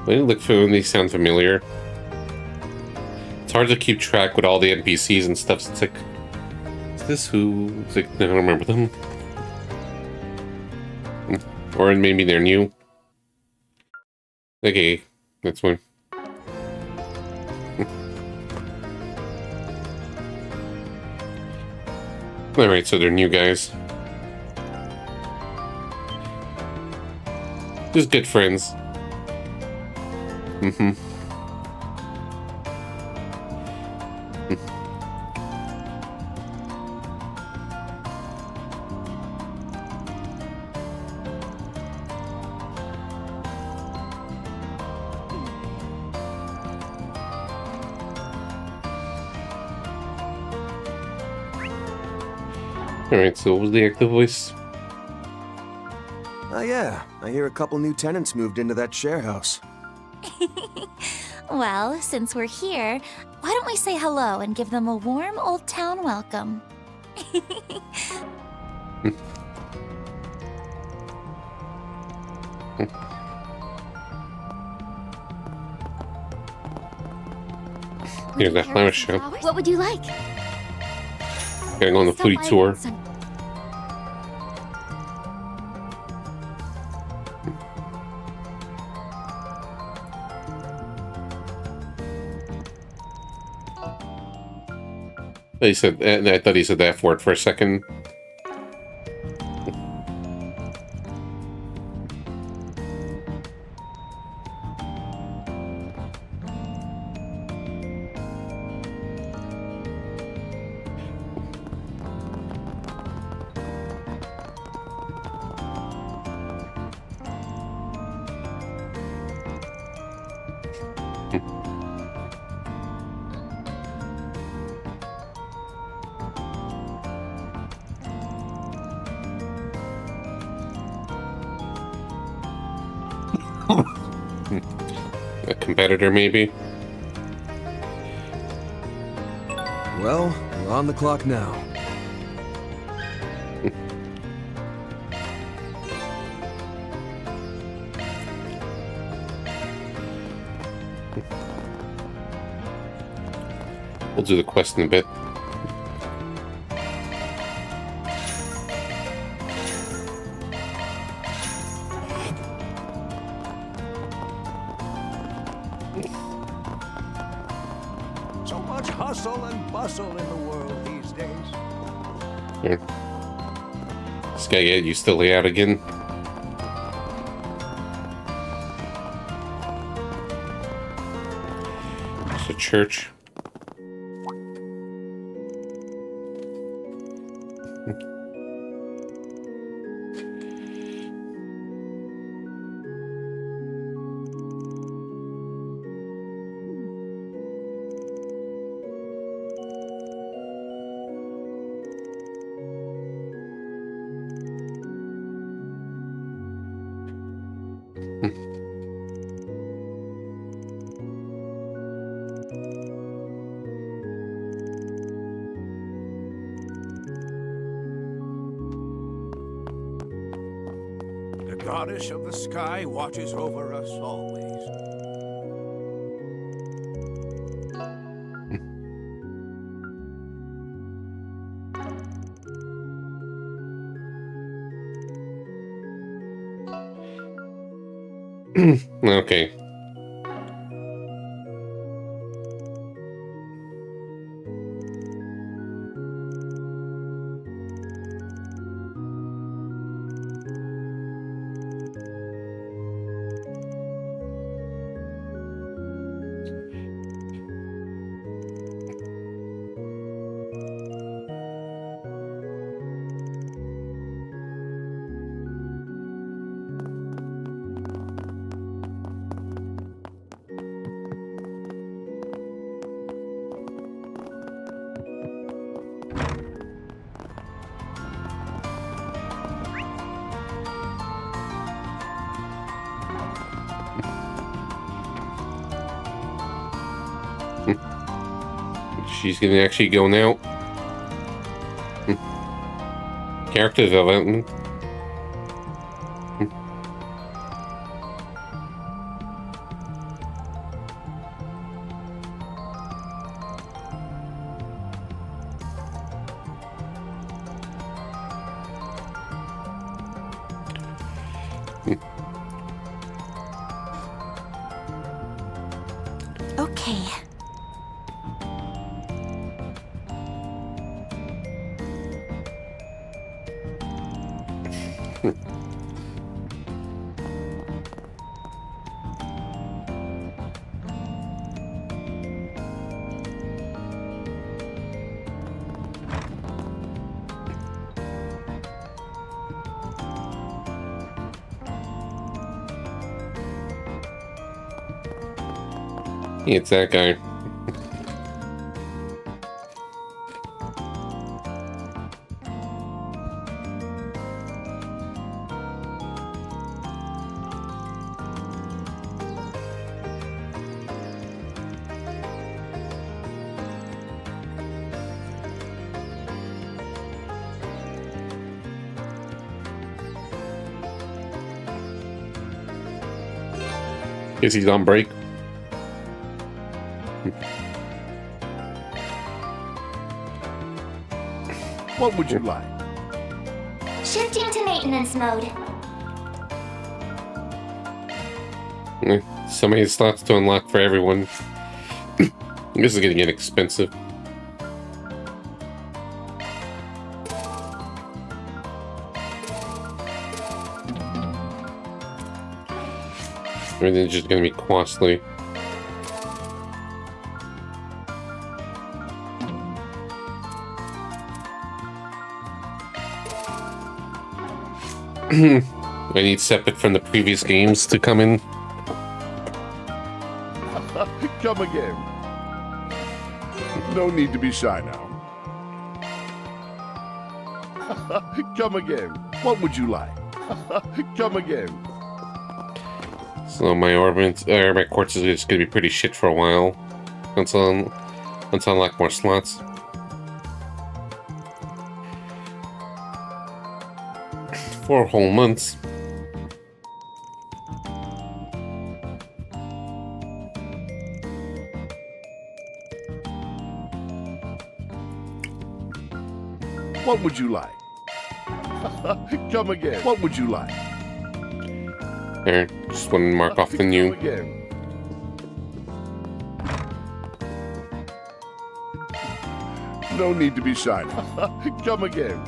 They look familiar, they sound familiar. It's hard to keep track with all the NPCs and stuff. So it's like, is this who? It's like, I don't remember them. Or maybe they're new. Okay, that's one. Alright, so they're new guys. Just good friends. Mm-hmm. Alright, so what was the active voice? Oh yeah, I hear a couple new tenants moved into that share house. Well, since we're here, why don't we say hello and give them a warm Old Town welcome? Here's that flower shop. What would you like? Gotta go on the foodie tour. He said, I thought he said that for it for a second. A competitor, maybe? Well, we're on the clock now. We'll do the quest in a bit. So much hustle and bustle in the world these days. Here. This guy, you still lay out again? It's a church. The goddess of the sky watches over us always. Okay. She's gonna actually go now. Character development. Okay. It's that guy. Guess he's on break. What would you like? Shifting to maintenance mode. So many slots to unlock for everyone. This is gonna get expensive. Everything's just gonna be costly. I need separate from the previous games to come in. Come again. No need to be shy now. Come again. What would you like? Come again. So my orbits, my quartz is just gonna be pretty shit for a while until I unlock more slots. 4 whole months. What would you like? Come again. What would you like? There, just want to mark off the new. Come again. No need to be shy now. Come again.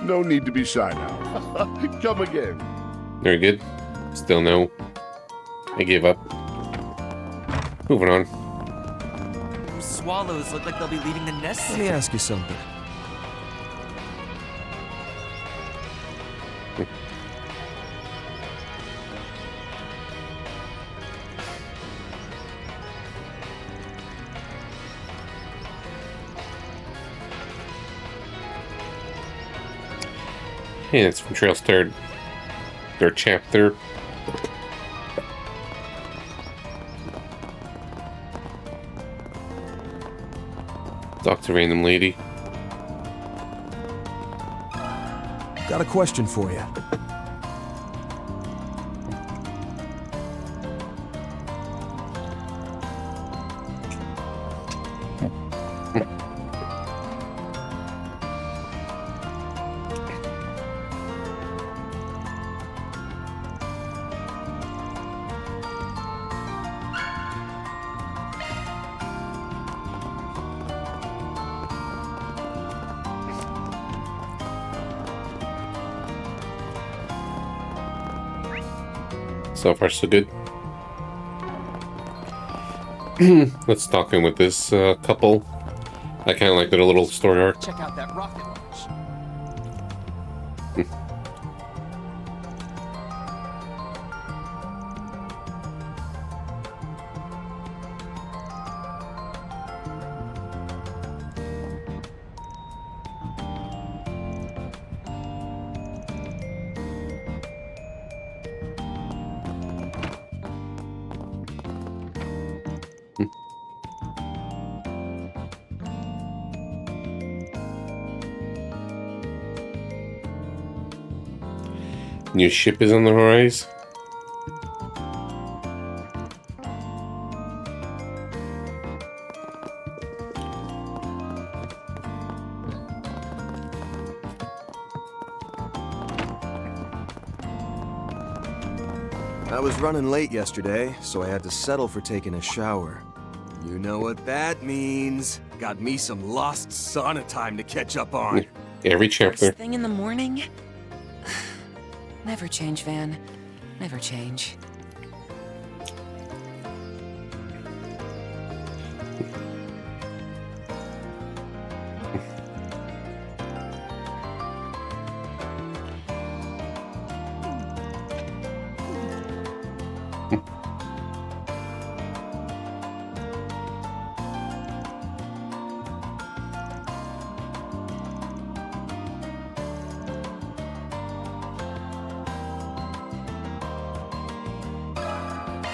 No need to be shy now. Come again. Very good. Still no. I gave up. Moving on. Swallows look like they'll be leaving the nest Let me ask you something. Hey, it's from Trail's third chapter. Talk to random lady. Got a question for you. So far, so good. Let's talk in with this couple. I kind of like their little story arc. Check out that rocket launch. New ship is on the horizon. I was running late yesterday, so I had to settle for taking a shower. You know what that means. Got me some lost sauna time to catch up on. Every chapter. First thing in the morning? Never change, Van. Never change.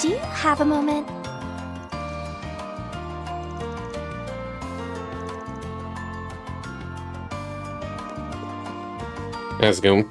Do you have a moment? How's it going?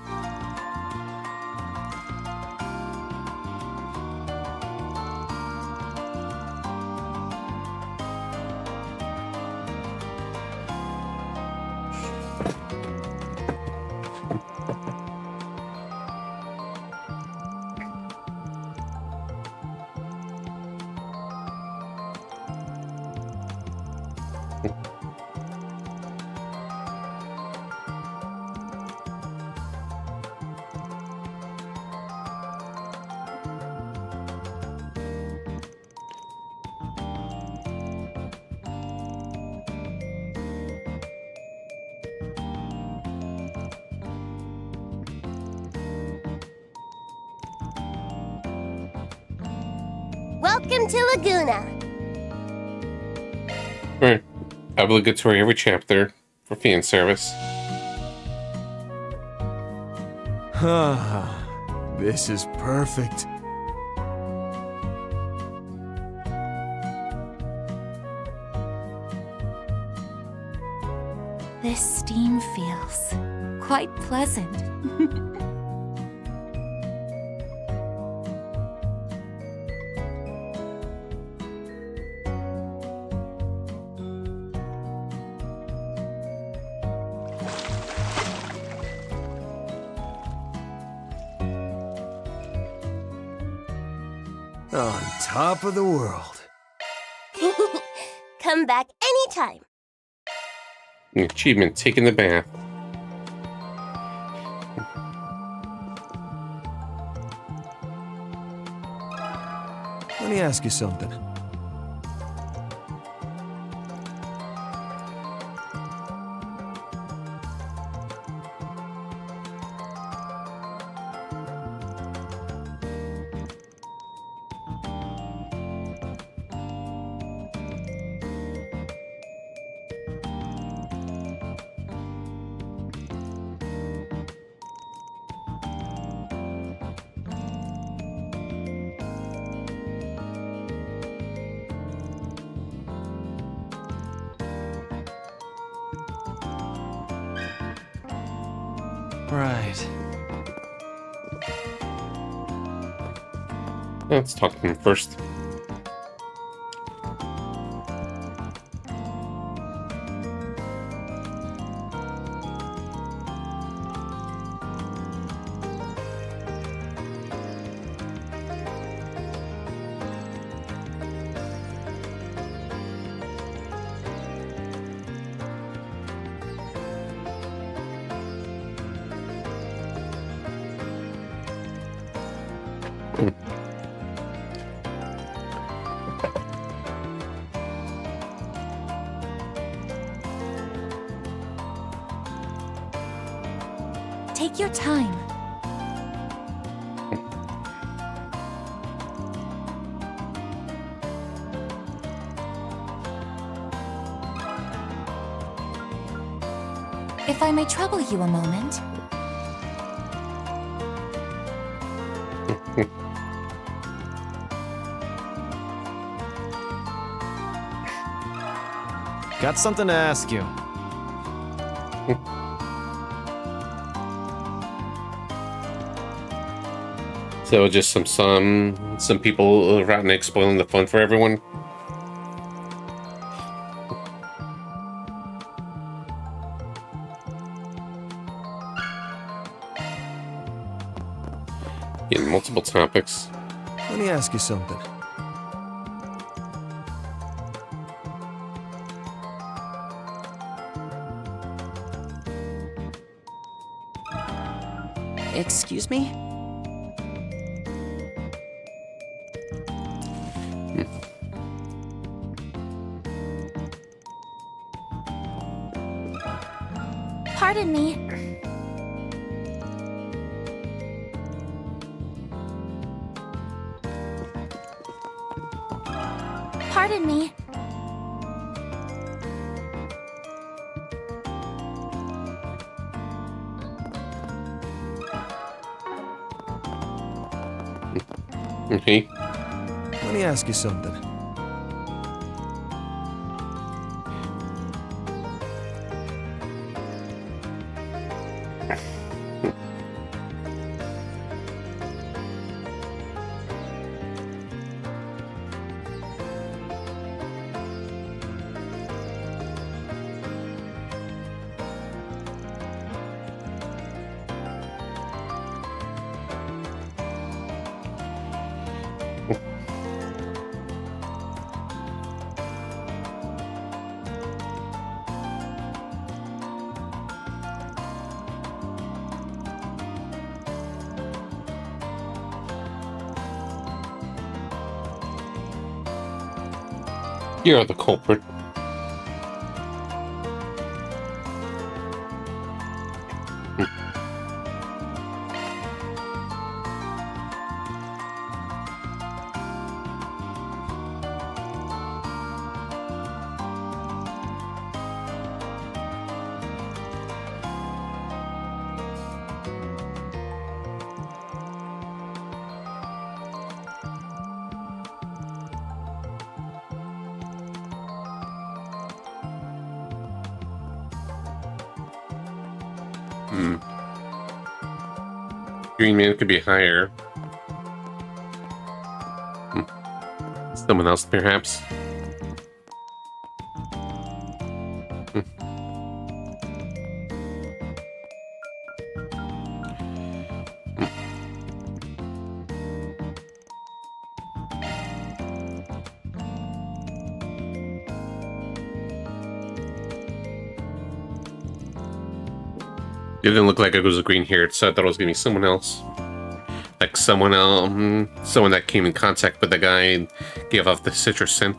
Welcome to Laguna. Alright. Obligatory every chapter for fan service. This is perfect. This steam feels quite pleasant. On top of the world. Come back anytime. Achievement, taking the bath. Let me ask you something. Right. Let's talk to him first. Take your time. If I may trouble you a moment. Got something to ask you. So just some people Ratnik spoiling the fun for everyone. In multiple topics. Let me ask you something. Excuse me? Pardon me. Pardon me. Okay. Let me ask you something. You're the culprit. Green Man could be higher. Someone else, perhaps. It didn't look like it was a green hair, so I thought it was gonna be someone else. Like someone else, someone that came in contact with the guy and gave off the citrus scent.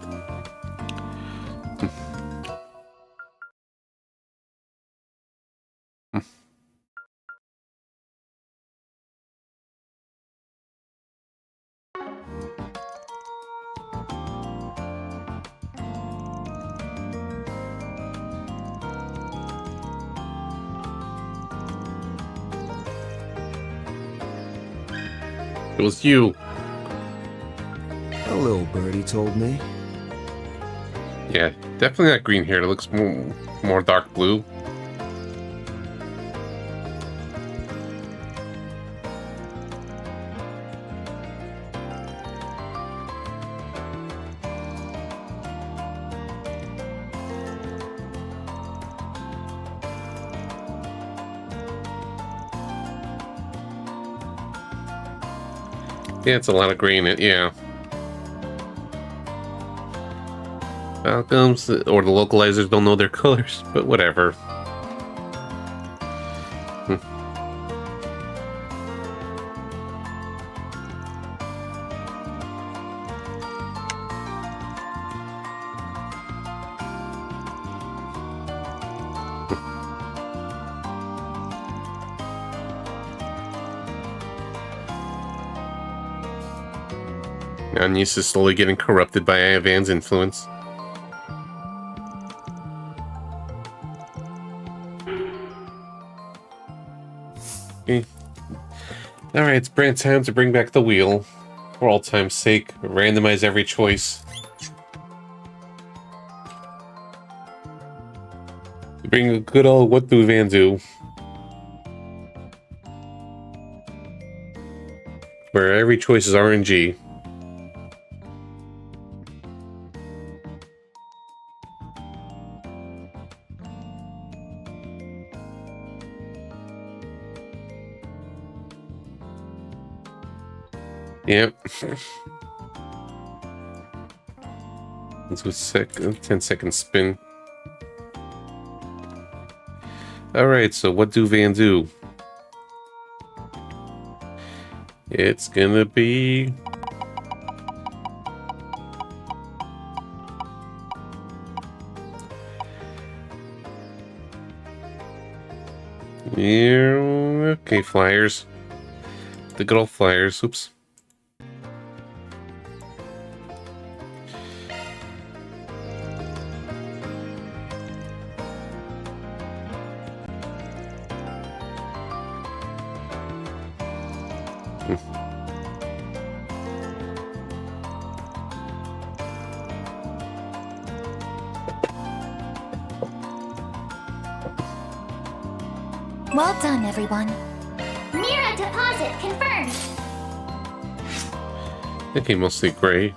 It was you. A little birdie told me. Yeah, definitely not green hair. It looks more dark blue. Yeah, it's a lot of green. Yeah. Falcons or the localizers don't know their colors, but whatever. Agnes is slowly getting corrupted by Ivan's influence. Okay. Alright, it's brand time to bring back the wheel. For all time's sake, randomize every choice. Bring a good old what do Van do? Where every choice is RNG. Yep. Let's go 10-second spin. Alright, so what do Van do? It's gonna be... Yeah, okay, flyers. The good old flyers. Oops. Well done, everyone. Mira deposit confirmed. Okay, mostly gray.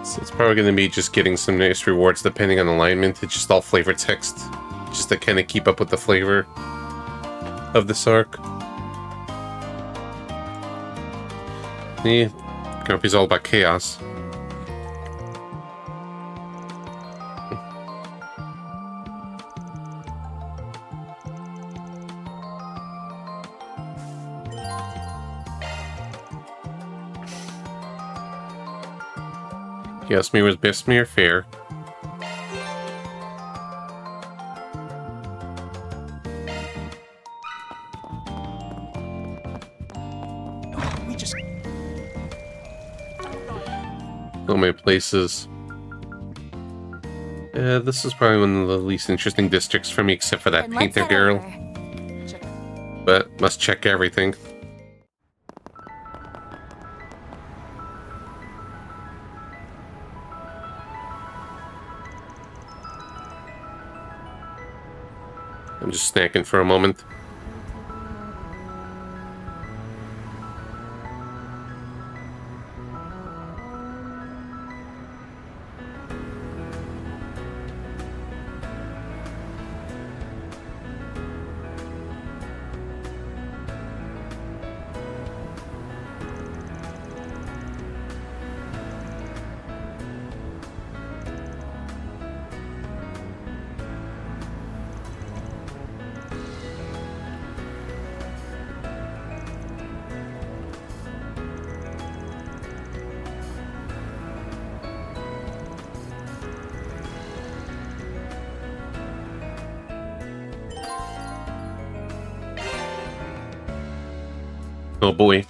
So it's probably going to be just getting some nice rewards depending on alignment. It's just all flavor text, just to kind of keep up with the flavor of this arc. Yeah, Grumpy's all about chaos. Yes, me was best me or fair. We just... So many places. This is probably one of the least interesting districts for me, except for that Then let's painter head girl. over. But must check everything. I'm just snacking for a moment. Oh boy.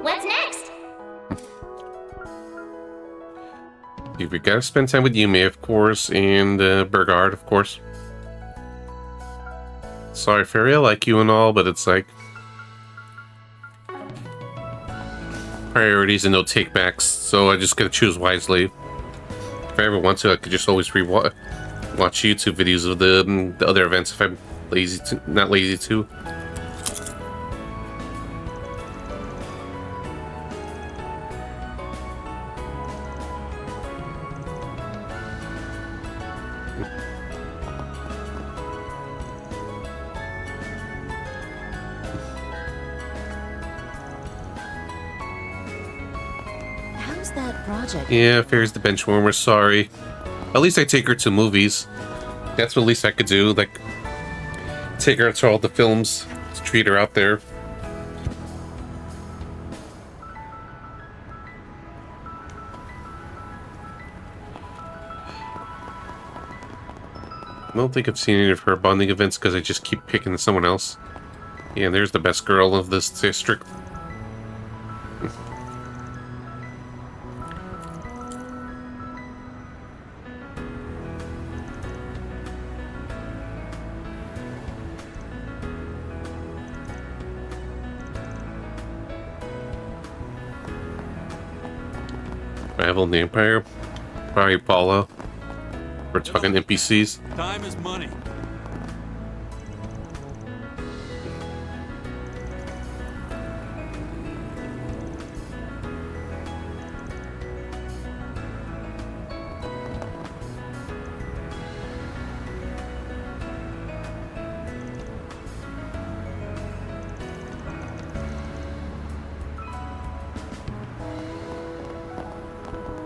What's next? We gotta spend time with Yume, of course, and Burgard, of course. Sorry, Fairy, I like you and all, but it's like... priorities and no takebacks, so I just gotta choose wisely. If I ever want to, I could just always watch YouTube videos of the other events if I'm lazy to, not lazy to. How's that project? Yeah, Fairy's the benchwarmer, sorry. At least I take her to movies. That's what at least I could do, like, take her to all the films, to treat her out there. I don't think I've seen any of her bonding events because I just keep picking someone else. Yeah, there's the best girl of this district. rival in the Empire? Probably Paula. We're talking NPCs. Time is money.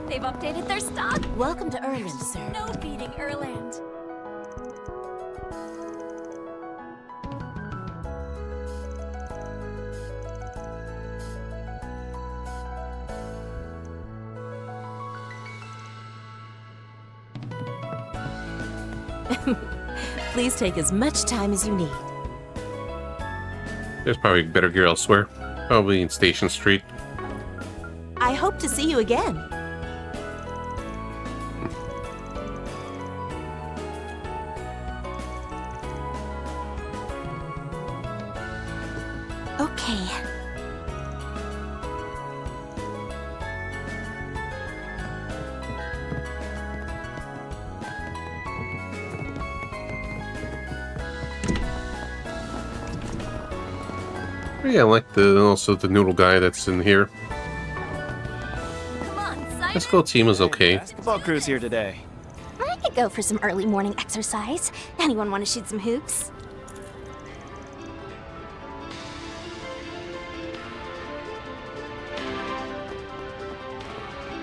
They've updated their stock. Welcome to Erland, sir. No beating Erland. Please take as much time as you need. There's probably better gear elsewhere. Probably in Station Street. I hope to see you again. Okay. Yeah, I like also the noodle guy that's in here. Come on, Simon. This whole team is okay. Basketball crew's here today. I could go for some early morning exercise. Anyone want to shoot some hoops?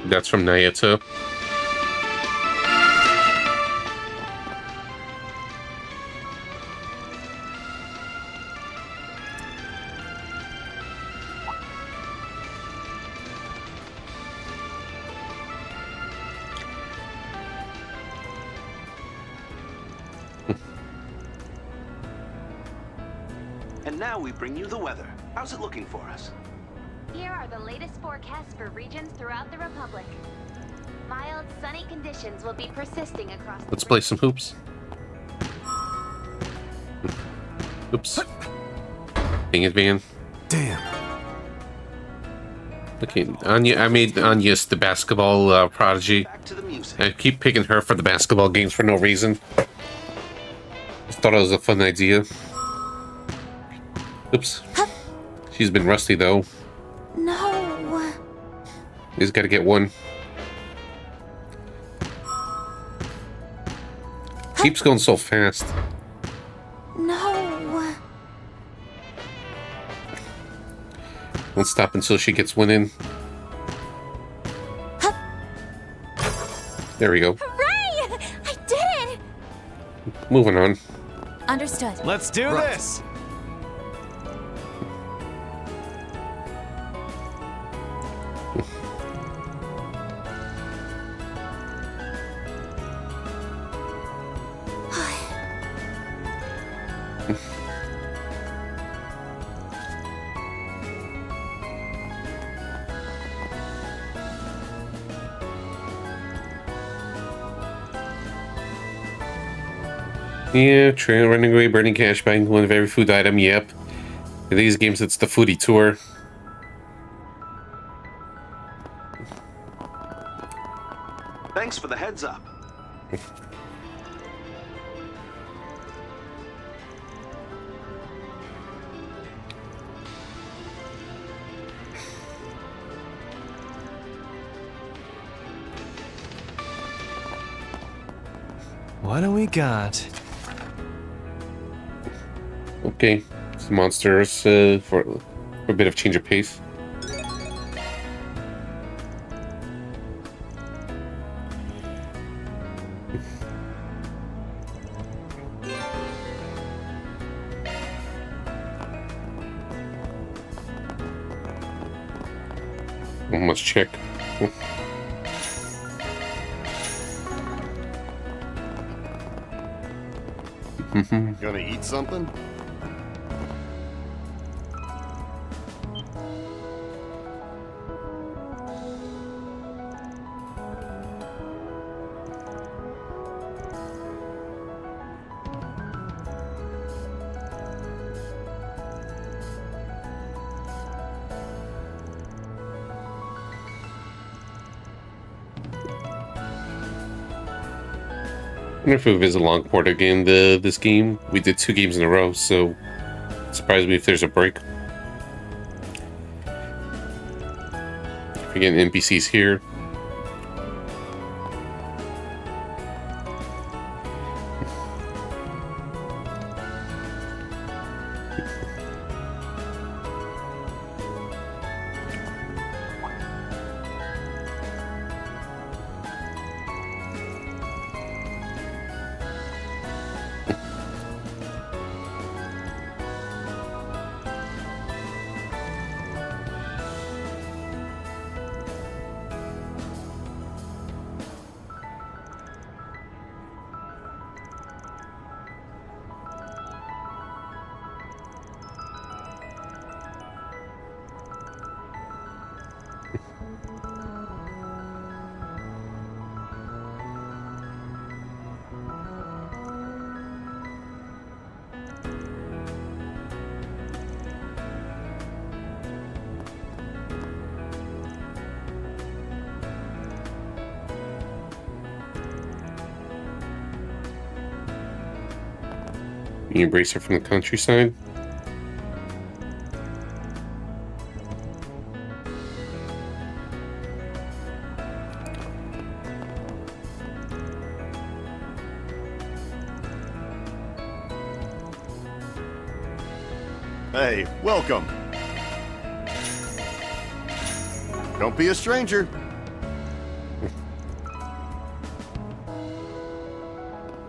That's from Nayata. And now we bring you the weather. How's it looking for us? Here are the latest forecasts for regions throughout the Republic. Mild, sunny conditions will be persisting across the Let's play some hoops. Oops. Dang it, Van. Damn. Okay, Anya. I made Anya's the basketball prodigy. I keep picking her for the basketball games for no reason. Just thought it was a fun idea. Oops. She's been rusty though. No. He's got to get one. Keeps going so fast. No. Won't stop until she gets one in. There we go. Hooray! I did it! Moving on. Understood. Let's do this! Yeah, trail running away, burning cash, buying one of every food item, yep. In these games, it's the foodie tour. Thanks for the heads up. What do we got? Okay, some monsters for a bit of change of pace. Let's check. Gonna eat something? wonder if we'll visit Longport again this game. We did 2 games in a row, so surprise me if there's a break. If we get NPCs here. You embrace her from the countryside. Hey, welcome. Don't be a stranger.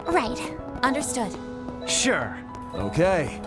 Right. Understood. Sure. Okay.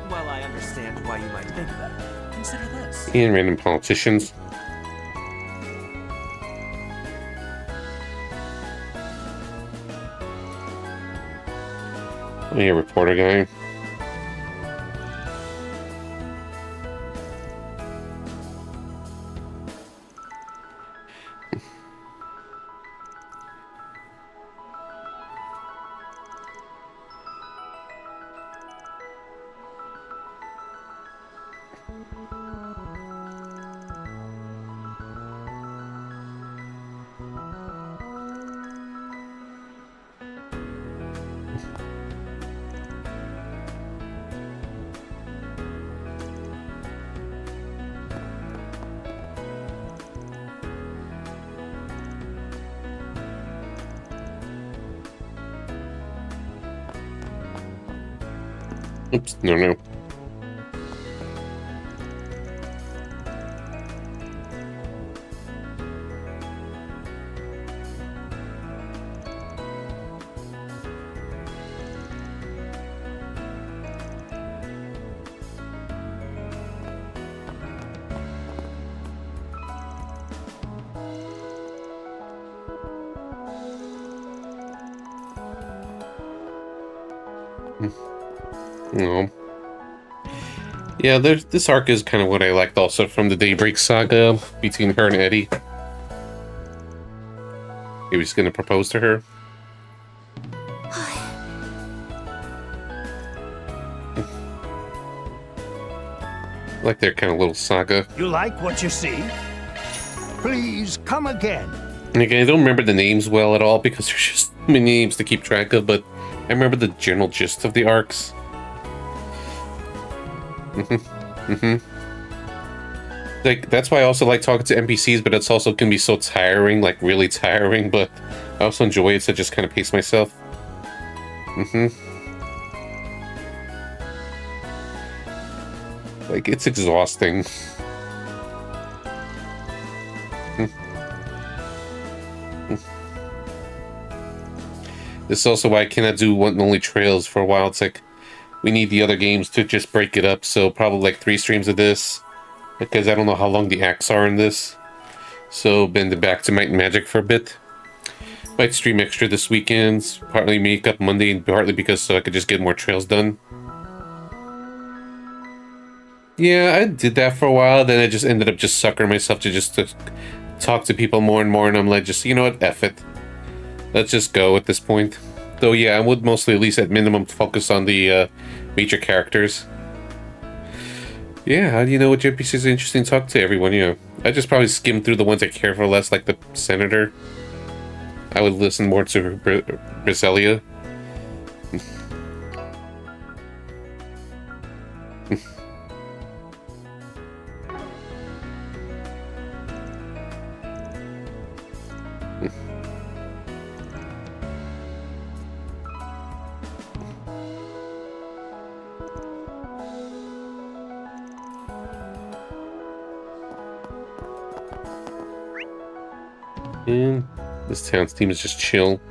Well, I understand why you might think that. Consider this. And random politicians. Oh yeah, reporter guy. Oops, no. No. Yeah, this arc is kind of what I liked also from the Daybreak saga between her and Eddie. He was going to propose to her. Like their kind of little saga. You like what you see? Please come again. And again, I don't remember the names well at all because there's just so many names to keep track of, but I remember the general gist of the arcs. Like, that's why I also like talking to NPCs, but it's also can be so tiring, like really tiring, but I also enjoy it to just kind of pace myself. Like, it's exhausting. This is also why I cannot do one and only trails for a while. It's like, we need the other games to just break it up. So probably like 3 streams of this, because I don't know how long the acts are in this. So been back to Might and Magic for a bit. Might stream extra this weekend, partly make up Monday and partly because so I could just get more trails done. Yeah, I did that for a while, then I just ended up just suckering myself to talk to people more and more, and I'm like, just, you know what, F it. Let's just go at this point. Though, yeah, I would mostly, at least at minimum, focus on the major characters. Yeah, how do you know which NPCs is interesting to talk to everyone? Yeah, I just probably skim through the ones I care for less, like the Senator. I would listen more to Briselia. And this town's team is just chill.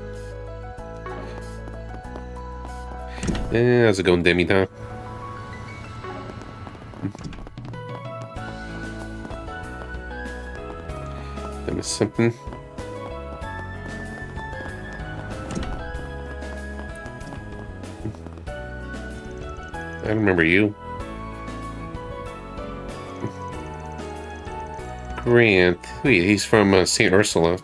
How's it going, Demi-Doc? I missed something. I don't remember you. Grant. Wait, he's from St. Ursula.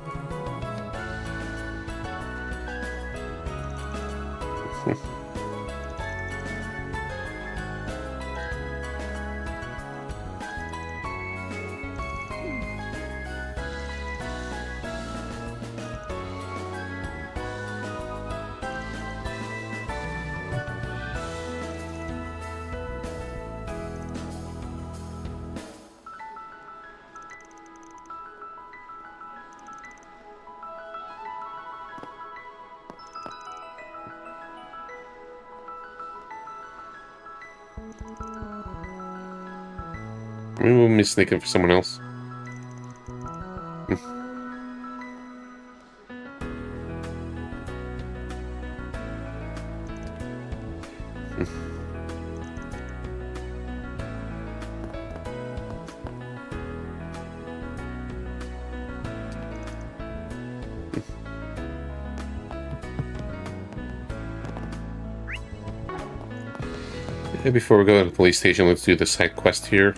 Maybe we'll mistake it for someone else. Yeah, before we go to the police station, let's do the side quest here.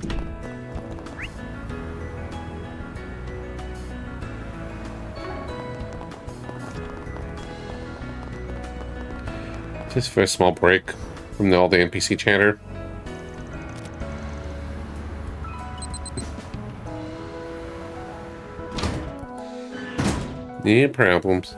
Just for a small break from all the NPC chatter. Yeah, problems.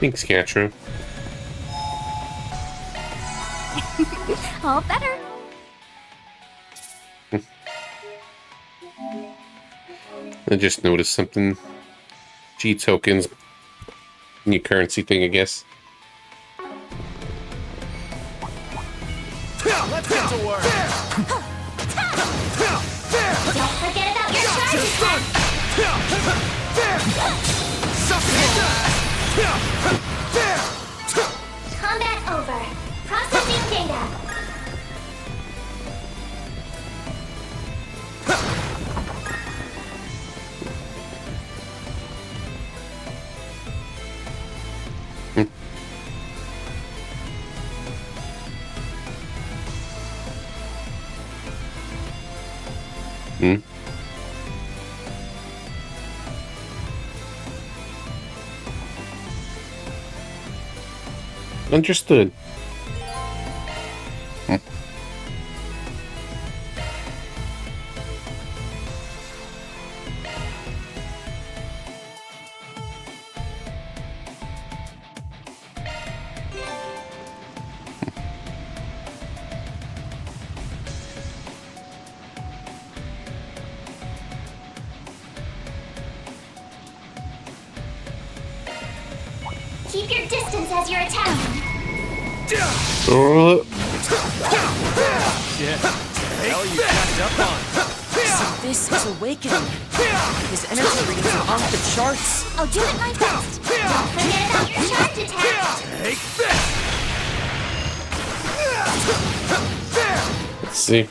Thanks, Catra. All better. I just noticed something. G tokens. New currency thing, I guess. Let's get to work. Don't forget about your Combat over. Processing data. Understood. Keep your distance as you're attacking. Shit. Hell, you jacked up on. So this is awakening. His energy readings are off the charts. I'll do it my best. Don't forget about your charge attack. Take this! Let's see.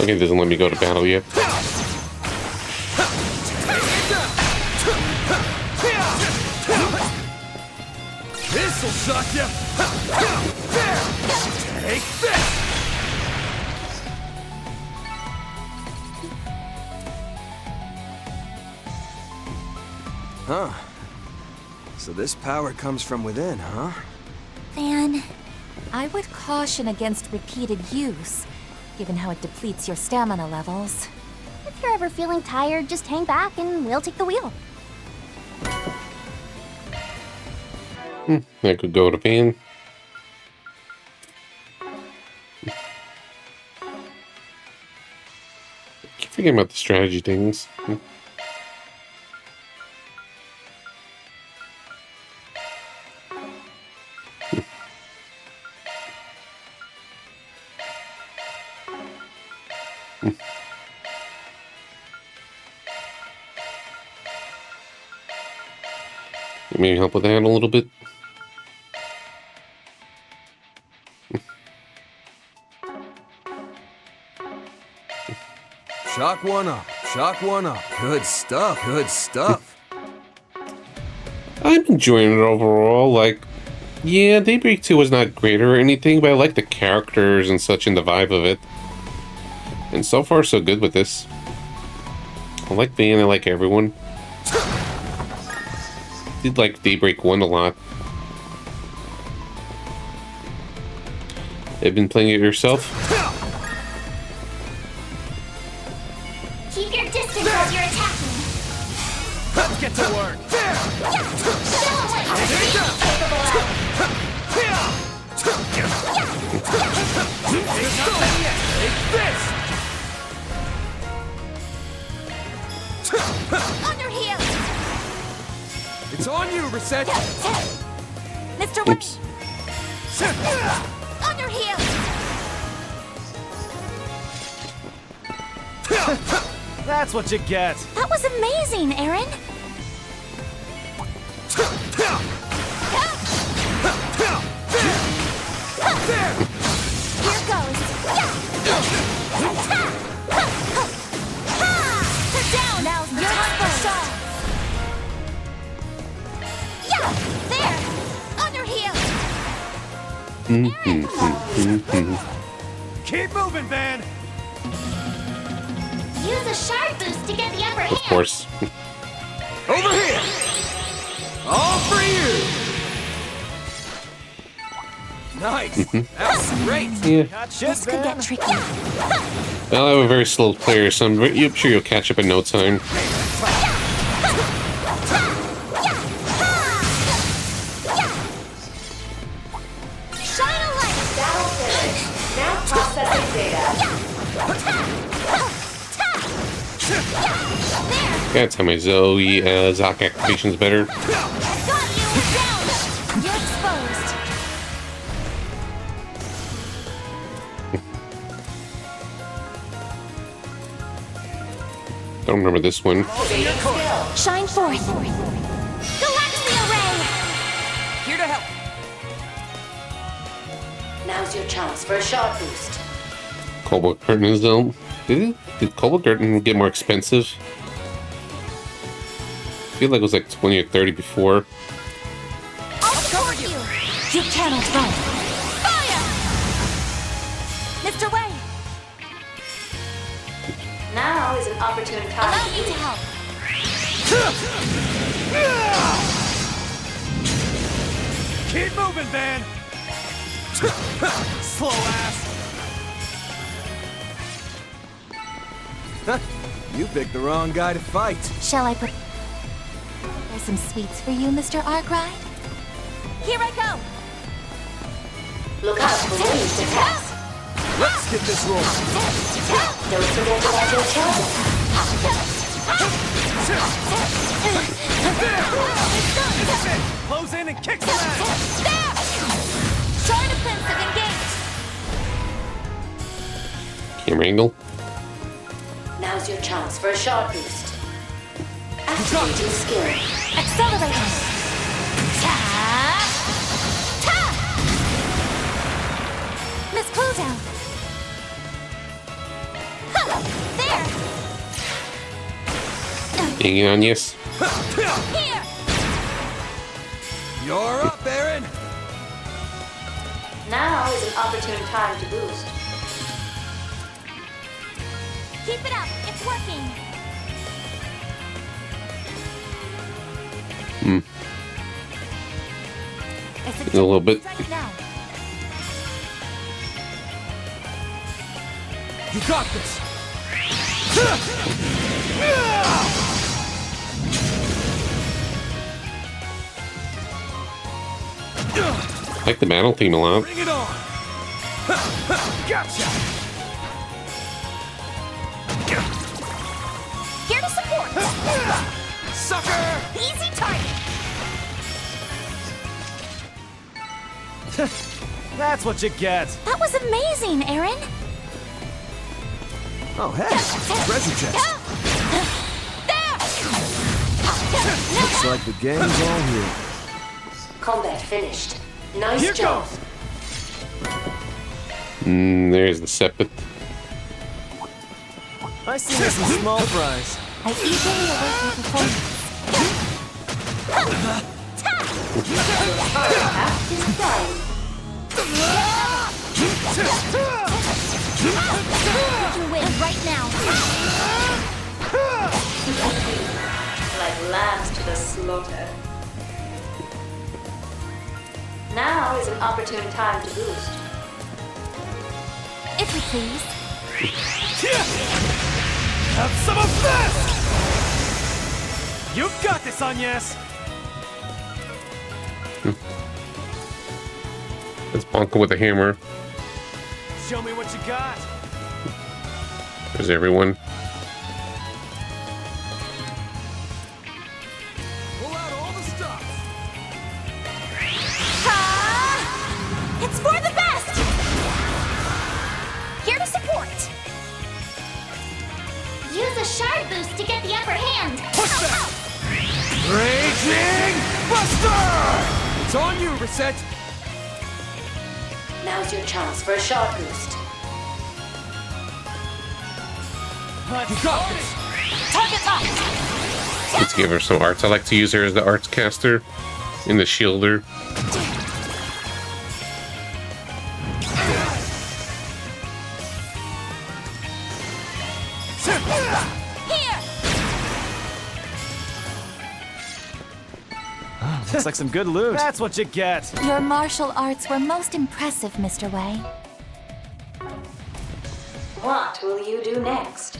Okay, it doesn't let me go to battle yet. This'll shock you! Take this! Huh. So this power comes from within, huh? Van, I would caution against repeated use, given how it depletes your stamina levels. If you're ever feeling tired, just hang back and we'll take the wheel. I could go to Van. Keep forgetting about the strategy things. Maybe help with that a little bit. Shock one up. Shock one up. Good stuff. Good stuff. I'm enjoying it overall. Like, yeah, Daybreak 2 was not great or anything, but I like the characters and such and the vibe of it. And so far, so good with this. I like Van, I like everyone. Did like Daybreak 1 a lot. Have you been playing it yourself? Keep your distance as you're attacking. Let's get to work! Show them what you're capable of. Take this! On your heels. It's on you, Reset. Mr. Wayne! On your heels. That's what you get. That was amazing, Aaron. Here goes. Down. Now's the time for shot. Yeah, there. On your heels. Keep moving, Van. Use a shard boost to get the upper hand. Of course. Over here. All for you. Nice. That's great. Yeah. Gotcha, This could Van. get tricky. Well, I'm a very slow player, so I'm sure you'll catch up in no time. Shine a light. Battle finished. Now processing data. That's how my Zoe Zoc activation's better. Got you. Down. You're exposed. Don't remember this one. Shine forth. Galaxia Ray. Here to help. Now's your chance for a shot boost. Cobalt Curtain is though. Did Cobalt Curtain get more expensive? I feel like it was like 20 or 30 before. I'll cover you. You cannot run. Fire. Mr. Wayne! Now is an opportune time. Allow me to help. Keep moving, Van. Slow ass. You picked the wrong guy to fight. Shall I prepare some sweets for you, Mr. Arkwright? Here I go! Look out for ranged attacks. Let's get this rolling. Don't forget to add your charge attack. Close in and kick some ass! There! Shard offensive engaged! Camera angle. Now's your chance for a shard boost. Activating skill. Accelerating! Ta! Ta! Miss cooldown! Ha! There! Hanging on, yes. Here! You're up, Aaron! Now is an opportune time to boost. Keep it up! It's working! A little bit. Right now. You got this! I like the battle theme a lot. Bring it on! Gotcha! Here to support! Sucker! Easy target! That's what you get. That was amazing, Aaron! Oh, hey! Treasure chest! Looks like the gang's all here. Combat finished. Nice Here job. goes! There's the sepet. I see there's some small fries. I eagerly await your performance. Act is prime. You can win right now. Like lambs to the slaughter. Now is an opportune time to boost. If you please. Have some of this! You've got this, Agnes! Let's bonk him with a hammer. Show me what you got! There's everyone. Pull out all the stuff! It's for the best! Here to support! Use a shard boost to get the upper hand! Push back! Raging Buster! It's on you, Reset! Now's your chance for a shard boost. You got this! Target up! Let's give her some arts. I like to use her as the arts caster and the shielder. Here! Looks like some good loot. That's what you get. Your martial arts were most impressive, Mr. Wei. What will you do next?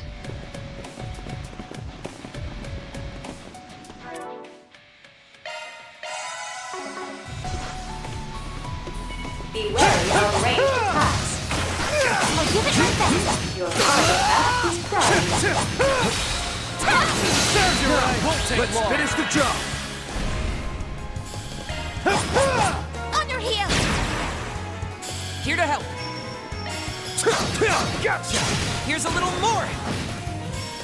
Be wary of ranged attacks. I'll give it my best! Your target act is prime. Serves you right. Won't take long. Finish the job. Under here! Here to help. Gotcha! Here's a little more.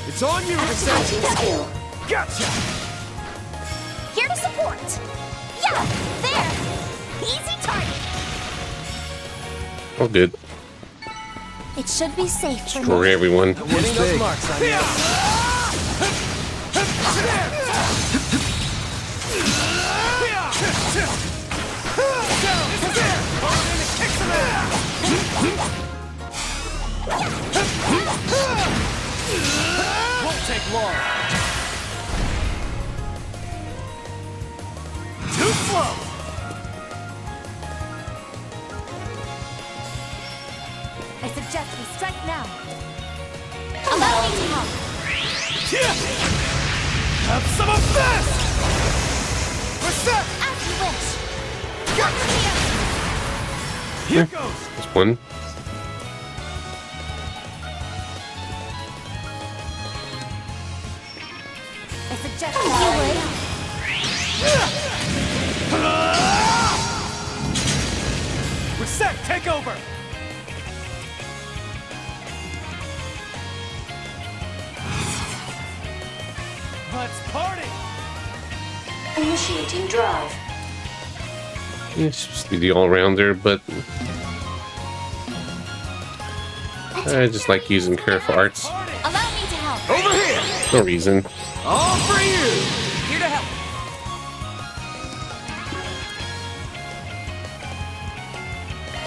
It's on you, Activating Reset! skill. Gotcha! Here to support! Yeah! There! Easy target! Oh, good. It should be safe for Destroy now. everyone. Hitting those marks, Agnes. Won't take long. Too slow. I suggest we strike now. Allow me to help. Have some of this. Reset. As you wish. Come here. Here goes. That's one. Just you We're set! Take over! Let's party! Initiating drive. It's supposed to be the all-rounder, but I just like using careful arts. Allow me to help. Over here! No reason. All for you! Here to help!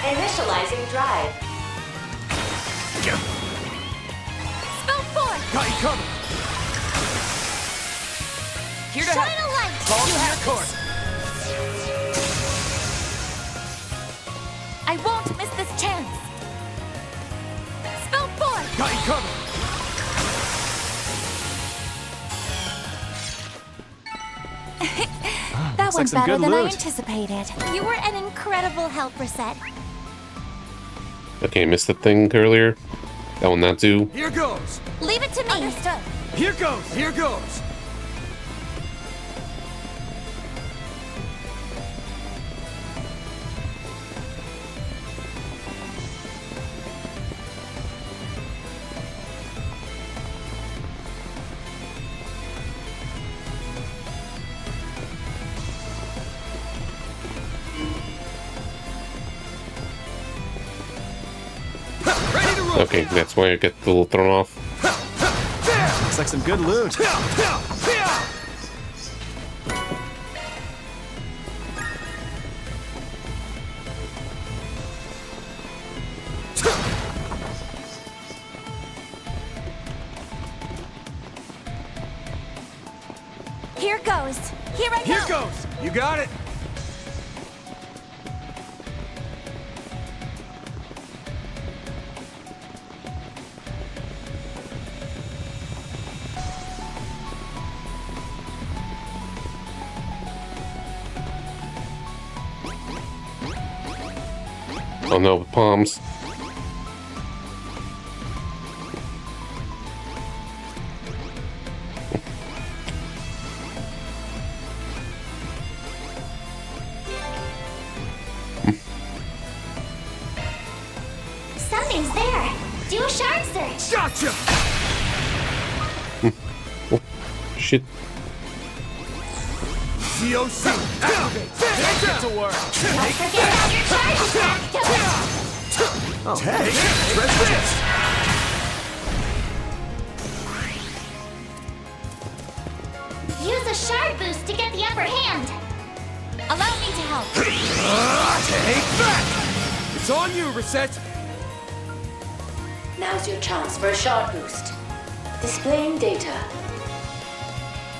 Initializing drive. Spell 4. Got you covered! Here to Shine help! a light. Call to your course! I won't miss this chance. Spell 4. Got you covered! That looks like went some better good than I loot. anticipated. You were an incredible help, Reset. Okay, I missed the thing earlier. That will not do. Here goes! Leave it to me. Understood. Here goes! Here goes! Okay, that's why I get a little thrown off. Looks like some good loot. Here goes. Here I go. Here goes! You got it! Oh no, palms. Something's there. Do a shard search. Gotcha! Shit. COC! Activate! Get to work! Don't forget about your charge attack, killer. Oh, take resist! Use a shard boost to get the upper hand. Allow me to help. Take that! It's on you, Reset! Now's your chance for a shard boost. Displaying data.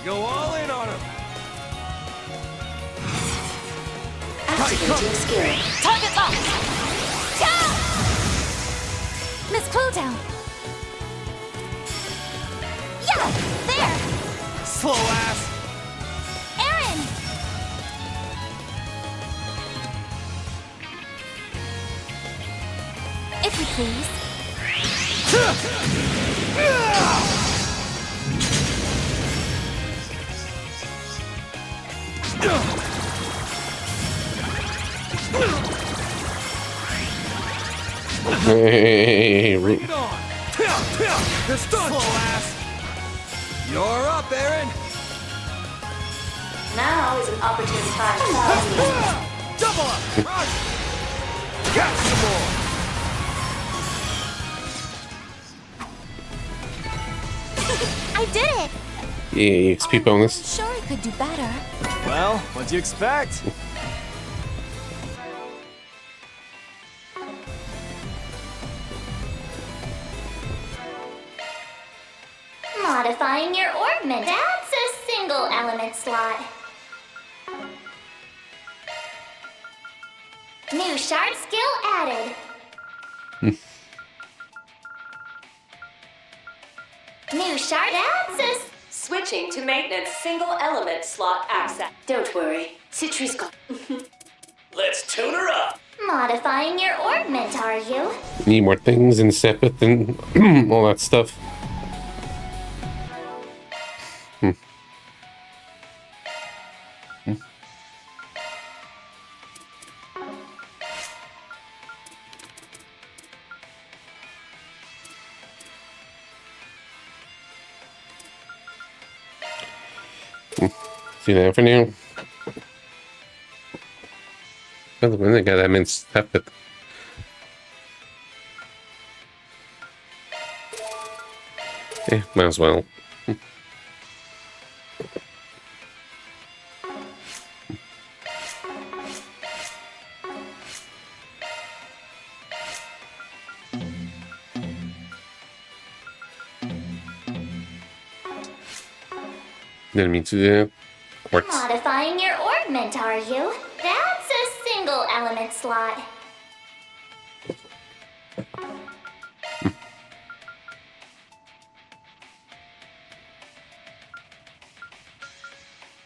Go all in on him! Activating skill. Target locked. Down. Miss Pluto. Yeah, there. Slow ass! Aaron. If you please. Hey, Bring it on! They're stunned! Slow ass! You're up, Aaron! Now is an opportune time to Double up! Roger! Got some more! I did it. yeah, XP bonus. Sure, I could do better. Well, what'd you expect? Modifying your orbment. That's a single element slot. New shard skill added. New shard access. Switching to maintenance single element slot access. Don't worry, Citri's got. Let's tune her up. Modifying your orbment, are you? Need more things in Sepith and all that stuff. See that for now. Well, when they got that many stuff, but might as well. Didn't mean to do that. Quartz. Modifying your orbment, are you? That's a single element slot.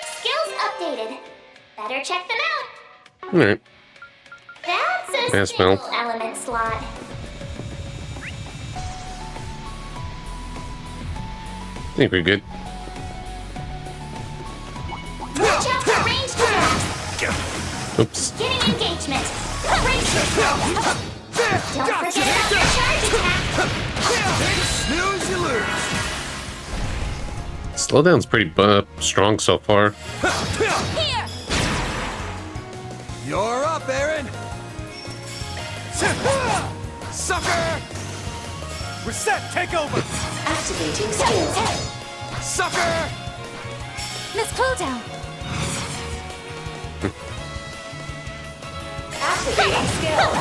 Skills updated. Better check them out. Alright. That's a single element slot. I think we're good. Watch out for ranged attacks. Oops. Getting engagement. Brace yourself. Don't forget about your charge attack. Snooze, you lose. Slowdown's pretty strong so far. Here. You're up, Aaron. Sucker. We're set. Take over. Activating skills. Sucker. Miss Cooldown. Activating skill.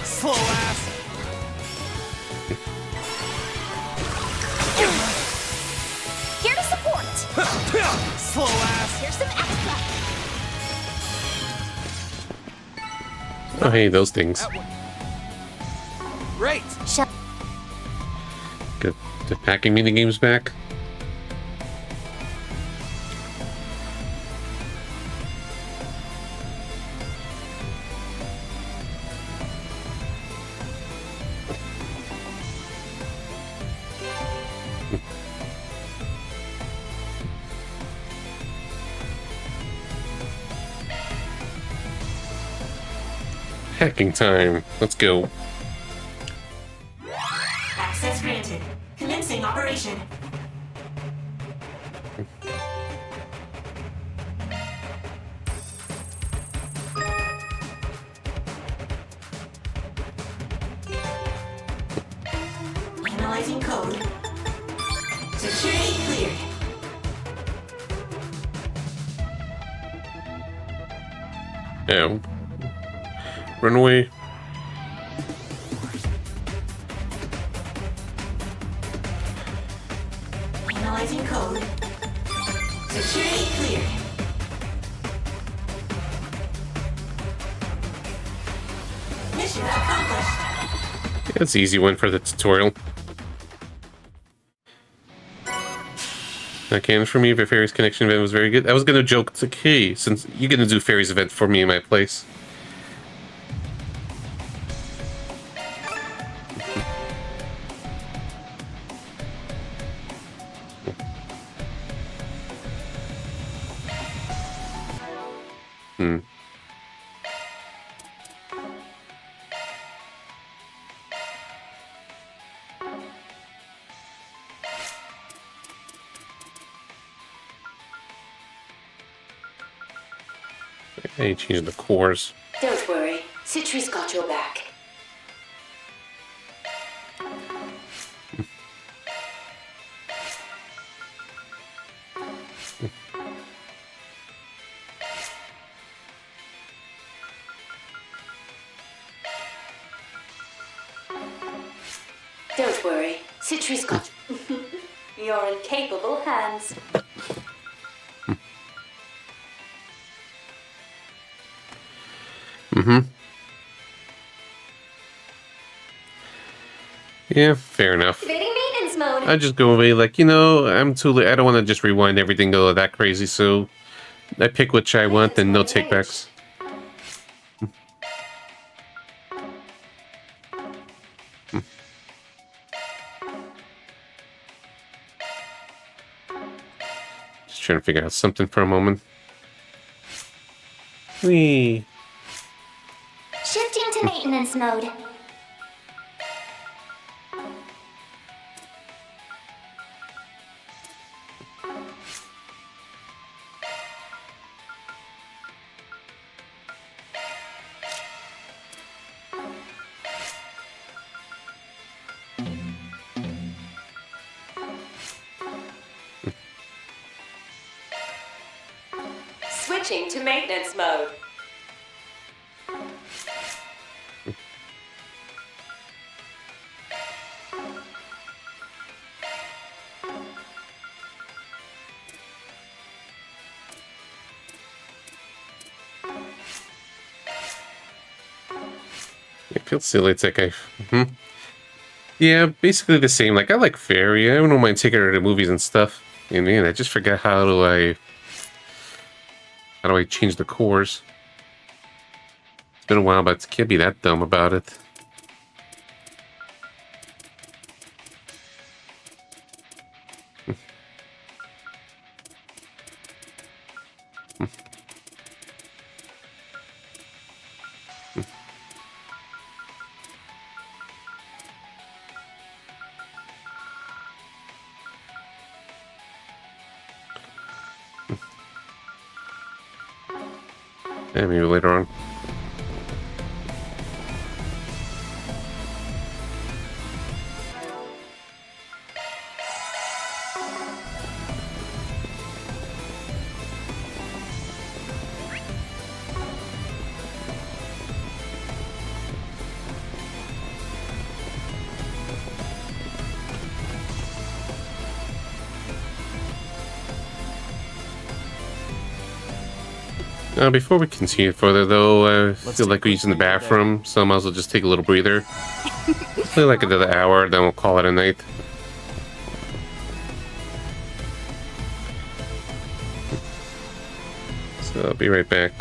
Slow ass. Here to support. Slow ass. Here's some extra. Oh, hey, those things. Great. Good. The packing minigames back. Hacking time. Let's go. Access granted. Commencing operation. Analyzing code. Security cleared. Oh. Run away. Analyzing code. Security cleared. Mission accomplished. That's an easy one for the tutorial. That can for me. The Fairies Connection event was very good. I was gonna joke, it's like, hey, since you're gonna do Fairies event for me in my place. Hey, change the cores. Don't worry, Citri's got your back. Don't worry, Citri's got you're in capable hands. Yeah, fair enough. Activating maintenance mode. I just go away like, you know, I'm too late. I don't want to just rewind everything, go that crazy, so I pick which I want and no takebacks. Just trying to figure out something for a moment. Whee! Shifting to maintenance mode. Switching to maintenance mode. It feels silly. It's like yeah, basically the same. Like I like Fairy. I don't mind taking her to movies and stuff. And man, I just forgot how do I change the cores. It's been a while, but I can't be that dumb about it. Yeah, maybe later on. Before we continue further, though, I feel like we're using the bathroom, so I might as well just take a little breather. Play like another hour, then we'll call it a night. So I'll be right back.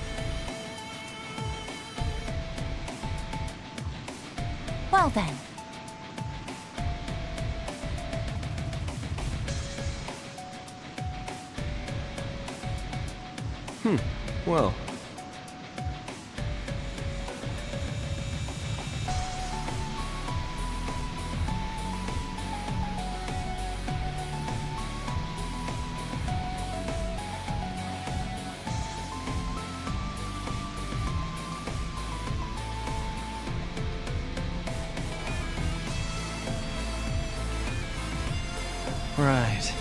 Well then. Well. Right.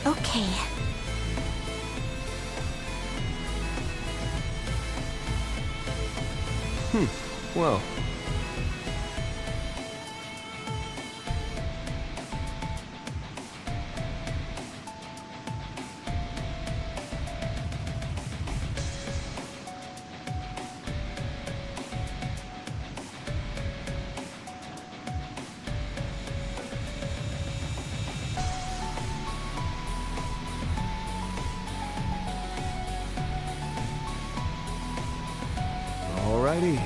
Okay. Well. Alrighty.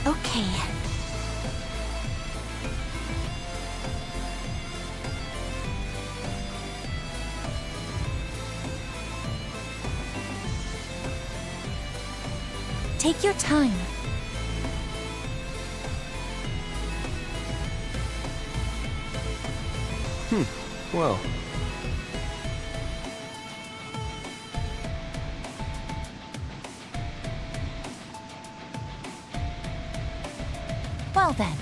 Okay. Take your time. Well. Well then.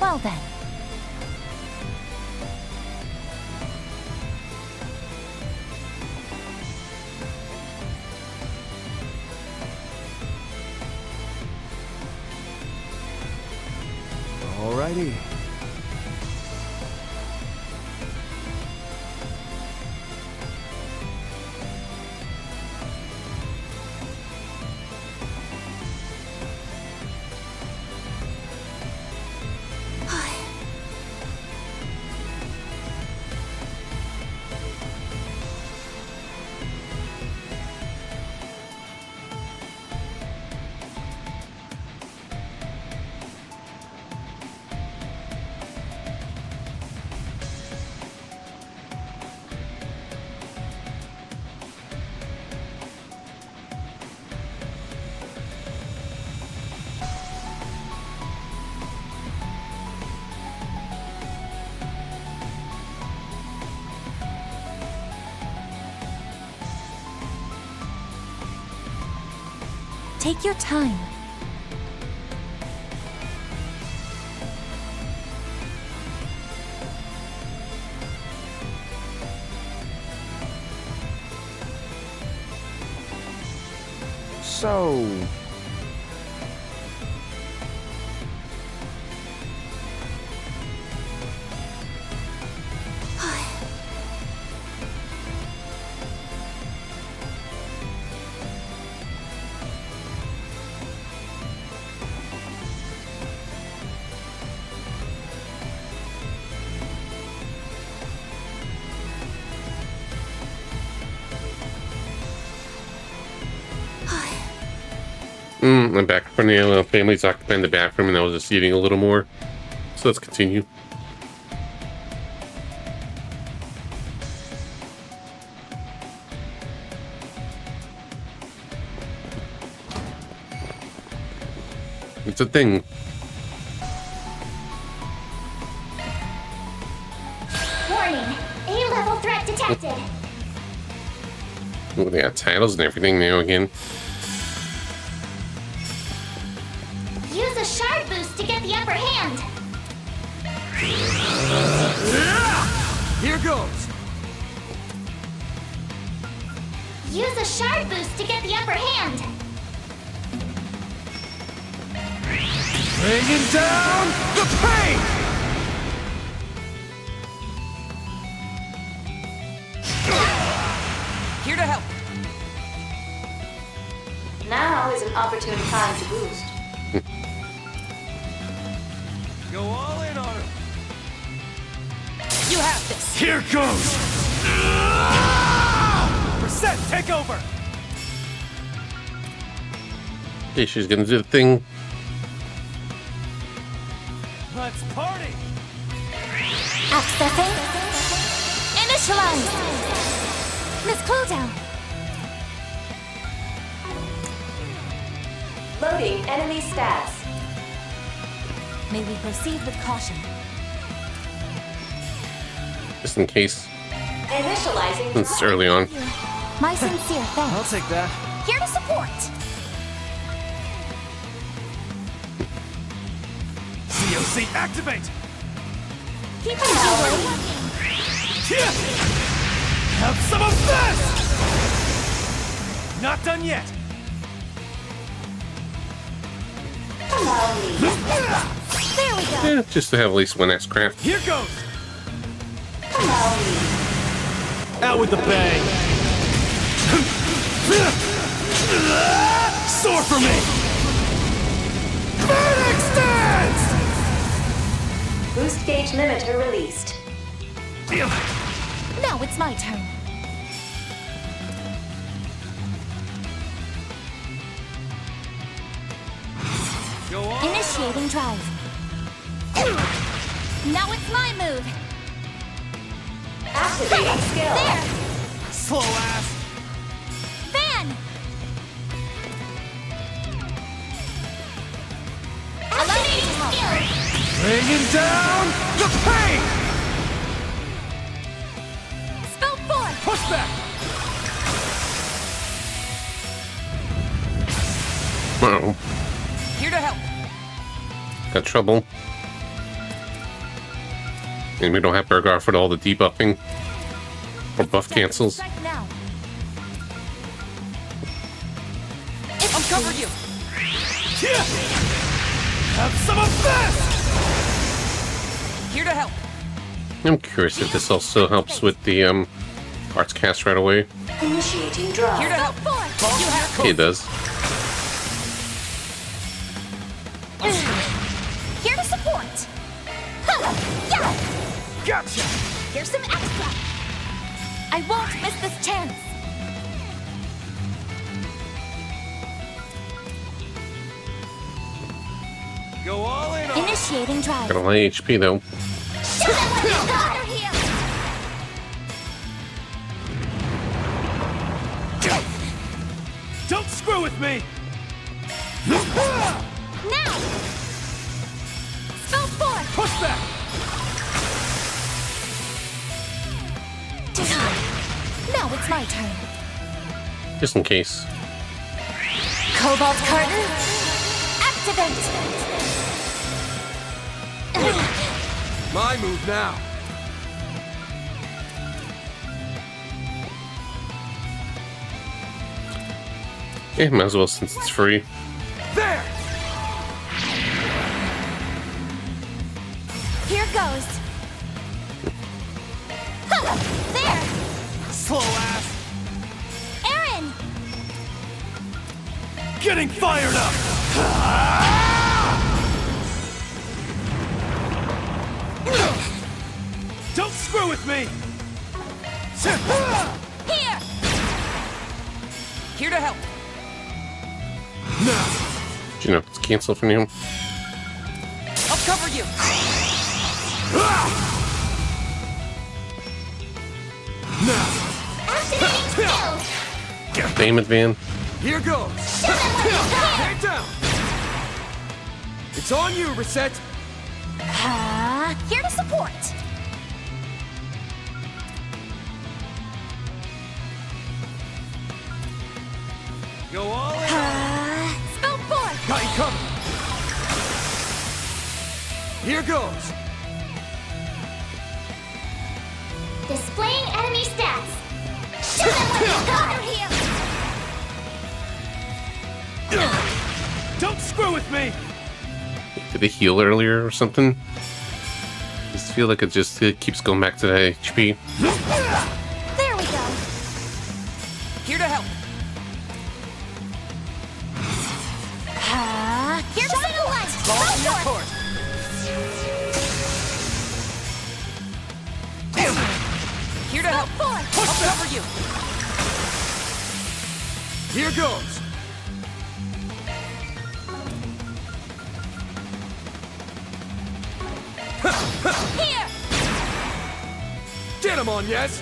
Well then. Alrighty. Take your time. So, I'm back from the family's occupying the bathroom, and I was just eating a little more. So let's continue. It's a thing. Warning! A-level threat detected! Ooh, they got titles and everything now again. Use a shard boost to get the upper hand! Here goes! Use a shard boost to get the upper hand! Bringing down the pain! Here to help. Now is an opportune time to boost. Go all in on him. You have this. Here goes! Percent, take over! Okay, she's gonna do the thing. Let's party! Accessing. Initialize. Miss Cooldown. Loading enemy stats. May we proceed with caution. Just in case. Initializing. It's early on. My sincere thanks. I'll take that. Here to support. COC activate! Keep on Here! Have some of this! Not done yet! There we go. Yeah, just to have at least one X-Craft. Here goes! Out with the bang! Soar for me! Vertex dance! Boost gauge limiter released. Now it's my turn. Go on! Initiating drive. Now it's my move. Activating skill. There. Slow ass! Fan. Eliminating skill. Bringing down the pain! Spell 4. Push back! Uh-oh. Here to help. Got trouble. And we don't have Burgar for all the debuffing. Or buff cancels. Strike now. Uncover you. Here! Have some of this! Here to help. I'm curious if this also helps with the arts cast right away. Initiating drive. Here to help. Okay, it does. Here to support. Yeah. Gotcha. Here's some extra. I won't miss this chance. Go all in on Initiating drive. Got a lot of HP though. Don't screw with me! Now! Spell forth! Push back! Now it's my turn. Just in case. Cobalt Carton, activate! My move now. Yeah, might as well since it's free. There! Here goes. There! Slow ass! Aaron! Getting fired up! Don't screw with me! Here! Here to help. Now! Do you know it's canceled for now? I'll cover you. Now! Activating skill! Damn it, Van. Here goes. Head down. It's on you, Reset. Here to support. Go all in! Spell forth! Got you covered. Here goes. Displaying enemy stats. Show them what you got here! Don't screw with me! Did they heal earlier or something? I just feel like it just keeps going back to the HP. There we go. Here to help. Here's shine a light. Ball Go in your for court! Here to help. I'll cover you. Here goes. Here! Get him on, yes?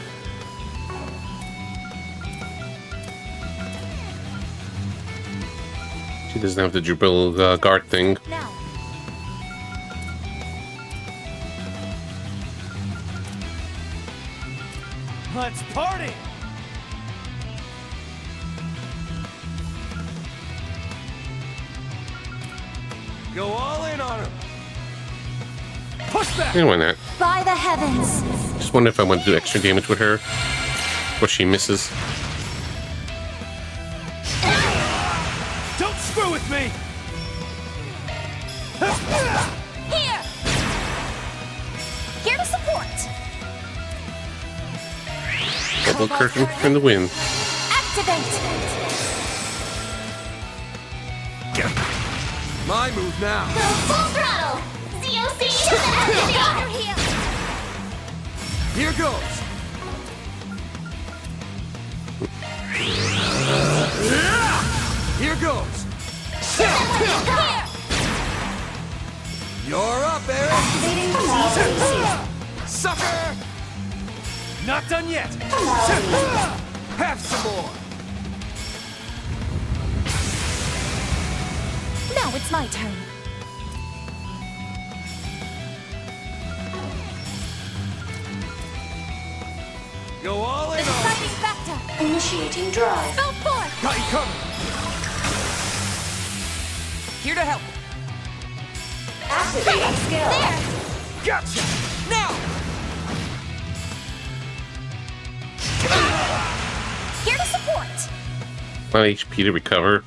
She doesn't have the dribble guard thing. Now. Let's party! Go all in on him! Push back! Yeah, why not? By the heavens! Just wonder if I want to do extra damage with her. Or she misses. Don't screw with me! Here! Here to support! Double curtain for the win. Activate! My move now. Go full throttle! COC to the activator here! Here goes. Here goes. Here! You're up, Eric. Sucker! Not done yet! Have some more. Now it's my turn. Go all The in on him! deciding factor. Initiating drive. Spell forth! Got you covered. Here to help. Activating skill. There! Gotcha! Now. Here to support! A lot of HP to recover.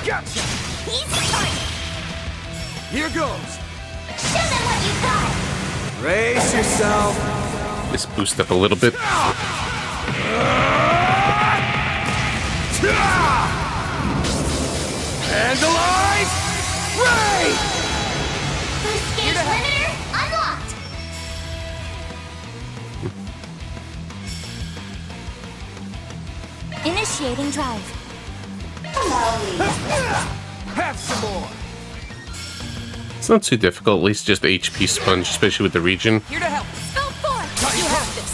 Gotcha! Easy time! Here goes. Show them what you got! Brace yourself. Just boost up a little bit. And alive! Ray! Boost gauge limiter unlocked! Initiating drive. Have some more. It's not too difficult, at least just HP sponge, especially with the region. Here to help. Go forth! You have this.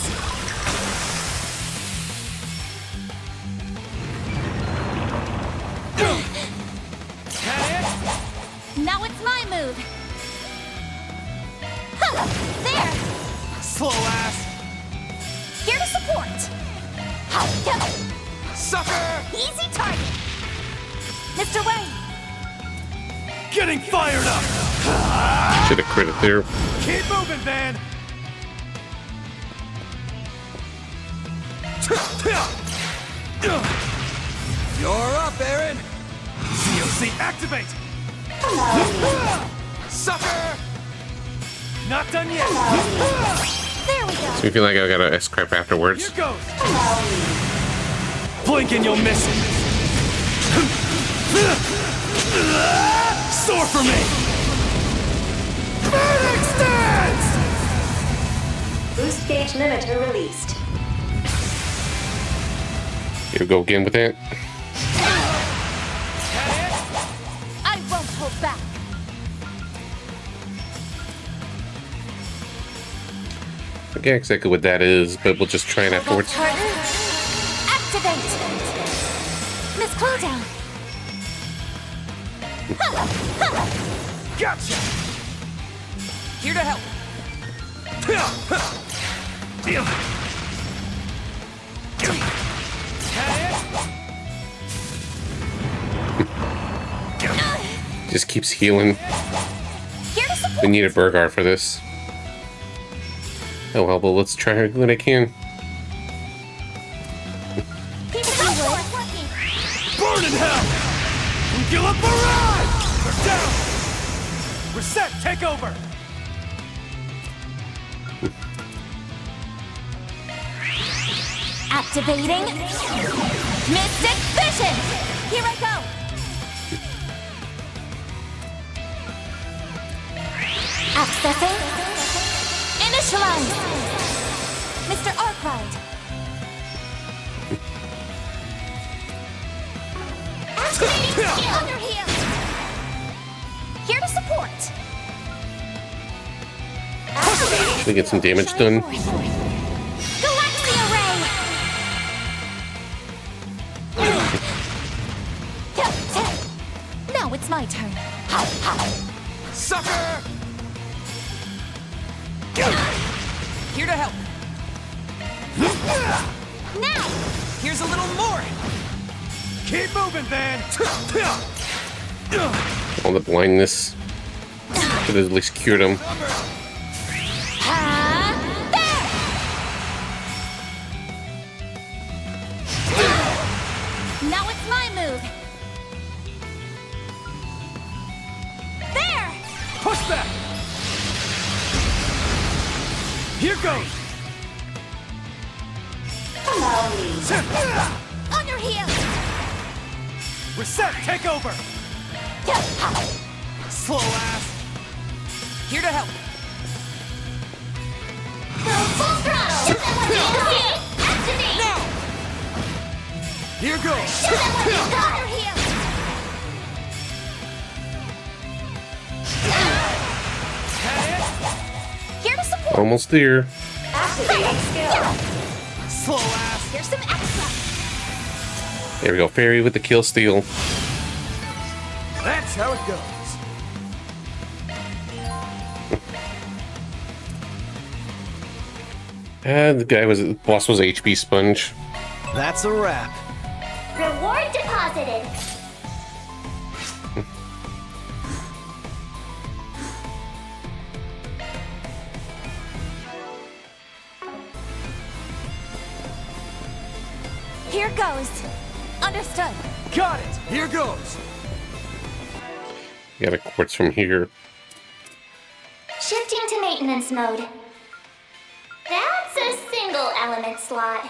Now it's my move. Ha! There! Slow ass. Here to support. Ha! Sucker! Easy target. Mr. Wayne. Getting fired up. Should have crit it there. Keep moving, Van. You're up, Aaron. COC activate. Sucker. Not done yet. There we go. So you feel like I got a S-crap afterwards. Here goes. Blink and you'll miss it. Soar for me. Phoenix dance. Boost gauge limiter released. Here we go again with that. I won't hold back. I forget exactly what that is, but we'll just try it afterwards. Partner, activate. Miss Cooldown. Gotcha. Here to help. Just keeps healing. Here to support. We need a Burgar for this. Oh well, but let's try everything I can. People go for it. Working. Burn in hell. Ungula barrage. They're down. Reset. Take over. Activating Mystic Vision! Here I go! Accessing Initialize! Mr. Arkwright! Activating skill! Under here! Here to support! We get some damage done. Now it's my turn. Sucker! Here to help. Now! Here's a little more. Keep moving, Van! All the blindness. Should have at least cured him. Now it's my move. There! Push back! Here goes! Under here! Reset! Take over! Slow ass! Here to help. Full throttle! Activate! Now! Here goes! Under here! Here to support! Almost there. Activating skill. Slow ass! Here's some extra! There we go. Fairy with the kill steal. That's how it goes. The boss was HP sponge. That's a wrap. Reward deposited. Here goes. Understood. Got it! Here goes! Got a quartz from here. Shifting to maintenance mode. That's a single element slot.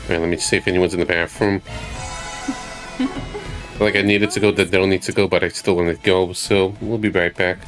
Alright, let me see if anyone's in the bathroom. Like I needed to go, that don't need to go, but I still want to go, so we'll be right back.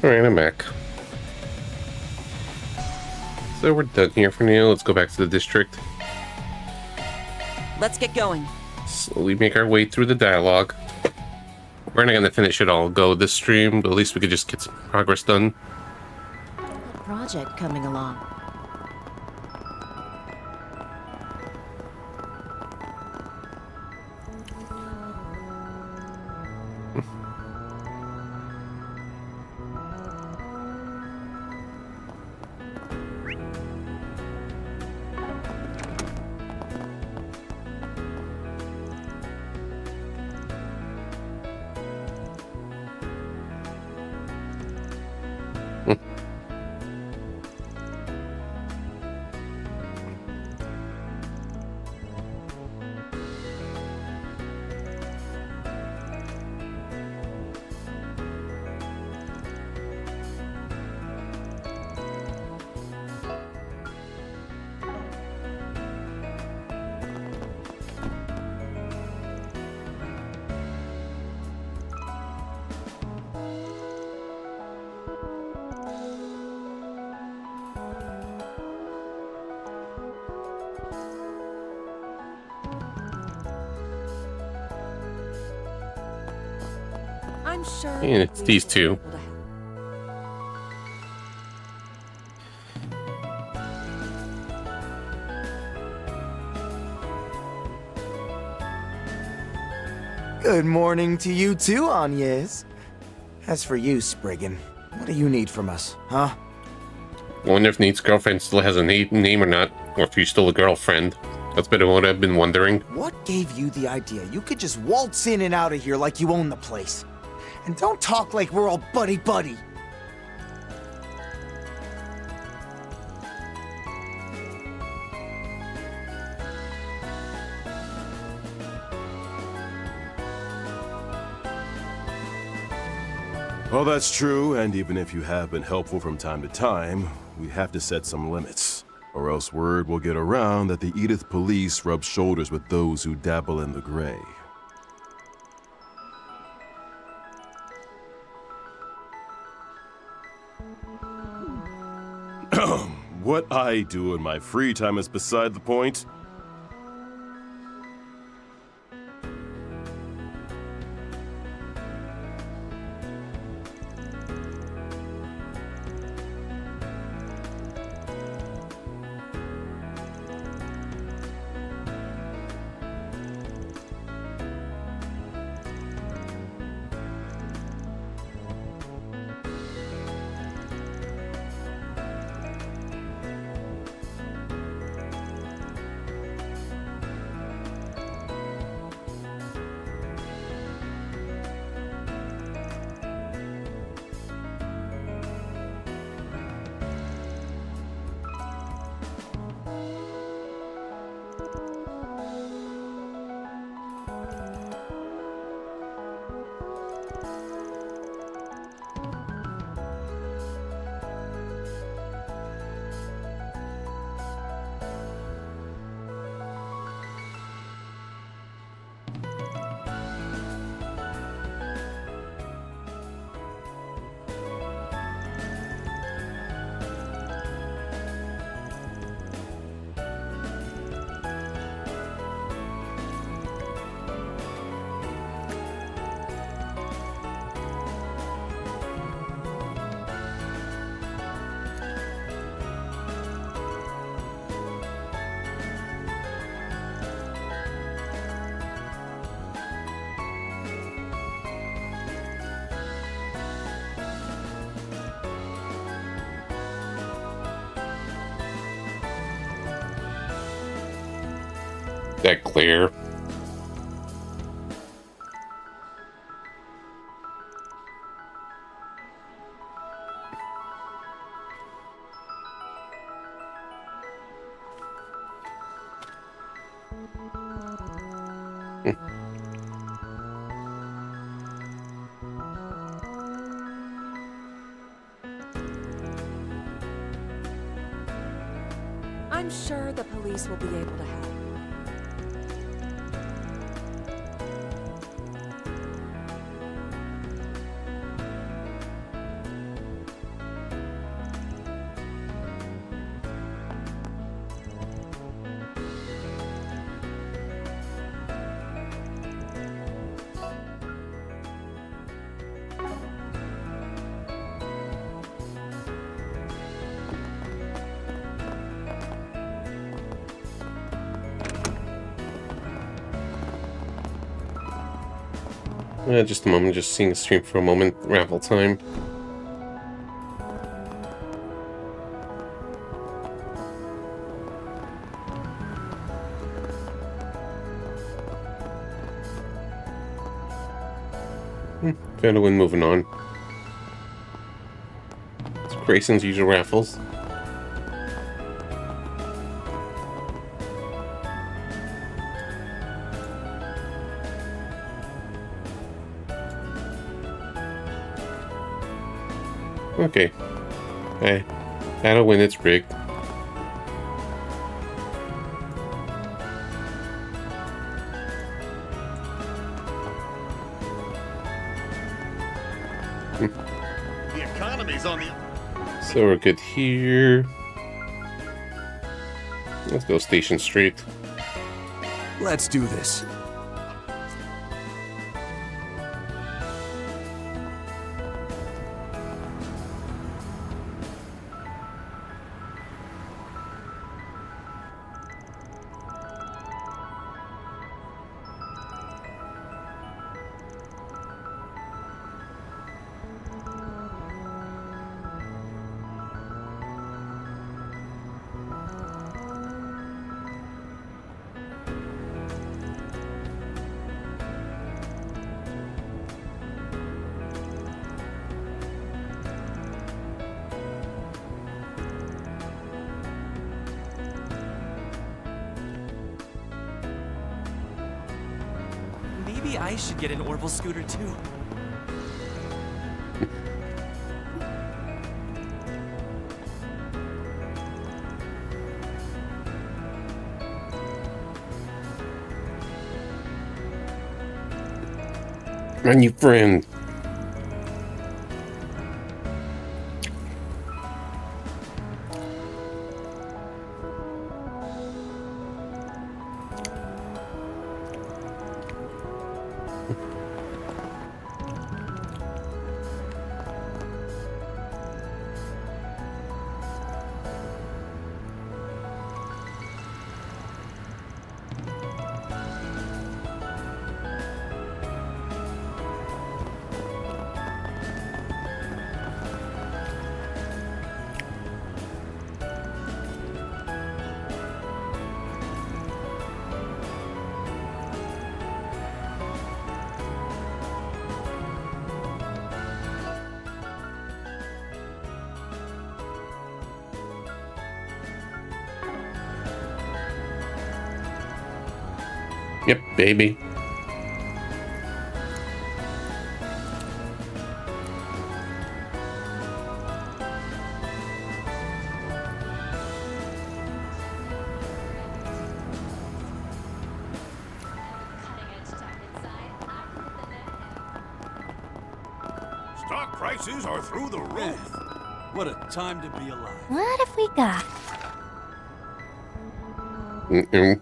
Alright, I'm back. So we're done here for now. Let's go back to the district. Let's get going. Slowly make our way through the dialogue. We're not going to finish it all go this stream, but at least we could just get some progress done. Project coming along. I'm sure. And it's these two. Good morning to you too, Agnes. As for you, Spriggan, what do you need from us, huh? I wonder if Nate's girlfriend still has a name or not, or if you're still a girlfriend. That's been what I've been wondering. What gave you the idea you could just waltz in and out of here like you own the place? And don't talk like we're all buddy-buddy. Well, that's true, and even if you have been helpful from time to time, we have to set some limits. Or else word will get around that the Edith police rub shoulders with those who dabble in the gray. What I do in my free time is beside the point. That clear. I'm sure the police will be able to help. Just a moment, just seeing the stream for a moment. Raffle time. Found a win, moving on. It's Grayson's usual raffles. Okay. Hey, that'll win, it's rigged. The economy's on the... So we're good here. Let's go Station Street. Let's do this. Maybe I should get an Orville scooter too. My new friend. Yep, baby. Stock prices are through the roof. What a time to be alive. What have we got? Mm-mm.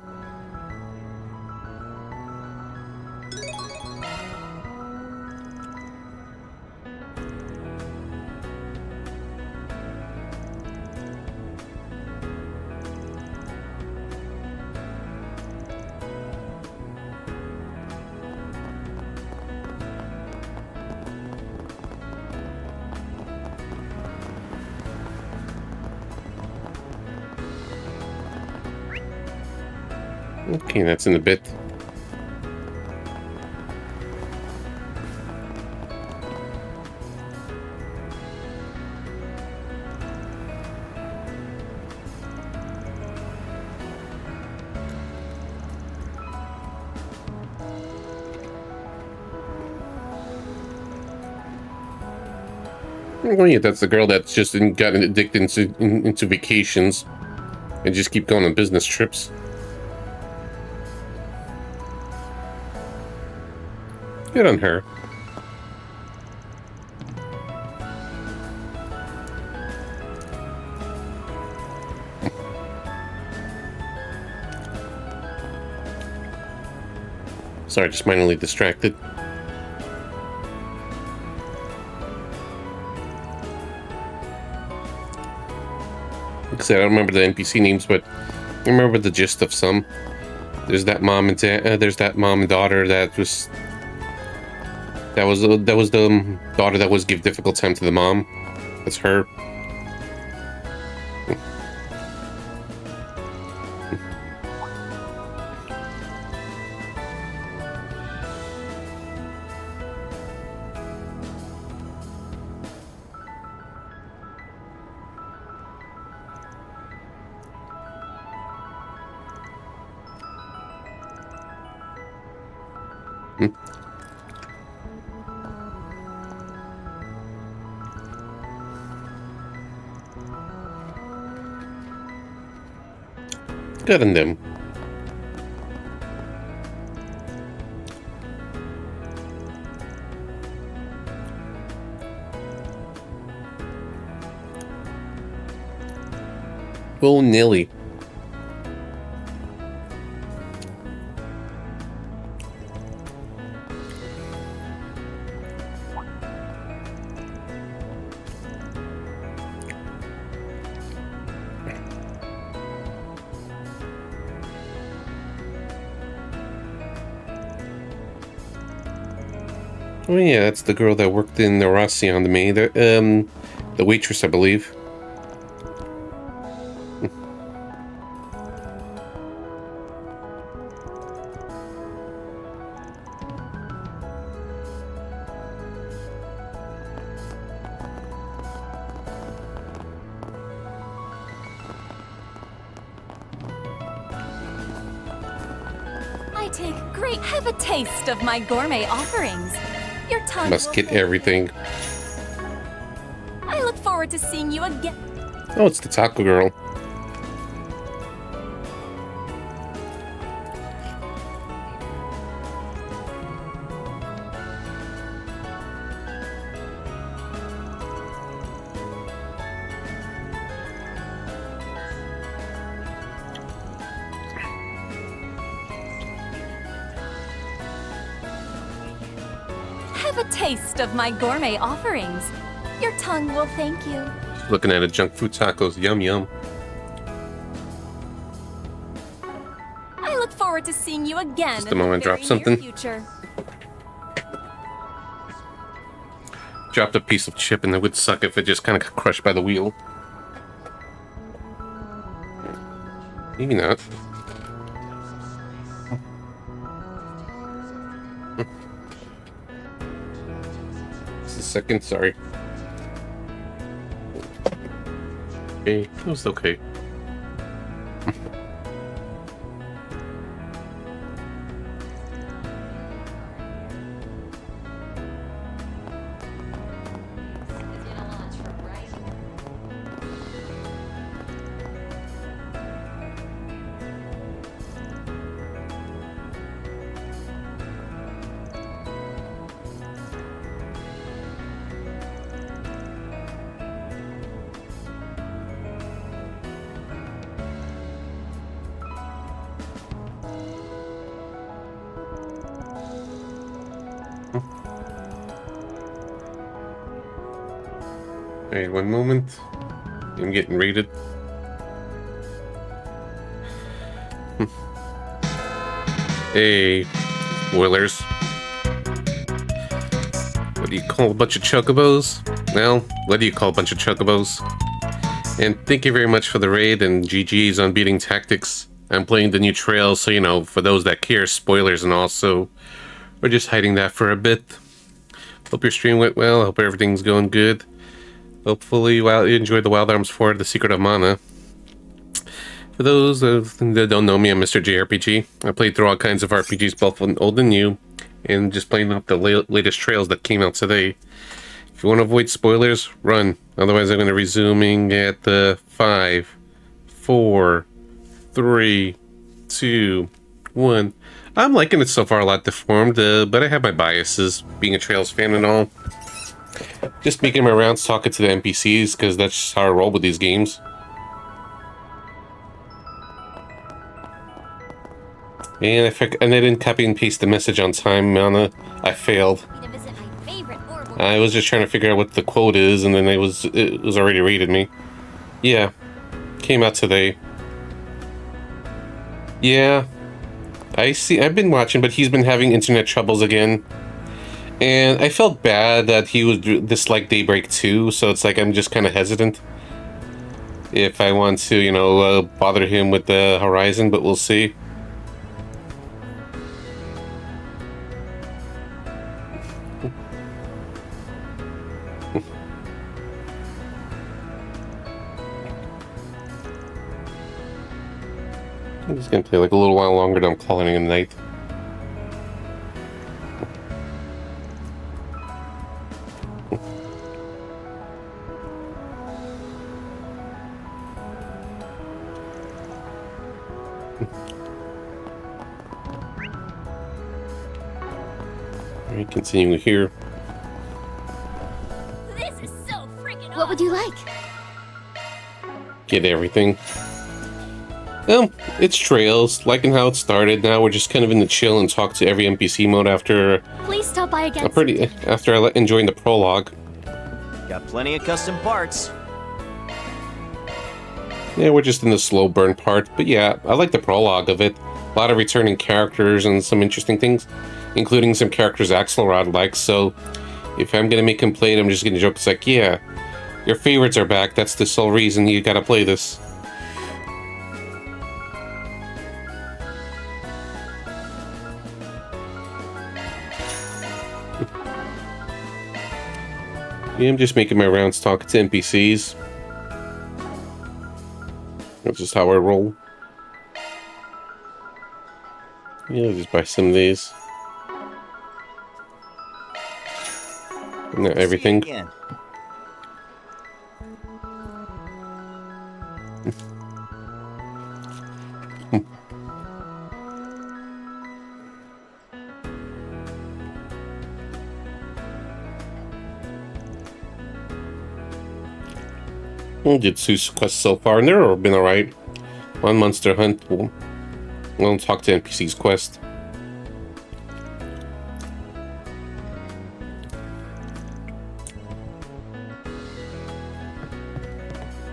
Okay, that's in a bit. Oh yeah, that's the girl that's just gotten addicted into vacations and just keep going on business trips. Good on her. Sorry, just minorly distracted. Like I said, I don't remember the NPC names, but I remember the gist of some. There's that mom and there's that mom and daughter that was That was the daughter that was give difficult time to the mom. That's her. Good on them. Oh, Nilly. Oh yeah, that's the girl that worked in the Rossi on the waitress, I believe. I take great. Have a taste of my gourmet offerings. Your tongue Must get everything. I look forward to seeing you again. Oh, it's the taco girl. Have a taste of my gourmet offerings. Your tongue will thank you. Looking at a junk food tacos. Yum, yum. I look forward to seeing you again. Just a moment, drop something. Future. Dropped a piece of chip and it would suck if it just kind of got crushed by the wheel. Maybe not. Just a second, sorry. Okay, it was okay. Alright, one moment. I'm getting rated. Hey, spoilers. What do you call a bunch of chocobos? Well, what do you call a bunch of chocobos? And thank you very much for the raid and GG's on beating tactics. I'm playing the new trail, so you know, for those that care, spoilers and all, so we're just hiding that for a bit. Hope your stream went well, hope everything's going good. Hopefully, you enjoyed the Wild Arms 4, The Secret of Mana. For those that don't know me, I'm Mr. JRPG. I played through all kinds of RPGs, both old and new, and just playing up the latest trails that came out today. If you want to avoid spoilers, run. Otherwise, I'm going to be resuming at 5, 4, 3, 2, 1. I'm liking it so far, a lot deformed, but I have my biases, being a Trails fan and all. Just making my rounds, talking to the NPCs, because that's just how I roll with these games. And I didn't copy and paste the message on time, Mana. I failed. I was just trying to figure out what the quote is, and then it was already rated me. Yeah, came out today. Yeah, I see. I've been watching, but he's been having internet troubles again. And I felt bad that he would dislike Daybreak 2, so it's like I'm just kind of hesitant if I want to, you know, bother him with the Horizon, but we'll see. I'm just gonna play like a little while longer, then I'm calling it a night. Alright, continuing here. This is so freaking What would you like? Get everything. It's Trails, liking how it started. Now we're just kind of in the chill and talk to every NPC mode after Please stop by again. After enjoying the prologue. Got plenty of custom parts. Yeah, we're just in the slow burn part, but yeah, I like the prologue of it. A lot of returning characters and some interesting things, including some characters Axelrod likes, so if I'm gonna make a complaint, I'm just gonna joke, it's like, yeah, your favorites are back, that's the sole reason you gotta play this. Yeah, I'm just making my rounds talking to NPCs. That's just how I roll. Yeah, I'll just buy some of these. Not everything. I did 2 quests so far, and they're been alright. 1 monster hunt. We'll talk to NPC's quest.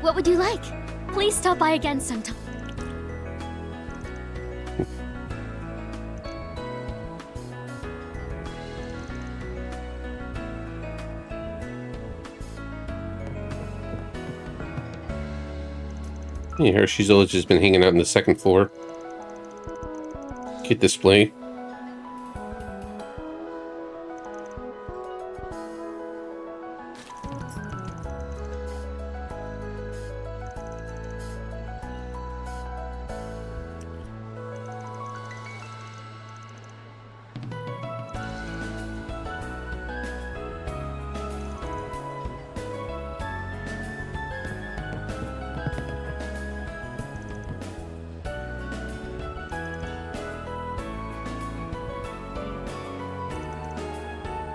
What would you like? Please stop by again sometime. Yeah, Hershey's Village has been hanging out on the 2nd floor. Kit display.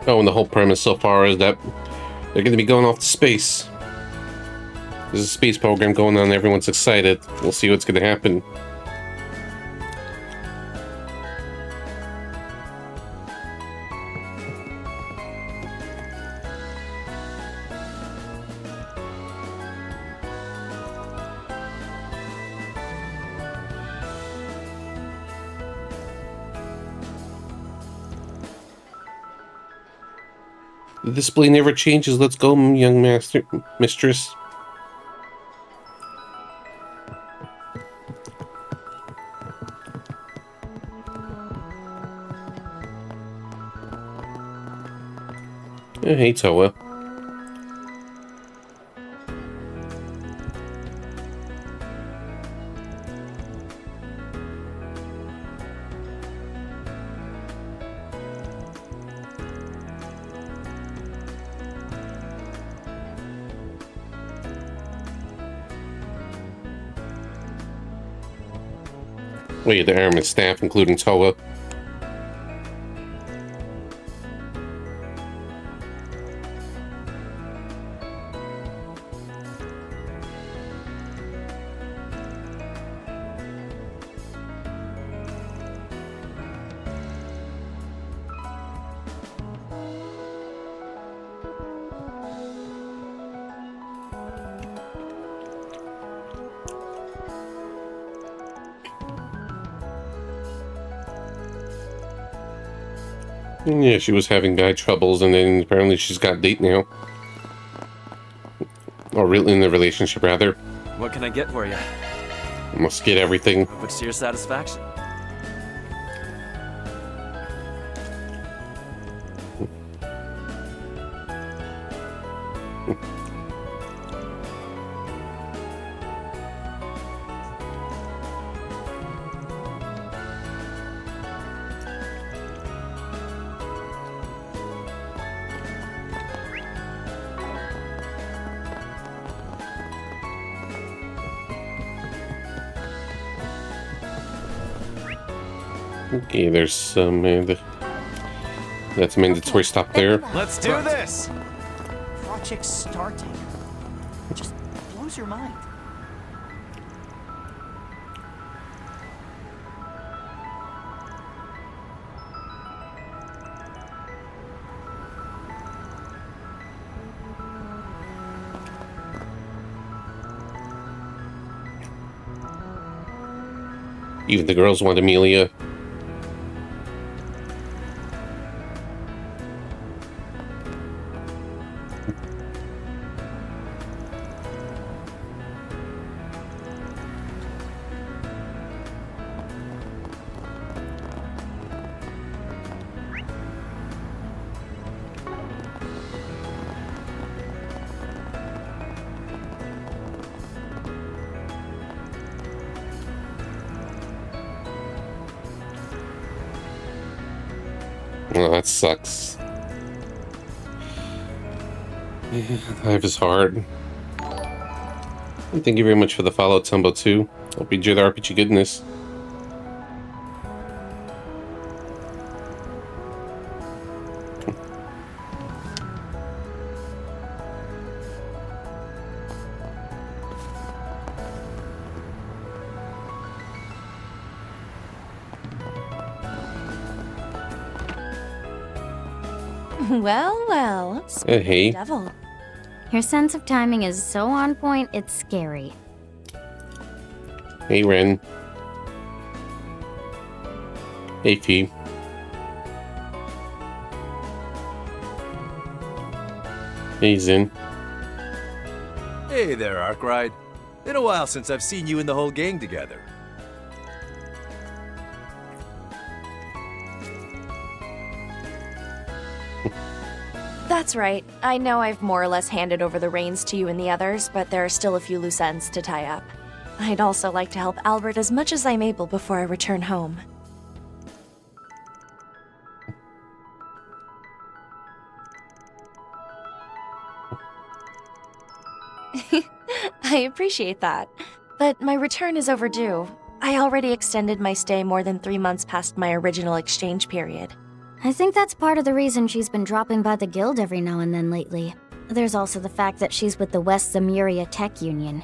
Oh, and the whole premise so far is that they're going to be going off to space. There's a space program going on, everyone's excited. We'll see what's going to happen. The display never changes. Let's go, young mistress. Oh, hey, Toa. Wait, the armored staff, including Toa. Yeah, she was having guy troubles, and then apparently she's got date now. Or really in the relationship, rather. What can I get for you? Must get everything. What's to your satisfaction? Okay, there's some. That's mandatory stop there. Let's do this! Project starting. Just blows your mind. Even the girls want Amelia. Oh, that sucks. Yeah, life is hard. And thank you very much for the follow, Tumbo 2. Hope you enjoy the RPG goodness. Well, well. Hey. Devil. Your sense of timing is so on point, it's scary. Hey, Ren. Hey, Fee. Hey, Zin. Hey there, Arkwright. Been a while since I've seen you and the whole gang together. That's right. I know I've more or less handed over the reins to you and the others, but there are still a few loose ends to tie up. I'd also like to help Albert as much as I'm able before I return home. I appreciate that, but my return is overdue. I already extended my stay more than 3 months past my original exchange period. I think that's part of the reason she's been dropping by the guild every now and then lately. There's also the fact that she's with the West Zamuria Tech Union.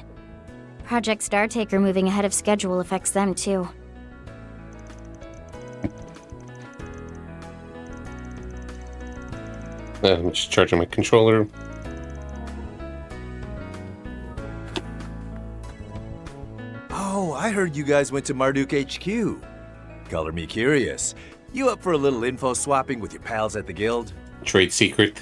Project Startaker moving ahead of schedule affects them too. I'm just charging my controller. Oh, I heard you guys went to Marduk HQ. Color me curious. You up for a little info swapping with your pals at the guild? Trade secret.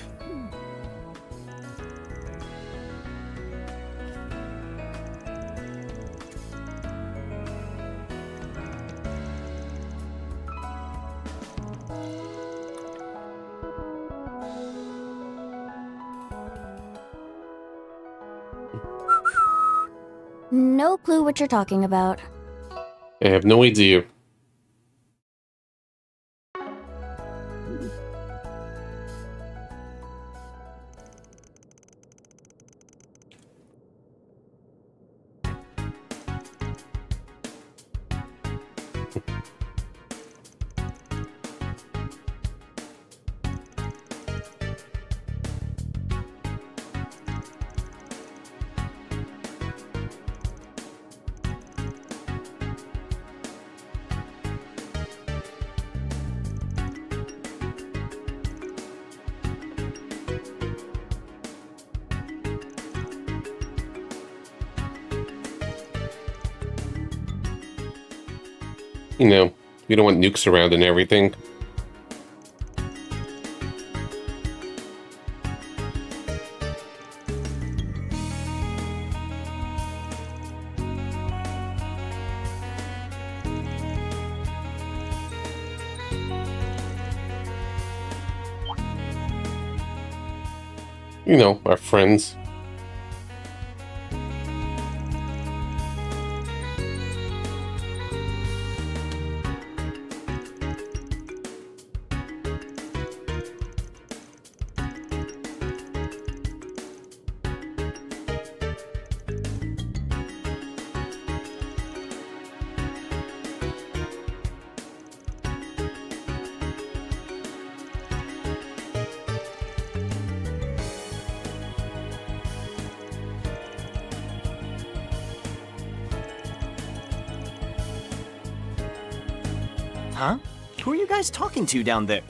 No clue what you're talking about. I have no idea. You know, we don't want nukes around and everything. You know, our friends. Huh? Who are you guys talking to down there?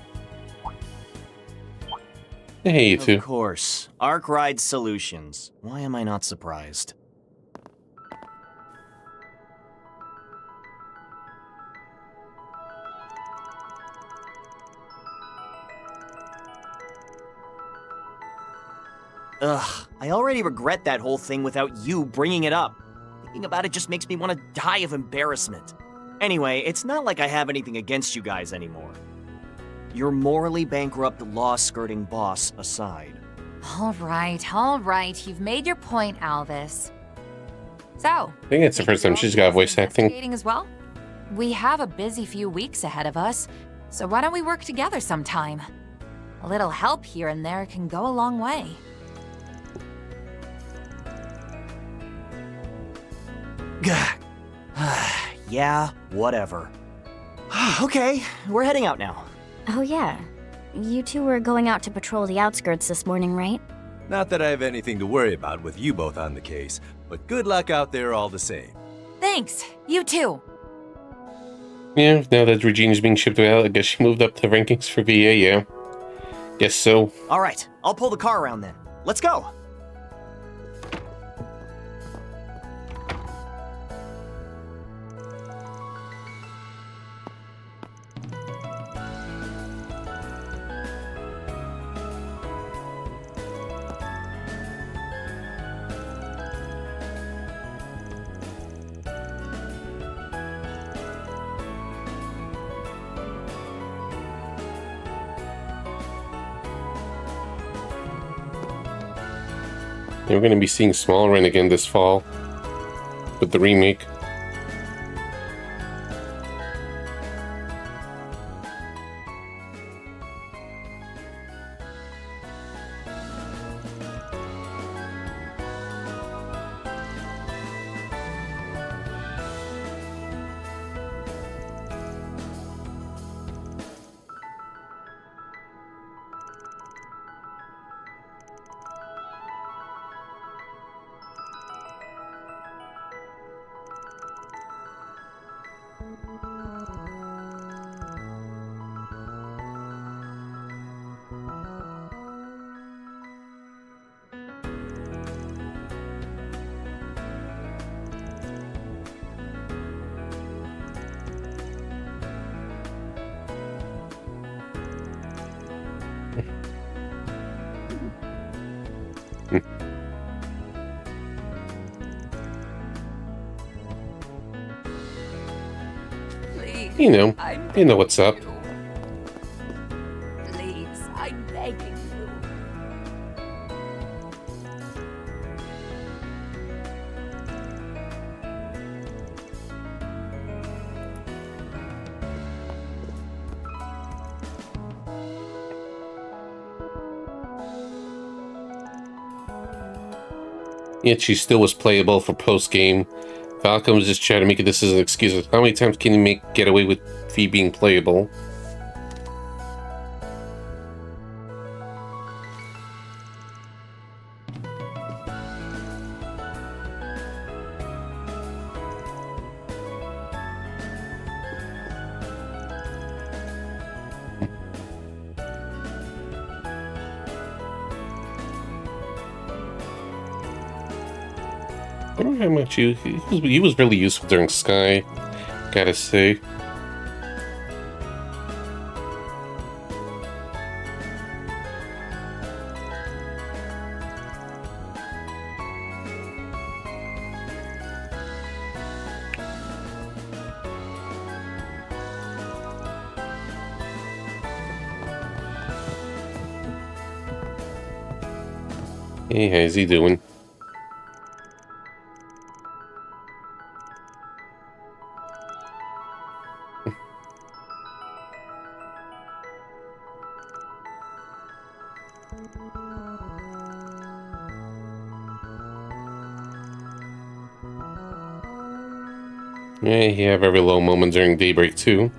Hey, you two. Of course. Arc Ride Solutions. Why am I not surprised? Ugh, I already regret that whole thing without you bringing it up. Thinking about it just makes me want to die of embarrassment. Anyway, it's not like I have anything against you guys anymore. Your morally bankrupt, law-skirting boss aside. All right. You've made your point, Alvis. So, I think it's the first time she's got voice acting. investigating as well? We have a busy few weeks ahead of us, so why don't we work together sometime? A little help here and there can go a long way. Yeah, whatever. Okay, we're heading out now. Oh yeah. You two were going out to patrol the outskirts this morning, right? Not that I have anything to worry about with you both on the case, but good luck out there all the same. Thanks. You too. Yeah, now that Regina's being shipped out, I guess she moved up to rankings for VA, yeah. Guess so. All right, I'll pull the car around then. Let's go. We're going to be seeing Small Run again this fall with the remake. You know what's up. Please, I'm begging you. Yet she still was playable for post-game. Falcon was just trying to make this as an excuse. How many times can you get away with Fee being playable? I don't know how much he was really useful during Sky, gotta say. Hey, how's he doing? Yeah, you have every low moment during daybreak too.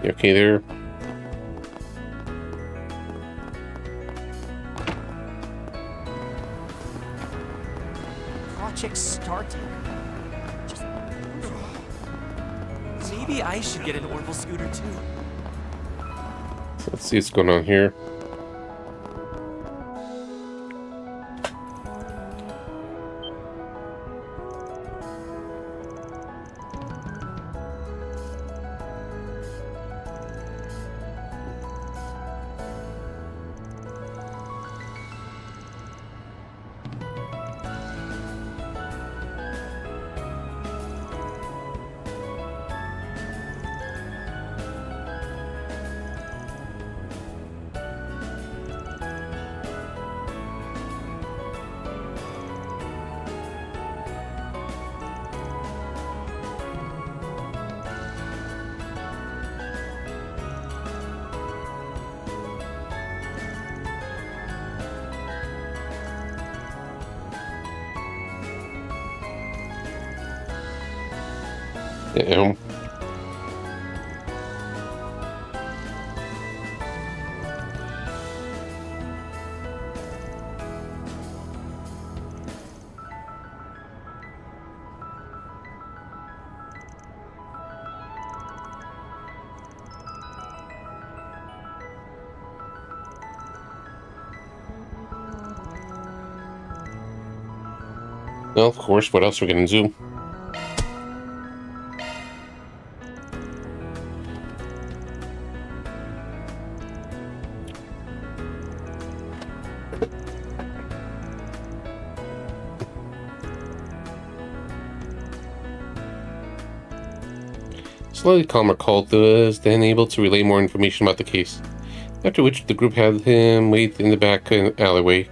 You okay there? Project Star Taker. Just... Maybe I should get an Orbital scooter too. So let's see what's going on here. Damn. Well, of course, what else are we gonna do? Slightly calmer Colt was then able to relay more information about the case, after which the group had him wait in the back alleyway.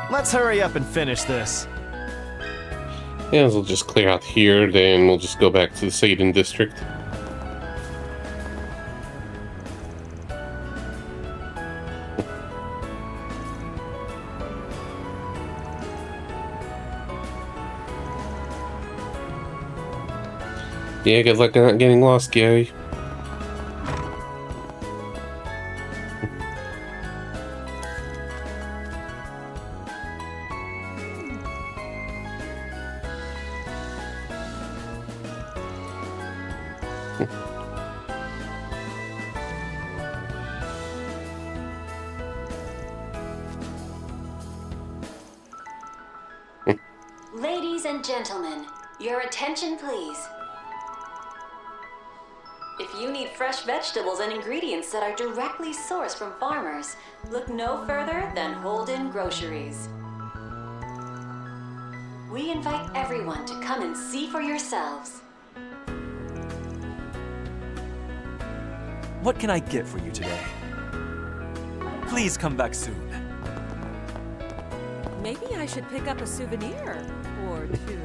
Let's hurry up and finish this. Yeah, we'll just clear out here, then we'll just go back to the Satan district. Yeah, good luck not getting lost, Gary. Ladies and gentlemen, your attention please. If you need fresh vegetables and ingredients that are directly sourced from farmers, look no further than Holden Groceries. We invite everyone to come and see for yourselves. What can I get for you today? Please come back soon. Maybe I should pick up a souvenir or two.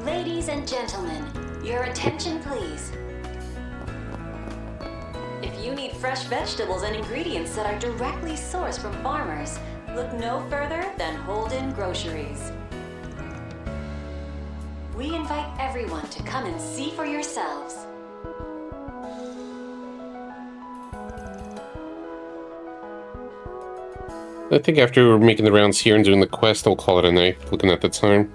Ladies and gentlemen, Your attention, please. If you need fresh vegetables and ingredients that are directly sourced from farmers, look no further than Holden Groceries. We invite everyone to come and see for yourselves. I think after we're making the rounds here and doing the quest, I'll call it a night, looking at the time.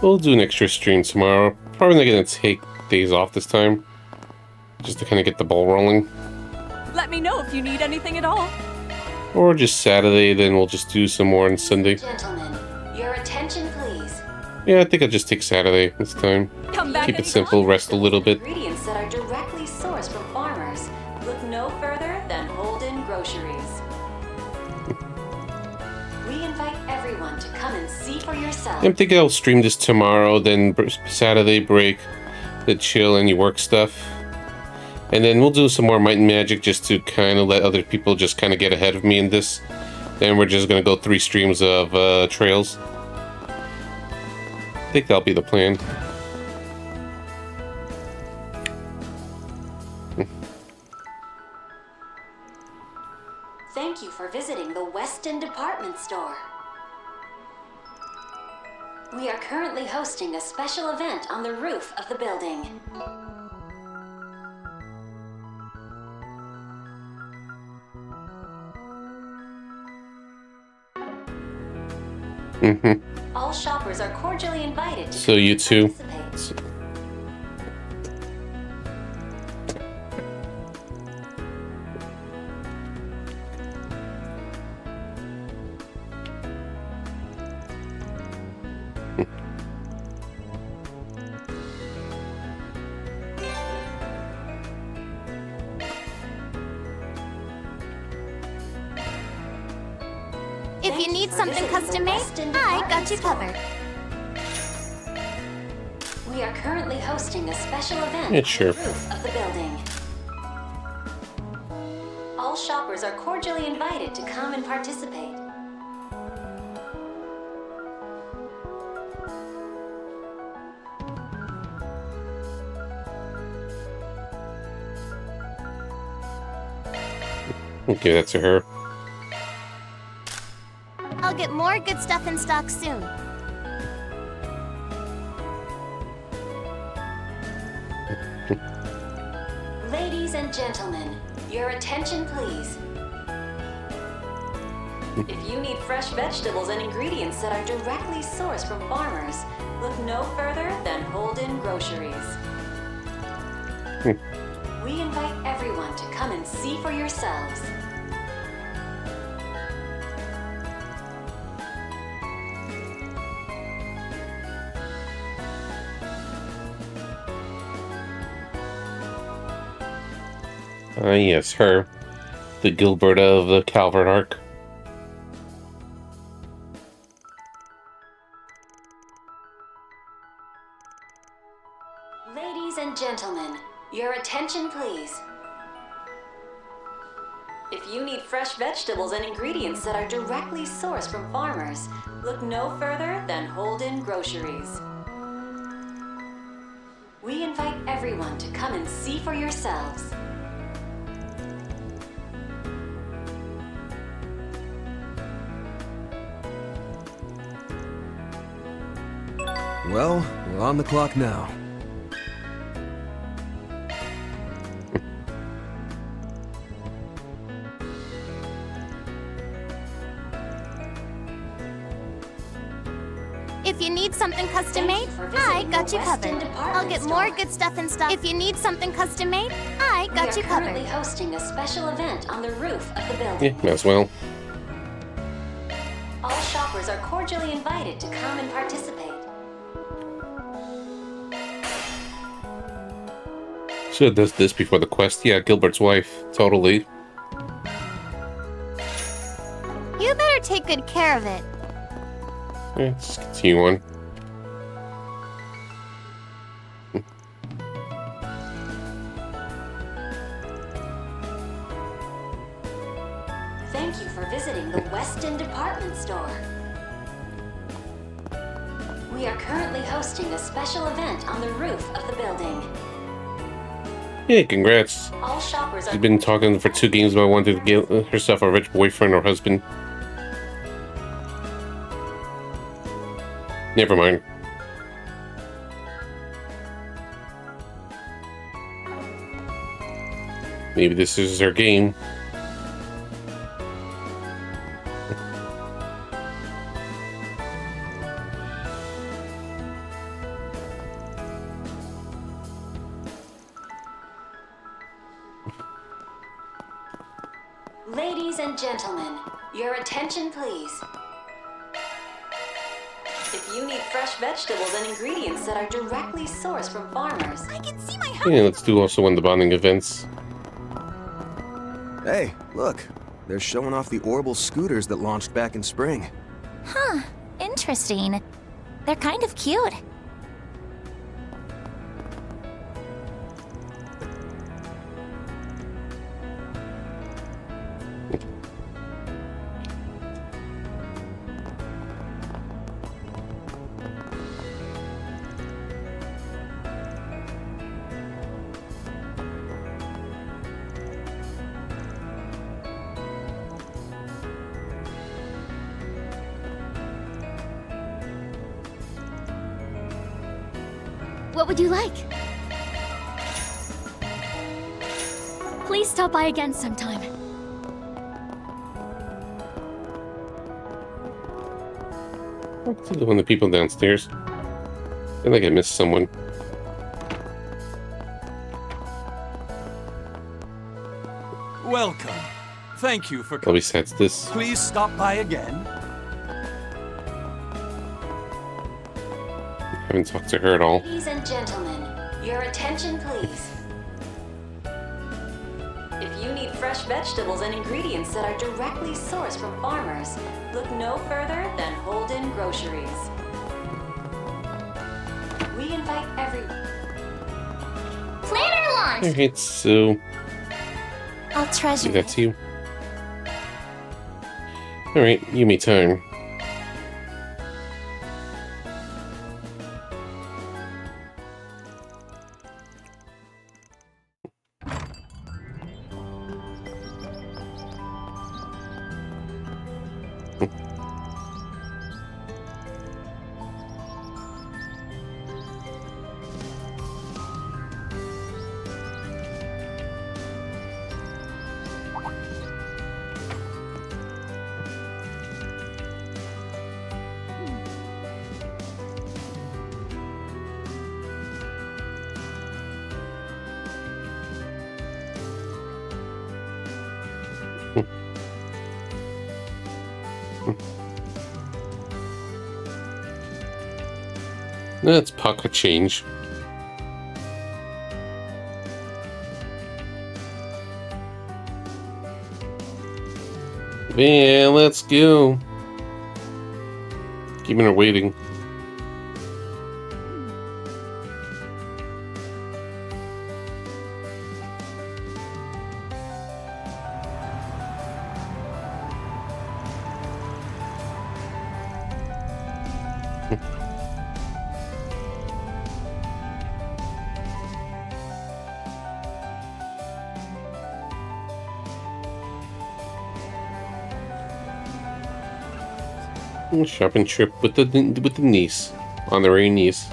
We'll do an extra stream tomorrow. Probably not going to take days off this time, just to kind of get the ball rolling. Let me know if you need anything at all. Or just Saturday, then we'll just do some more on Sunday. Gentlemen, your attention, please. Yeah, I think I'll just take Saturday this time. Come back Keep it simple, rest a little bit. Ingredients that are directly sourced from farmers. Look no further than Holden Groceries. We invite everyone to come and see for yourself. I'm thinking I'll stream this tomorrow, then Saturday break, the chill and your work stuff. And then we'll do some more Might and Magic just to kind of let other people just kind of get ahead of me in this. Then we're just going to go 3 streams of Trails. I think that'll be the plan. Thank you for visiting the Weston Department Store. We are currently hosting a special event on the roof of the building. All shoppers are cordially invited to So you too. participate. If you need something custom made, I got you covered. We are currently hosting a special event Yeah, sure. on the roof of the building. All shoppers are cordially invited to come and participate. Okay, that's to her. I'll get more good stuff in stock soon. Ladies and gentlemen, your attention please. If you need fresh vegetables and ingredients that are directly sourced from farmers, look no further than Holden Groceries. We invite everyone to come and see for yourselves. Yes, her. The Gilbert of the Calvert Arc. Ladies and gentlemen, your attention please. If you need fresh vegetables and ingredients that are directly sourced from farmers, look no further than Holden Groceries. We invite everyone to come and see for yourselves. Well, we're on the clock now. If you need something custom made, I got you covered. I'll get more good stuff in stock. If you need something custom made, I got you We are covered. currently hosting a special event on the roof of the building. Yeah, might as well. All shoppers are cordially invited to come and participate. Should have done this before the quest. Yeah, Gilbert's wife. Totally. You better take good care of it. Yeah, let's continue on. Thank you for visiting the Weston Department Store. We are currently hosting a special event on the roof of the building. Hey, congrats. All shoppers She's are... been talking for 2 games about wanting to get herself a rich boyfriend or husband. Never mind. Maybe this is her game. Ladies and gentlemen, your attention please. If you need fresh vegetables and ingredients that are directly sourced from farmers, I can see my Yeah, let's do also one of the bonding events. Hey, look. They're showing off the Orbital scooters that launched back in spring. Huh. Interesting. They're kind of cute. What would you like? Please stop by again sometime. Let's see one of the people downstairs. I feel like I missed someone. Welcome. Thank you for At least that's this. Please stop by again. I haven't talked to her at all. Ladies and gentlemen, your attention please. If you need fresh vegetables and ingredients that are directly sourced from farmers, look no further than Holden Groceries. We invite everyone. Planner launch! Alright, so... I'll treasure Leave that to you. Alright, you me time. That's pocket change. Yeah, let's go. Keeping her waiting. Shopping trip with the niece, honorary niece.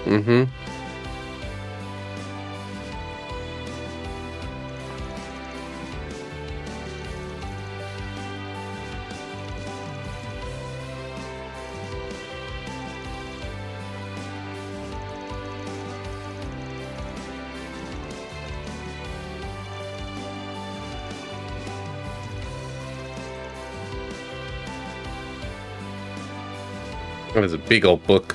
Mm-hmm. That is a big old book.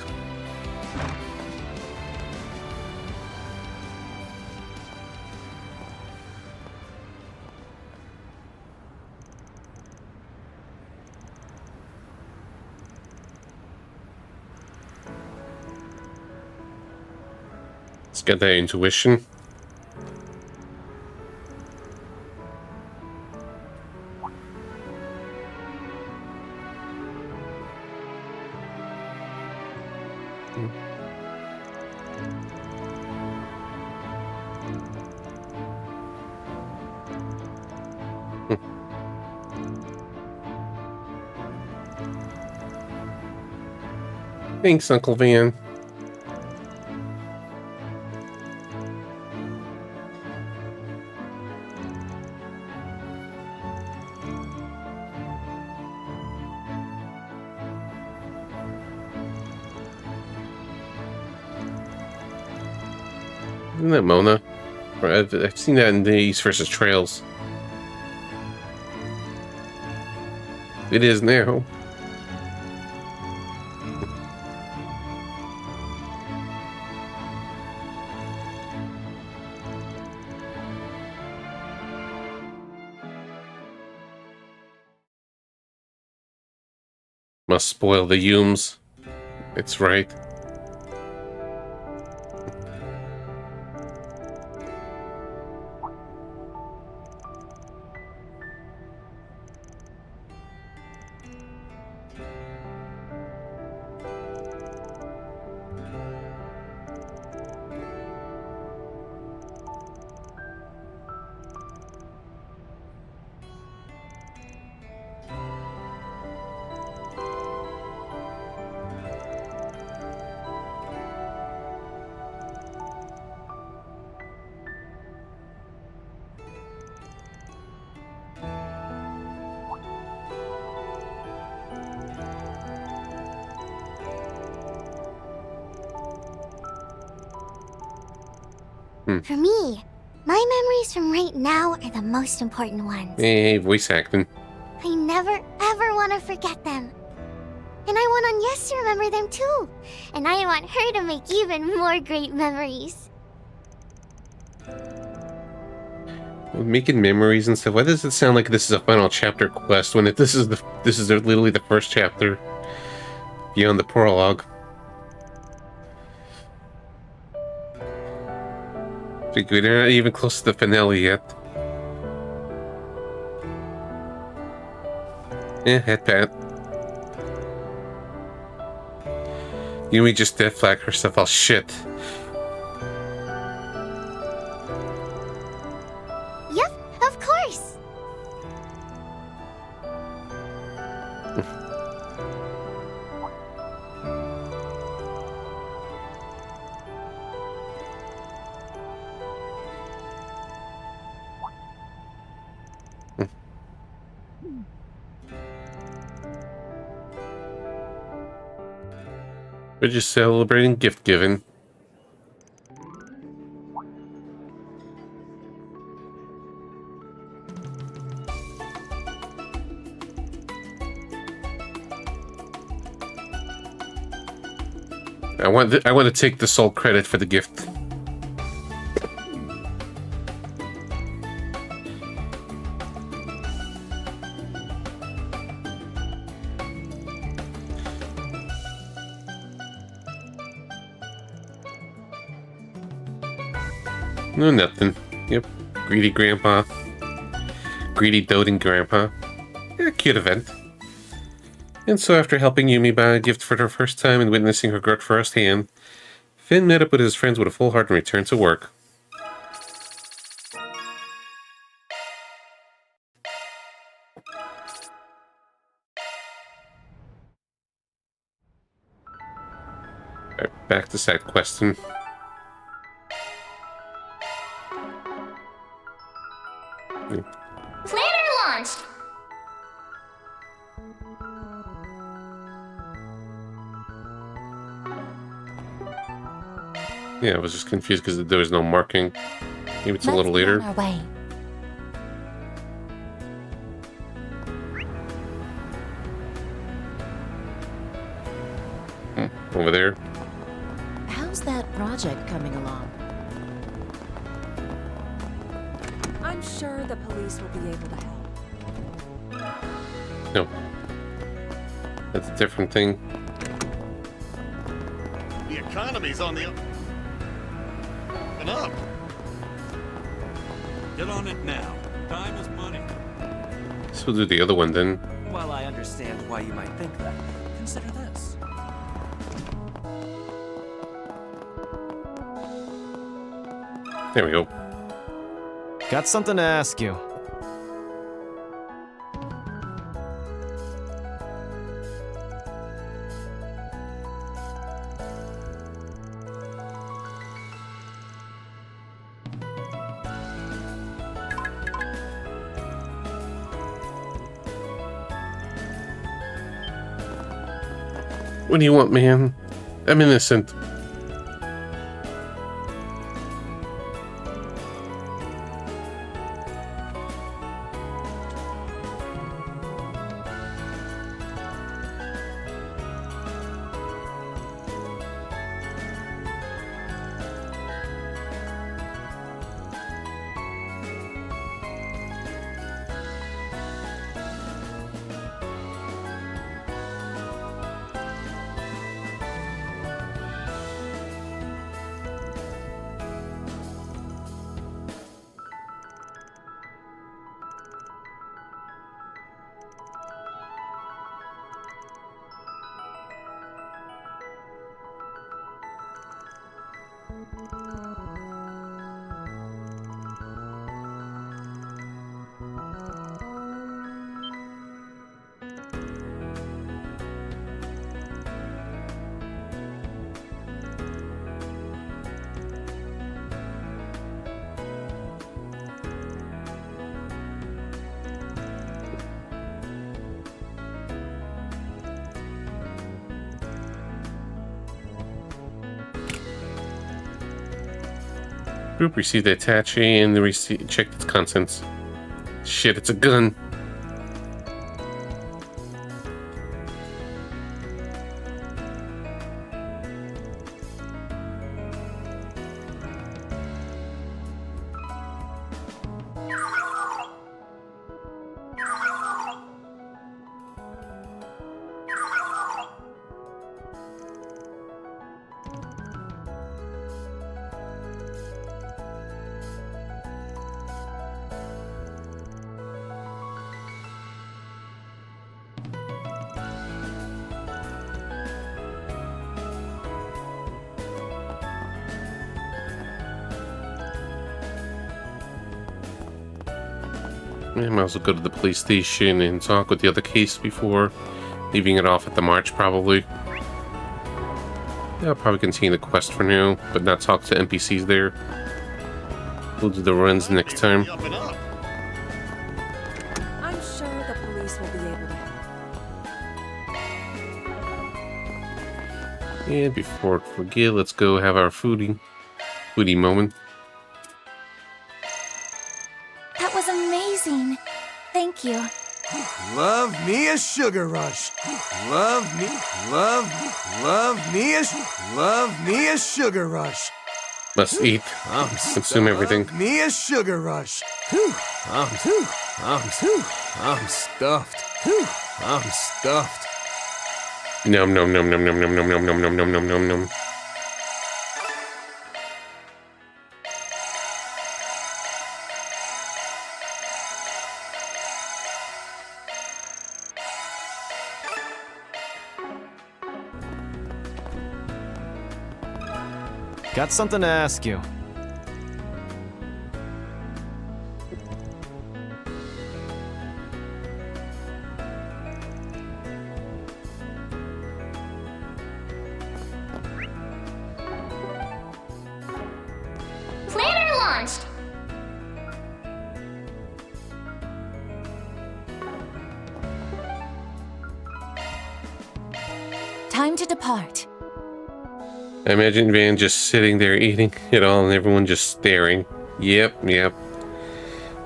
It's got that intuition. Thanks, Uncle Van. Isn't that Mona? I've seen that in the East versus Trails. It is now. Must spoil the Humes. It's right. For me, my memories from right now are the most important ones. Hey, voice acting. I never ever want to forget them. And I want Agnes to remember them too. And I want her to make even more great memories. Making memories and stuff. Why does it sound like this is a final chapter quest when this is literally the first chapter beyond the prologue? We're not even close to the finale yet. Head pat. Yumi just dead flag herself. Oh shit. Yep, of course. We're just celebrating gift giving. I want to take the sole credit for the gift. No, nothing. Yep. Greedy grandpa. Greedy doting grandpa. Yeah, cute event. And so after helping Yumi buy a gift for her first time and witnessing her growth firsthand, Finn met up with his friends with a full heart and returned to work. Alright, back to side questing. Planner launched! Yeah, I was just confused because there was no marking. Maybe it's a little later. On our way. Over there. How's that project coming along? I'm sure the police will be able to help. No. That's a different thing. The economy's on the... up and up. Get on it now. Time is money. So we'll do the other one then. While I understand why you might think that, consider this. There we go. Got something to ask you. What do you want, man? I'm innocent. Group received the attaché and the receipt checked its contents. Shit, it's a gun. I might as well go to the police station and talk with the other case before leaving it off at the march, probably. Yeah, I'll probably continue the quest for now, but not talk to NPCs there. We'll do the runs next time. I'm sure the police will be able to help. And before I forget, let's go have our foodie moment. That was amazing. Thank you. Love me a sugar rush. Love me a sugar rush. Must eat. Consume everything. Love me a sugar rush. I'm stuffed. I'm stuffed. Nom nom nom nom nom nom nom nom nom nom nom nom nom nom. Got something to ask you. Planner launched! Time to depart. I imagine Van just sitting there eating it all and everyone just staring. Yep.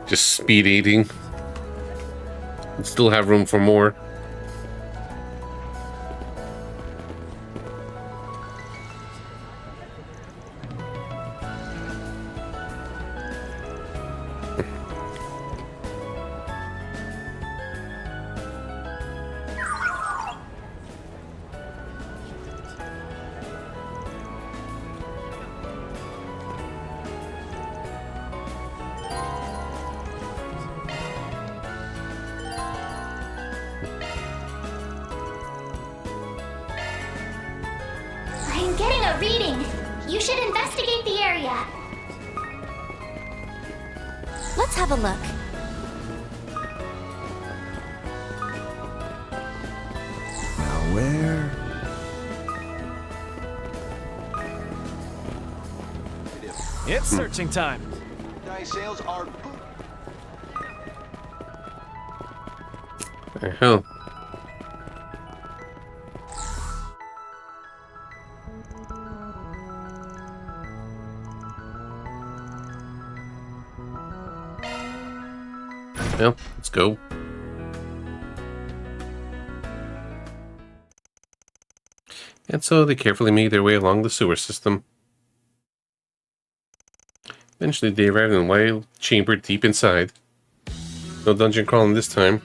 Just speed eating. And still have room for more. a reading. You should investigate the area. Let's have a look. Now where? It's searching time. Dice sales are The hell? Well, let's go. And so they carefully made their way along the sewer system. Eventually they arrived in a wide chamber deep inside. No dungeon crawling this time.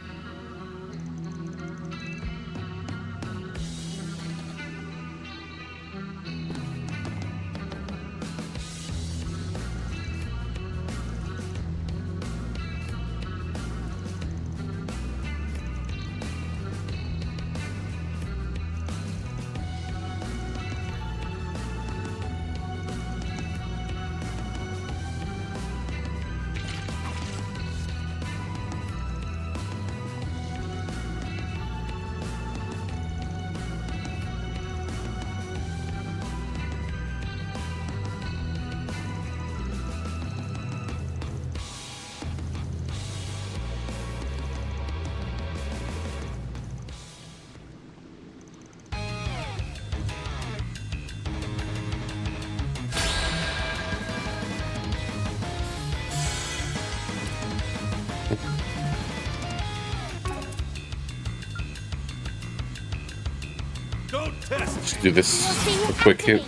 Let's do this for quick hit,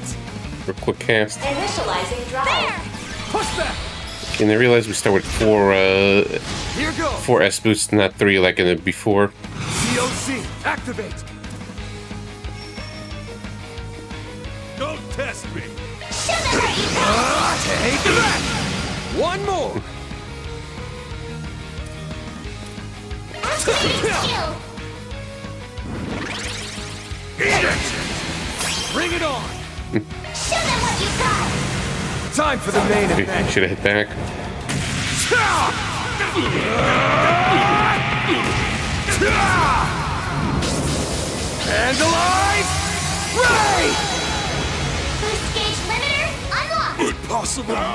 for quick cast. Initializing drive. Push back. And I realize we start with four Here goes. 4 S boosts, not 3 like in the before. COC, activate. Don't test me. Take that. One more. Skill. Eat it. Bring it on. Show them what you got. Time for the main Okay, event. should have hit back. Vandalize! Ray! Boost gauge limiter unlocked. Impossible. No.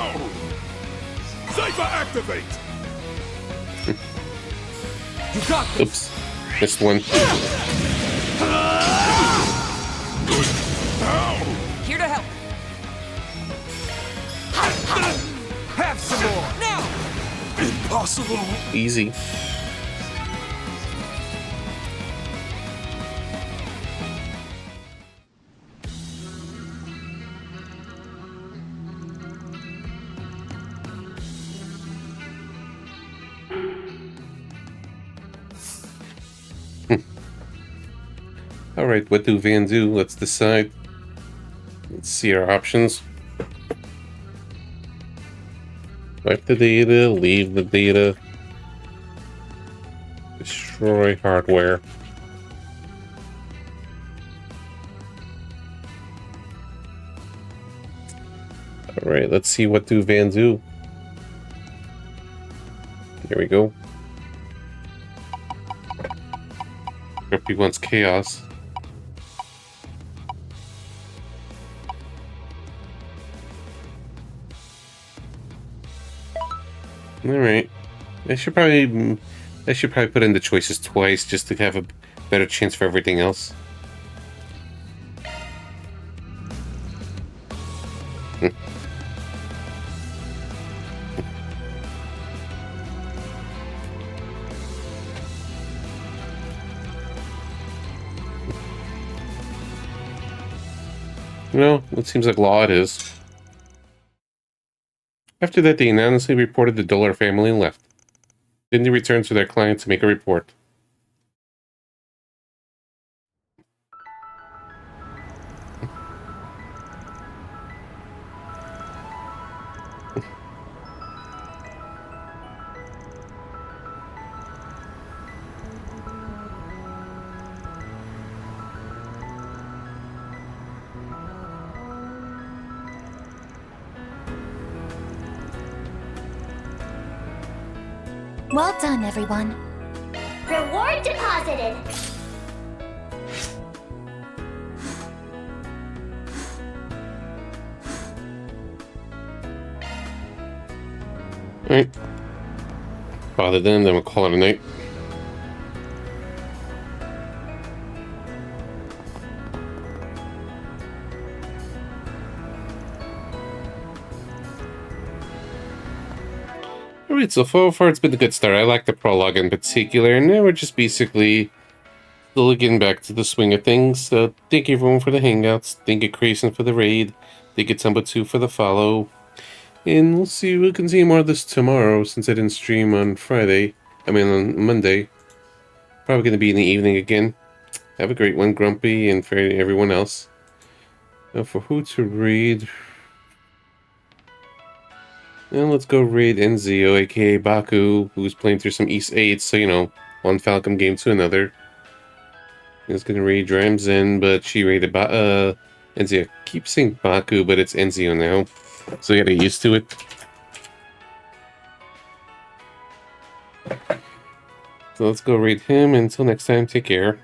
Cypher activate. You got this. Oops, missed one. Here to help. Have some more. Now. Impossible. Easy. Alright, what do Van do? Let's decide. Let's see our options. Wipe the data, leave the data, destroy hardware. Alright, let's see what do Van do. Here we go. Hope he wants chaos. Alright. I should probably put in the choices twice just to have a better chance for everything else. Well, it seems like law it is. After that, they anonymously reported the Dollar family and left. Then they returned to their client to make a report. Well done, everyone. Reward deposited. Alright. Bother them, then we'll call it a night. Alright, so far it's been a good start. I like the prologue in particular, and now we're just basically still getting back to the swing of things. So thank you everyone for the hangouts, thank you Grayson for the raid, thank you Tumba2 for the follow, and we'll see, we'll continue more of this tomorrow since I didn't stream on Friday. I mean on Monday. Probably going to be in the evening again. Have a great one, Grumpy, and for everyone else. Now for who to read... Now let's go raid Enzio, aka Baku, who's playing through some East 8, so you know, one Falcom game to another. He's gonna raid Dramzen, but she raided Enzio. I keep saying Baku, but it's Enzio now, so you gotta get used to it. So let's go raid him. Until next time, take care.